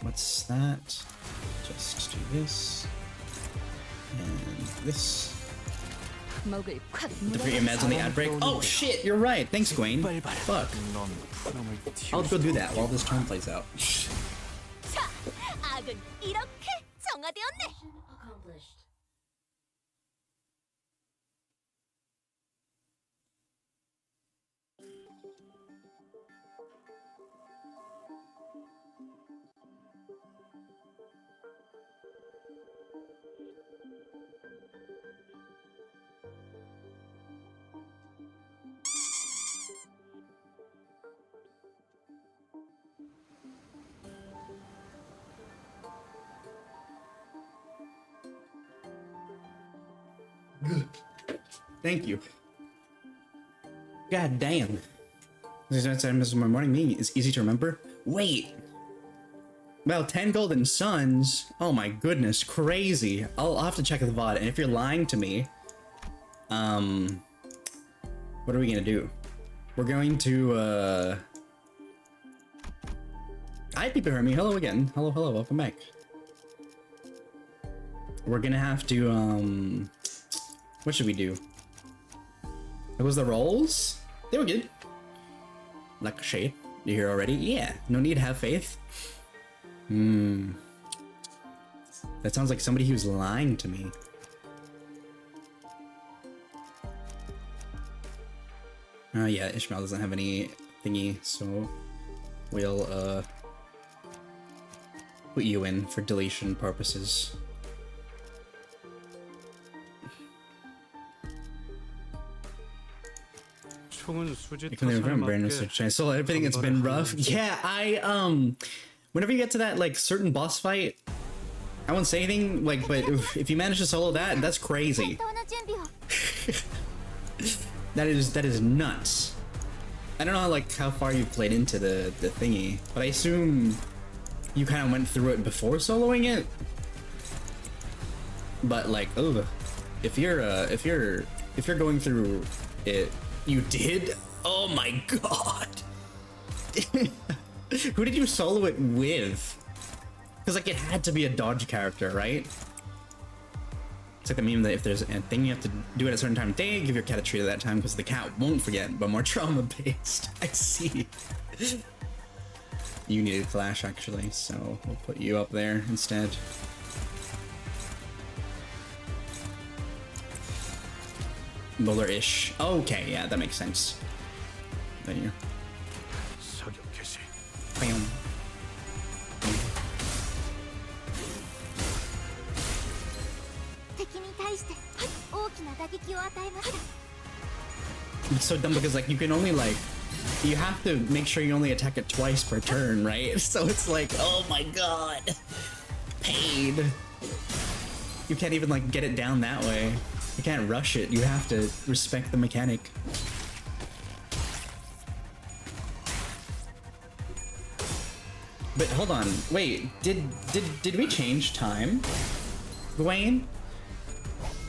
What's that? Just do this. And this. Defeat your meds on the ad break. Oh shit, you're right. Thanks, Gwaine. Fuck. I'll go do that while this turn plays out. Thank you. God damn. This is my morning meeting. It's easy to remember. Wait. Well, 10 golden suns. Oh my goodness, crazy. I'll have to check the VOD. And if you're lying to me, what are we gonna do? We're going to, Hi, people hear me. Hello again. Hello, hello. Welcome back. We're gonna have to, what should we do? It was the rolls? They were good. Like a shade. You here already? Yeah. No need to have faith. That sounds like somebody who's lying to me. Yeah, Ishmael doesn't have any thingy, so we'll put you in for deletion purposes. So everything it's been rough. Yeah, whenever you get to that like certain boss fight, I won't say anything, like, but if you manage to solo that, that's crazy. That is nuts. I don't know like how far you've played into the thingy, but I assume you kind of went through it before soloing it. But like, oh, if you're going through it, you did? Oh my god. Who did you solo it with? Because like it had to be a dodge character, right? It's like the meme that if there's a thing you have to do at a certain time of day, give your cat a treat at that time because the cat won't forget, but more trauma based. I see. You needed Clash actually, so we'll put you up there instead. Bowler-ish. Okay, yeah, that makes sense. There you go. Bam. It's so dumb because like you can only like you have to make sure you only attack it twice per turn, right? So it's like, oh my god, paid. You can't even like get it down that way. You can't rush it. You have to respect the mechanic. But hold on, wait, did we change time, Dwayne?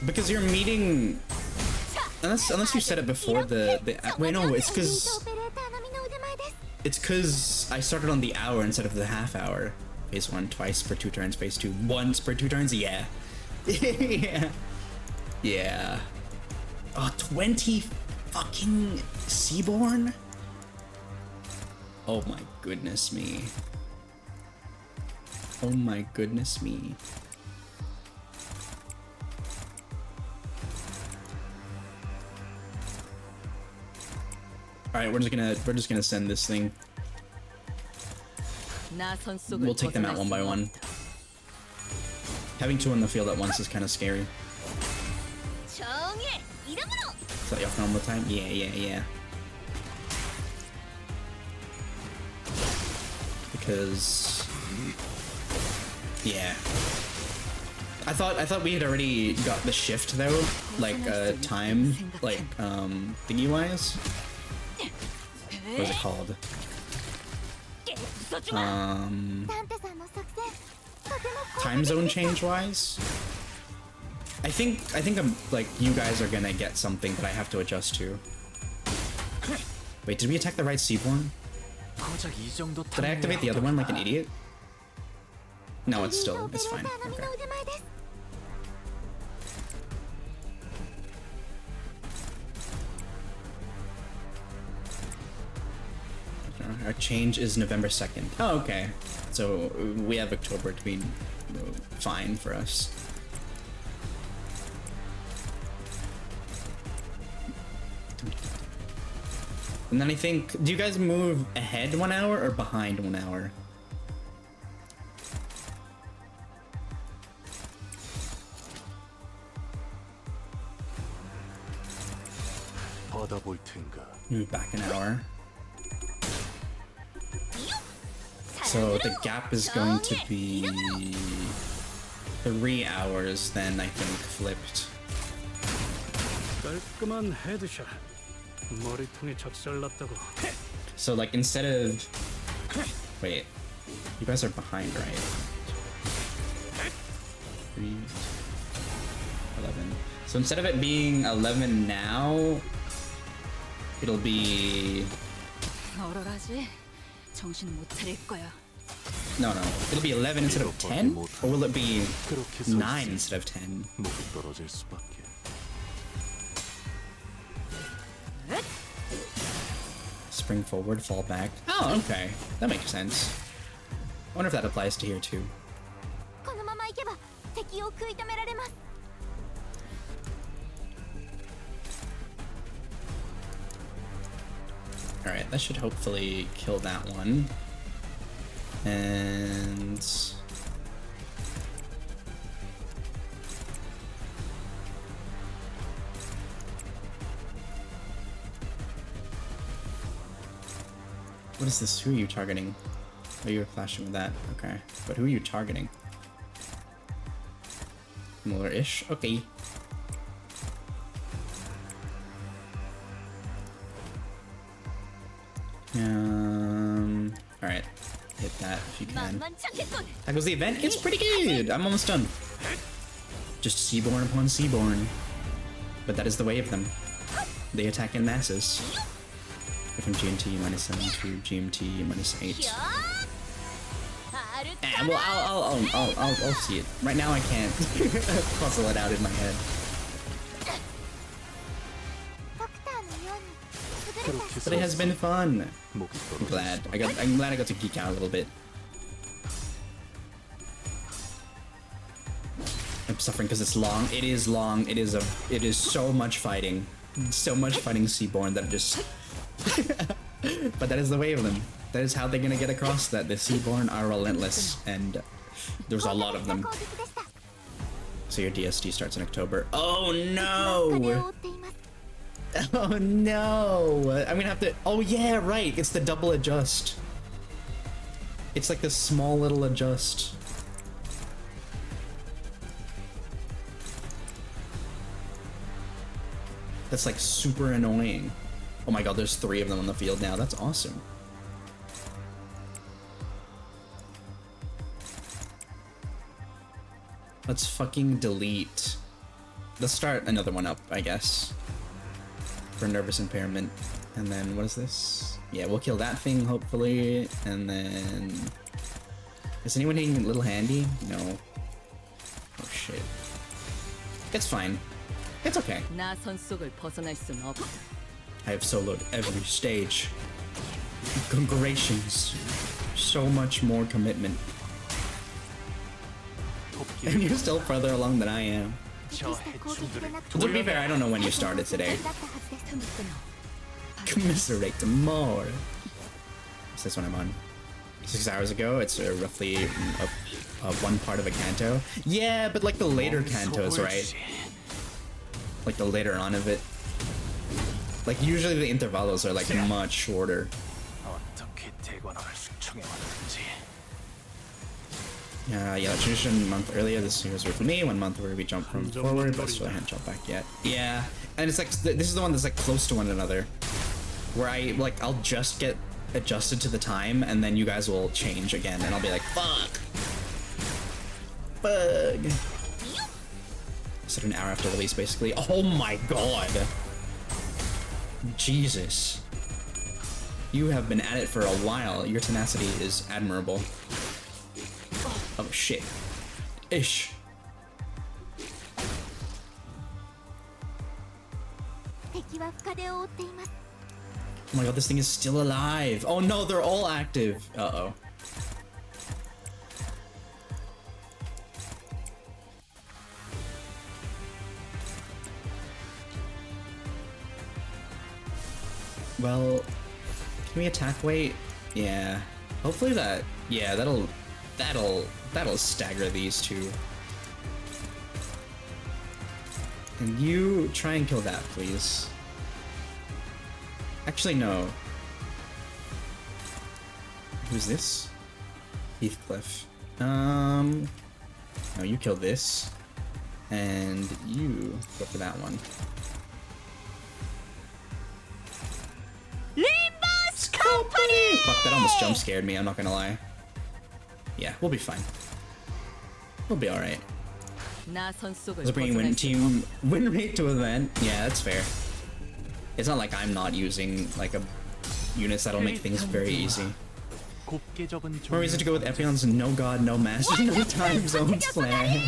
Because you're meeting, unless you said it before the wait, no, it's because I started on the hour instead of the half hour. Phase 1 twice per 2 turns, phase 2 once per 2 turns. Yeah. Yeah. Yeah. Oh, 20 fucking Seaborn? Oh my goodness me. Oh my goodness me. Alright, we're just gonna send this thing. We'll take them out one by one. Having 2 on the field at once is kind of scary. Is that your normal time? Yeah. Because yeah. I thought we had already got the shift though, like time, like thingy wise. What is it called? Time zone change wise. I think I'm like you guys are gonna get something that I have to adjust to. Wait, did we attack the right Seaborn? Did I activate the other one like an idiot? No, it's fine. Okay. Our change is November 2nd. Oh, okay. So we have October to be fine for us. And then I think, do you guys move ahead 1 hour or behind 1 hour? 받아볼 텐가. Move back an hour. So the gap is going to be 3 hours then, I think, flipped. 깔끔한 헤드샷. 머리통에 작살났다고. So like instead of... Wait, you guys are behind, right? 3, 11. So instead of it being 11 now, it'll be... 얼얼하지? 정신 못 차릴 거야. No, it'll be 11 instead of 10? Or will it be 9 instead of 10? 목이 떨어질 수밖에. Spring forward, fall back. Oh, okay. That makes sense. I wonder if that applies to here too. このまま行けば敵を食い止められます。 Alright, that should hopefully kill that one. And... What is this? Who are you targeting? Oh, you were flashing with that. Okay. But who are you targeting? Similar-ish? Okay. Alright. Hit that if you can. That goes the event. It's pretty good! I'm almost done. Just Seaborn upon Seaborn. But that is the way of them. They attack in masses. From GMT -7 to GMT -8. And well, I'll see it. Right now I can't puzzle it out in my head. But it has been fun. I'm glad. I'm glad I got to geek out a little bit. I'm suffering because it's long. It is long. It is so much fighting. So much fighting Seaborn that just but that is the way of them. That is how they're gonna get across that. The Seaborn are relentless, and there's a lot of them. So your DSD starts in October. Oh no! Oh no! I'm gonna have to... Oh yeah, right! It's the double adjust. It's like the small little adjust. That's like super annoying. Oh my god, there's 3 of them on the field now. That's awesome. Let's fucking delete. Let's start another one up, I guess. For nervous impairment. And then, what is this? Yeah, we'll kill that thing, hopefully. And then... Is anyone hitting a little handy? No. Oh shit. It's fine. It's okay. I have soloed every stage. Congratulations. So much more commitment. And you're still further along than I am. To be fair, I don't know when you started today. Commiserate more. What's this one I'm on? 6 hours ago. It's roughly one part of a canto. Yeah, but like the later cantos, right? Like the later on of it. Like usually the intervalos are like much shorter. Yeah, transition month earlier. This year's for me. 1 month where we jump from forward, but still haven't jumped back yet. Yeah, and it's like this is the one that's like close to one another, where I'll just get adjusted to the time, and then you guys will change again, and I'll be like, fuck, bug. Set an hour after release, basically. Oh my god. Jesus. You have been at it for a while. Your tenacity is admirable. Oh shit. Ish. Oh my god, this thing is still alive. Oh no, they're all active. Uh-oh. Well, can we attack weight? Yeah. Hopefully that... Yeah, that'll stagger these two. And you try and kill that, please. Actually, no. Who's this? Heathcliff. No, you kill this. And you go for that one. Limbus Company! Fuck, that almost jump scared me, I'm not gonna lie. Yeah, we'll be fine. We'll be alright. Let's bring win rate to event. Yeah, that's fair. It's not like I'm not using like a units that'll make things very easy. More reason to go with Epion's no god, no master, no time zones plan.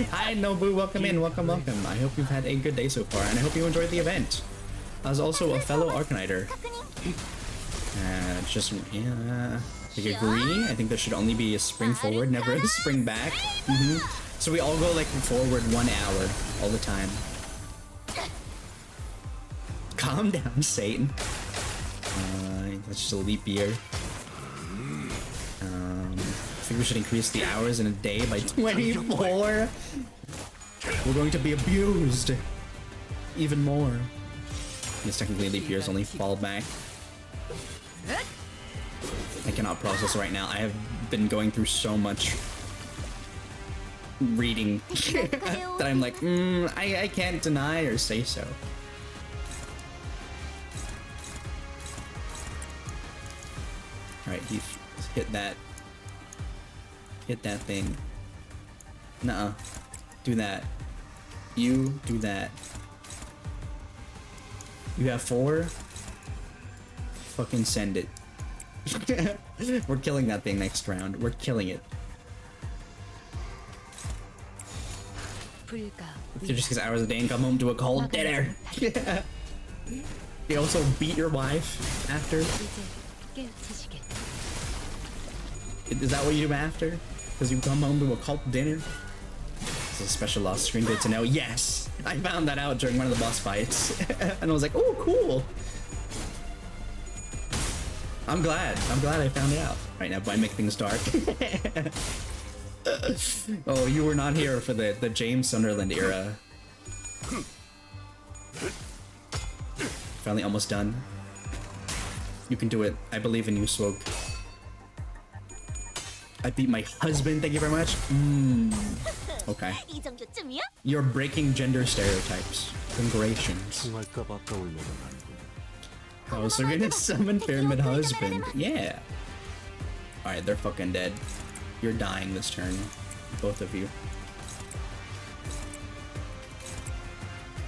Hi Nobu, welcome in, welcome. I hope you've had a good day so far, and I hope you enjoyed the event. I was also a fellow Arknighter. Just, yeah, I agree. I think there should only be a spring forward, never a spring back. So we all go like forward 1 hour all the time. Calm down, Satan. That's just a leap year. I think we should increase the hours in a day by 24. We're going to be abused even more. Because technically leap years only fall back. I cannot process right now. I have been going through so much reading that I'm like, I can't deny or say so. Alright, he hit that. Hit that thing. Nuh-uh. Do that. You do that. You have 4? Fucking send it. We're killing that thing next round. We're killing it. You just 6 hours a day and come home to a cold dinner. You also beat your wife after? Is that what you do after? Because you come home to a cult dinner? It's a special lost screen, good to know. Yes! I found that out during one of the boss fights. And I was like, oh, cool! I'm glad I found it out. Right now, by make things dark. Oh, you were not here for the James Sunderland era. Finally almost done. You can do it. I believe in you, Swog. I beat my husband, thank you very much. Okay. You're breaking gender stereotypes. Congratulations. Oh, so you're gonna summon Pyramid Husband. Yeah. Alright, they're fucking dead. You're dying this turn. Both of you.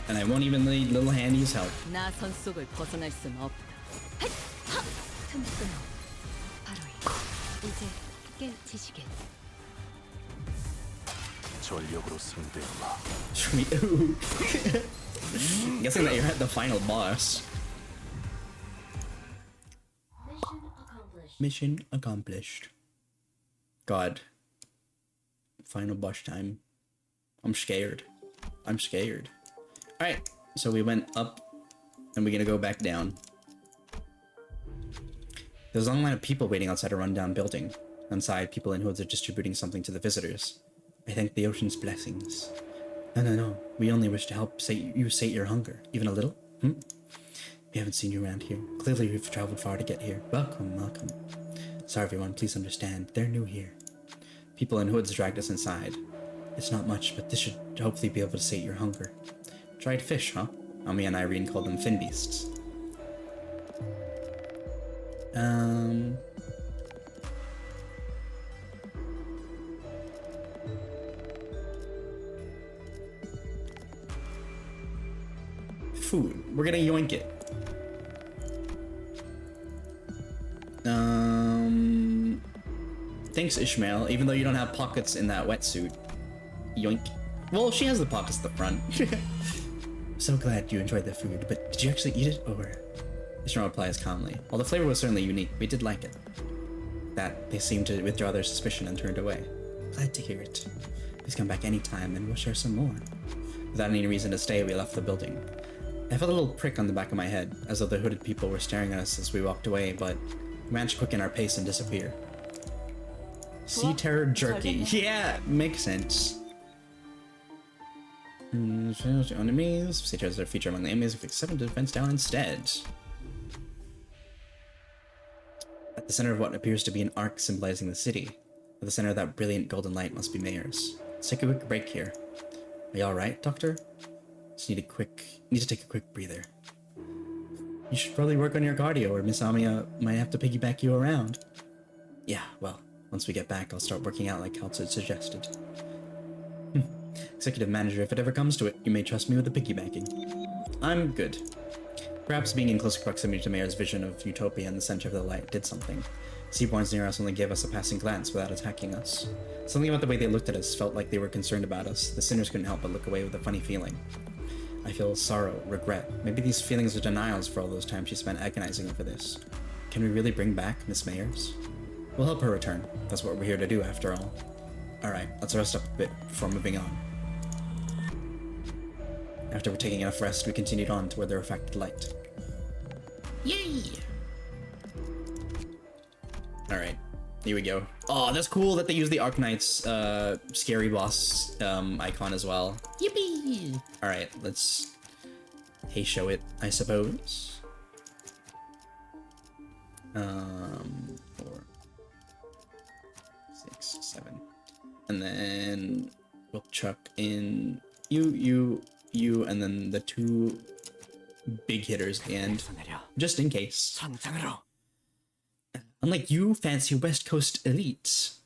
And I won't even need little Handy's help. Ooh. Guessing that you're at the final boss. Mission accomplished. God. Final boss time. I'm scared. I'm scared. Alright, so we went up and we're gonna go back down. There's a long line of people waiting outside a rundown building. Inside, people in hoods are distributing something to the visitors. I thank the ocean's blessings. No. We only wish to help you sate your hunger. Even a little? We haven't seen you around here. Clearly you've traveled far to get here. Welcome. Sorry everyone, please understand. They're new here. People in hoods dragged us inside. It's not much, but this should hopefully be able to sate your hunger. Dried fish, huh? Ami and Irene called them fin beasts. Food. We're gonna yoink it. Thanks, Ishmael, even though you don't have pockets in that wetsuit. Yoink. Well, she has the pockets at the front. So glad you enjoyed the food, but did you actually eat it, or? Ishmael replies calmly. While the flavor was certainly unique, we did like it. That they seemed to withdraw their suspicion and turned away. Glad to hear it. Please come back anytime and we'll share some more. Without any reason to stay, we left the building. I felt a little prick on the back of my head, as though the hooded people were staring at us as we walked away, but we managed to quicken our pace and disappear. Sea Terror Jerky. Yeah, makes sense. Enemies. Sea Terrors are featured among the enemies with 7 defense down instead. At the center of what appears to be an arc symbolizing the city. At the center of that brilliant golden light must be Mayor's. Let's take a quick break here. Are you alright, Doctor? Just need to take a quick breather. You should probably work on your cardio, or Miss Amiya might have to piggyback you around. Yeah, well, once we get back, I'll start working out like Council suggested. Executive Manager, if it ever comes to it, you may trust me with the piggybacking. I'm good. Perhaps being in close proximity to Mayor's vision of utopia in the center of the light did something. Seaborns near us only gave us a passing glance without attacking us. Something about the way they looked at us felt like they were concerned about us. The sinners couldn't help but look away with a funny feeling. I feel sorrow, regret. Maybe these feelings are denials for all those times she spent agonizing over this. Can we really bring back Miss Mayers? We'll help her return. That's what we're here to do, after all. Alright, let's rest up a bit before moving on. After we're taking enough rest, we continued on toward the refracted light. Yay! Alright, here we go. Oh, that's cool that they use the Arknights scary boss icon as well. Yippee! Alright, let's show it, I suppose. 4, 6, 7. And then we'll chuck in you, and then the 2 big hitters at the end, just in case. Unlike you fancy West Coast elites.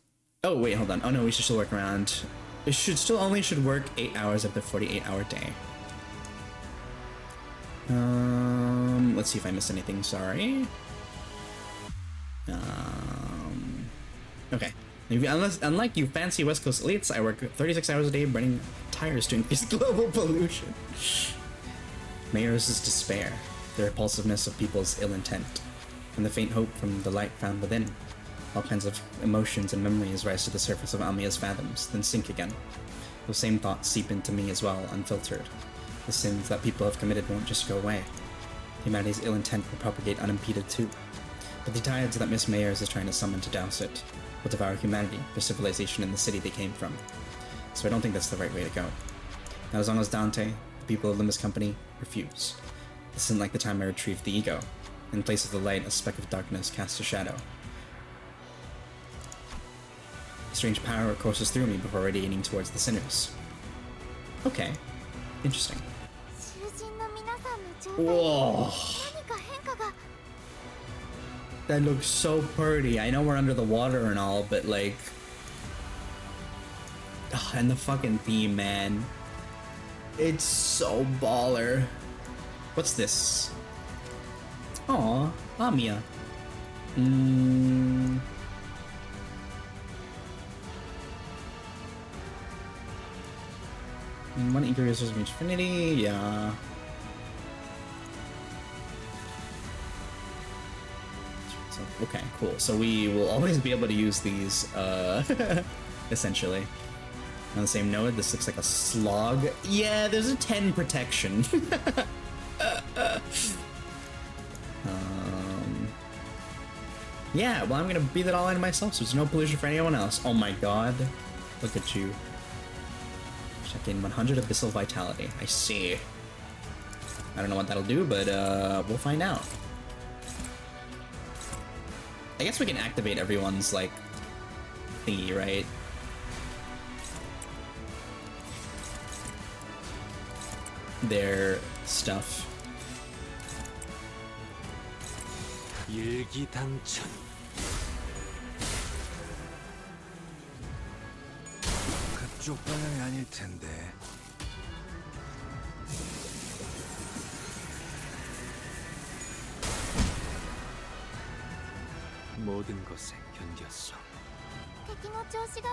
Oh wait, hold on. Oh no, we should still work around. It should work 8 hours of the 48-hour day. Let's see if I missed anything. Sorry. Okay. Unlike you fancy West Coast elites, I work 36 hours a day burning tires to increase global pollution. Mayor's is despair, the repulsiveness of people's ill intent, and the faint hope from the light found within. All kinds of emotions and memories rise to the surface of Amiya's fathoms, then sink again. Those same thoughts seep into me as well, unfiltered. The sins that people have committed won't just go away. Humanity's ill intent will propagate unimpeded too. But the tides that Miss Mayers is trying to summon to douse it will devour humanity, the civilization, and the city they came from. So I don't think that's the right way to go. Not as long as Dante, the people of Limbus Company, refuse. This isn't like the time I retrieved the ego. In place of the light, a speck of darkness casts a shadow. A strange power courses through me before radiating towards the sinners. Okay. Interesting. Whoa! That looks so pretty. I know we're under the water and all, but like... Oh, and the fucking theme, man. It's so baller. What's this? Aw, Amiya. One eager users of Infinity, yeah. So, okay, cool. So we will always be able to use these, essentially. On the same note, this looks like a slog. Yeah, there's a 10 protection. Yeah, well, I'm gonna breathe it all in myself, so there's no pollution for anyone else. Oh my god. Look at you. Check in 100 Abyssal Vitality. I see. I don't know what that'll do, but we'll find out. I guess we can activate everyone's, like, thingy, right? Their stuff. 일기당천. 그쪽 방향이 아닐 텐데. 모든 것에 견뎠어.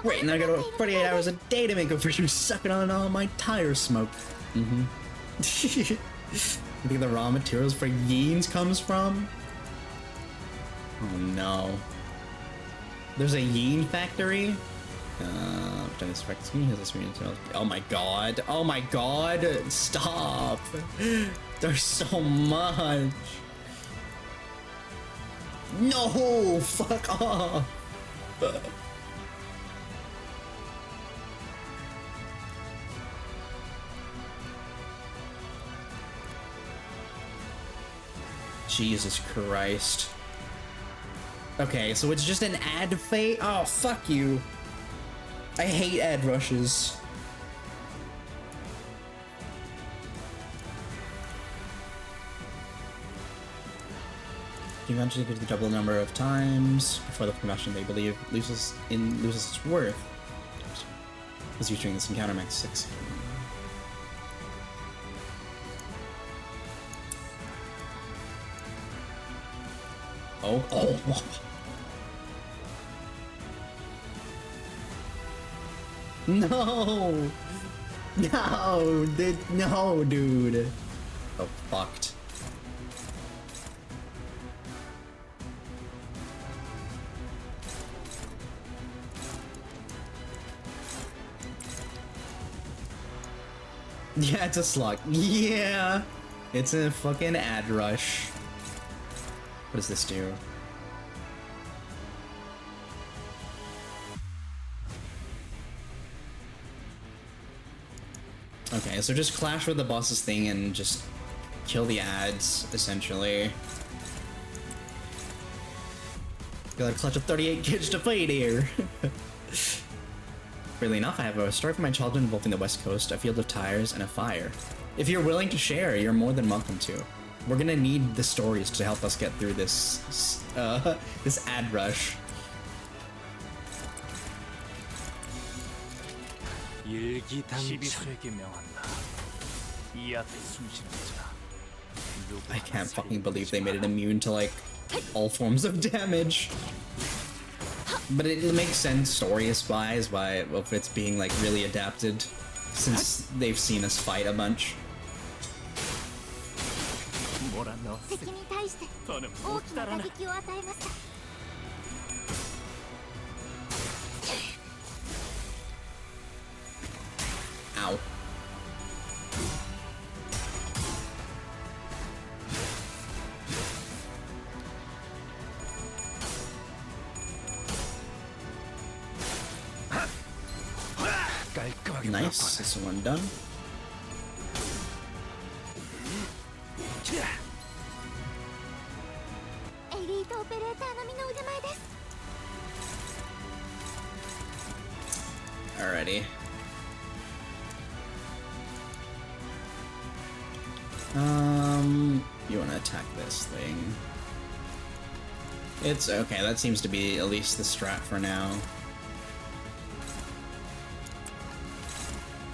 Wait, and I got 48 hours a day to make up for you sucking on all my tire smoke. You think the raw materials for Yeens comes from? Oh no. There's a Yeen factory? Oh my god. Oh my god. Stop. There's so much. No! Fuck off! Jesus Christ. Okay, so it's just an ad fate? Oh, fuck you. I hate ad rushes. You eventually get the double number of times before the promotion they believe loses its worth. As you during this encounter max 6. Oh. No! No, no, dude. Oh, fucked. Yeah, it's a slug. Yeah! It's a fucking ad rush. What does this do? Okay, so just clash with the boss's thing and just kill the ads, essentially. Got a clutch of 38 kids to fight here. Weirdly enough, I have a story from my childhood involving the West Coast, a field of tires, and a fire. If you're willing to share, you're more than welcome to. We're gonna need the stories to help us get through this, this ad rush. I can't fucking believe they made it immune to, like, all forms of damage. But it makes sense story-wise why if it's being, like, really adapted, since they've seen us fight a bunch. Ow. Nice, this one done. Alrighty. You wanna attack this thing. It's okay, that seems to be at least the strat for now.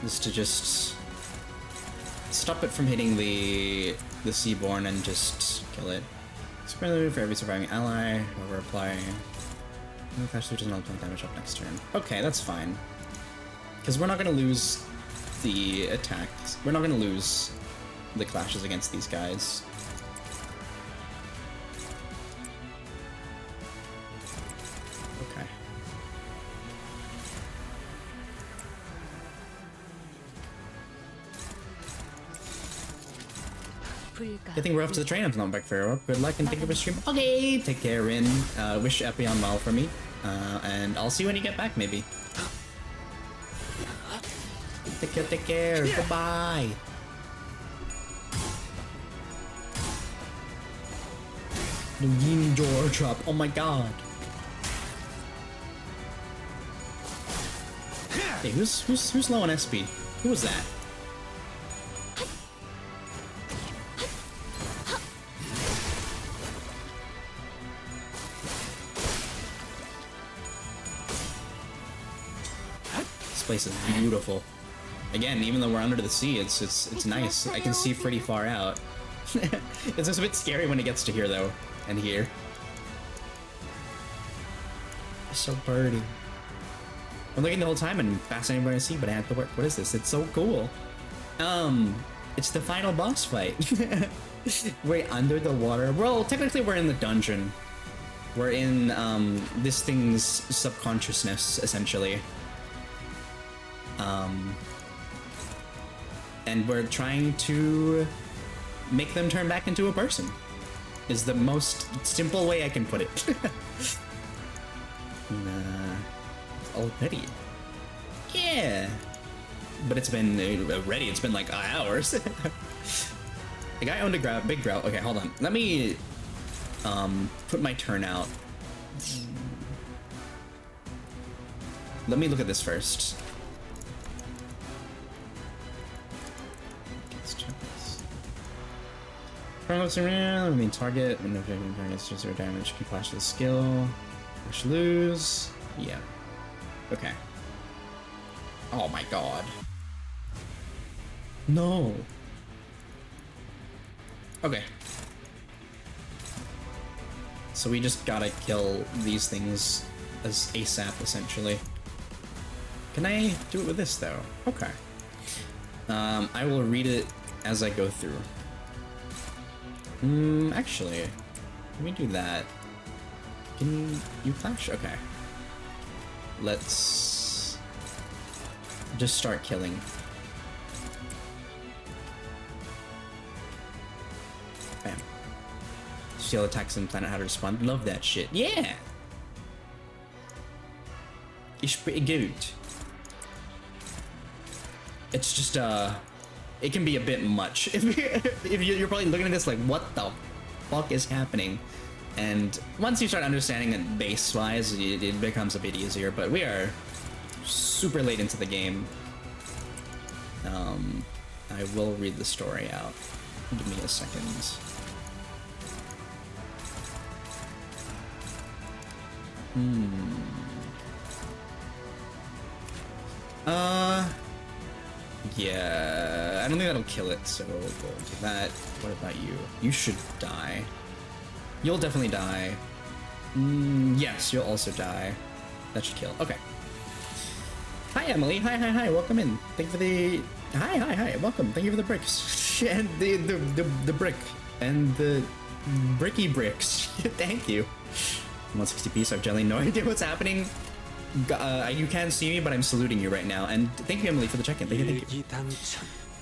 Is to just stop it from hitting the Seaborn and just kill it. Spread for every surviving ally, whoever applying. No crash does not apply damage up next turn. Okay, that's fine. Because we're not gonna lose the attacks. We're not gonna lose the clashes against these guys. Okay. I think we're off to the train. I'm not back for good luck and thank you for stream. Okay, take care, Rin. Wish Epion well for me. And I'll see you when you get back, maybe. Take care. Goodbye. The Yin Door Trap. Oh my god. Hey, who's low on SP? Who was that? This place is beautiful. Again, even though we're under the sea, it's nice. I can see pretty far out. It's just a bit scary when it gets to here, though. And here. It's so pretty. I'm looking the whole time and fascinated by the sea, but I have to work. What is this? It's so cool. It's the final boss fight. We're under the water. Well, technically we're in the dungeon. We're in, this thing's subconsciousness, essentially. And we're trying to make them turn back into a person. Is the most simple way I can put it. Already. Yeah. But it's been already. It's been like hours. The guy owned a big grout. Okay, hold on. Let me put my turn out Let me look at this first. Let's check this. Looks around. I mean, target. When no targets to 0 damage, can flash the skill. Flash lose. Yeah. Okay. Oh my god. No. Okay. So we just gotta kill these things as ASAP, essentially. Can I do it with this, though? Okay. I will read it as I go through. Actually, let me do that. Can you flash? Okay. Let's just start killing. Bam. Steal attacks and plan out how to respond. Love that shit. Yeah! It's pretty good. It's just, it can be a bit much. If you're probably looking at this like, what the fuck is happening? And once you start understanding it base-wise, it becomes a bit easier, but we are super late into the game. I will read the story out. Give me a second. Yeah, I don't think that'll kill it, so we'll do that. What about you? You should die. You'll definitely die. Yes, you'll also die. That should kill. Okay. Hi, Emily. Hi. Welcome in. Thank you for the... Hi. Welcome. Thank you for the bricks. And the brick. And the bricky bricks. Thank you. 160p, so I have generally no idea what's happening. You can't see me, but I'm saluting you right now. And thank you, Emily, for the check-in. Thank you.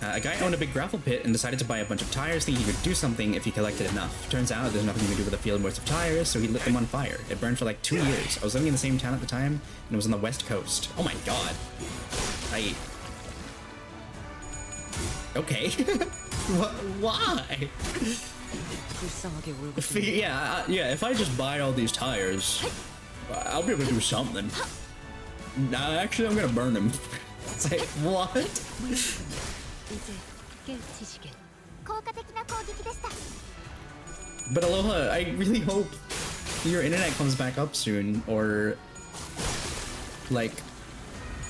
A guy owned a big gravel pit and decided to buy a bunch of tires thinking he could do something if he collected enough. Turns out there's nothing he could do with a field worth of tires, so he lit them on fire. It burned for like 2 years. I was living in the same town at the time, and it was on the west coast. Oh my god. Okay. Why? Yeah, if I just buy all these tires, I'll be able to do something. Nah, actually, I'm gonna burn them. It's like, what? But Aloha, I really hope your internet comes back up soon, or like,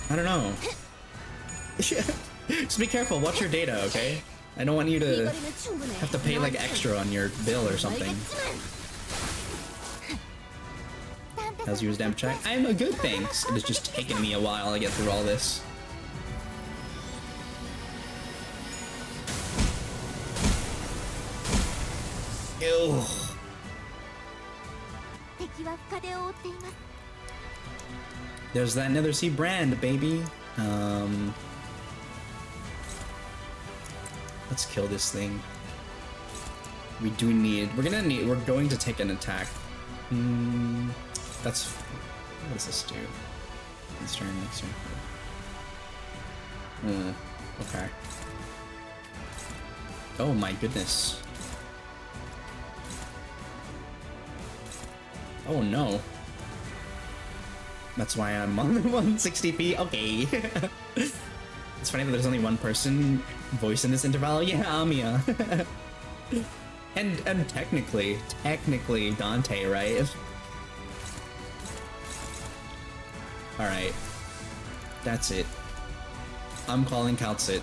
I don't know. Just be careful, watch your data, okay? I don't want you to have to pay like extra on your bill or something. How's yours, damn check? I'm a good, thanks. It is just taking me a while to get through all this. Ew. There's that Nether Sea brand, baby. Let's kill this thing. We do need. We're going to take an attack. That's. What does this do? Next turn. Okay. Oh my goodness. Oh no. That's why I'm on 160p. Okay. It's funny that there's only one person voicing this interval. Yeah, Amia. and technically Dante, right? Alright. That's it. I'm calling Calcit.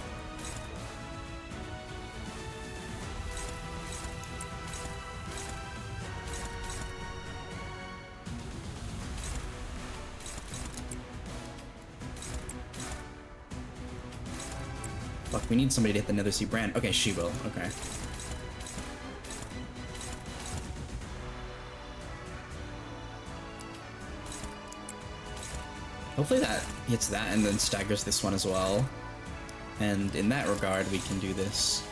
Fuck, we need somebody to hit the Nether Sea brand. Okay, she will. Okay. Hopefully that hits that and then staggers this one as well. And in that regard, we can do this.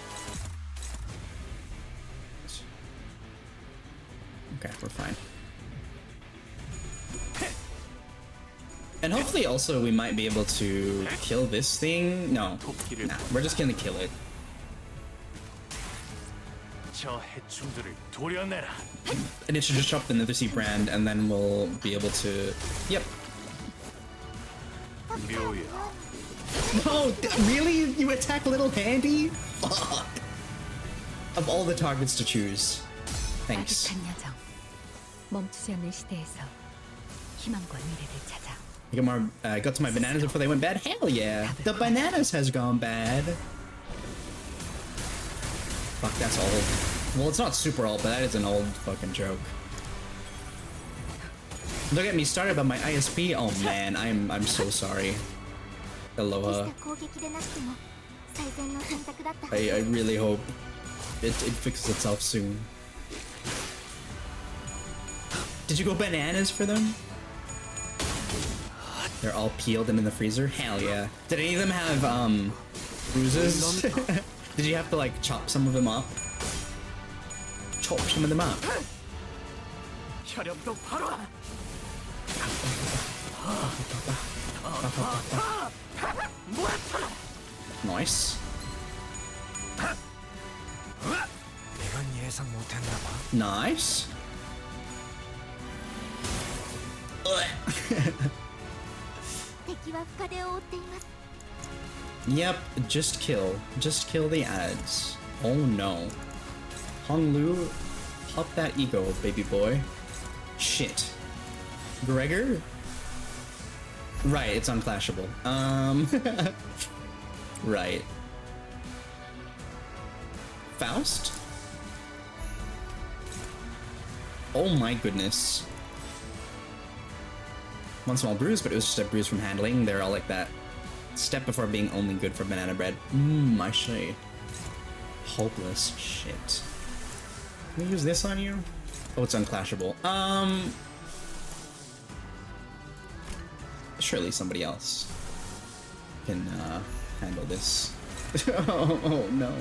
Okay, we're fine. And hopefully also we might be able to kill this thing. No, nah, we're just gonna kill it. 저 해충들을 도려내라. And it should just drop the Nether Sea brand, and then we'll be able to. Yep. 묘야. No, really? You attack Little Handy? Fuck. Of all the targets to choose. Thanks. 아득한 여정. 멈추지 않는 시대에서 희망과 미래를 찾아. Got to my bananas before they went bad? Hell yeah! The bananas has gone bad! Fuck, that's old. Well, it's not super old, but that is an old fucking joke. Don't get me started about my ISP. Oh man, I'm so sorry. Aloha. I really hope it fixes itself soon. Did you go bananas for them? They're all peeled and in the freezer? Hell yeah. Did any of them have, bruises? Did you have to, like, chop some of them up? Chop some of them up. Nice. Nice. Yep, just kill the ads. Oh no. Hong Lu, pop that ego, baby boy. Shit. Gregor? Right, it's unclashable. Right. Faust? Oh my goodness. One small bruise, but it was just a bruise from handling. They're all like that. Step before being only good for banana bread. I say. Hopeless. Shit. Can we use this on you? Oh, it's unclashable. Surely somebody else can handle this. Oh no.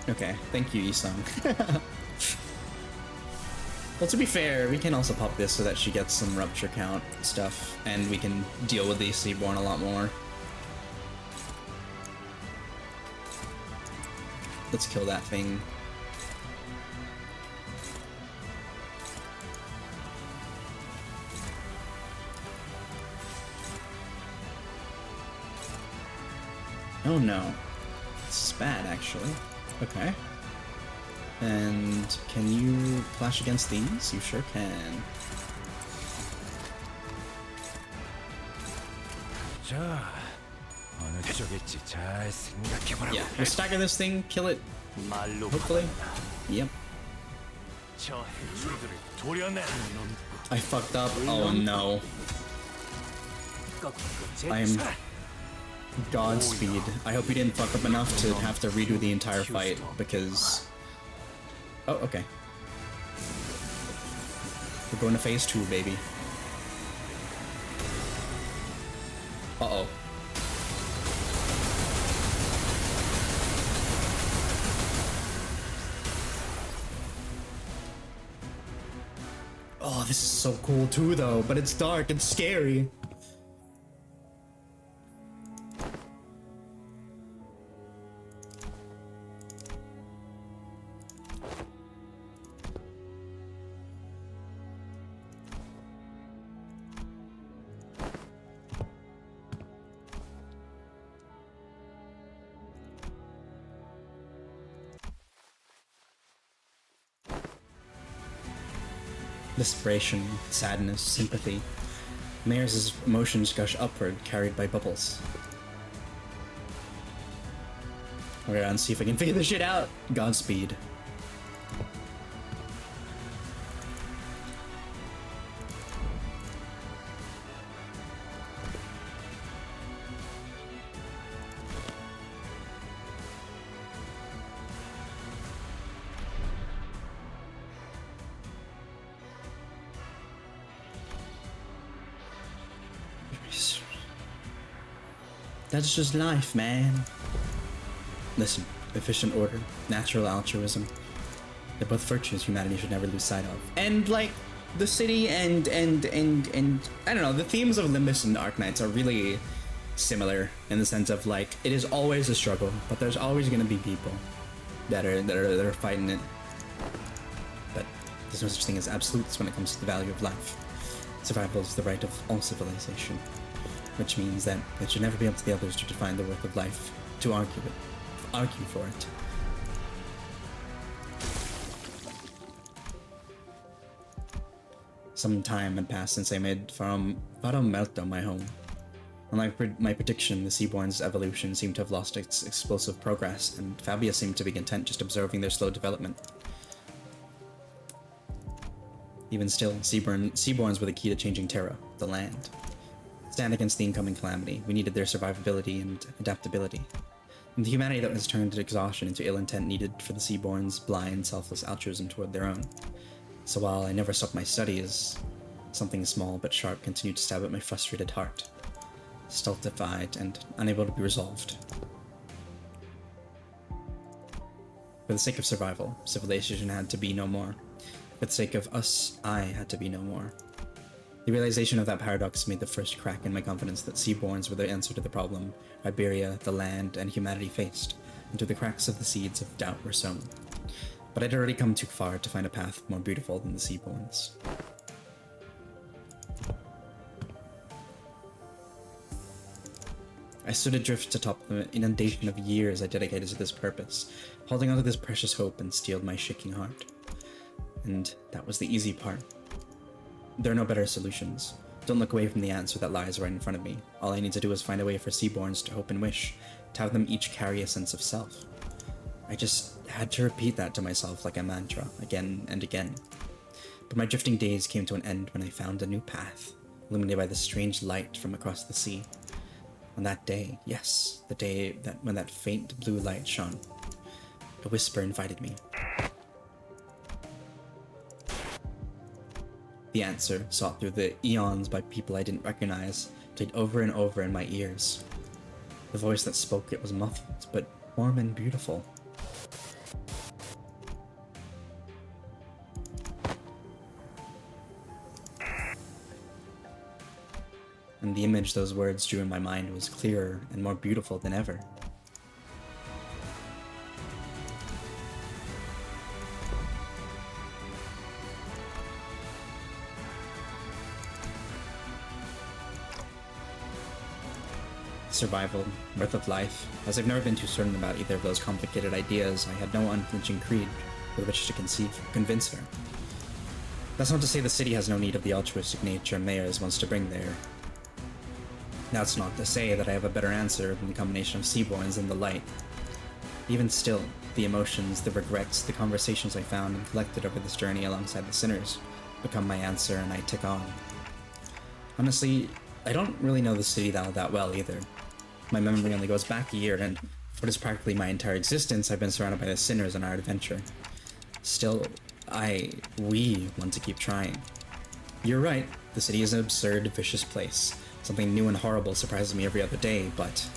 Okay, thank you, Isang. Well, to be fair, we can also pop this so that she gets some rupture count stuff, and we can deal with the Seaborn a lot more. Let's kill that thing. Oh no. This is bad, actually. Okay. And can you flash against these? You sure can. Yeah, we'll stagger this thing, kill it. Hopefully. Yep. I fucked up. Oh no. I am Godspeed. I hope you didn't fuck up enough to have to redo the entire fight, because... Oh, okay. We're going to phase 2, baby. Uh-oh. Oh, this is so cool too, though, but it's dark and scary. Desperation, sadness, sympathy. Mayor's emotions gush upward, carried by bubbles. We're gonna see if I can figure this shit out. Godspeed. That's just life, man. Listen, efficient order, natural altruism. They're both virtues humanity should never lose sight of. And, like, the city and I don't know, the themes of Limbus and Arknights are really similar in the sense of like it is always a struggle, but there's always going to be people that are fighting it. But there's no such thing as absolutes when it comes to the value of life. Survival is the right of all civilization, which means that it should never be up to the others to define the worth of life, to argue for it. Some time had passed since I made Melto my home. Unlike my prediction, the Seaborn's evolution seemed to have lost its explosive progress, and Fabia seemed to be content just observing their slow development. Even still, Seaborns were the key to changing Terra, the land. To stand against the incoming calamity, we needed their survivability and adaptability. And the humanity that was turned to exhaustion into ill intent needed for the Seaborns' blind, selfless altruism toward their own. So while I never stopped my studies, something small but sharp continued to stab at my frustrated heart, stultified and unable to be resolved. For the sake of survival, civilization had to be no more. For the sake of us, I had to be no more. The realization of that paradox made the first crack in my confidence that Seaborns were the answer to the problem Iberia, the land, and humanity faced, and through the cracks of the seeds of doubt were sown. But I'd already come too far to find a path more beautiful than the Seaborns. I stood adrift atop the inundation of years I dedicated to this purpose, holding onto this precious hope and steeled my shaking heart. And that was the easy part. There are no better solutions. Don't look away from the answer that lies right in front of me. All I need to do is find a way for Seaborns to hope and wish, to have them each carry a sense of self. I just had to repeat that to myself like a mantra, again and again. But my drifting days came to an end when I found a new path, illuminated by the strange light from across the sea. On that day, yes, the day when that faint blue light shone, a whisper invited me. The answer, sought through the eons by people I didn't recognize, played over and over in my ears. The voice that spoke it was muffled, but warm and beautiful. And the image those words drew in my mind was clearer and more beautiful than ever. Survival, worth of life. As I've never been too certain about either of those complicated ideas, I had no unflinching creed with which to convince her. That's not to say the city has no need of the altruistic nature Mayors wants to bring there. That's not to say that I have a better answer than the combination of Seaborns and the light. Even still, the emotions, the regrets, the conversations I found and collected over this journey alongside the sinners become my answer, and I tick on. Honestly, I don't really know the city that well either. My memory only goes back a year, and for what is practically my entire existence, I've been surrounded by the sinners in our adventure. Still, we want to keep trying. You're right, the city is an absurd, vicious place. Something new and horrible surprises me every other day, but...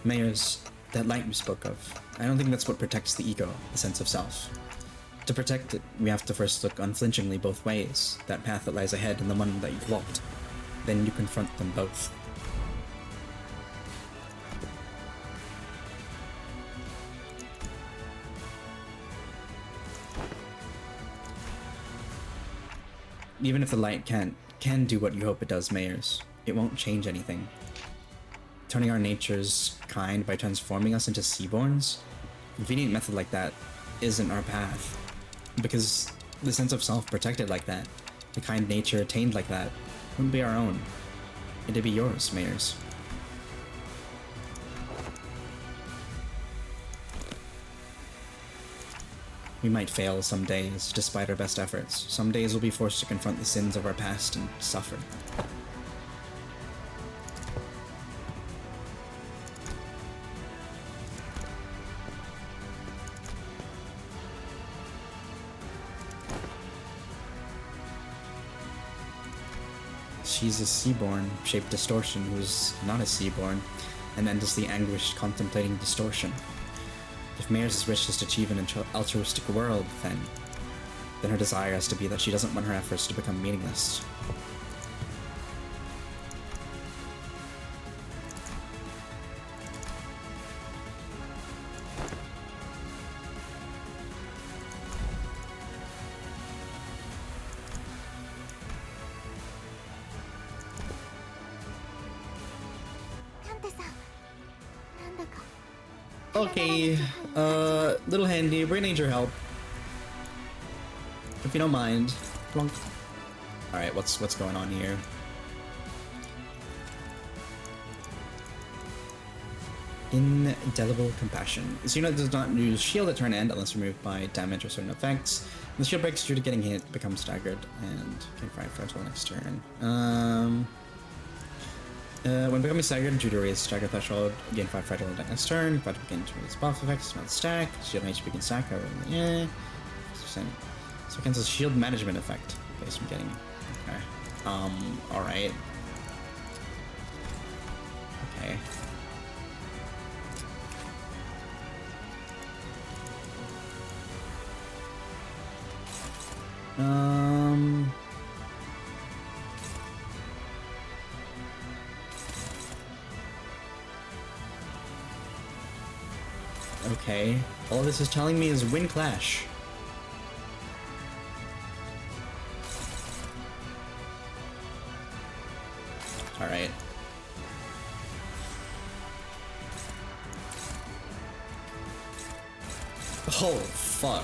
Mayors, that light you spoke of, I don't think that's what protects the ego, the sense of self. To protect it, we have to first look unflinchingly both ways, that path that lies ahead and the one that you've walked. Then you confront them both. Even if the light can do what you hope it does, Mayors, it won't change anything. Turning our natures kind by transforming us into Seaborns? A convenient method like that isn't our path. Because the sense of self protected like that, the kind nature attained like that, wouldn't be our own. It'd be yours, Mayors. We might fail some days, despite our best efforts. Some days we'll be forced to confront the sins of our past and suffer. She's a Seaborn-shaped distortion who's not a Seaborn, and endlessly anguished contemplating distortion. If Mayors' wish is to achieve an altruistic world, then then her desire has to be that she doesn't want her efforts to become meaningless. Okay, little handy, we're gonna need your help. If you don't mind. Plunk. Alright, what's going on here? Indelible Compassion. This unit does not use shield at turn end unless removed by damage or certain effects. When the shield breaks due to getting hit, becomes staggered, and gain 5 frontal next turn. When becoming staggered due to raise stagger threshold, gain 5 fragile next turn. Fight begin to raise buff effects, not stack. Shield and HP can stack, however, yeah. 6%. So it cancels shield management effect based on getting. Okay. Alright. Okay. Okay. All this is telling me is Wind Clash. Alright. Oh, fuck.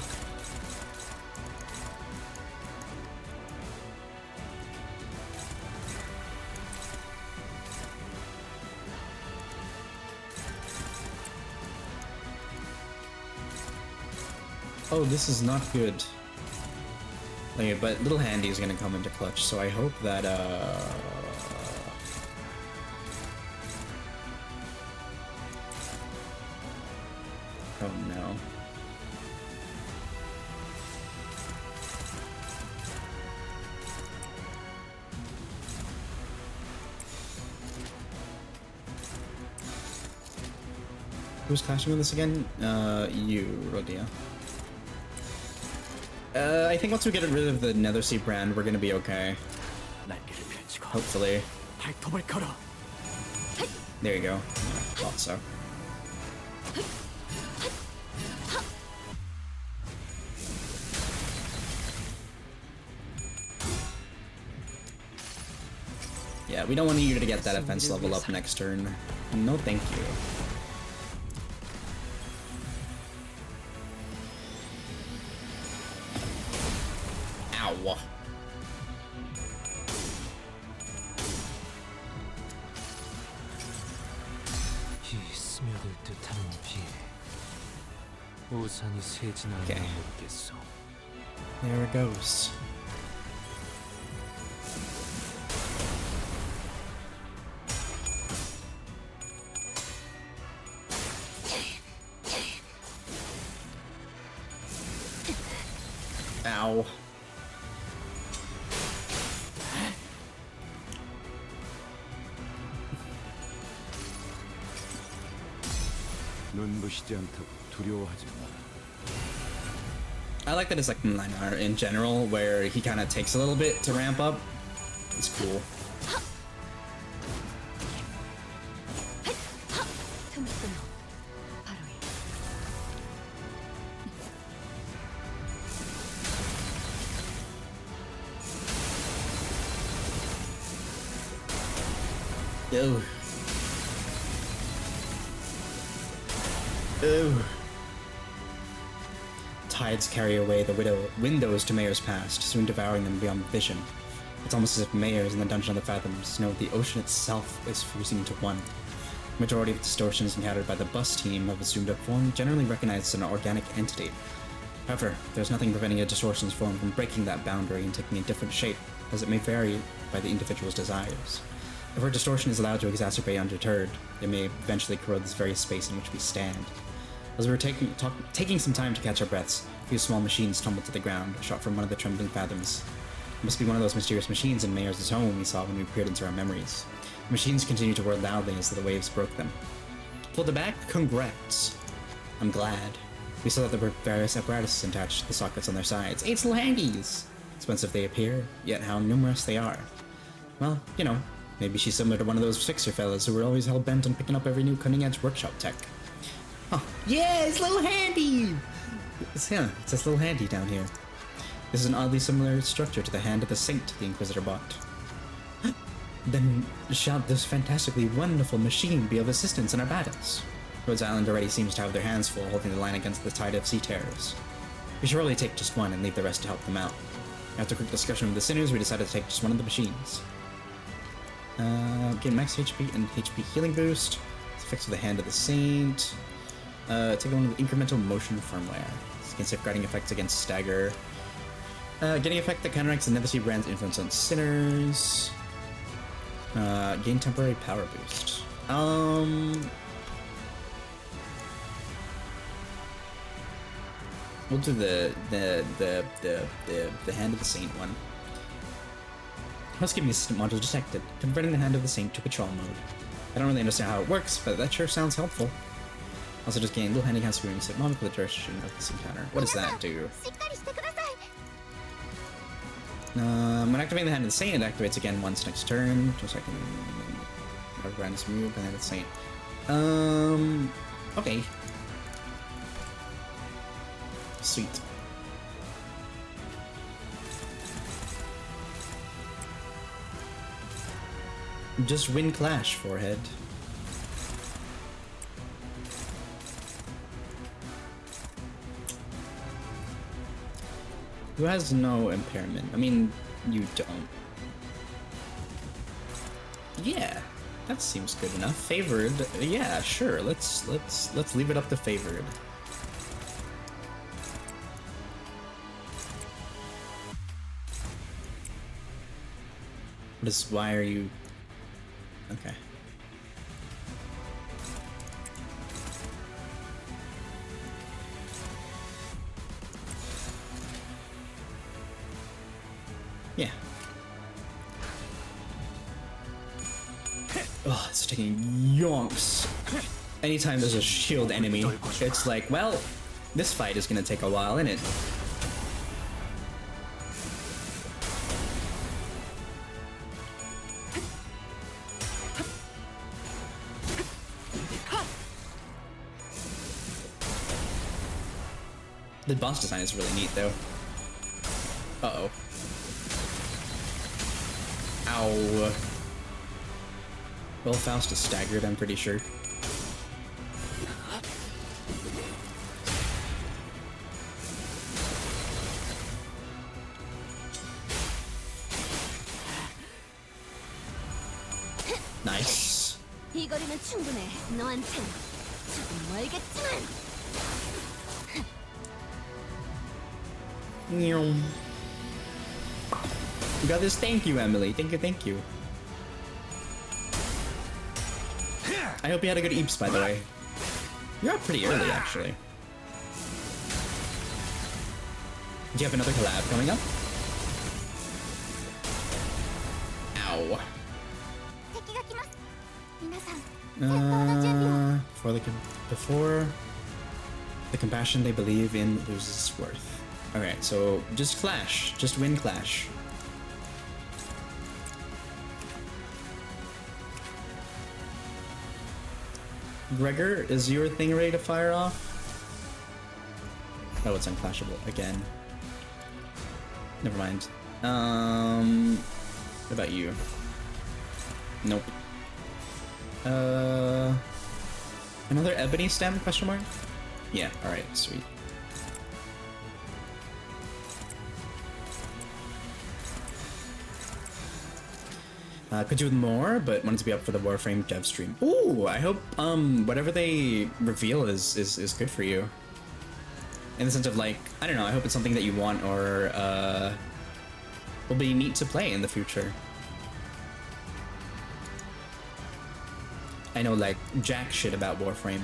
Oh, this is not good. Okay, but Little Handy is gonna come into clutch, so I hope that, oh no. Who's clashing with this again? You, Rodia. I think once we get rid of the Nethersea brand, we're gonna be okay. Hopefully. There you go. Yeah, thought so. Yeah, we don't want you to get that offense level up next turn. No thank you. Ow. Okay. There it goes. Ow. I like that his like line art in general, where he kind of takes a little bit to ramp up. It's cool. Ew. Ew. Tides carry away the windows to Mayor's past, soon devouring them beyond vision. It's almost as if Mayor's in the Dungeon of the Fathoms know the ocean itself is fusing into one. The majority of distortions encountered by the bus team have assumed a form generally recognized as an organic entity. However, there's nothing preventing a distortion's form from breaking that boundary and taking a different shape, as it may vary by the individual's desires. If our distortion is allowed to exacerbate undeterred, it may eventually corrode this very space in which we stand. As we were taking some time to catch our breaths, a few small machines tumbled to the ground, shot from one of the trembling fathoms. It must be one of those mysterious machines in Mayor's home we saw when we peered into our memories. The machines continued to whir loudly as the waves broke them. Pulled it back? Congrats. I'm glad. We saw that there were various apparatuses attached to the sockets on their sides. 8 little handies! Expensive they appear, yet how numerous they are. Well, you know, maybe she's similar to one of those fixer fellas who were always hell-bent on picking up every new cutting-edge workshop tech. Oh, yeah, it's little handy! It's this little handy down here. This is an oddly similar structure to the hand of the saint the Inquisitor bought. Then shall this fantastically wonderful machine be of assistance in our battles? Rhodes Island already seems to have their hands full holding the line against the tide of sea terrors. We should really take just one and leave the rest to help them out. After a quick discussion with the sinners, we decided to take just one of the machines. Gain max HP and HP healing boost. It's fixed with the hand of the saint. Take one of the incremental motion firmware. This gains safeguarding effects against stagger. Getting effect that counteracts the Nethersea brand's influence on sinners. Gain temporary power boost. We'll do the hand of the saint one. Housekeeping assistant module detected, converting the hand of the saint to patrol mode. I don't really understand how it works, but that sure sounds helpful. Also just gain little handy housekeeping set modified for the duration of this encounter. What does that do? When activating the hand of the saint, it activates again once next turn. Just so I can around this move, and then the saint. Okay. Sweet. Just win clash, forehead. Who has no impairment? I mean, you don't. Yeah, that seems good enough. Favored, yeah, sure. Let's leave it up to favored. Why are you... Okay. Yeah. Oh, it's taking yonks. Anytime there's a shield enemy, it's like, well, this fight is gonna take a while, innit? The boss design is really neat, though. Uh-oh. Ow. Well, Faust is staggered, I'm pretty sure. Nice. 이거리는 충분해. 너한텐 조금 멀겠지만. You got this. Thank you, Emily. Thank you, thank you. I hope you had a good Eeps, by the way. You're up pretty early, actually. Do you have another collab coming up? Ow. Before the compassion they believe in loses its worth. Alright, so just clash. Just win clash. Gregor, is your thing ready to fire off? Oh, it's unclashable again. Never mind. What about you? Nope. Another ebony stem, question mark? Yeah, alright, sweet. Could do with more, but wanted to be up for the Warframe dev stream. Ooh, I hope whatever they reveal is good for you. In the sense of, like, I don't know, I hope it's something that you want or will be neat to play in the future. I know, like, jack shit about Warframe.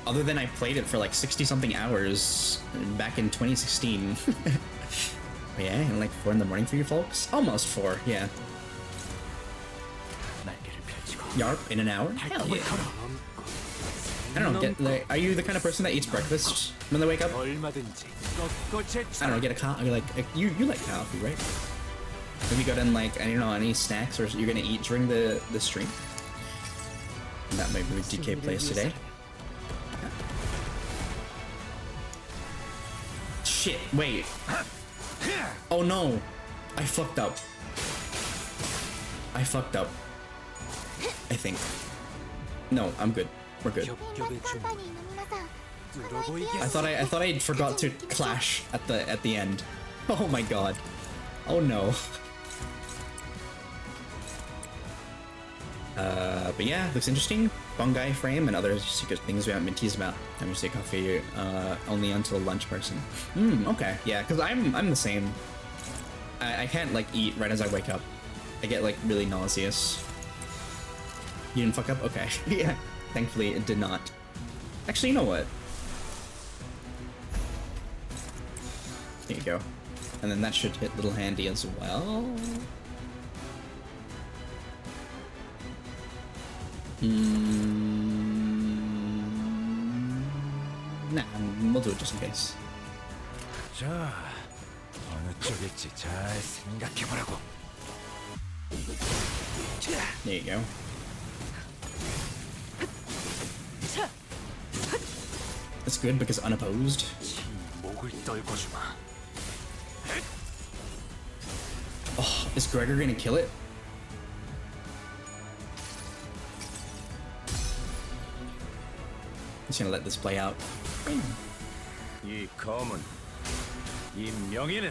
Other than I played it for like 60-something hours back in 2016. Yeah, and like 4 in the morning for you folks? Almost 4, yeah. Yarp, in an hour? Hell yeah. I don't know, get like, are you the kind of person that eats breakfast when they wake up? 얼마든지 꺾어제 I don't know, get a coffee, like, you like coffee, right? Have you gotten like, I don't know, any snacks or you're gonna eat during the stream? That might be what DK plays today. Shit, wait. Oh no, I fucked up. I fucked up. I think. No, I'm good. We're good. リンバスカンパニーの皆さん、I thought I forgot to clash at the end. Oh my god. Oh no. But yeah, looks interesting. Fungi frame and other secret things we haven't been teased about. I'm just a coffee only until lunch person. Okay, yeah, because I'm the same. I can't like eat right as I wake up. I get like really nauseous. You didn't fuck up? Okay. Yeah. Thankfully it did not. Actually, you know what? There you go. And then that should hit little handy as well. Nah, we'll do it just in case. 자, 어느 쪽일지 잘 생각해보라고. There you go. That's good because unopposed. 목을 떨궈주마. Oh, is Gregor gonna kill it? Just gonna let this play out. 이 검은 이 명예는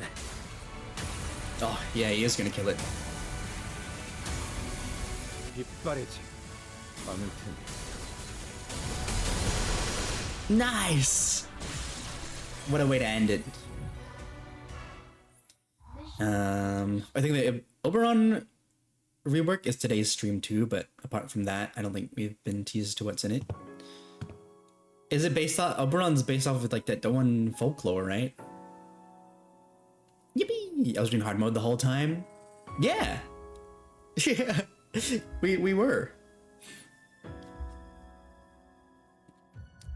Oh, yeah, he is gonna kill it. 빛바래지 않을 테니. Nice! What a way to end it. I think the Oberon rework is today's stream too, but apart from that, I don't think we've been teased to what's in it. Is it based off, Oberon's based off of like that Doan folklore, right? Yippee! I was doing hard mode the whole time. Yeah! Yeah! We were.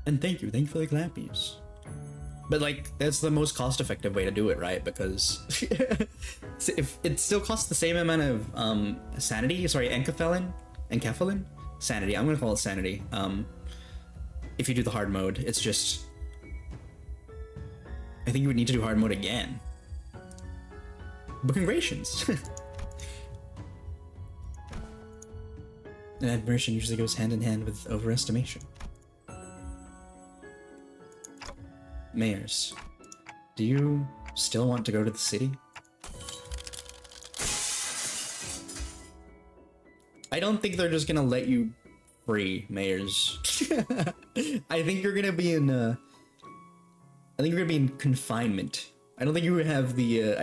And thank you for the clappies. But like, that's the most cost-effective way to do it, right? Because if it still costs the same amount of sanity, sorry, enkephalin, sanity. I'm gonna call it sanity. If you do the hard mode, it's just, I think you would need to do hard mode again. But congratulations. And admiration usually goes hand in hand with overestimation. Mayors, do you still want to go to the city? I don't think they're just gonna let you free, Mayors. I think you're gonna be in I think you're gonna be in confinement. I don't think you have the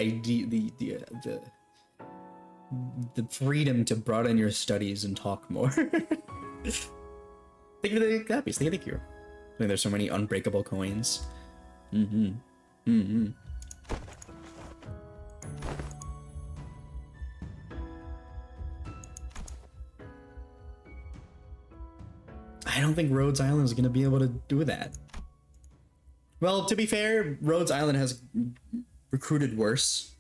the freedom to broaden your studies and talk more. Thank you for the copies. Thank you. I think there's so many unbreakable coins. I don't think Rhodes Island is going to be able to do that. Well, to be fair, Rhodes Island has recruited worse.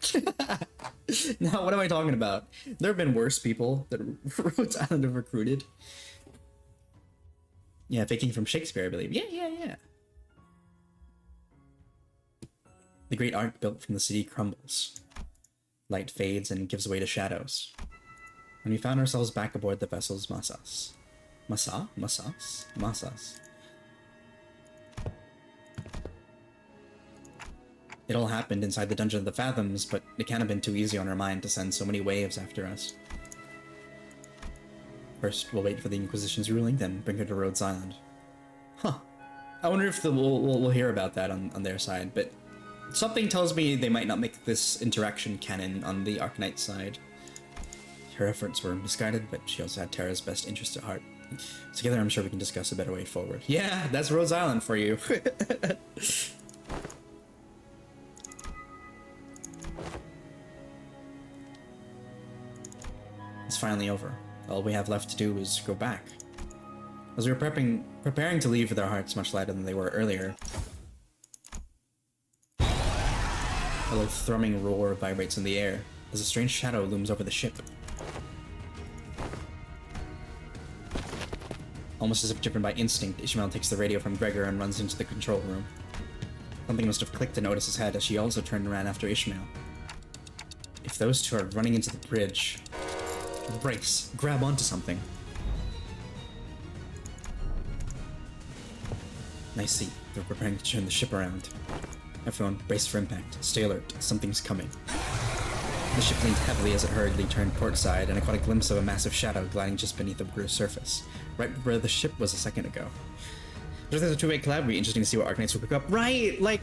Now, what am I talking about? There have been worse people that Rhodes Island have recruited. Yeah, faking from Shakespeare, I believe. Yeah. The great art built from the city crumbles. Light fades and gives way to shadows. When we found ourselves back aboard the vessel's Masas. Masas. It all happened inside the Dungeon of the Fathoms, but it can't have been too easy on our mind to send so many waves after us. First, we'll wait for the Inquisition's ruling, then bring her to Rhodes Island. Huh. I wonder if we'll hear about that on their side, but something tells me they might not make this interaction canon on the Arknights side. Her efforts were misguided, but she also had Terra's best interest at heart. Together, I'm sure we can discuss a better way forward. Yeah, that's Rhodes Island for you. It's finally over. All we have left to do is go back. As we were preparing to leave with our hearts much lighter than they were earlier, a low thrumming roar vibrates in the air as a strange shadow looms over the ship. Almost as if driven by instinct, Ishmael takes the radio from Gregor and runs into the control room. Something must have clicked in Otis's head as she also turned and ran after Ishmael. If those two are running into the bridge, brace, grab onto something. I see. They're preparing to turn the ship around. Everyone, brace for impact. Stay alert. Something's coming. The ship leaned heavily as it hurriedly turned portside, and I caught a glimpse of a massive shadow gliding just beneath the water's surface, right where the ship was a second ago. Just as a two-way collab, it'd be interesting to see what Arknights will cook up. Right, like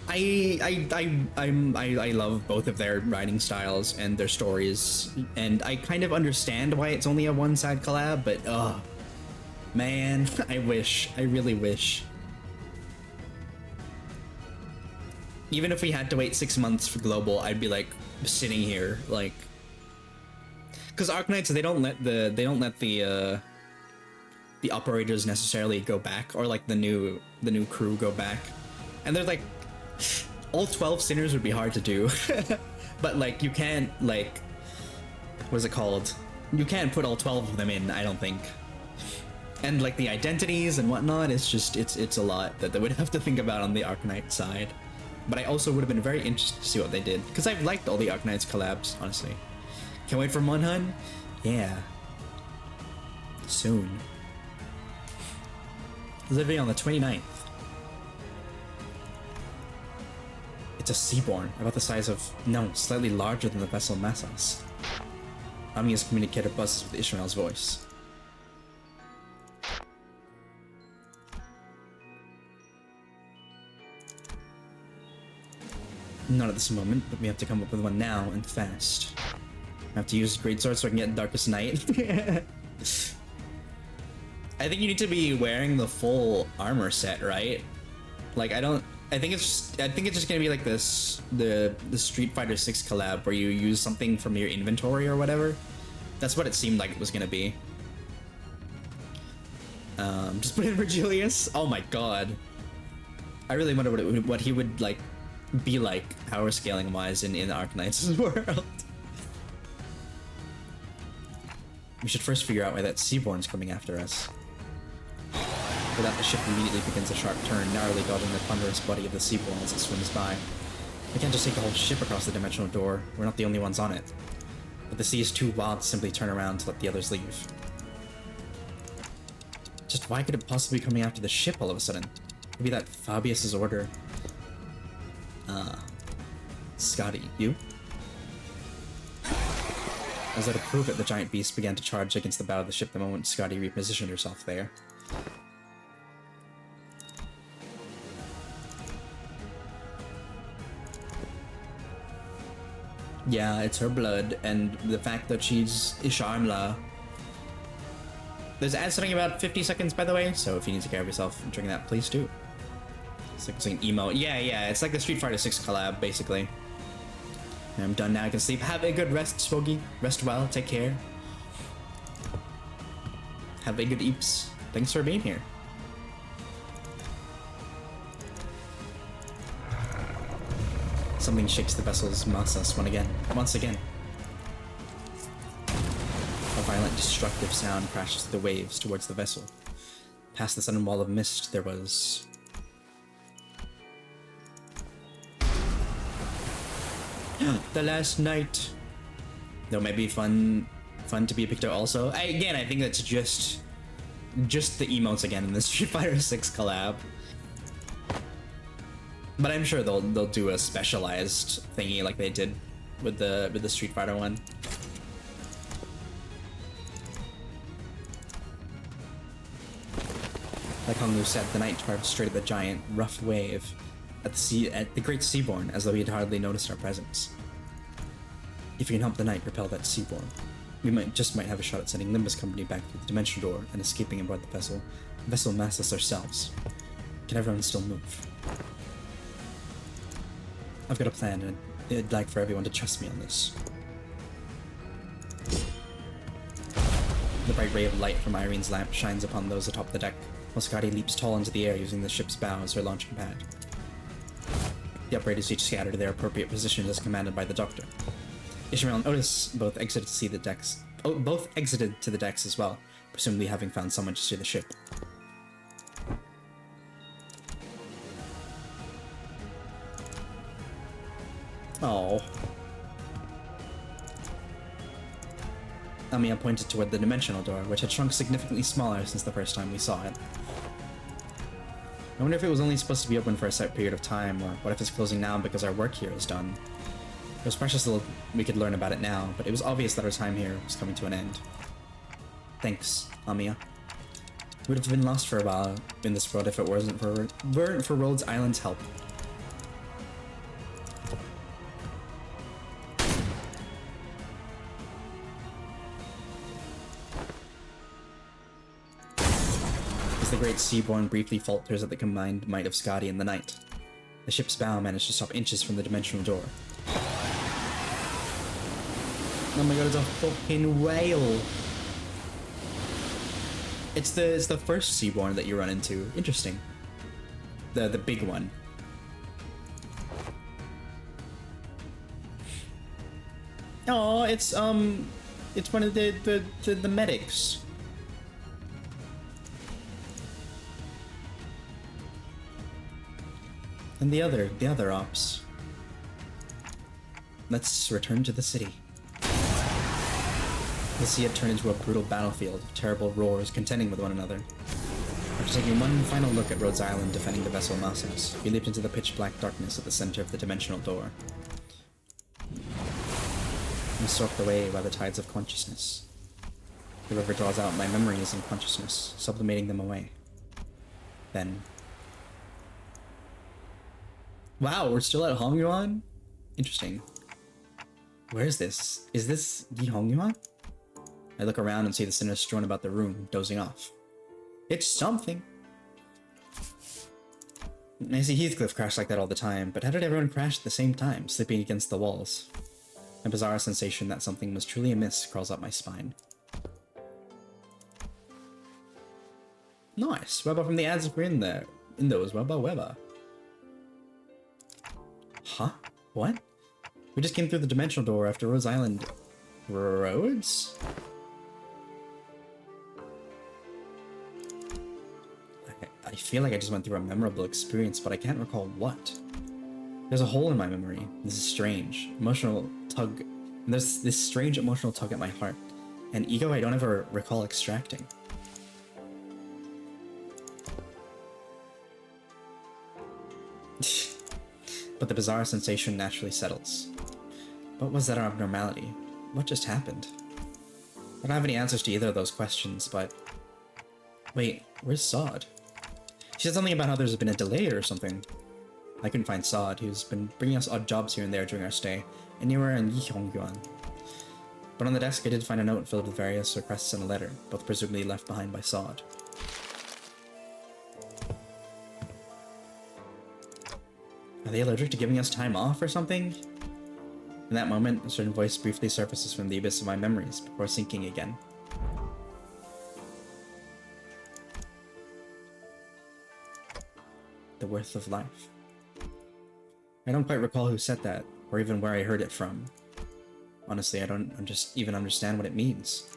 I love both of their writing styles and their stories, and I kind of understand why it's only a one-side collab, but man, I really wish. Even if we had to wait 6 months for global, I'd be like sitting here like, because Arknights, they don't let the operators necessarily go back, or like the new crew go back, and they're like, all 12 sinners would be hard to do, but like you can't, like, what's it called? You can't put all 12 of them in, I don't think. And like the identities and whatnot, it's just it's a lot that they would have to think about on the Arknight side. But I also would have been very interested to see what they did, because I've liked all the Arknights collabs, honestly. Can't wait for Monhun? Yeah. Soon. Literally on the 29th. It's a Seaborn, about the size of, no, slightly larger than the vessel Massos. Amiya's communicator buzzes with Ishmael's voice. Not at this moment, but we have to come up with one now, and fast. I have to use Great Sword so I can get Darkest Night. I think you need to be wearing the full armor set, right? Like, I think it's just gonna be like this, the Street Fighter 6 collab where you use something from your inventory or whatever. That's what it seemed like it was gonna be. Just put in Virgilius. Oh my god. I really wonder what he would like be like power scaling wise in Arknights' world. We should first figure out why that Seaborn's coming after us. For that, the ship immediately begins a sharp turn, narrowly dodging the ponderous body of the Seaborn as it swims by. We can't just take the whole ship across the dimensional door. We're not the only ones on it. But the sea is too wild to simply turn around to let the others leave. Just why could it possibly be coming after the ship all of a sudden? Maybe that Fabius's order. Scotty, you? As though to prove it, the giant beast began to charge against the bow of the ship the moment Scotty repositioned herself there. Yeah, it's her blood, and the fact that she's Isharmla. There's an ad starting about 50 seconds, by the way, so if you need to care of yourself during that, please do. It's like an emo. Yeah, it's like the Street Fighter 6 collab, basically. I'm done now, I can sleep. Have a good rest, Swogi. Rest well, take care. Have a good eeps. Thanks for being here. Something shakes the vessel's Massos once again. A violent, destructive sound crashes through the waves towards the vessel. Past the sudden wall of mist, there was... the last night. Though might be fun to be picked out also. Again, I think that's just the emotes again in the Street Fighter 6 collab. But I'm sure they'll do a specialized thingy like they did with the Street Fighter one. Like Honglu said, the night carved straight at the giant, rough wave at the great Seaborn, as though he had hardly noticed our presence. If we can help the knight repel that Seaborn, we might have a shot at sending Limbus Company back through the dimensional door and escaping aboard the vessel Massos ourselves. Can everyone still move? I've got a plan, and I'd like for everyone to trust me on this. The bright ray of light from Irene's lamp shines upon those atop the deck, while Scotty leaps tall into the air using the ship's bow as her launching pad. The operators each scatter to their appropriate positions as commanded by the Doctor. Ishmael and Otis both exited to the decks as well, presumably having found someone to steer the ship. Oh. Amiya pointed toward the dimensional door, which had shrunk significantly smaller since the first time we saw it. I wonder if it was only supposed to be open for a set period of time, or what if it's closing now because our work here is done. It was precious little we could learn about it now, but it was obvious that our time here was coming to an end. Thanks, Amiya. We would have been lost for a while in this world if it weren't for Rhodes Island's help. As the great Seaborn briefly falters at the combined might of Scotty and the Knight, the ship's bow managed to stop inches from the dimensional door. Oh my god, it's a fucking whale! It's the first Seaborn that you run into. Interesting. The big one. Oh, it's one of the medics. And the other ops. Let's return to the city. The sea had turned into a brutal battlefield, terrible roars contending with one another. After taking one final look at Rhodes Island defending the vessel Mossos, we leaped into the pitch-black darkness at the center of the dimensional door. I'm swept away by the tides of consciousness. The river draws out my memories and consciousness, sublimating them away. Then... Wow, we're still at Hongyuan? Interesting. Where is this? Is this Yi Hongyuan? I look around and see the sinners strewn about the room, dozing off. It's something! I see Heathcliff crash like that all the time, but how did everyone crash at the same time, slipping against the walls? A bizarre sensation that something was truly amiss crawls up my spine. Nice! Webba from the ads if we're in there. In those, Webba. Huh? What? We just came through the dimensional door after Rhodes Island... Rhodes? I feel like I just went through a memorable experience, but I can't recall what. There's a hole in my memory. This is strange. Emotional tug... There's this strange emotional tug at my heart. An ego I don't ever recall extracting. But the bizarre sensation naturally settles. What was that abnormality? What just happened? I don't have any answers to either of those questions, but... Wait, where's Sod? She said something about how there's been a delay or something. I couldn't find Sod, who's been bringing us odd jobs here and there during our stay, anywhere in Yi Hongyuan. But on the desk I did find a note filled with various requests and a letter, both presumably left behind by Sod. Are they allergic to giving us time off or something? In that moment, a certain voice briefly surfaces from the abyss of my memories before sinking again. The worth of life. I don't quite recall who said that, or even where I heard it from. Honestly, I don't even understand what it means.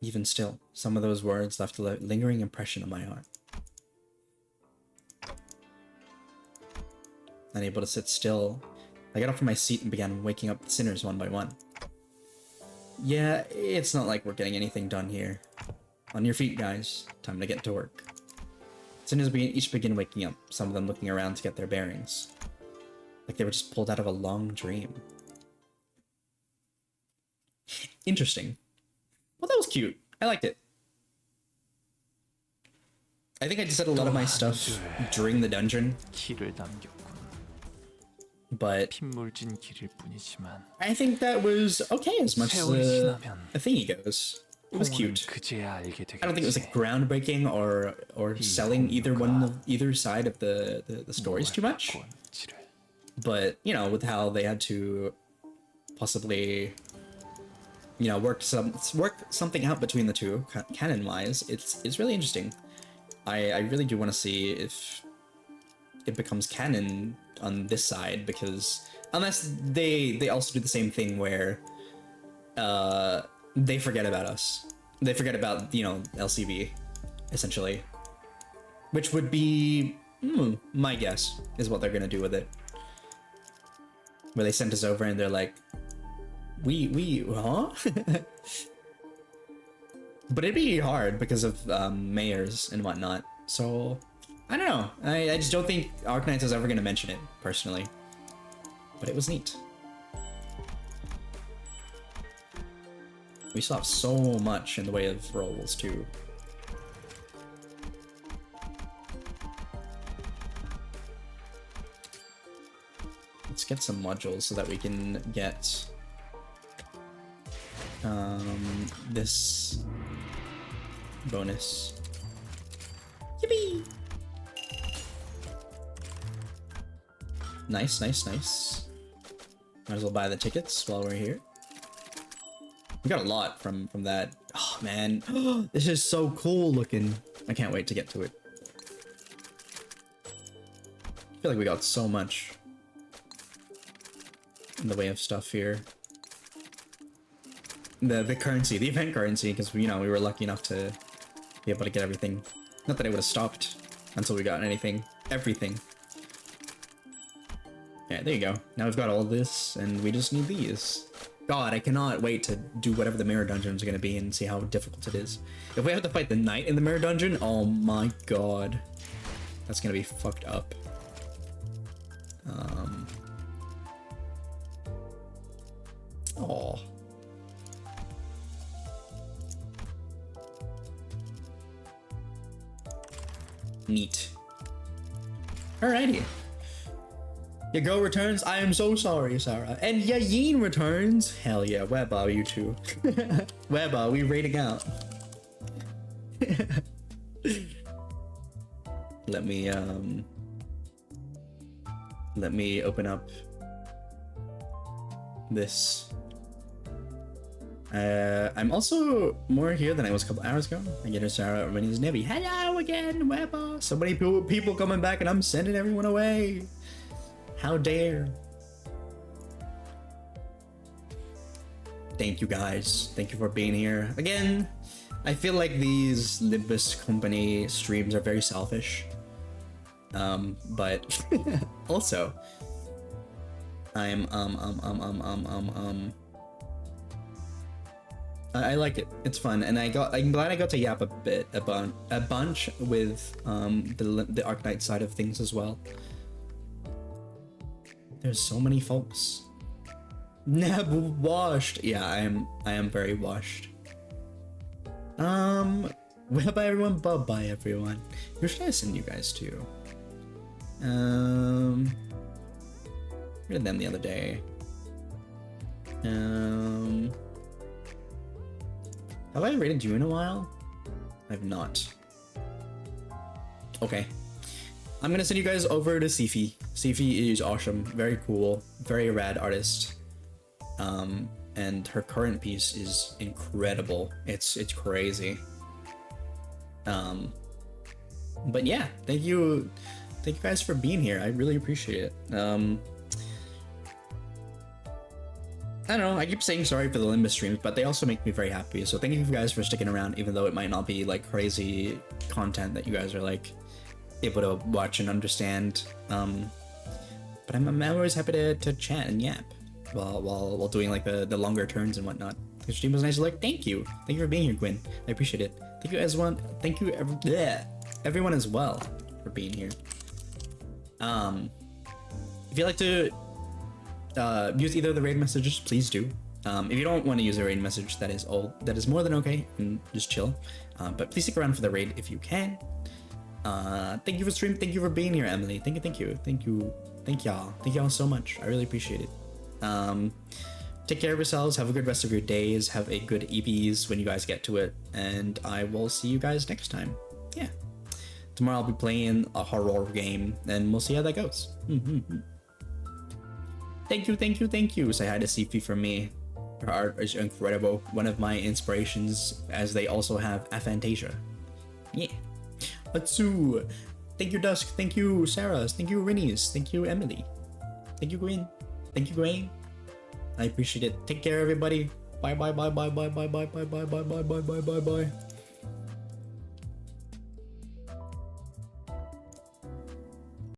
Even still, some of those words left a lingering impression on my heart. Unable to sit still, I got up from my seat and began waking up the sinners one by one. Yeah, it's not like we're getting anything done here. On your feet, guys. Time to get to work. Sinners each begin waking up, some of them looking around to get their bearings. Like they were just pulled out of a long dream. Interesting. Well, that was cute. I liked it. I think I just said a lot of my stuff during the dungeon. But I think that was okay as much as the thingy goes. It was cute. I don't think it was like groundbreaking or selling either side of the stories too much. but you know, with how they had to possibly, you know, work something out between the two canon wise, it's really interesting. I really do want to see if it becomes canon on this side, because unless they also do the same thing where they forget about us, they forget about, you know, LCB essentially, which would be my guess is what they're gonna do with it, where they sent us over and they're like, we huh? But it'd be hard because of mayors and whatnot, so I don't know. I just don't think Arknights is ever gonna mention it personally, but it was neat. We still have so much in the way of roles too. Let's get some modules so that we can get this bonus. Yippee! Nice, nice, nice. Might as well buy the tickets while we're here. We got a lot from that. Oh man, this is so cool looking. I can't wait to get to it. I feel like we got so much in the way of stuff here. The currency, the event currency, because you know, we were lucky enough to be able to get everything. Not that it would have stopped until we got everything. Yeah, there you go. Now we've got all this, and we just need these. God, I cannot wait to do whatever the mirror dungeons are going to be and see how difficult it is. If we have to fight the knight in the mirror dungeon, oh my god. That's going to be fucked up. Oh. Neat. Alrighty. Your girl returns. I am so sorry, Sarah. And Yayin returns. Hell yeah. Web are you two? Web are we raiding out? Let me open up this. I'm also more here than I was a couple hours ago. I get her Sarah Rennie's Nebby. Hello again, Webber. So many people coming back and I'm sending everyone away. How dare. Thank you guys. Thank you for being here. Again, I feel like these Limbus company streams are very selfish. But also, I'm I like it. It's fun, and I'm glad I got to yap a bunch with the Arknight side of things as well. There's so many folks. Neb washed. Yeah, I am very washed. Bye bye everyone. Bye bye everyone. Who should I send you guys to? I read them the other day. Have I rated you in a while? I've not. Okay. I'm gonna send you guys over to Sifi. Sifi is awesome, very cool, very rad artist. And her current piece is incredible. It's crazy. But yeah, thank you guys for being here. I really appreciate it. I don't know, I keep saying sorry for the Limbus streams, but they also make me very happy. So thank you guys for sticking around, even though it might not be like crazy content that you guys are like able to watch and understand. But I'm always happy to chat and yap while doing like the longer turns and whatnot. The stream was nice. Like, thank you for being here, Gwen. I appreciate it. Thank you everyone. Thank you everyone as well for being here. If you'd like to use either of the raid messages, please do. If you don't want to use a raid message, that is more than okay, and just chill. But please stick around for the raid if you can. Thank you for streaming. Thank you for being here, Emily. Thank y'all so much. I really appreciate it. Take care of yourselves. Have a good rest of your days. Have a good EBs when you guys get to it, and I will see you guys next time. Yeah, tomorrow I'll be playing a horror game, and we'll see how that goes. Thank you, thank you, thank you. Say hi to Sifi from me. Her art is incredible. One of my inspirations, as they also have Aphantasia. Yeah. Atsu. Thank you, Dusk. Thank you, Sarah. Thank you, Rinnies. Thank you, Emily. Thank you, Green. Thank you, Grain. I appreciate it. Take care, everybody. Bye, bye, bye, bye, bye, bye, bye, bye, bye, bye, bye, bye, bye, bye, bye.